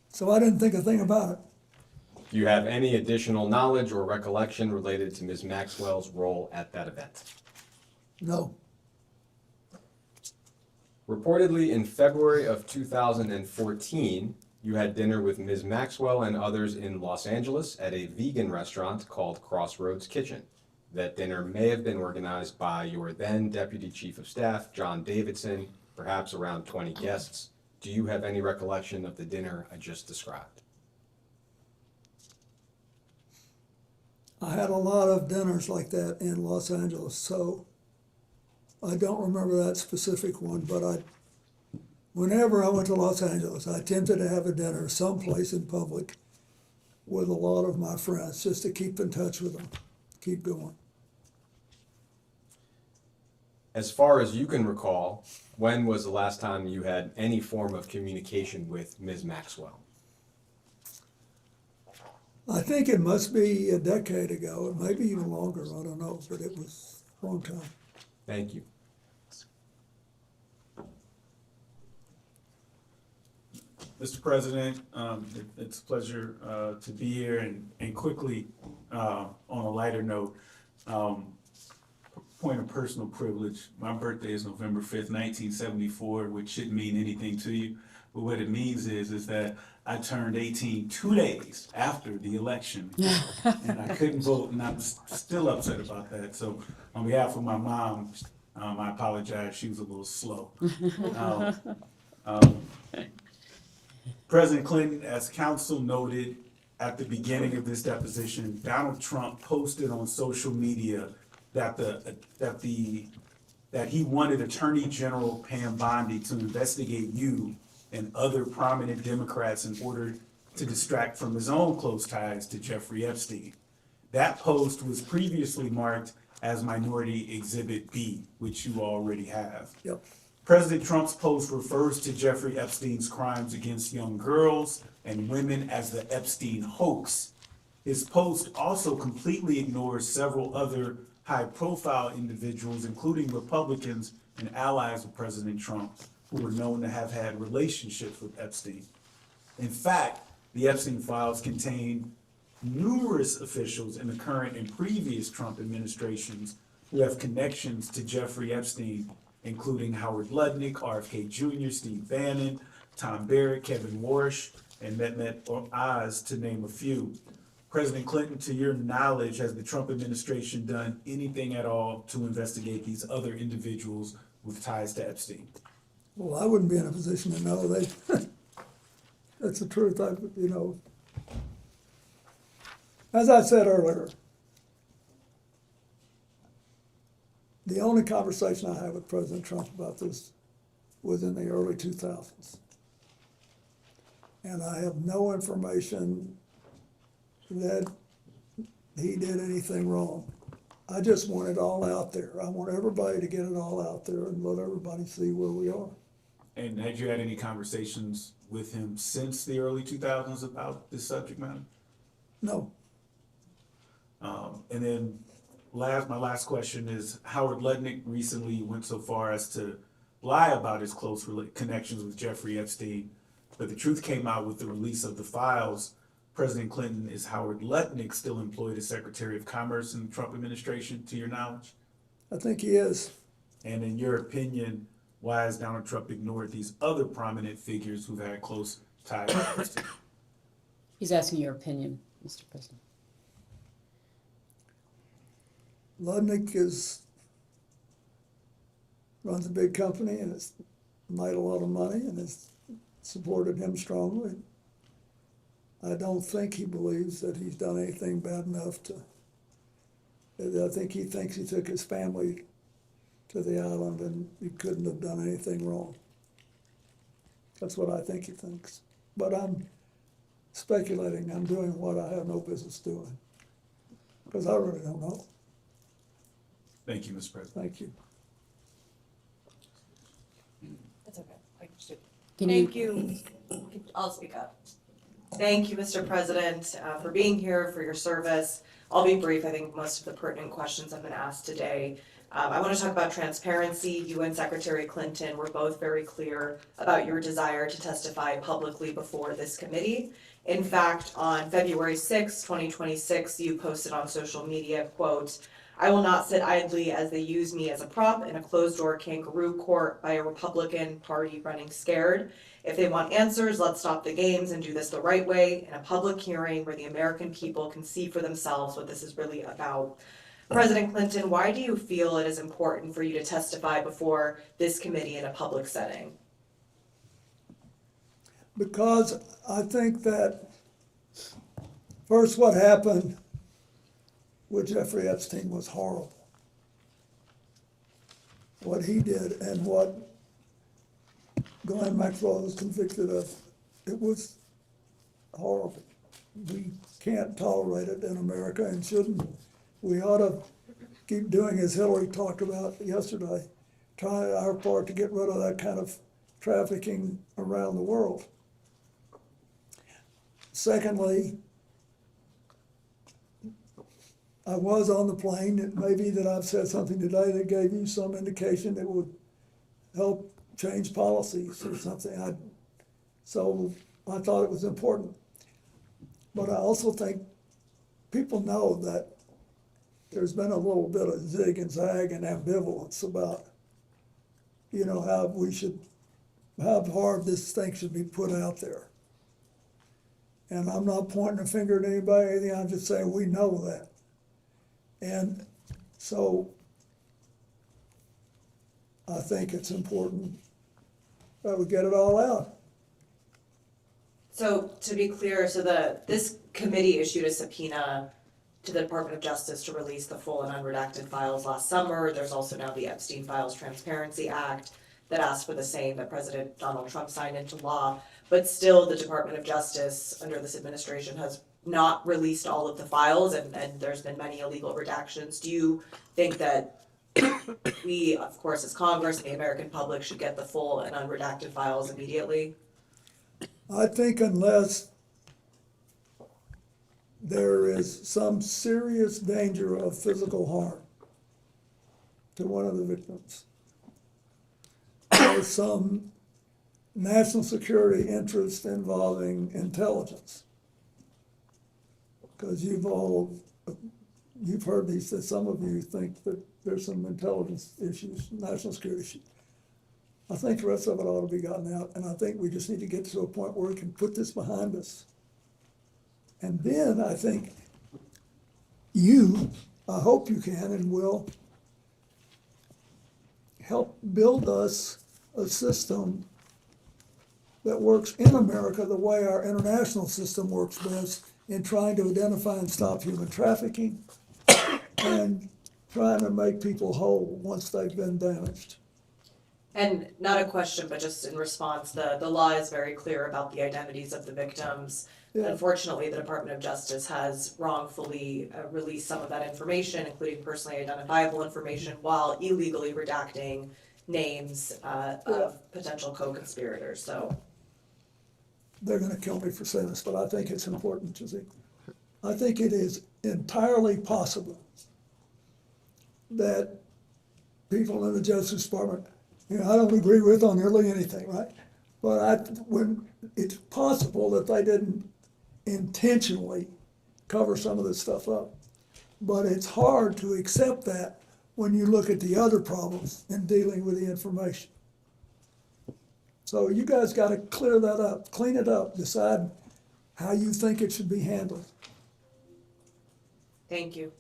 S14: so I didn't think a thing about it.
S15: Do you have any additional knowledge or recollection related to Ms. Maxwell's role at that event?
S14: No.
S15: Reportedly, in February of 2014, you had dinner with Ms. Maxwell and others in Los Angeles at a vegan restaurant called Crossroads Kitchen. That dinner may have been organized by your then Deputy Chief of Staff, John Davidson, perhaps around 20 guests. Do you have any recollection of the dinner I just described?
S14: I had a lot of dinners like that in Los Angeles, so I don't remember that specific one, but whenever I went to Los Angeles, I tended to have a dinner someplace in public with a lot of my friends, just to keep in touch with them, keep going.
S15: As far as you can recall, when was the last time you had any form of communication with Ms. Maxwell?
S14: I think it must be a decade ago, maybe even longer, I don't know, but it was a long time.
S15: Thank you.
S20: Mr. President, it's a pleasure to be here, and quickly, on a lighter note, point of personal privilege, my birthday is November 5th, 1974, which shouldn't mean anything to you, but what it means is that I turned 18 2 days after the election, and I couldn't vote, and I'm still upset about that. So on behalf of my mom, I apologize, she was a little slow. President Clinton, as counsel noted at the beginning of this deposition, Donald Trump posted on social media that he wanted Attorney General Pam Bondi to investigate you and other prominent Democrats in order to distract from his own close ties to Jeffrey Epstein. That post was previously marked as Minority Exhibit B, which you already have.
S14: Yep.
S20: President Trump's post refers to Jeffrey Epstein's crimes against young girls and women as the Epstein hoax. His post also completely ignores several other high-profile individuals, including Republicans and allies of President Trump, who were known to have had relationships with Epstein. In fact, the Epstein files contain numerous officials in the current and previous Trump administrations who have connections to Jeffrey Epstein, including Howard Lutnick, RFK Jr., Steve Bannon, Tom Barrett, Kevin Warsh, and Mehmet Oz, to name a few. President Clinton, to your knowledge, has the Trump administration done anything at all to investigate these other individuals with ties to Epstein?
S14: Well, I wouldn't be in a position to know. That's the truth. As I said earlier, the only conversation I had with President Trump about this was in the early 2000s. And I have no information that he did anything wrong. I just want it all out there. I want everybody to get it all out there and let everybody see where we are.
S20: And had you had any conversations with him since the early 2000s about this subject matter?
S14: No.
S20: And then my last question is, Howard Lutnick recently went so far as to lie about his close connections with Jeffrey Epstein, but the truth came out with the release of the files. President Clinton, is Howard Lutnick still employed as Secretary of Commerce in the Trump administration, to your knowledge?
S14: I think he is.
S20: And in your opinion, why has Donald Trump ignored these other prominent figures who've had close ties to Epstein?
S5: He's asking your opinion, Mr. President.
S14: Lutnick runs a big company and has made a lot of money and has supported him strongly. I don't think he believes that he's done anything bad enough I think he thinks he took his family to the island and he couldn't have done anything wrong. That's what I think he thinks. But I'm speculating. I'm doing what I have no business doing. Because I really don't know.
S20: Thank you, Mr. President.
S14: Thank you.
S7: That's okay. I can just do it.
S5: Thank
S7: you. I'll speak up. Thank you, Mr. President, for being here, for your service. I'll be brief. I think most of the pertinent questions have been asked today. I want to talk about transparency. You and Secretary Clinton were both very clear about your desire to testify publicly before this committee. In fact, on February 6, 2026, you posted on social media, quote, "I will not sit idly as they use me as a prop in a closed-door kangaroo court by a Republican Party running scared. If they want answers, let's stop the games and do this the right way in a public hearing where the American people can see for themselves what this is really about." President Clinton, why do you feel it is important for you to testify before this committee in a public setting?
S14: Because I think that first what happened with Jeffrey Epstein was horrible. What he did and what Glenn Maxwell was convicted of, it was horrible. We can't tolerate it in America and shouldn't. We ought to keep doing as Hillary talked about yesterday, try our part to get rid of that kind of trafficking around the world. Secondly, I was on the plane. It may be that I've said something today that gave you some indication that would help change policies or something. So I thought it was important. But I also think people know that there's been a little bit of zig and zag and ambivalence about, how we should, how hard this thing should be put out there. And I'm not pointing a finger at anybody or anything, I'm just saying we know that. And so I think it's important that we get it all out.
S7: So to be clear, this committee issued a subpoena to the Department of Justice to release the full and unredacted files last summer. There's also now the Epstein Files Transparency Act that asked for the same that President Donald Trump signed into law. But still, the Department of Justice under this administration has not released all of the files, and there's been many illegal redactions. Do you think that we, of course, as Congress and the American public should get the full and unredacted files immediately?
S14: I think unless there is some serious danger of physical harm to one of the victims, or some national security interest involving intelligence, because you've heard these, that some of you think that there's some intelligence issues, national security issues. I think the rest of it ought to be gotten out, and I think we just need to get to a point where we can put this behind us. And then I think I hope you can and will help build us a system that works in America the way our international system works best in trying to identify and stop human trafficking and trying to make people whole once they've been damaged.
S7: And not a question, but just in response, the law is very clear about the identities of the victims.
S14: Yeah.
S7: Unfortunately, the Department of Justice has wrongfully released some of that information, including personally identifiable information, while illegally redacting names of potential co-conspirators. So
S14: They're going to kill me for saying this, but I think it's important, Jesse. I think it is entirely possible that people in the Justice Department, I don't agree with on nearly anything, right? But when it's possible that they didn't intentionally cover some of this stuff up. But it's hard to accept that when you look at the other problems in dealing with the information. So you guys got to clear that up, clean it up, decide how you think it should be handled.
S7: thank you.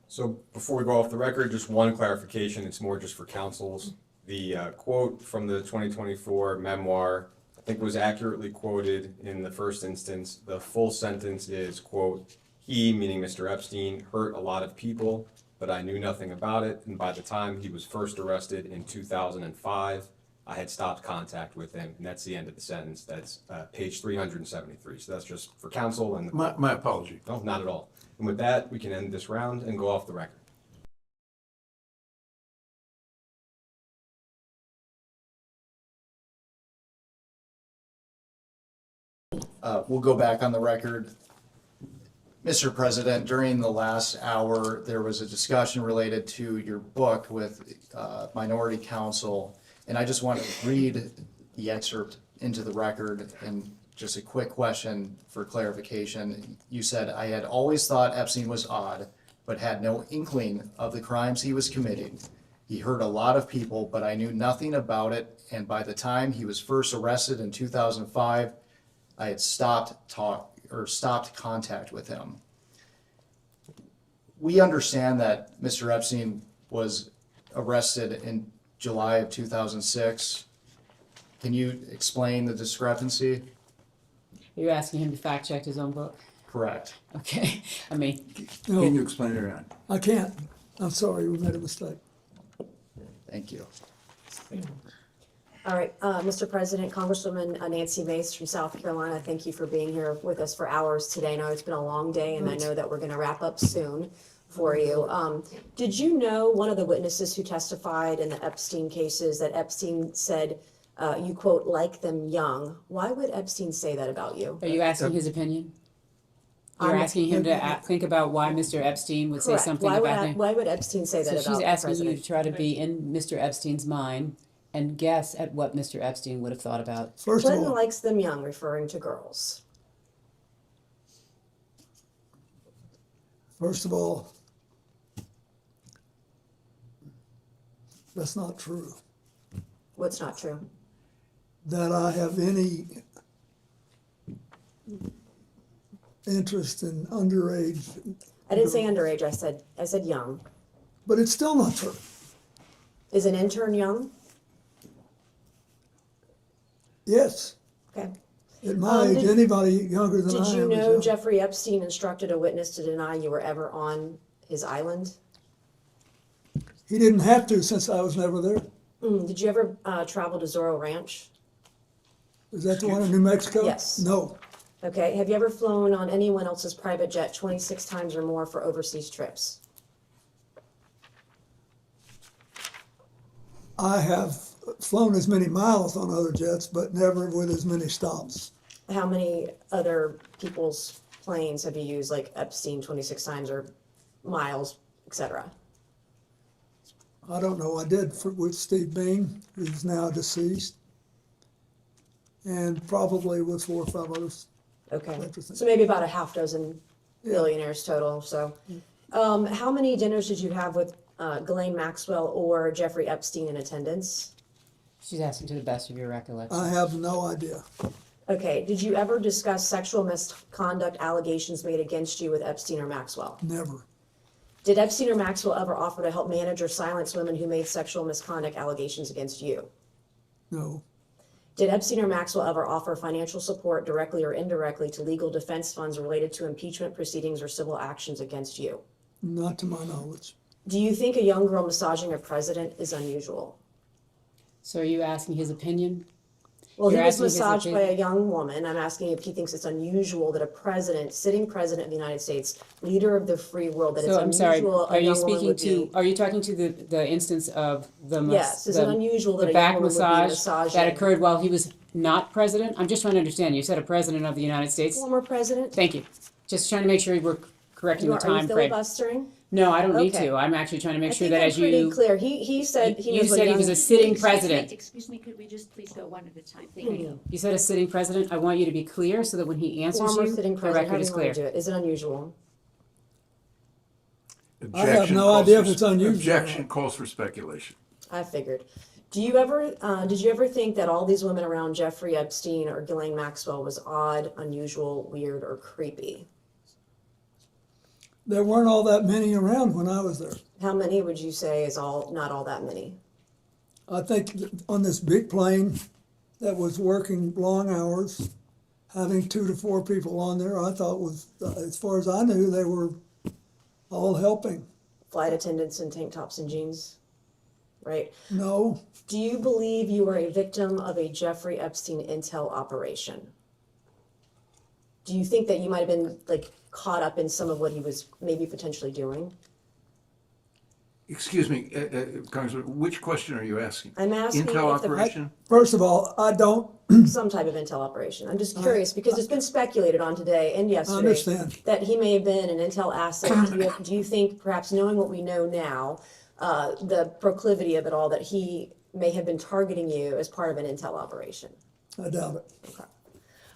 S15: So before we go off the record, just one clarification, it's more just for counsels. The quote from the 2024 memoir, I think was accurately quoted in the first instance. The full sentence is, quote, "He," meaning Mr. Epstein, "hurt a lot of people, but I knew nothing about it. And by the time he was first arrested in 2005, I had stopped contact with him." And that's the end of the sentence. That's page 373. So that's just for counsel. And
S3: My apology.
S15: No, not at all. And with that, we can end this round and go off the record.
S1: We'll go back on the record. Mr. President, during the last hour, there was a discussion related to your book with minority counsel, and I just want to read the excerpt into the record and just a quick question for clarification. You said, "I had always thought Epstein was odd, but had no inkling of the crimes he was committing. He hurt a lot of people, but I knew nothing about it, and by the time he was first arrested in 2005, I had stopped contact with him." We understand that Mr. Epstein was arrested in July of 2006. Can you explain the discrepancy?
S5: You're asking him to fact check his own book?
S1: Correct.
S5: Okay, I mean,
S14: No.
S3: Can you explain it around?
S14: I can't. I'm sorry, we made a mistake.
S1: Thank you.
S9: All right, Mr. President, Congresswoman Nancy Mace from South Carolina, thank you for being here with us for hours today. I know it's been a long day, and I know that we're going to wrap up soon for you. Did you know one of the witnesses who testified in the Epstein cases that Epstein said, you quote, "like them young"? Why would Epstein say that about you?
S5: are you asking his opinion? You're
S9: I'm-
S5: asking him to think about why Mr. Epstein would say
S9: Correct.
S5: something
S9: Why
S5: about
S9: would,
S5: him?
S9: why would Epstein say that
S5: So
S9: about
S5: she's
S9: the
S5: asking you
S9: president?
S5: to try to be in Mr. Epstein's mind and guess at what Mr. Epstein would have thought about.
S14: First of
S9: Clinton
S14: all,
S9: likes them young, referring to girls.
S14: that's not true.
S9: What's not true?
S14: That I have any interest in underage,
S9: I didn't say underage, I said young.
S14: but it's still not true.
S9: Is an intern young?
S14: Yes,
S9: Okay.
S14: at my age,
S9: did-
S14: anybody younger than I am
S9: Did
S14: is
S9: you know
S14: young.
S9: Jeffrey Epstein instructed a witness to deny you were ever on his island?
S14: He didn't have to since I was never there.
S9: Did you ever travel to Zorro Ranch?
S14: Is that the one in New Mexico?
S9: Yes.
S14: No.
S9: Okay. Have you ever flown on anyone else's private jet 26 times or more for overseas trips?
S14: I have flown as many miles on other jets, but never with as many stops.
S9: How many other people's planes have you used, like Epstein 26 times or miles, etc.?
S14: I don't know. I did with Steve Bing, who's now deceased, and probably with 4 or 5 others.
S9: Okay.
S14: Interesting.
S9: So maybe about a half dozen billionaires total. So, how many dinners did you have with Ghislaine Maxwell or Jeffrey Epstein in attendance?
S5: She's asking to the best of your recollection.
S14: I have no idea.
S9: Okay. Did you ever discuss sexual misconduct allegations made against you with Epstein or Maxwell?
S14: Never.
S9: Did Epstein or Maxwell ever offer to help manage or silence women who made sexual misconduct allegations against you?
S14: No.
S9: Did Epstein or Maxwell ever offer financial support directly or indirectly to legal defense funds related to impeachment proceedings or civil actions against you?
S14: Not to my knowledge.
S9: Do you think a young girl massaging a president is unusual?
S5: So are you asking his opinion?
S9: Well,
S5: You're
S9: he was
S5: asking his
S9: massaged by
S5: opinion?
S9: a young woman. I'm asking if he thinks it's unusual that a president, sitting president of the United States, leader of the free world, that
S5: So
S9: it's
S5: I'm sorry,
S9: unusual a
S5: are you
S9: young woman
S5: speaking
S9: would
S5: to,
S9: be.
S5: are you talking to the instance of the
S9: Yes, is it unusual that
S5: the
S9: a young
S5: back
S9: woman would be
S5: massage
S9: massaging-
S5: that occurred while he was not president? I'm just trying to understand. You said a president of the United States?
S9: Former president?
S5: Thank you. Just trying to make sure we're correcting the
S9: Are you
S5: time frame.
S9: filibustering?
S5: No, I don't need
S9: Okay.
S5: to. I'm actually trying to make
S9: I
S5: sure
S9: think
S5: that
S9: I'm
S5: as
S9: pretty
S5: you.
S9: clear. He said he
S5: You
S9: knows what
S5: said he
S9: young-
S5: was a sitting
S4: Excuse me,
S5: president.
S4: Excuse me, could we just please go one at a time? Thank you.
S5: You said a sitting president. I want you to be clear so that when he answers
S9: Former
S5: you,
S9: sitting
S5: the
S9: president, how
S5: record
S9: do
S5: is
S9: you want to do
S5: clear.
S9: it? Is it unusual?
S14: I have no idea if it's unusual.
S3: Objection calls for speculation.
S9: I figured. Did you ever think that all these women around Jeffrey Epstein or Ghislaine Maxwell was odd, unusual, weird, or creepy?
S14: There weren't all that many around when I was there.
S9: How many would you say is not all that many?
S14: I think on this big plane that was working long hours, having 2 to 4 people on there, I thought was, as far as I knew, they were all helping.
S9: Flight attendants in tank tops and jeans, right?
S14: No,
S9: Do you believe you were a victim of a Jeffrey Epstein intel operation? Do you think that you might have been like caught up in some of what he was maybe potentially doing?
S3: Excuse me, Congressman, which question are you asking?
S9: I'm asking
S3: Intel
S9: if the-
S3: operation?
S14: First of all, I don't,
S9: Some type of intel operation. I'm just curious because it's been speculated on today and yesterday
S14: understand.
S9: that he may have been an intel asset. Do you think, perhaps knowing what we know now, the proclivity of it all, that he may have been targeting you as part of an intel operation?
S14: I doubt it.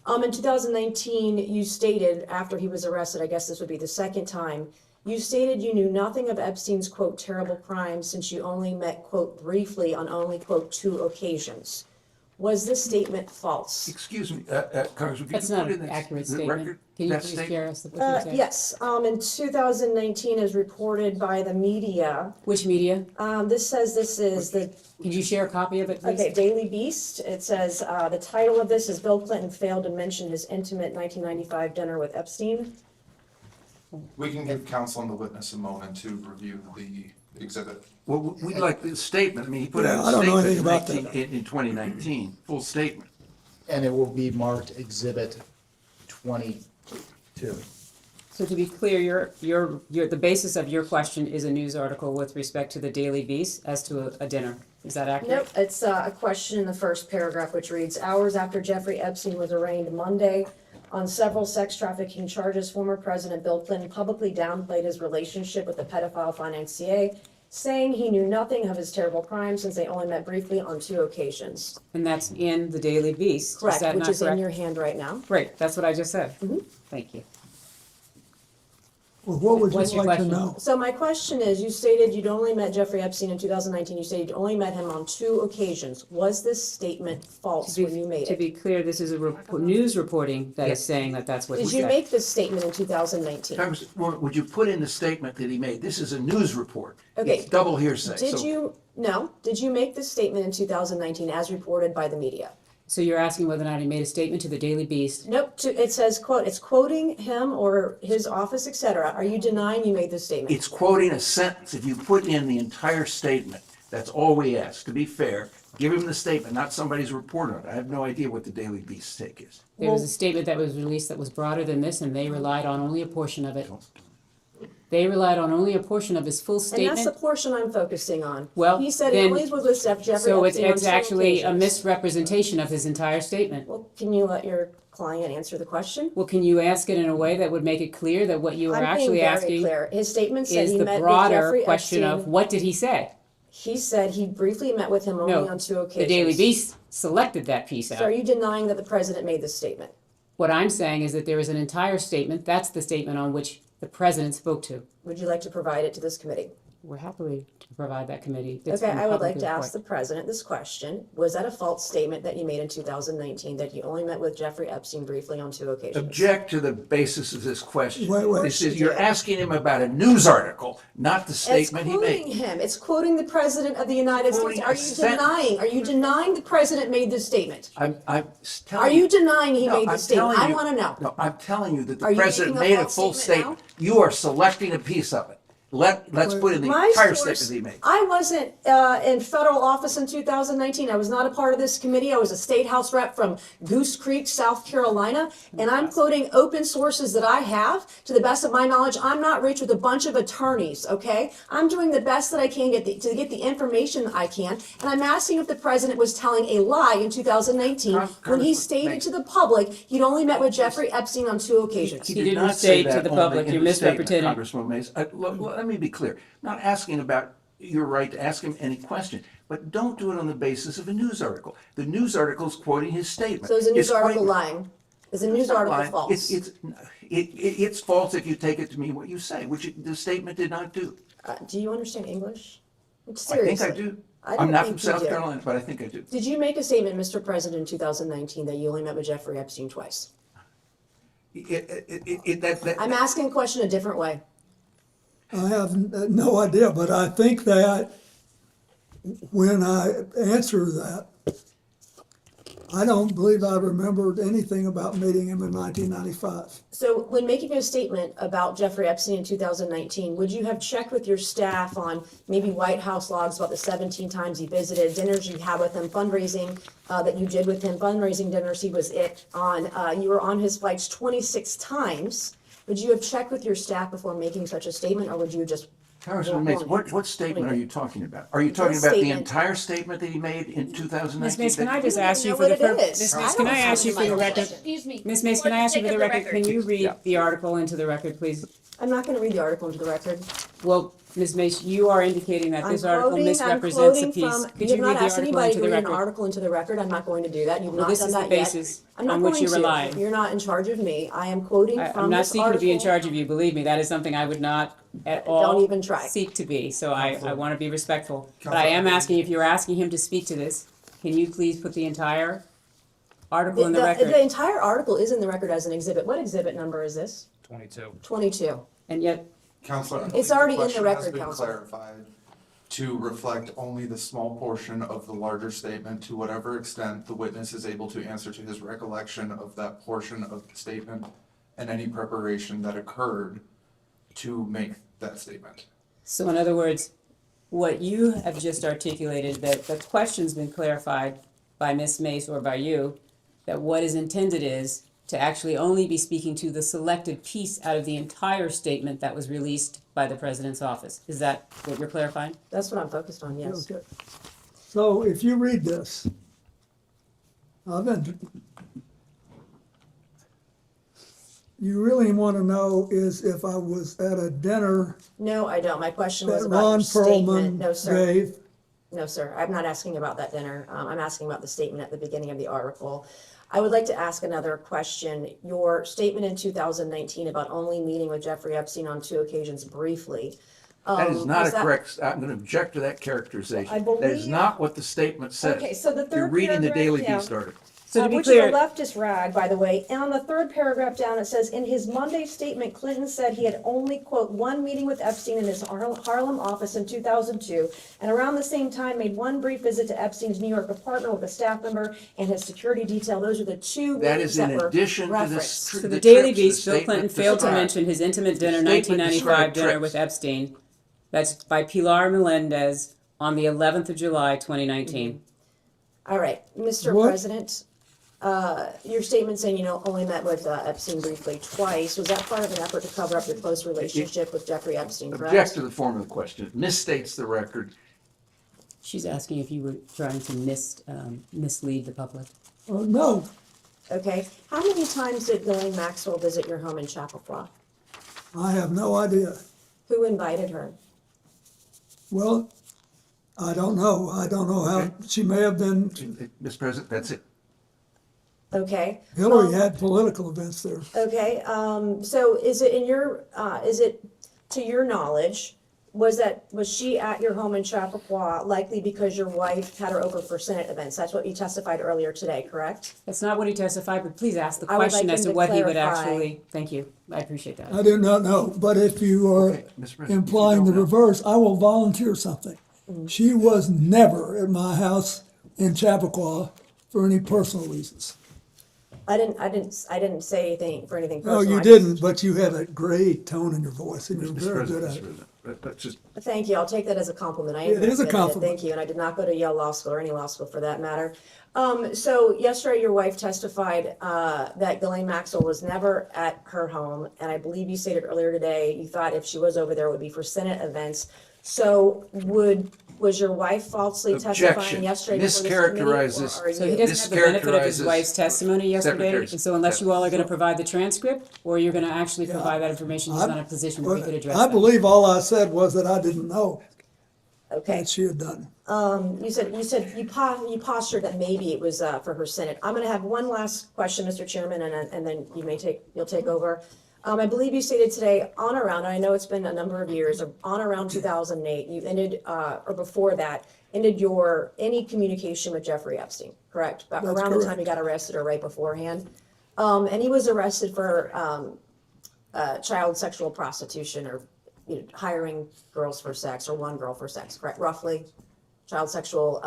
S9: In 2019, you stated, after he was arrested, I guess this would be the second time, you stated you knew nothing of Epstein's, quote, terrible crimes since you only met, quote, briefly on only, quote, 2 occasions. Was this statement false?
S3: Excuse me, Congressman, could
S5: That's
S3: you
S5: not
S3: put in
S5: an
S3: the
S5: accurate
S3: the
S5: statement.
S3: record
S5: Can you
S3: that
S5: please
S3: statement?
S5: share us what you said?
S9: Yes, in 2019, as reported by the media.
S5: Which media?
S9: This says this is the.
S5: Can you share a copy of it, please?
S9: Okay, Daily Beast. It says, the title of this is Bill Clinton failed to mention his intimate 1995 dinner with Epstein.
S12: We can give counsel and the witness a moment to review the exhibit.
S3: Well, we'd like the statement. I mean, he put
S14: Yeah,
S3: out
S14: I
S3: a
S14: don't know
S3: statement
S14: anything about
S3: in 2019, full statement.
S1: And it will be marked Exhibit 22.
S5: So to be clear, the basis of your question is a news article with respect to the Daily Beast as to a dinner. Is that accurate?
S9: Nope, it's a question in the first paragraph, which reads, hours after Jeffrey Epstein was arraigned Monday on several sex trafficking charges, former President Bill Clinton publicly downplayed his relationship with the pedophile financier, saying he knew nothing of his terrible crimes since they only met briefly on 2 occasions.
S5: And that's in the Daily Beast.
S9: Correct,
S5: that
S9: which
S5: not
S9: is in
S5: correct?
S9: your hand right now.
S5: Great, that's what I just said.
S9: Mhm.
S5: Thank you.
S14: Well, what would
S5: What's
S14: you
S5: your
S14: like to
S5: question?
S14: know?
S9: So my question is, you stated you'd only met Jeffrey Epstein in 2019. You stated you'd only met him on 2 occasions. Was this statement false when you made
S5: To
S9: it?
S5: be clear, this is a news reporting that is
S3: Yes.
S5: saying that that's what he
S9: Did
S5: said.
S9: you make this statement in 2019?
S3: Congressman, would you put in the statement that he made? This is a news report.
S9: Okay.
S3: It's double hearsay.
S9: Did
S3: So
S9: you make this statement in 2019 as reported by the media?
S5: So you're asking whether or not he made a statement to the Daily Beast?
S9: Nope, it says, quote, it's quoting him or his office, et cetera. Are you denying you made this statement?
S3: It's quoting a sentence. If you put in the entire statement, that's all we ask. To be fair, give him the statement, not somebody's report on it. I have no idea what the Daily Beast take is.
S5: There was a statement that was released that was broader than this, and they relied on only a portion of it. They relied on only a portion of his full
S9: And that's
S5: statement.
S9: the portion I'm focusing on.
S5: Well,
S9: He said he
S5: then-
S9: only was with Jeffrey
S5: So
S9: Epstein on
S5: it's
S9: 2
S5: actually a
S9: occasions.
S5: misrepresentation of his entire statement.
S9: Well, can you let your client answer the question?
S5: Well, can you ask it in a way that would make it clear that what you are
S9: I'm being
S5: actually
S9: very
S5: asking
S9: clear. His statement said
S5: is
S9: he
S5: the
S9: met with
S5: broader
S9: Jeffrey
S5: question of
S9: Epstein.
S5: what did he say?
S9: He said he briefly met with him only
S5: No,
S9: on 2
S5: the
S9: occasions.
S5: Daily Beast selected that piece
S9: So are
S5: out.
S9: you denying that the president made this statement?
S5: What I'm saying is that there is an entire statement, that's the statement on which the president spoke to.
S9: Would you like to provide it to this committee?
S5: We're happy to provide that committee. It's
S9: Okay,
S5: been
S9: I would like
S5: publicly
S9: to ask
S5: reported.
S9: the president this question. Was that a false statement that you made in 2019, that you only met with Jeffrey Epstein briefly on 2 occasions?
S3: Object to the basis of this question.
S14: Wait.
S3: This is, you're asking him about a news article, not the statement he
S9: It's quoting
S3: made.
S9: him. It's quoting the president of the United States.
S3: Quoting
S9: Are
S3: a
S9: you
S3: sentence.
S9: denying the president made this statement?
S3: I'm telling
S9: Are you denying he
S3: No,
S9: made
S3: I'm
S9: this statement?
S3: telling
S9: I
S3: you-
S9: want to know.
S3: No, I'm telling you that the
S9: Are you
S3: president
S9: making a
S3: made a
S9: false
S3: full
S9: statement
S3: statement. You are selecting a piece of it. Let's put in the
S9: My
S3: entire
S9: source-
S3: statement he made.
S9: I wasn't in federal office in 2019. I was not a part of this committee. I was a state house rep from Goose Creek, South Carolina, and I'm quoting open sources that I have. To the best of my knowledge, I'm not rich with a bunch of attorneys, okay? I'm doing the best that I can to get the information that I can, and I'm asking if the president was telling a lie in 2019 when he stated to the public he'd only met with Jeffrey Epstein on 2 occasions.
S3: He
S5: He
S3: did
S5: didn't
S3: not
S5: say
S3: say
S5: to
S3: that
S5: the
S3: only
S5: public,
S3: in
S5: you're
S3: the statement,
S5: misrepresenting.
S3: Congresswoman Mays. Let me be clear. I'm not asking about your right to ask him any question, but don't do it on the basis of a news article. The news article is quoting his statement.
S9: So is the news
S3: It's quite-
S9: article lying? Is the news
S3: not
S9: article
S3: lying.
S9: false?
S3: It's false if you take it to mean what you say, which the statement did not do.
S9: Do you understand English?
S3: I
S9: Seriously.
S3: think I do.
S9: I don't
S3: I'm not from
S9: think you
S3: South
S9: do.
S3: Carolina, but I think I do.
S9: Did you make a statement, Mr. President, in 2019 that you only met with Jeffrey Epstein twice? I'm asking a question a different way.
S14: I have no idea, but I think that when I answer that, I don't believe I remembered anything about meeting him in 1995.
S9: So when making a statement about Jeffrey Epstein in 2019, would you have checked with your staff on maybe White House logs about the 17 times he visited, dinners you had with him, fundraising that you did with him, fundraising dinners he was on, you were on his flights 26 times. Would you have checked with your staff before making such a statement, or would you have just
S3: Congressman Mace, what statement are you talking about? Are you talking
S9: This
S3: about the
S9: statement.
S3: entire statement that he made in 2019?
S5: Ms. Mace, can I
S9: You
S5: just
S9: don't
S5: ask
S9: even
S5: you
S9: know
S5: for the,
S9: what it is.
S5: Ms.
S9: I
S5: Mace,
S9: don't
S5: can I
S9: have
S5: ask you for the
S9: my
S5: record?
S4: Excuse me.
S5: Ms. Mace, can I ask you for the record, can you read the article into the record, please?
S9: I'm not gonna read the article into the record.
S5: Well, Ms. Mace, you are indicating that this article
S9: I'm
S5: misrepresents a
S9: quoting
S5: piece.
S9: from,
S5: Could
S9: you have
S5: you
S9: not
S5: read the
S9: asked
S5: article
S9: anybody
S5: into
S9: to
S5: the
S9: read an
S5: record?
S9: article into the record. I'm not going to do that. You've
S5: Well,
S9: not
S5: this
S9: done
S5: is the
S9: that yet.
S5: basis
S9: I'm not
S5: on which
S9: going
S5: you're
S9: to.
S5: relying.
S9: You're not in charge of me. I am quoting
S5: I'm
S9: from
S5: not
S9: this
S5: seeking to be in
S9: article.
S5: charge of you, believe me, that is something I would not at all
S9: even try.
S5: seek to be, so I want to be respectful. But I
S12: Counselor.
S5: am asking, if you're asking him to speak to this, can you please put the entire article in the
S9: The
S5: record?
S9: entire article is in the record as an exhibit. What exhibit number is this?
S6: 22.
S9: 22.
S5: And yet,
S12: Counselor, I
S9: It's
S12: believe
S9: already in the
S12: question
S9: record,
S12: has been
S9: Counselor.
S12: clarified to reflect only the small portion of the larger statement, to whatever extent the witness is able to answer to his recollection of that portion of the statement and any preparation that occurred to make that statement.
S5: so in other words, what you have just articulated, that the question's been clarified by Ms. Mace or by you, that what is intended is to actually only be speaking to the selected piece out of the entire statement that was released by the president's office. Is that what you're clarifying?
S9: That's what I'm focused on, yes.
S14: Okay. So if you read this, I've been, you really want to know is if I was at a dinner
S9: No, I don't. My question was
S14: that
S9: about your
S14: Ron
S9: statement.
S14: Perlman
S9: No, sir.
S14: gave.
S9: No, sir. I'm not asking about that dinner. I'm asking about the statement at the beginning of the article. I would like to ask another question. Your statement in 2019 about only meeting with Jeffrey Epstein on 2 occasions briefly.
S3: That is not
S9: was
S3: a
S9: that-
S3: correct, I'm going to object to that characterization.
S9: I
S3: That is
S9: believe-
S3: not what the statement says.
S9: Okay, so the
S3: You're
S9: third
S3: reading the
S9: paragraph
S3: Daily
S9: down.
S3: Beast article.
S5: So to be
S9: which
S5: clear-
S9: is a leftist rag, by the way. And on the third paragraph down, it says, in his Monday statement, Clinton said he had only, quote, one meeting with Epstein in his Harlem office in 2002, and around the same time made one brief visit to Epstein's New York apartment with a staff member and his security detail. Those are the two
S3: That
S9: meetings
S3: is in
S9: that were
S3: addition to this.
S9: referenced.
S5: So the Daily Beast, Bill
S3: statement
S5: Clinton failed to
S3: described.
S5: mention his intimate dinner,
S3: The statement
S5: 1995
S3: described
S5: dinner
S3: trips.
S5: with Epstein. That's by Pilar Melendez on the 11th of July, 2019.
S9: All right, Mr.
S14: What?
S9: President, your statement saying you only met with Epstein briefly twice, was that part of an effort to cover up your close relationship with Jeffrey Epstein, correct?
S3: Object to the form of the question. It misstates the record.
S5: She's asking if you were trying to mislead the public.
S14: No,
S9: Okay, how many times did Ghislaine Maxwell visit your home in Chappaqua?
S14: I have no idea.
S9: Who invited her?
S14: Well, I don't know. I don't know how, she may have been,
S3: Mr. President, that's it.
S9: Okay.
S14: Hillary had political events there.
S9: Okay, so is it in your, is it to your knowledge, was she at your home in Chappaqua likely because your wife had her over for Senate events? That's what you testified earlier today, correct?
S5: That's not what he testified, but please ask the
S9: I would
S5: question
S9: like
S5: as
S9: him
S5: to
S9: to
S5: what he would
S9: clarify.
S5: actually, thank you, I appreciate that.
S14: I do not know, but if you are
S3: Okay, Mr. President,
S14: implying the
S3: if you don't know.
S14: reverse, I will volunteer something. She was never at my house in Chappaqua for any personal reasons.
S9: I didn't say anything for anything
S14: No,
S9: personal.
S14: you
S9: I just-
S14: didn't, but you had a great tone in your voice and you're
S3: Mr.
S14: very
S3: President,
S14: good
S3: Mr.
S14: at it.
S3: President, that's just,
S9: Thank you, I'll take that as a compliment. I am
S14: It is a
S9: very good at
S14: compliment.
S9: Thank you, and I did not go to Yale Law School or any law school for that matter. So yesterday, your wife testified that Ghislaine Maxwell was never at her home, and I believe you stated earlier today, you thought if she was over there, it would be for Senate events. So was your wife falsely testifying
S3: Objection.
S9: yesterday before this committee,
S3: Mischaracterizes-
S9: or are
S5: So he
S9: you?
S5: doesn't have the benefit of his
S3: Mischaracterizes
S5: wife's testimony yesterday,
S3: Secretary's
S5: and so unless you all are gonna
S3: testimony.
S5: provide the transcript, or you're gonna actually provide that information, he's not in a position where he could address
S14: I
S5: that.
S14: believe all I said was that I didn't know
S9: Okay.
S14: that she had done.
S9: You postured that maybe it was for her Senate. I'm gonna have one last question, Mr. Chairman, and then you'll take over. I believe you stated today, on around, I know it's been a number of years, on around 2008, you ended, or before that, ended any communication with Jeffrey Epstein, correct?
S14: That's
S9: Around the time
S14: correct.
S9: he got arrested or right beforehand. And he was arrested for child sexual prostitution or hiring girls for sex, or one girl for sex, correct, roughly? Child sexual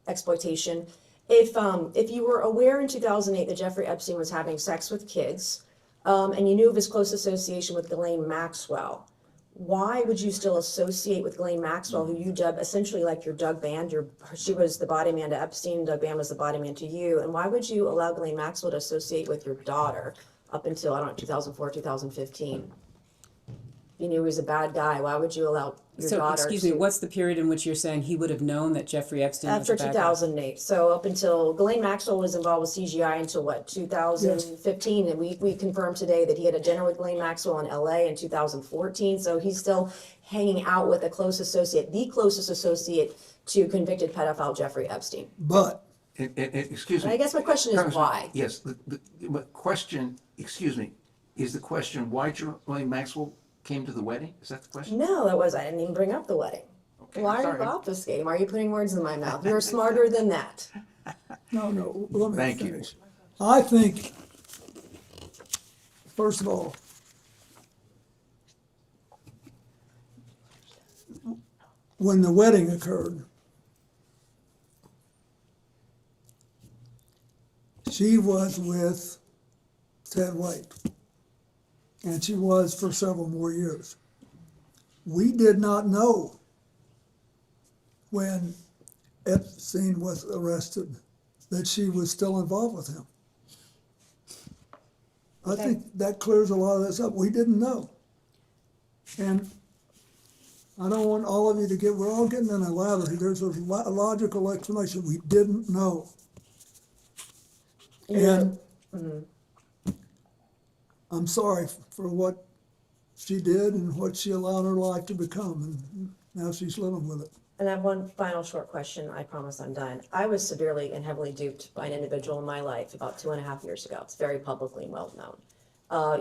S9: exploitation. If you were aware in 2008 that Jeffrey Epstein was having sex with kids, and you knew of his close association with Ghislaine Maxwell, why would you still associate with Ghislaine Maxwell, who you dub essentially like your Doug Band? She was the body man to Epstein, Doug Band was the body man to you, and why would you allow Ghislaine Maxwell to associate with your daughter up until, 2004, 2015? you knew he was a bad guy, why would you allow your
S5: So,
S9: daughter
S5: excuse me,
S9: to-
S5: what's the period in which you're saying he would have known that Jeffrey Epstein was
S9: After
S5: a bad guy?
S9: 2008, so up until, Ghislaine Maxwell was involved with CGI until what, 2015? And we confirmed today that he had a dinner with Ghislaine Maxwell in LA in 2014, so he's still hanging out with a close associate, the closest associate to convicted pedophile Jeffrey Epstein.
S14: But
S3: Excuse me.
S9: I guess my question is
S3: Congressman,
S9: why?
S3: Yes, the question, excuse me, is the question why Ghislaine Maxwell came to the wedding? Is that the question?
S9: No, I didn't even bring up the wedding.
S3: Okay,
S9: Why are
S3: sorry.
S9: you obfuscating? Why are you putting words in my mouth? You're smarter than that.
S14: no, let me
S3: Thank you.
S14: finish. I think, first of all, when the wedding occurred, she was with Ted White, and she was for several more years. We did not know when Epstein was arrested that she was still involved with him. I think that clears a lot of this up. We didn't know. And I don't want all of you to we're all getting in a lather here. There's a logical explanation. We didn't know. And I'm sorry for what she did and what she allowed her life to become, and now she's living with it.
S9: And I have one final short question. I promise I'm done. I was severely and heavily duped by an individual in my life about 2.5 years ago. It's very publicly well known.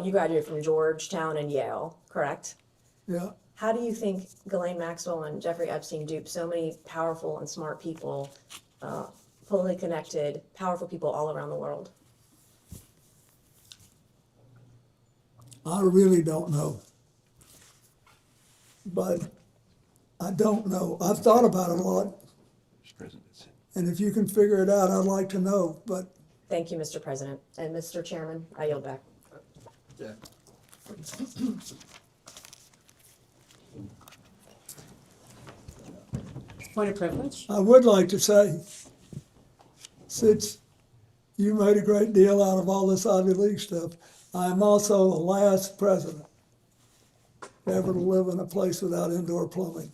S9: You graduated from Georgetown and Yale, correct?
S14: Yeah.
S9: How do you think Ghislaine Maxwell and Jeffrey Epstein duped so many powerful and smart people, politically connected, powerful people all around the world?
S14: I really don't know. But I don't know. I've thought about it a lot. And if you can figure it out, I'd like to know, but.
S9: Thank you, Mr. President. And Mr. Chairman, I yield back.
S2: Yeah.
S5: Point of privilege?
S14: I would like to say, since you made a great deal out of all this Ivy League stuff, I am also the last president ever to live in a place without indoor plumbing.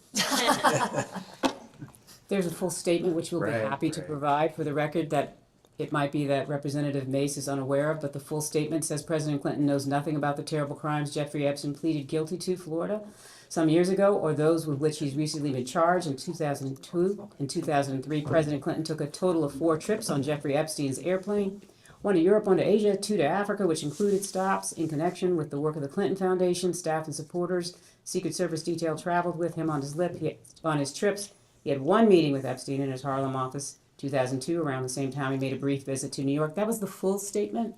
S5: There's a full statement which we'll be happy to provide for the record that it might be that Representative Mace is unaware of, but the full statement says President Clinton knows nothing about the terrible crimes Jeffrey Epstein pleaded guilty to, Florida, some years ago, or those with which he's recently been charged. In 2002 and 2003, President Clinton took a total of 4 trips on Jeffrey Epstein's airplane, 1 to Europe, 1 to Asia, 2 to Africa, which included stops in connection with the work of the Clinton Foundation, staff and supporters. Secret Service detail traveled with him on his trips. He had 1 meeting with Epstein in his Harlem office. 2002, around the same time, he made a brief visit to New York. That was the full statement.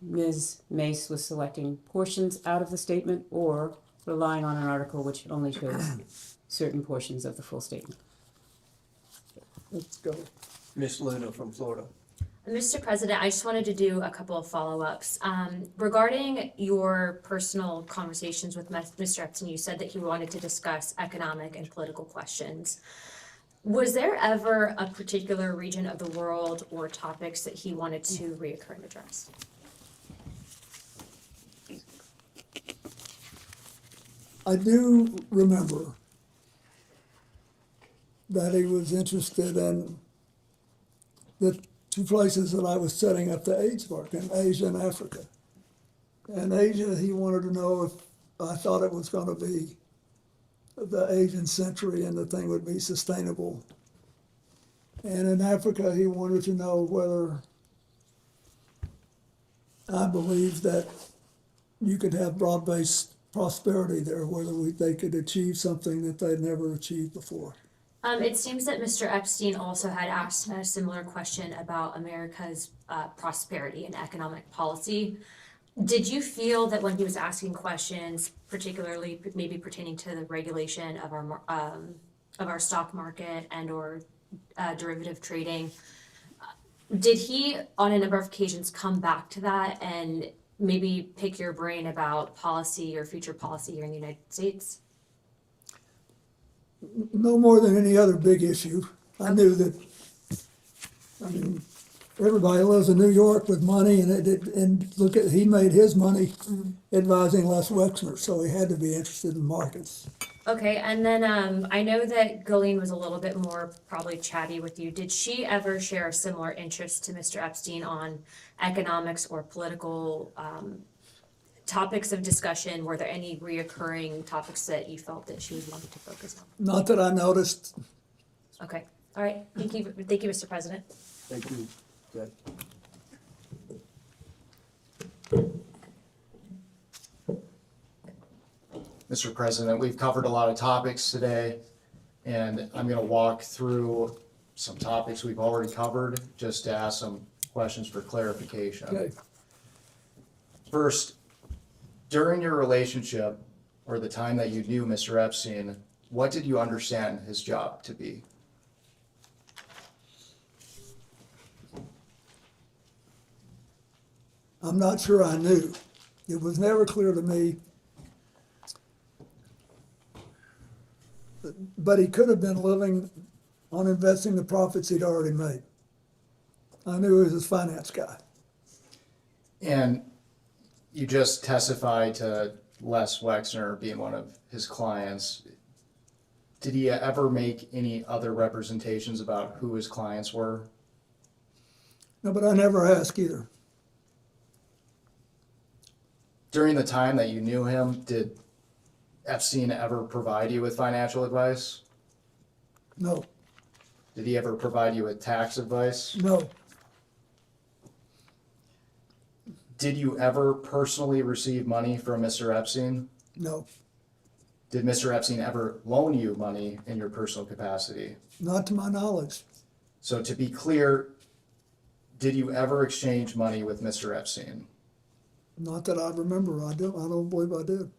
S5: Ms. Mace was selecting portions out of the statement or relying on an article which only shows certain portions of the full statement.
S2: Let's go. Miss Luna from Florida.
S4: Mr. President, I just wanted to do a couple of follow-ups. Regarding your personal conversations with Mr. Epstein, you said that he wanted to discuss economic and political questions. Was there ever a particular region of the world or topics that he wanted to reoccur and address?
S14: I do remember that he was interested in the 2 places that I was setting up the AIDS work, in Asia and Africa. In Asia, he wanted to know if I thought it was going to be the Asian century and the thing would be sustainable. And in Africa, he wanted to know whether I believed that you could have broad-based prosperity there, whether they could achieve something that they'd never achieved before.
S4: It seems that Mr. Epstein also had asked a similar question about America's prosperity and economic policy. Did you feel that when he was asking questions, particularly maybe pertaining to the regulation of our stock market and or derivative trading, did he on a number of occasions come back to that and maybe pick your brain about policy or future policy here in the United States?
S14: No more than any other big issue. I knew that, everybody lives in New York with money, and look at, he made his money advising Les Wexner, so he had to be interested in markets.
S4: Okay, and then I know that Ghislaine was a little bit more probably chatty with you. Did she ever share a similar interest to Mr. Epstein on economics or political topics of discussion? Were there any reoccurring topics that you felt that she was wanting to focus on?
S14: Not that I noticed.
S4: Okay, all right, thank you, Mr. President.
S2: Thank you. Good.
S1: Mr. President, we've covered a lot of topics today, and I'm going to walk through some topics we've already covered, just to ask some questions for clarification.
S14: Okay.
S1: First, during your relationship, or the time that you knew Mr. Epstein, what did you understand his job to be?
S14: I'm not sure I knew. It was never clear to me. But he could have been living on investing the profits he'd already made. I knew he was his finance guy.
S1: And you just testified to Les Wexner being one of his clients. Did he ever make any other representations about who his clients were?
S14: No, but I never asked either.
S1: During the time that you knew him, did Epstein ever provide you with financial advice?
S14: No,
S1: Did he ever provide you with tax advice?
S14: no,
S1: Did you ever personally receive money from Mr. Epstein?
S14: no,
S1: Did Mr. Epstein ever loan you money in your personal capacity?
S14: not to my knowledge.
S1: So to be clear, did you ever exchange money with Mr. Epstein?
S14: Not that I remember. I don't believe I did.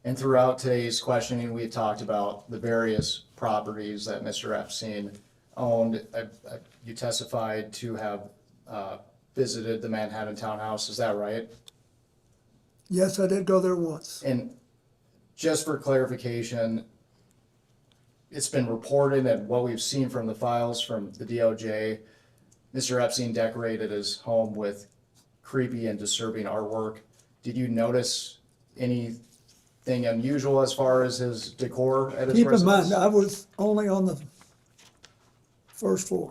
S1: And throughout today's questioning, we've talked about the various properties that Mr. Epstein owned. You testified to have visited the Manhattan townhouse, is that right?
S14: Yes, I did go there once.
S1: And just for clarification, it's been reported and what we've seen from the files from the DOJ, Mr. Epstein decorated his home with creepy and disturbing artwork. Did you notice anything unusual as far as his decor at his
S14: Keep in
S1: residence?
S14: mind, I was only on the first floor,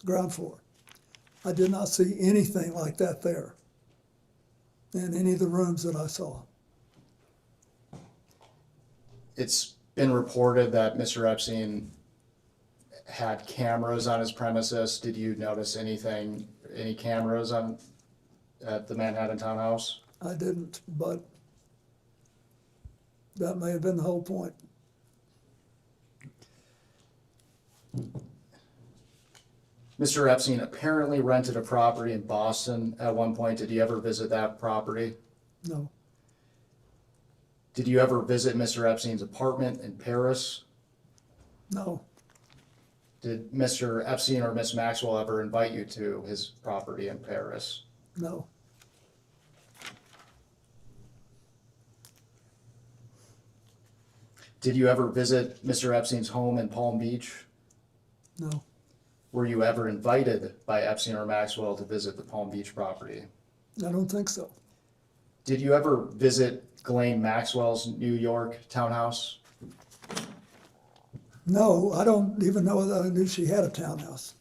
S14: ground floor. I did not see anything like that there in any of the rooms that I saw.
S1: It's been reported that Mr. Epstein had cameras on his premises. Did you notice anything, any cameras at the Manhattan townhouse?
S14: I didn't, but that may have been the whole point.
S1: Mr. Epstein apparently rented a property in Boston at one point. Did you ever visit that property?
S14: No,
S1: Did you ever visit Mr. Epstein's apartment in Paris?
S14: no,
S1: Did Mr. Epstein or Miss Maxwell ever invite you to his property in Paris?
S14: no,
S1: Did you ever visit Mr. Epstein's home in Palm Beach?
S14: no,
S1: Were you ever invited by Epstein or Maxwell to visit the Palm Beach property?
S14: I don't think so.
S1: Did you ever visit Ghislaine Maxwell's New York townhouse?
S14: No, I don't even know that I knew she had a townhouse.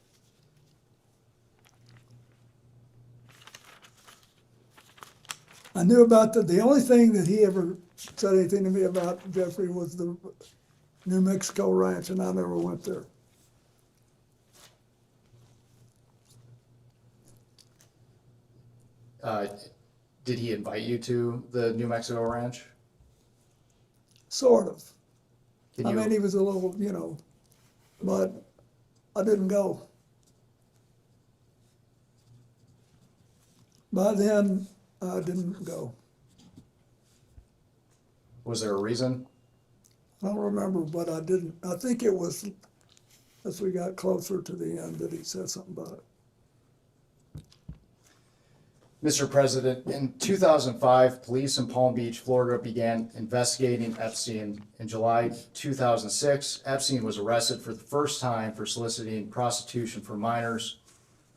S14: I knew about the only thing that he ever said anything to me about, Jeffrey, was the New Mexico ranch, and I never went there.
S1: Did he invite you to the New Mexico ranch?
S14: Sort of.
S1: Can
S14: I
S1: you-
S14: mean, he was a little, but I didn't go. By then, I didn't go.
S1: Was there a reason?
S14: I don't remember, but I didn't. I think it was as we got closer to the end that he said something about it.
S1: Mr. President, in 2005, police in Palm Beach, Florida began investigating Epstein. In July 2006, Epstein was arrested for the first time for soliciting prostitution for minors.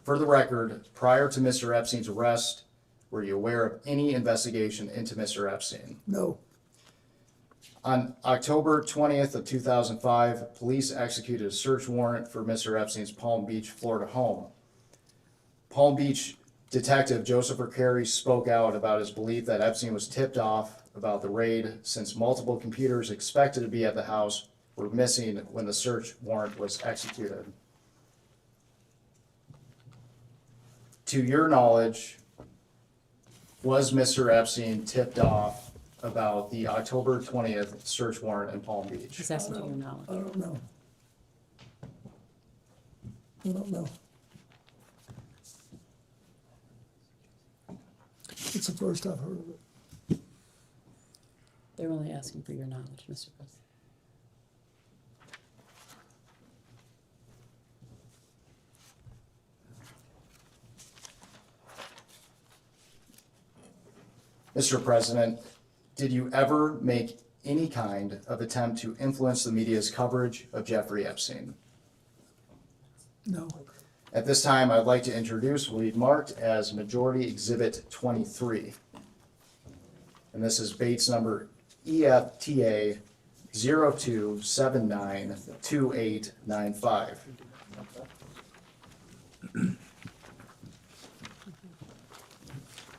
S1: For the record, prior to Mr. Epstein's arrest, were you aware of any investigation into Mr. Epstein?
S14: No.
S1: On October 20th of 2005, police executed a search warrant for Mr. Epstein's Palm Beach, Florida home. Palm Beach Detective Joseph Carey spoke out about his belief that Epstein was tipped off about the raid since multiple computers expected to be at the house were missing when the search warrant was executed. To your knowledge, was Mr. Epstein tipped off about the October 20th search warrant in Palm Beach?
S5: Just asking to your knowledge.
S14: I don't know. I don't know. It's the first I've heard of it.
S5: They're only asking for your knowledge, Mr. President.
S1: Mr. President, did you ever make any kind of attempt to influence the media's coverage of Jeffrey Epstein?
S14: No.
S1: At this time, I'd like to introduce what we've marked as Majority Exhibit 23. And this is Bates number EFTA 02792895.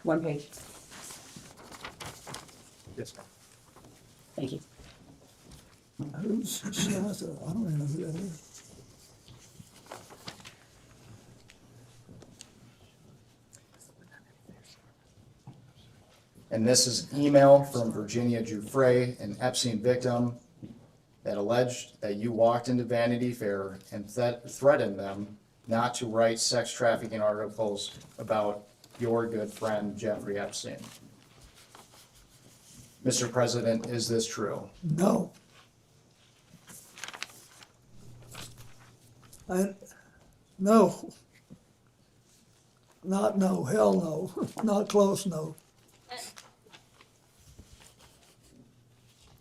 S5: One page.
S1: Yes, ma'am.
S5: Thank you.
S14: Who's Shaza? I don't even know who that is.
S1: And this is email from Virginia DuFrey, an Epstein victim, that alleged that you walked into Vanity Fair and threatened them not to write sex trafficking articles about your good friend Jeffrey Epstein. Mr. President, is this true?
S14: No. No. Not no, hell no, not close no.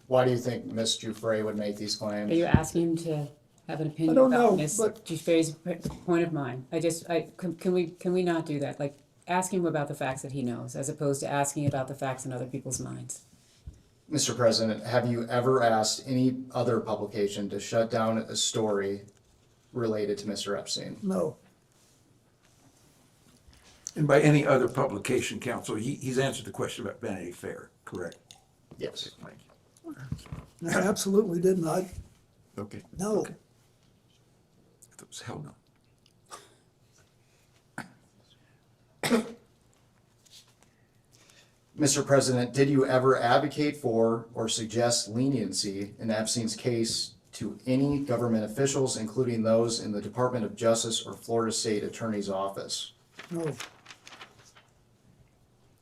S1: Why do you think Ms. DuFrey would make these claims?
S5: Are you asking to have an opinion
S14: don't
S5: about
S14: know,
S5: Ms.
S14: but-
S5: Dufresne's point of mind? Can we not do that? Like, ask him about the facts that he knows, as opposed to asking about the facts in other people's minds.
S1: Mr. President, have you ever asked any other publication to shut down a story related to Mr. Epstein?
S14: No.
S3: And by any other publication, counsel, he's answered the question about Vanity Fair, correct?
S1: Yes.
S3: Thank you.
S14: I absolutely didn't.
S3: Okay.
S14: No.
S3: That was hell no.
S1: Mr. President, did you ever advocate for or suggest leniency in Epstein's case to any government officials, including those in the Department of Justice or Florida State Attorney's Office?
S14: No.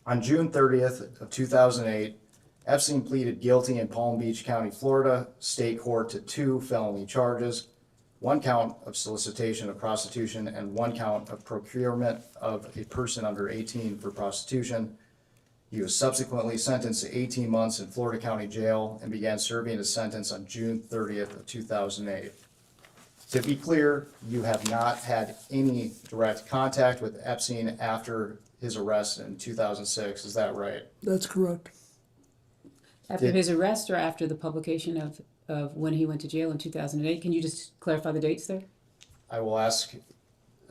S1: On June 30th of 2008, Epstein pleaded guilty in Palm Beach County, Florida State Court to 2 felony charges, 1 count of solicitation of prostitution and 1 count of procurement of a person under 18 for prostitution. He was subsequently sentenced to 18 months in Florida County Jail and began serving his sentence on June 30th of 2008. To be clear, you have not had any direct contact with Epstein after his arrest in 2006, is that right?
S14: That's correct.
S5: After his arrest or after the publication of when he went to jail in 2008? Can you just clarify the dates there?
S1: I will ask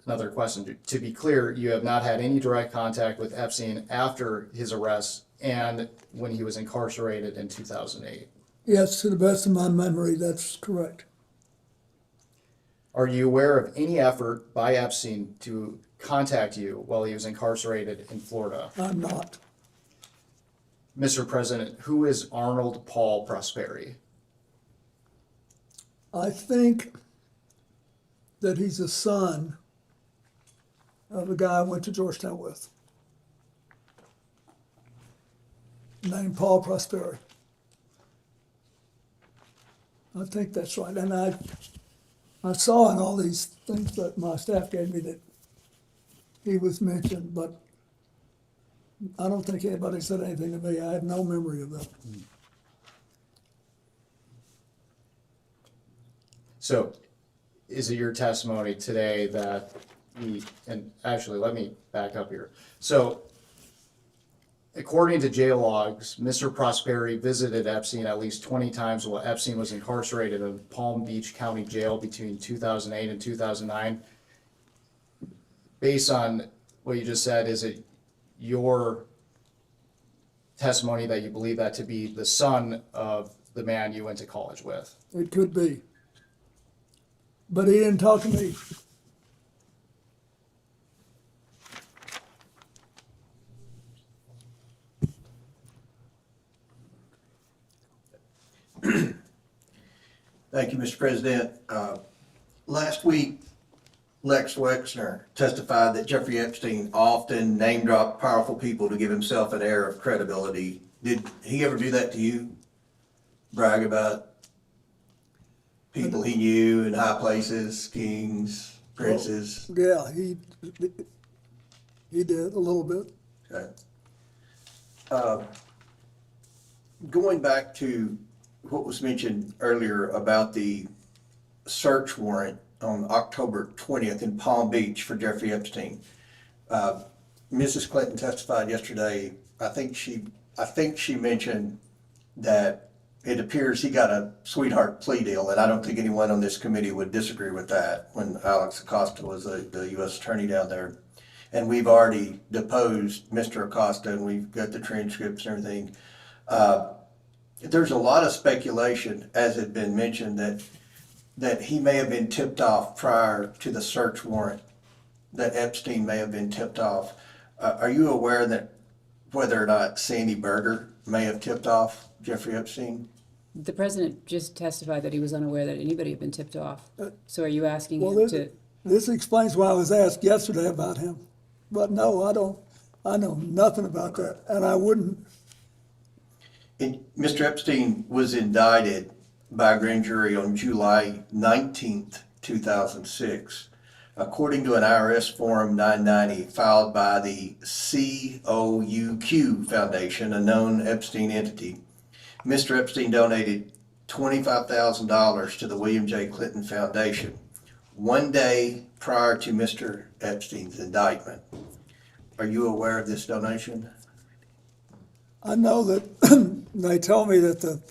S1: another question. To be clear, you have not had any direct contact with Epstein after his arrest and when he was incarcerated in 2008.
S14: Yes, to the best of my memory, that's correct.
S1: Are you aware of any effort by Epstein to contact you while he was incarcerated in Florida?
S14: I'm not.
S1: Mr. President, who is Arnold Paul Prosperi?
S14: I think that he's a son of a guy I went to Georgetown with, named Paul Prosperi. I think that's right. And I saw in all these things that my staff gave me that he was mentioned, but I don't think anybody said anything to me. I have no memory of that.
S1: So is it your testimony today that and actually, let me back up here. So according to jail logs, Mr. Prosperi visited Epstein at least 20 times while Epstein was incarcerated in Palm Beach County Jail between 2008 and 2009. Based on what you just said, is it your testimony that you believe that to be the son of the man you went to college with?
S14: It could be. But he didn't talk to me.
S2: Thank you, Mr. President. Last week, Lex Wexner testified that Jeffrey Epstein often name-dropped powerful people to give himself an air of credibility. Did he ever do that to you? Brag about people he knew in high places, kings, princes?
S14: Yeah, he did a little bit.
S2: Okay. Going back to what was mentioned earlier about the search warrant on October 20th in Palm Beach for Jeffrey Epstein. Mrs. Clinton testified yesterday. I think she mentioned that it appears he got a sweetheart plea deal, and I don't think anyone on this committee would disagree with that when Alex Acosta was the U.S. attorney down there. And we've already deposed Mr. Acosta, and we've got the transcripts and everything. There's a lot of speculation, as had been mentioned, that he may have been tipped off prior to the search warrant, that Epstein may have been tipped off. Are you aware that whether or not Sandy Berger may have tipped off Jeffrey Epstein?
S5: The president just testified that he was unaware that anybody had been tipped off. So are you asking
S14: Well,
S5: him to?
S14: this explains why I was asked yesterday about him. But no, I know nothing about that, and I wouldn't.
S2: Mr. Epstein was indicted by a grand jury on July 19th, 2006. According to an IRS Form 990 filed by the COUQ Foundation, a known Epstein entity, Mr. Epstein donated $25,000 to the William J. Clinton Foundation 1 day prior to Mr. Epstein's indictment. Are you aware of this donation?
S14: I know that they tell me that the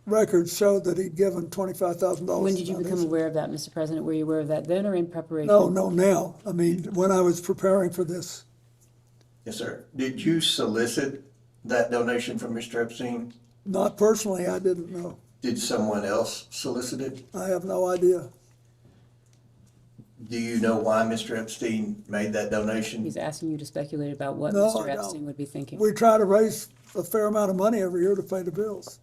S14: records showed that he'd given $25,000.
S5: When did you become aware of that, Mr. President? Were you aware of that then or in preparation?
S14: No, now. I mean, when I was preparing for this.
S2: Yes, sir. Did you solicit that donation from Mr. Epstein?
S14: Not personally, I didn't know.
S2: Did someone else solicit it?
S14: I have no idea.
S2: Do you know why Mr. Epstein made that donation?
S5: He's asking you to speculate about what
S14: No,
S5: Mr.
S14: I don't.
S5: Epstein would be thinking.
S14: We try to raise a fair amount of money every year to pay the bills.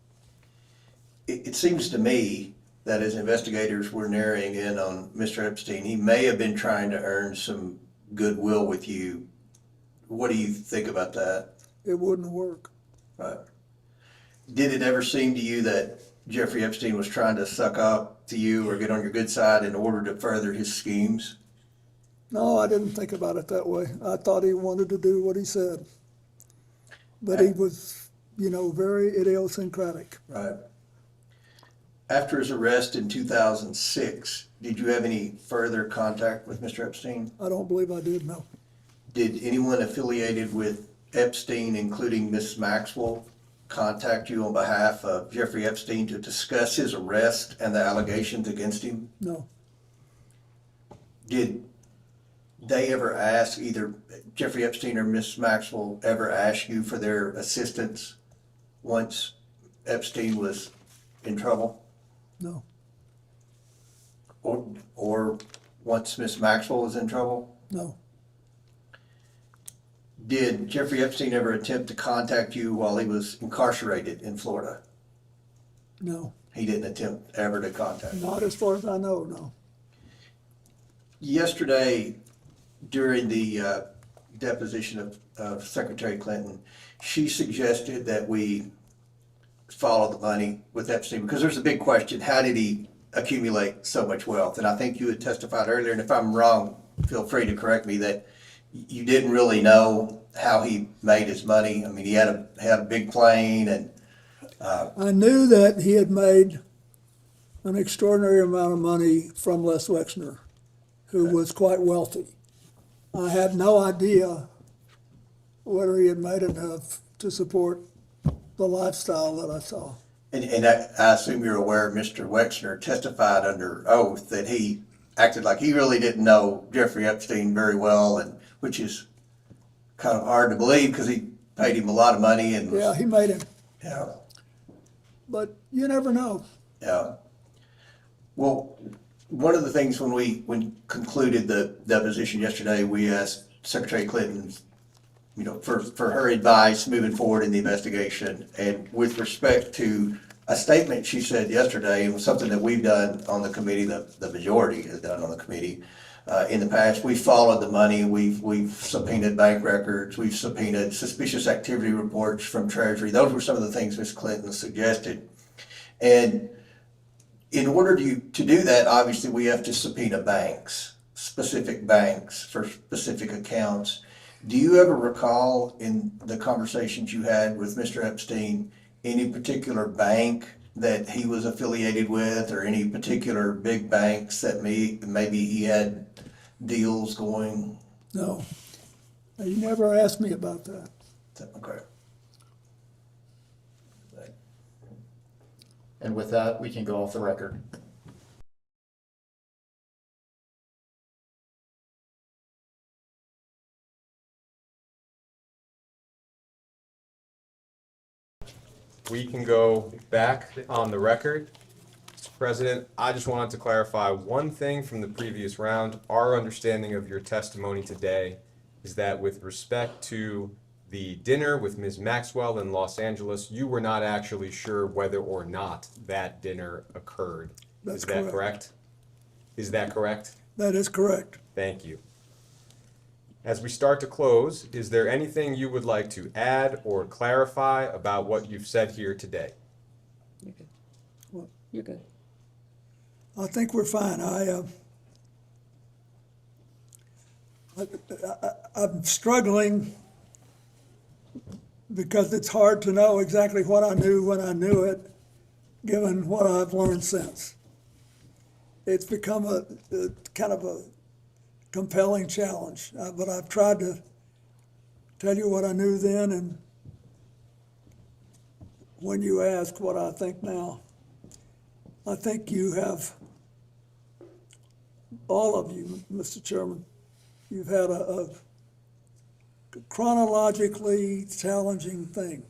S2: It seems to me that as investigators were narrowing in on Mr. Epstein, he may have been trying to earn some goodwill with you. What do you think about that?
S14: It wouldn't work.
S2: Right. Did it ever seem to you that Jeffrey Epstein was trying to suck up to you or get on your good side in order to further his schemes?
S14: No, I didn't think about it that way. I thought he wanted to do what he said. But he was, very idiosyncratic.
S2: Right. After his arrest in 2006, did you have any further contact with Mr. Epstein?
S14: I don't believe I did, no.
S2: Did anyone affiliated with Epstein, including Miss Maxwell, contact you on behalf of Jeffrey Epstein to discuss his arrest and the allegations against him?
S14: No.
S2: Did they ever ask, either Jeffrey Epstein or Miss Maxwell ever ask you for their assistance once Epstein was in trouble?
S14: No.
S2: Or once Miss Maxwell was in trouble?
S14: No.
S2: Did Jeffrey Epstein ever attempt to contact you while he was incarcerated in Florida?
S14: No.
S2: He didn't attempt ever to contact you?
S14: Not as far as I know, no.
S2: Yesterday, during the deposition of Secretary Clinton, she suggested that we follow the money with Epstein, because there's a big question: how did he accumulate so much wealth? And I think you had testified earlier, and if I'm wrong, feel free to correct me, that you didn't really know how he made his money. I mean, he had a big plane and,
S14: I knew that he had made an extraordinary amount of money from Les Wexner, who was quite wealthy. I had no idea whether he had made enough to support the lifestyle that I saw.
S2: and I assume you're aware Mr. Wexner testified under oath that he acted like he really didn't know Jeffrey Epstein very well, and which is kind of hard to believe because he paid him a lot of money and
S14: Yeah, he made him,
S2: yeah.
S14: but you never know.
S2: Yeah. Well, one of the things when we concluded the deposition yesterday, we asked Secretary Clinton, for her advice moving forward in the investigation. And with respect to a statement she said yesterday, it was something that we've done on the committee, the majority has done on the committee. In the past, we followed the money. We've subpoenaed bank records. We've subpoenaed suspicious activity reports from Treasury. Those were some of the things Ms. Clinton suggested. And in order to do that, obviously, we have to subpoena banks, specific banks for specific accounts. Do you ever recall in the conversations you had with Mr. Epstein any particular bank that he was affiliated with, or any particular big banks that maybe he had deals going?
S14: No, you never asked me about that.
S2: Okay.
S1: And with that, we can go off the record.
S15: We can go back on the record. Mr. President, I just wanted to clarify one thing from the previous round. Our understanding of your testimony today is that with respect to the dinner with Ms. Maxwell in Los Angeles, you were not actually sure whether or not that dinner occurred.
S14: That's
S15: Is that
S14: correct.
S15: correct? Is that correct?
S14: That is correct.
S15: Thank you. As we start to close, is there anything you would like to add or clarify about what you've said here today?
S5: You're good. Well, you're good.
S14: I think we're fine. I'm struggling because it's hard to know exactly what I knew when I knew it, given what I've learned since. It's become a kind of a compelling challenge, but I've tried to tell you what I knew then, and when you ask what I think now, I think you have, all of you, Mr. Chairman, you've had a chronologically challenging thing.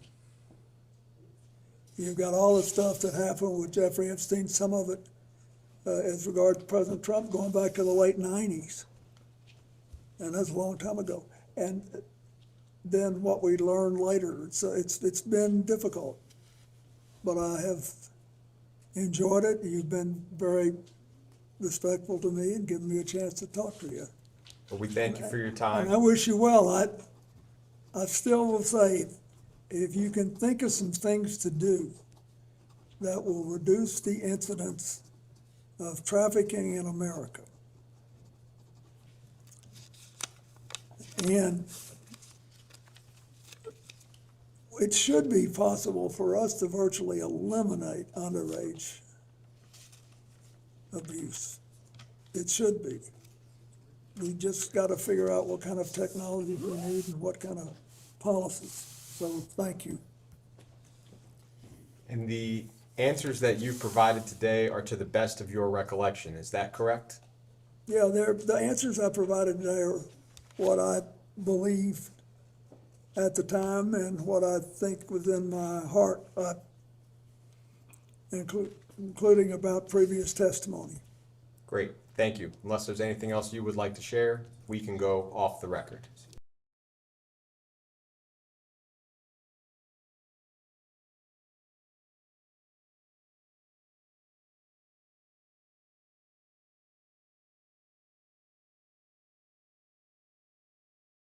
S14: You've got all the stuff that happened with Jeffrey Epstein, some of it as regards to President Trump going back to the late 90s. And that's a long time ago. And then what we learned later, it's been difficult. But I have enjoyed it. You've been very respectful to me and given me a chance to talk to you.
S15: Well, we thank you for your time.
S14: And I wish you well. I still will say, if you can think of some things to do that will reduce the incidence of trafficking in America, and it should be possible for us to virtually eliminate underage abuse. It should be. We just got to figure out what kind of technology we need and what kind of policies. So thank you.
S15: And the answers that you've provided today are to the best of your recollection. Is that correct?
S14: Yeah, the answers I provided today are what I believed at the time and what I think was in my heart, including about previous testimony.
S15: Great, thank you. Unless there's anything else you would like to share, we can go off the record.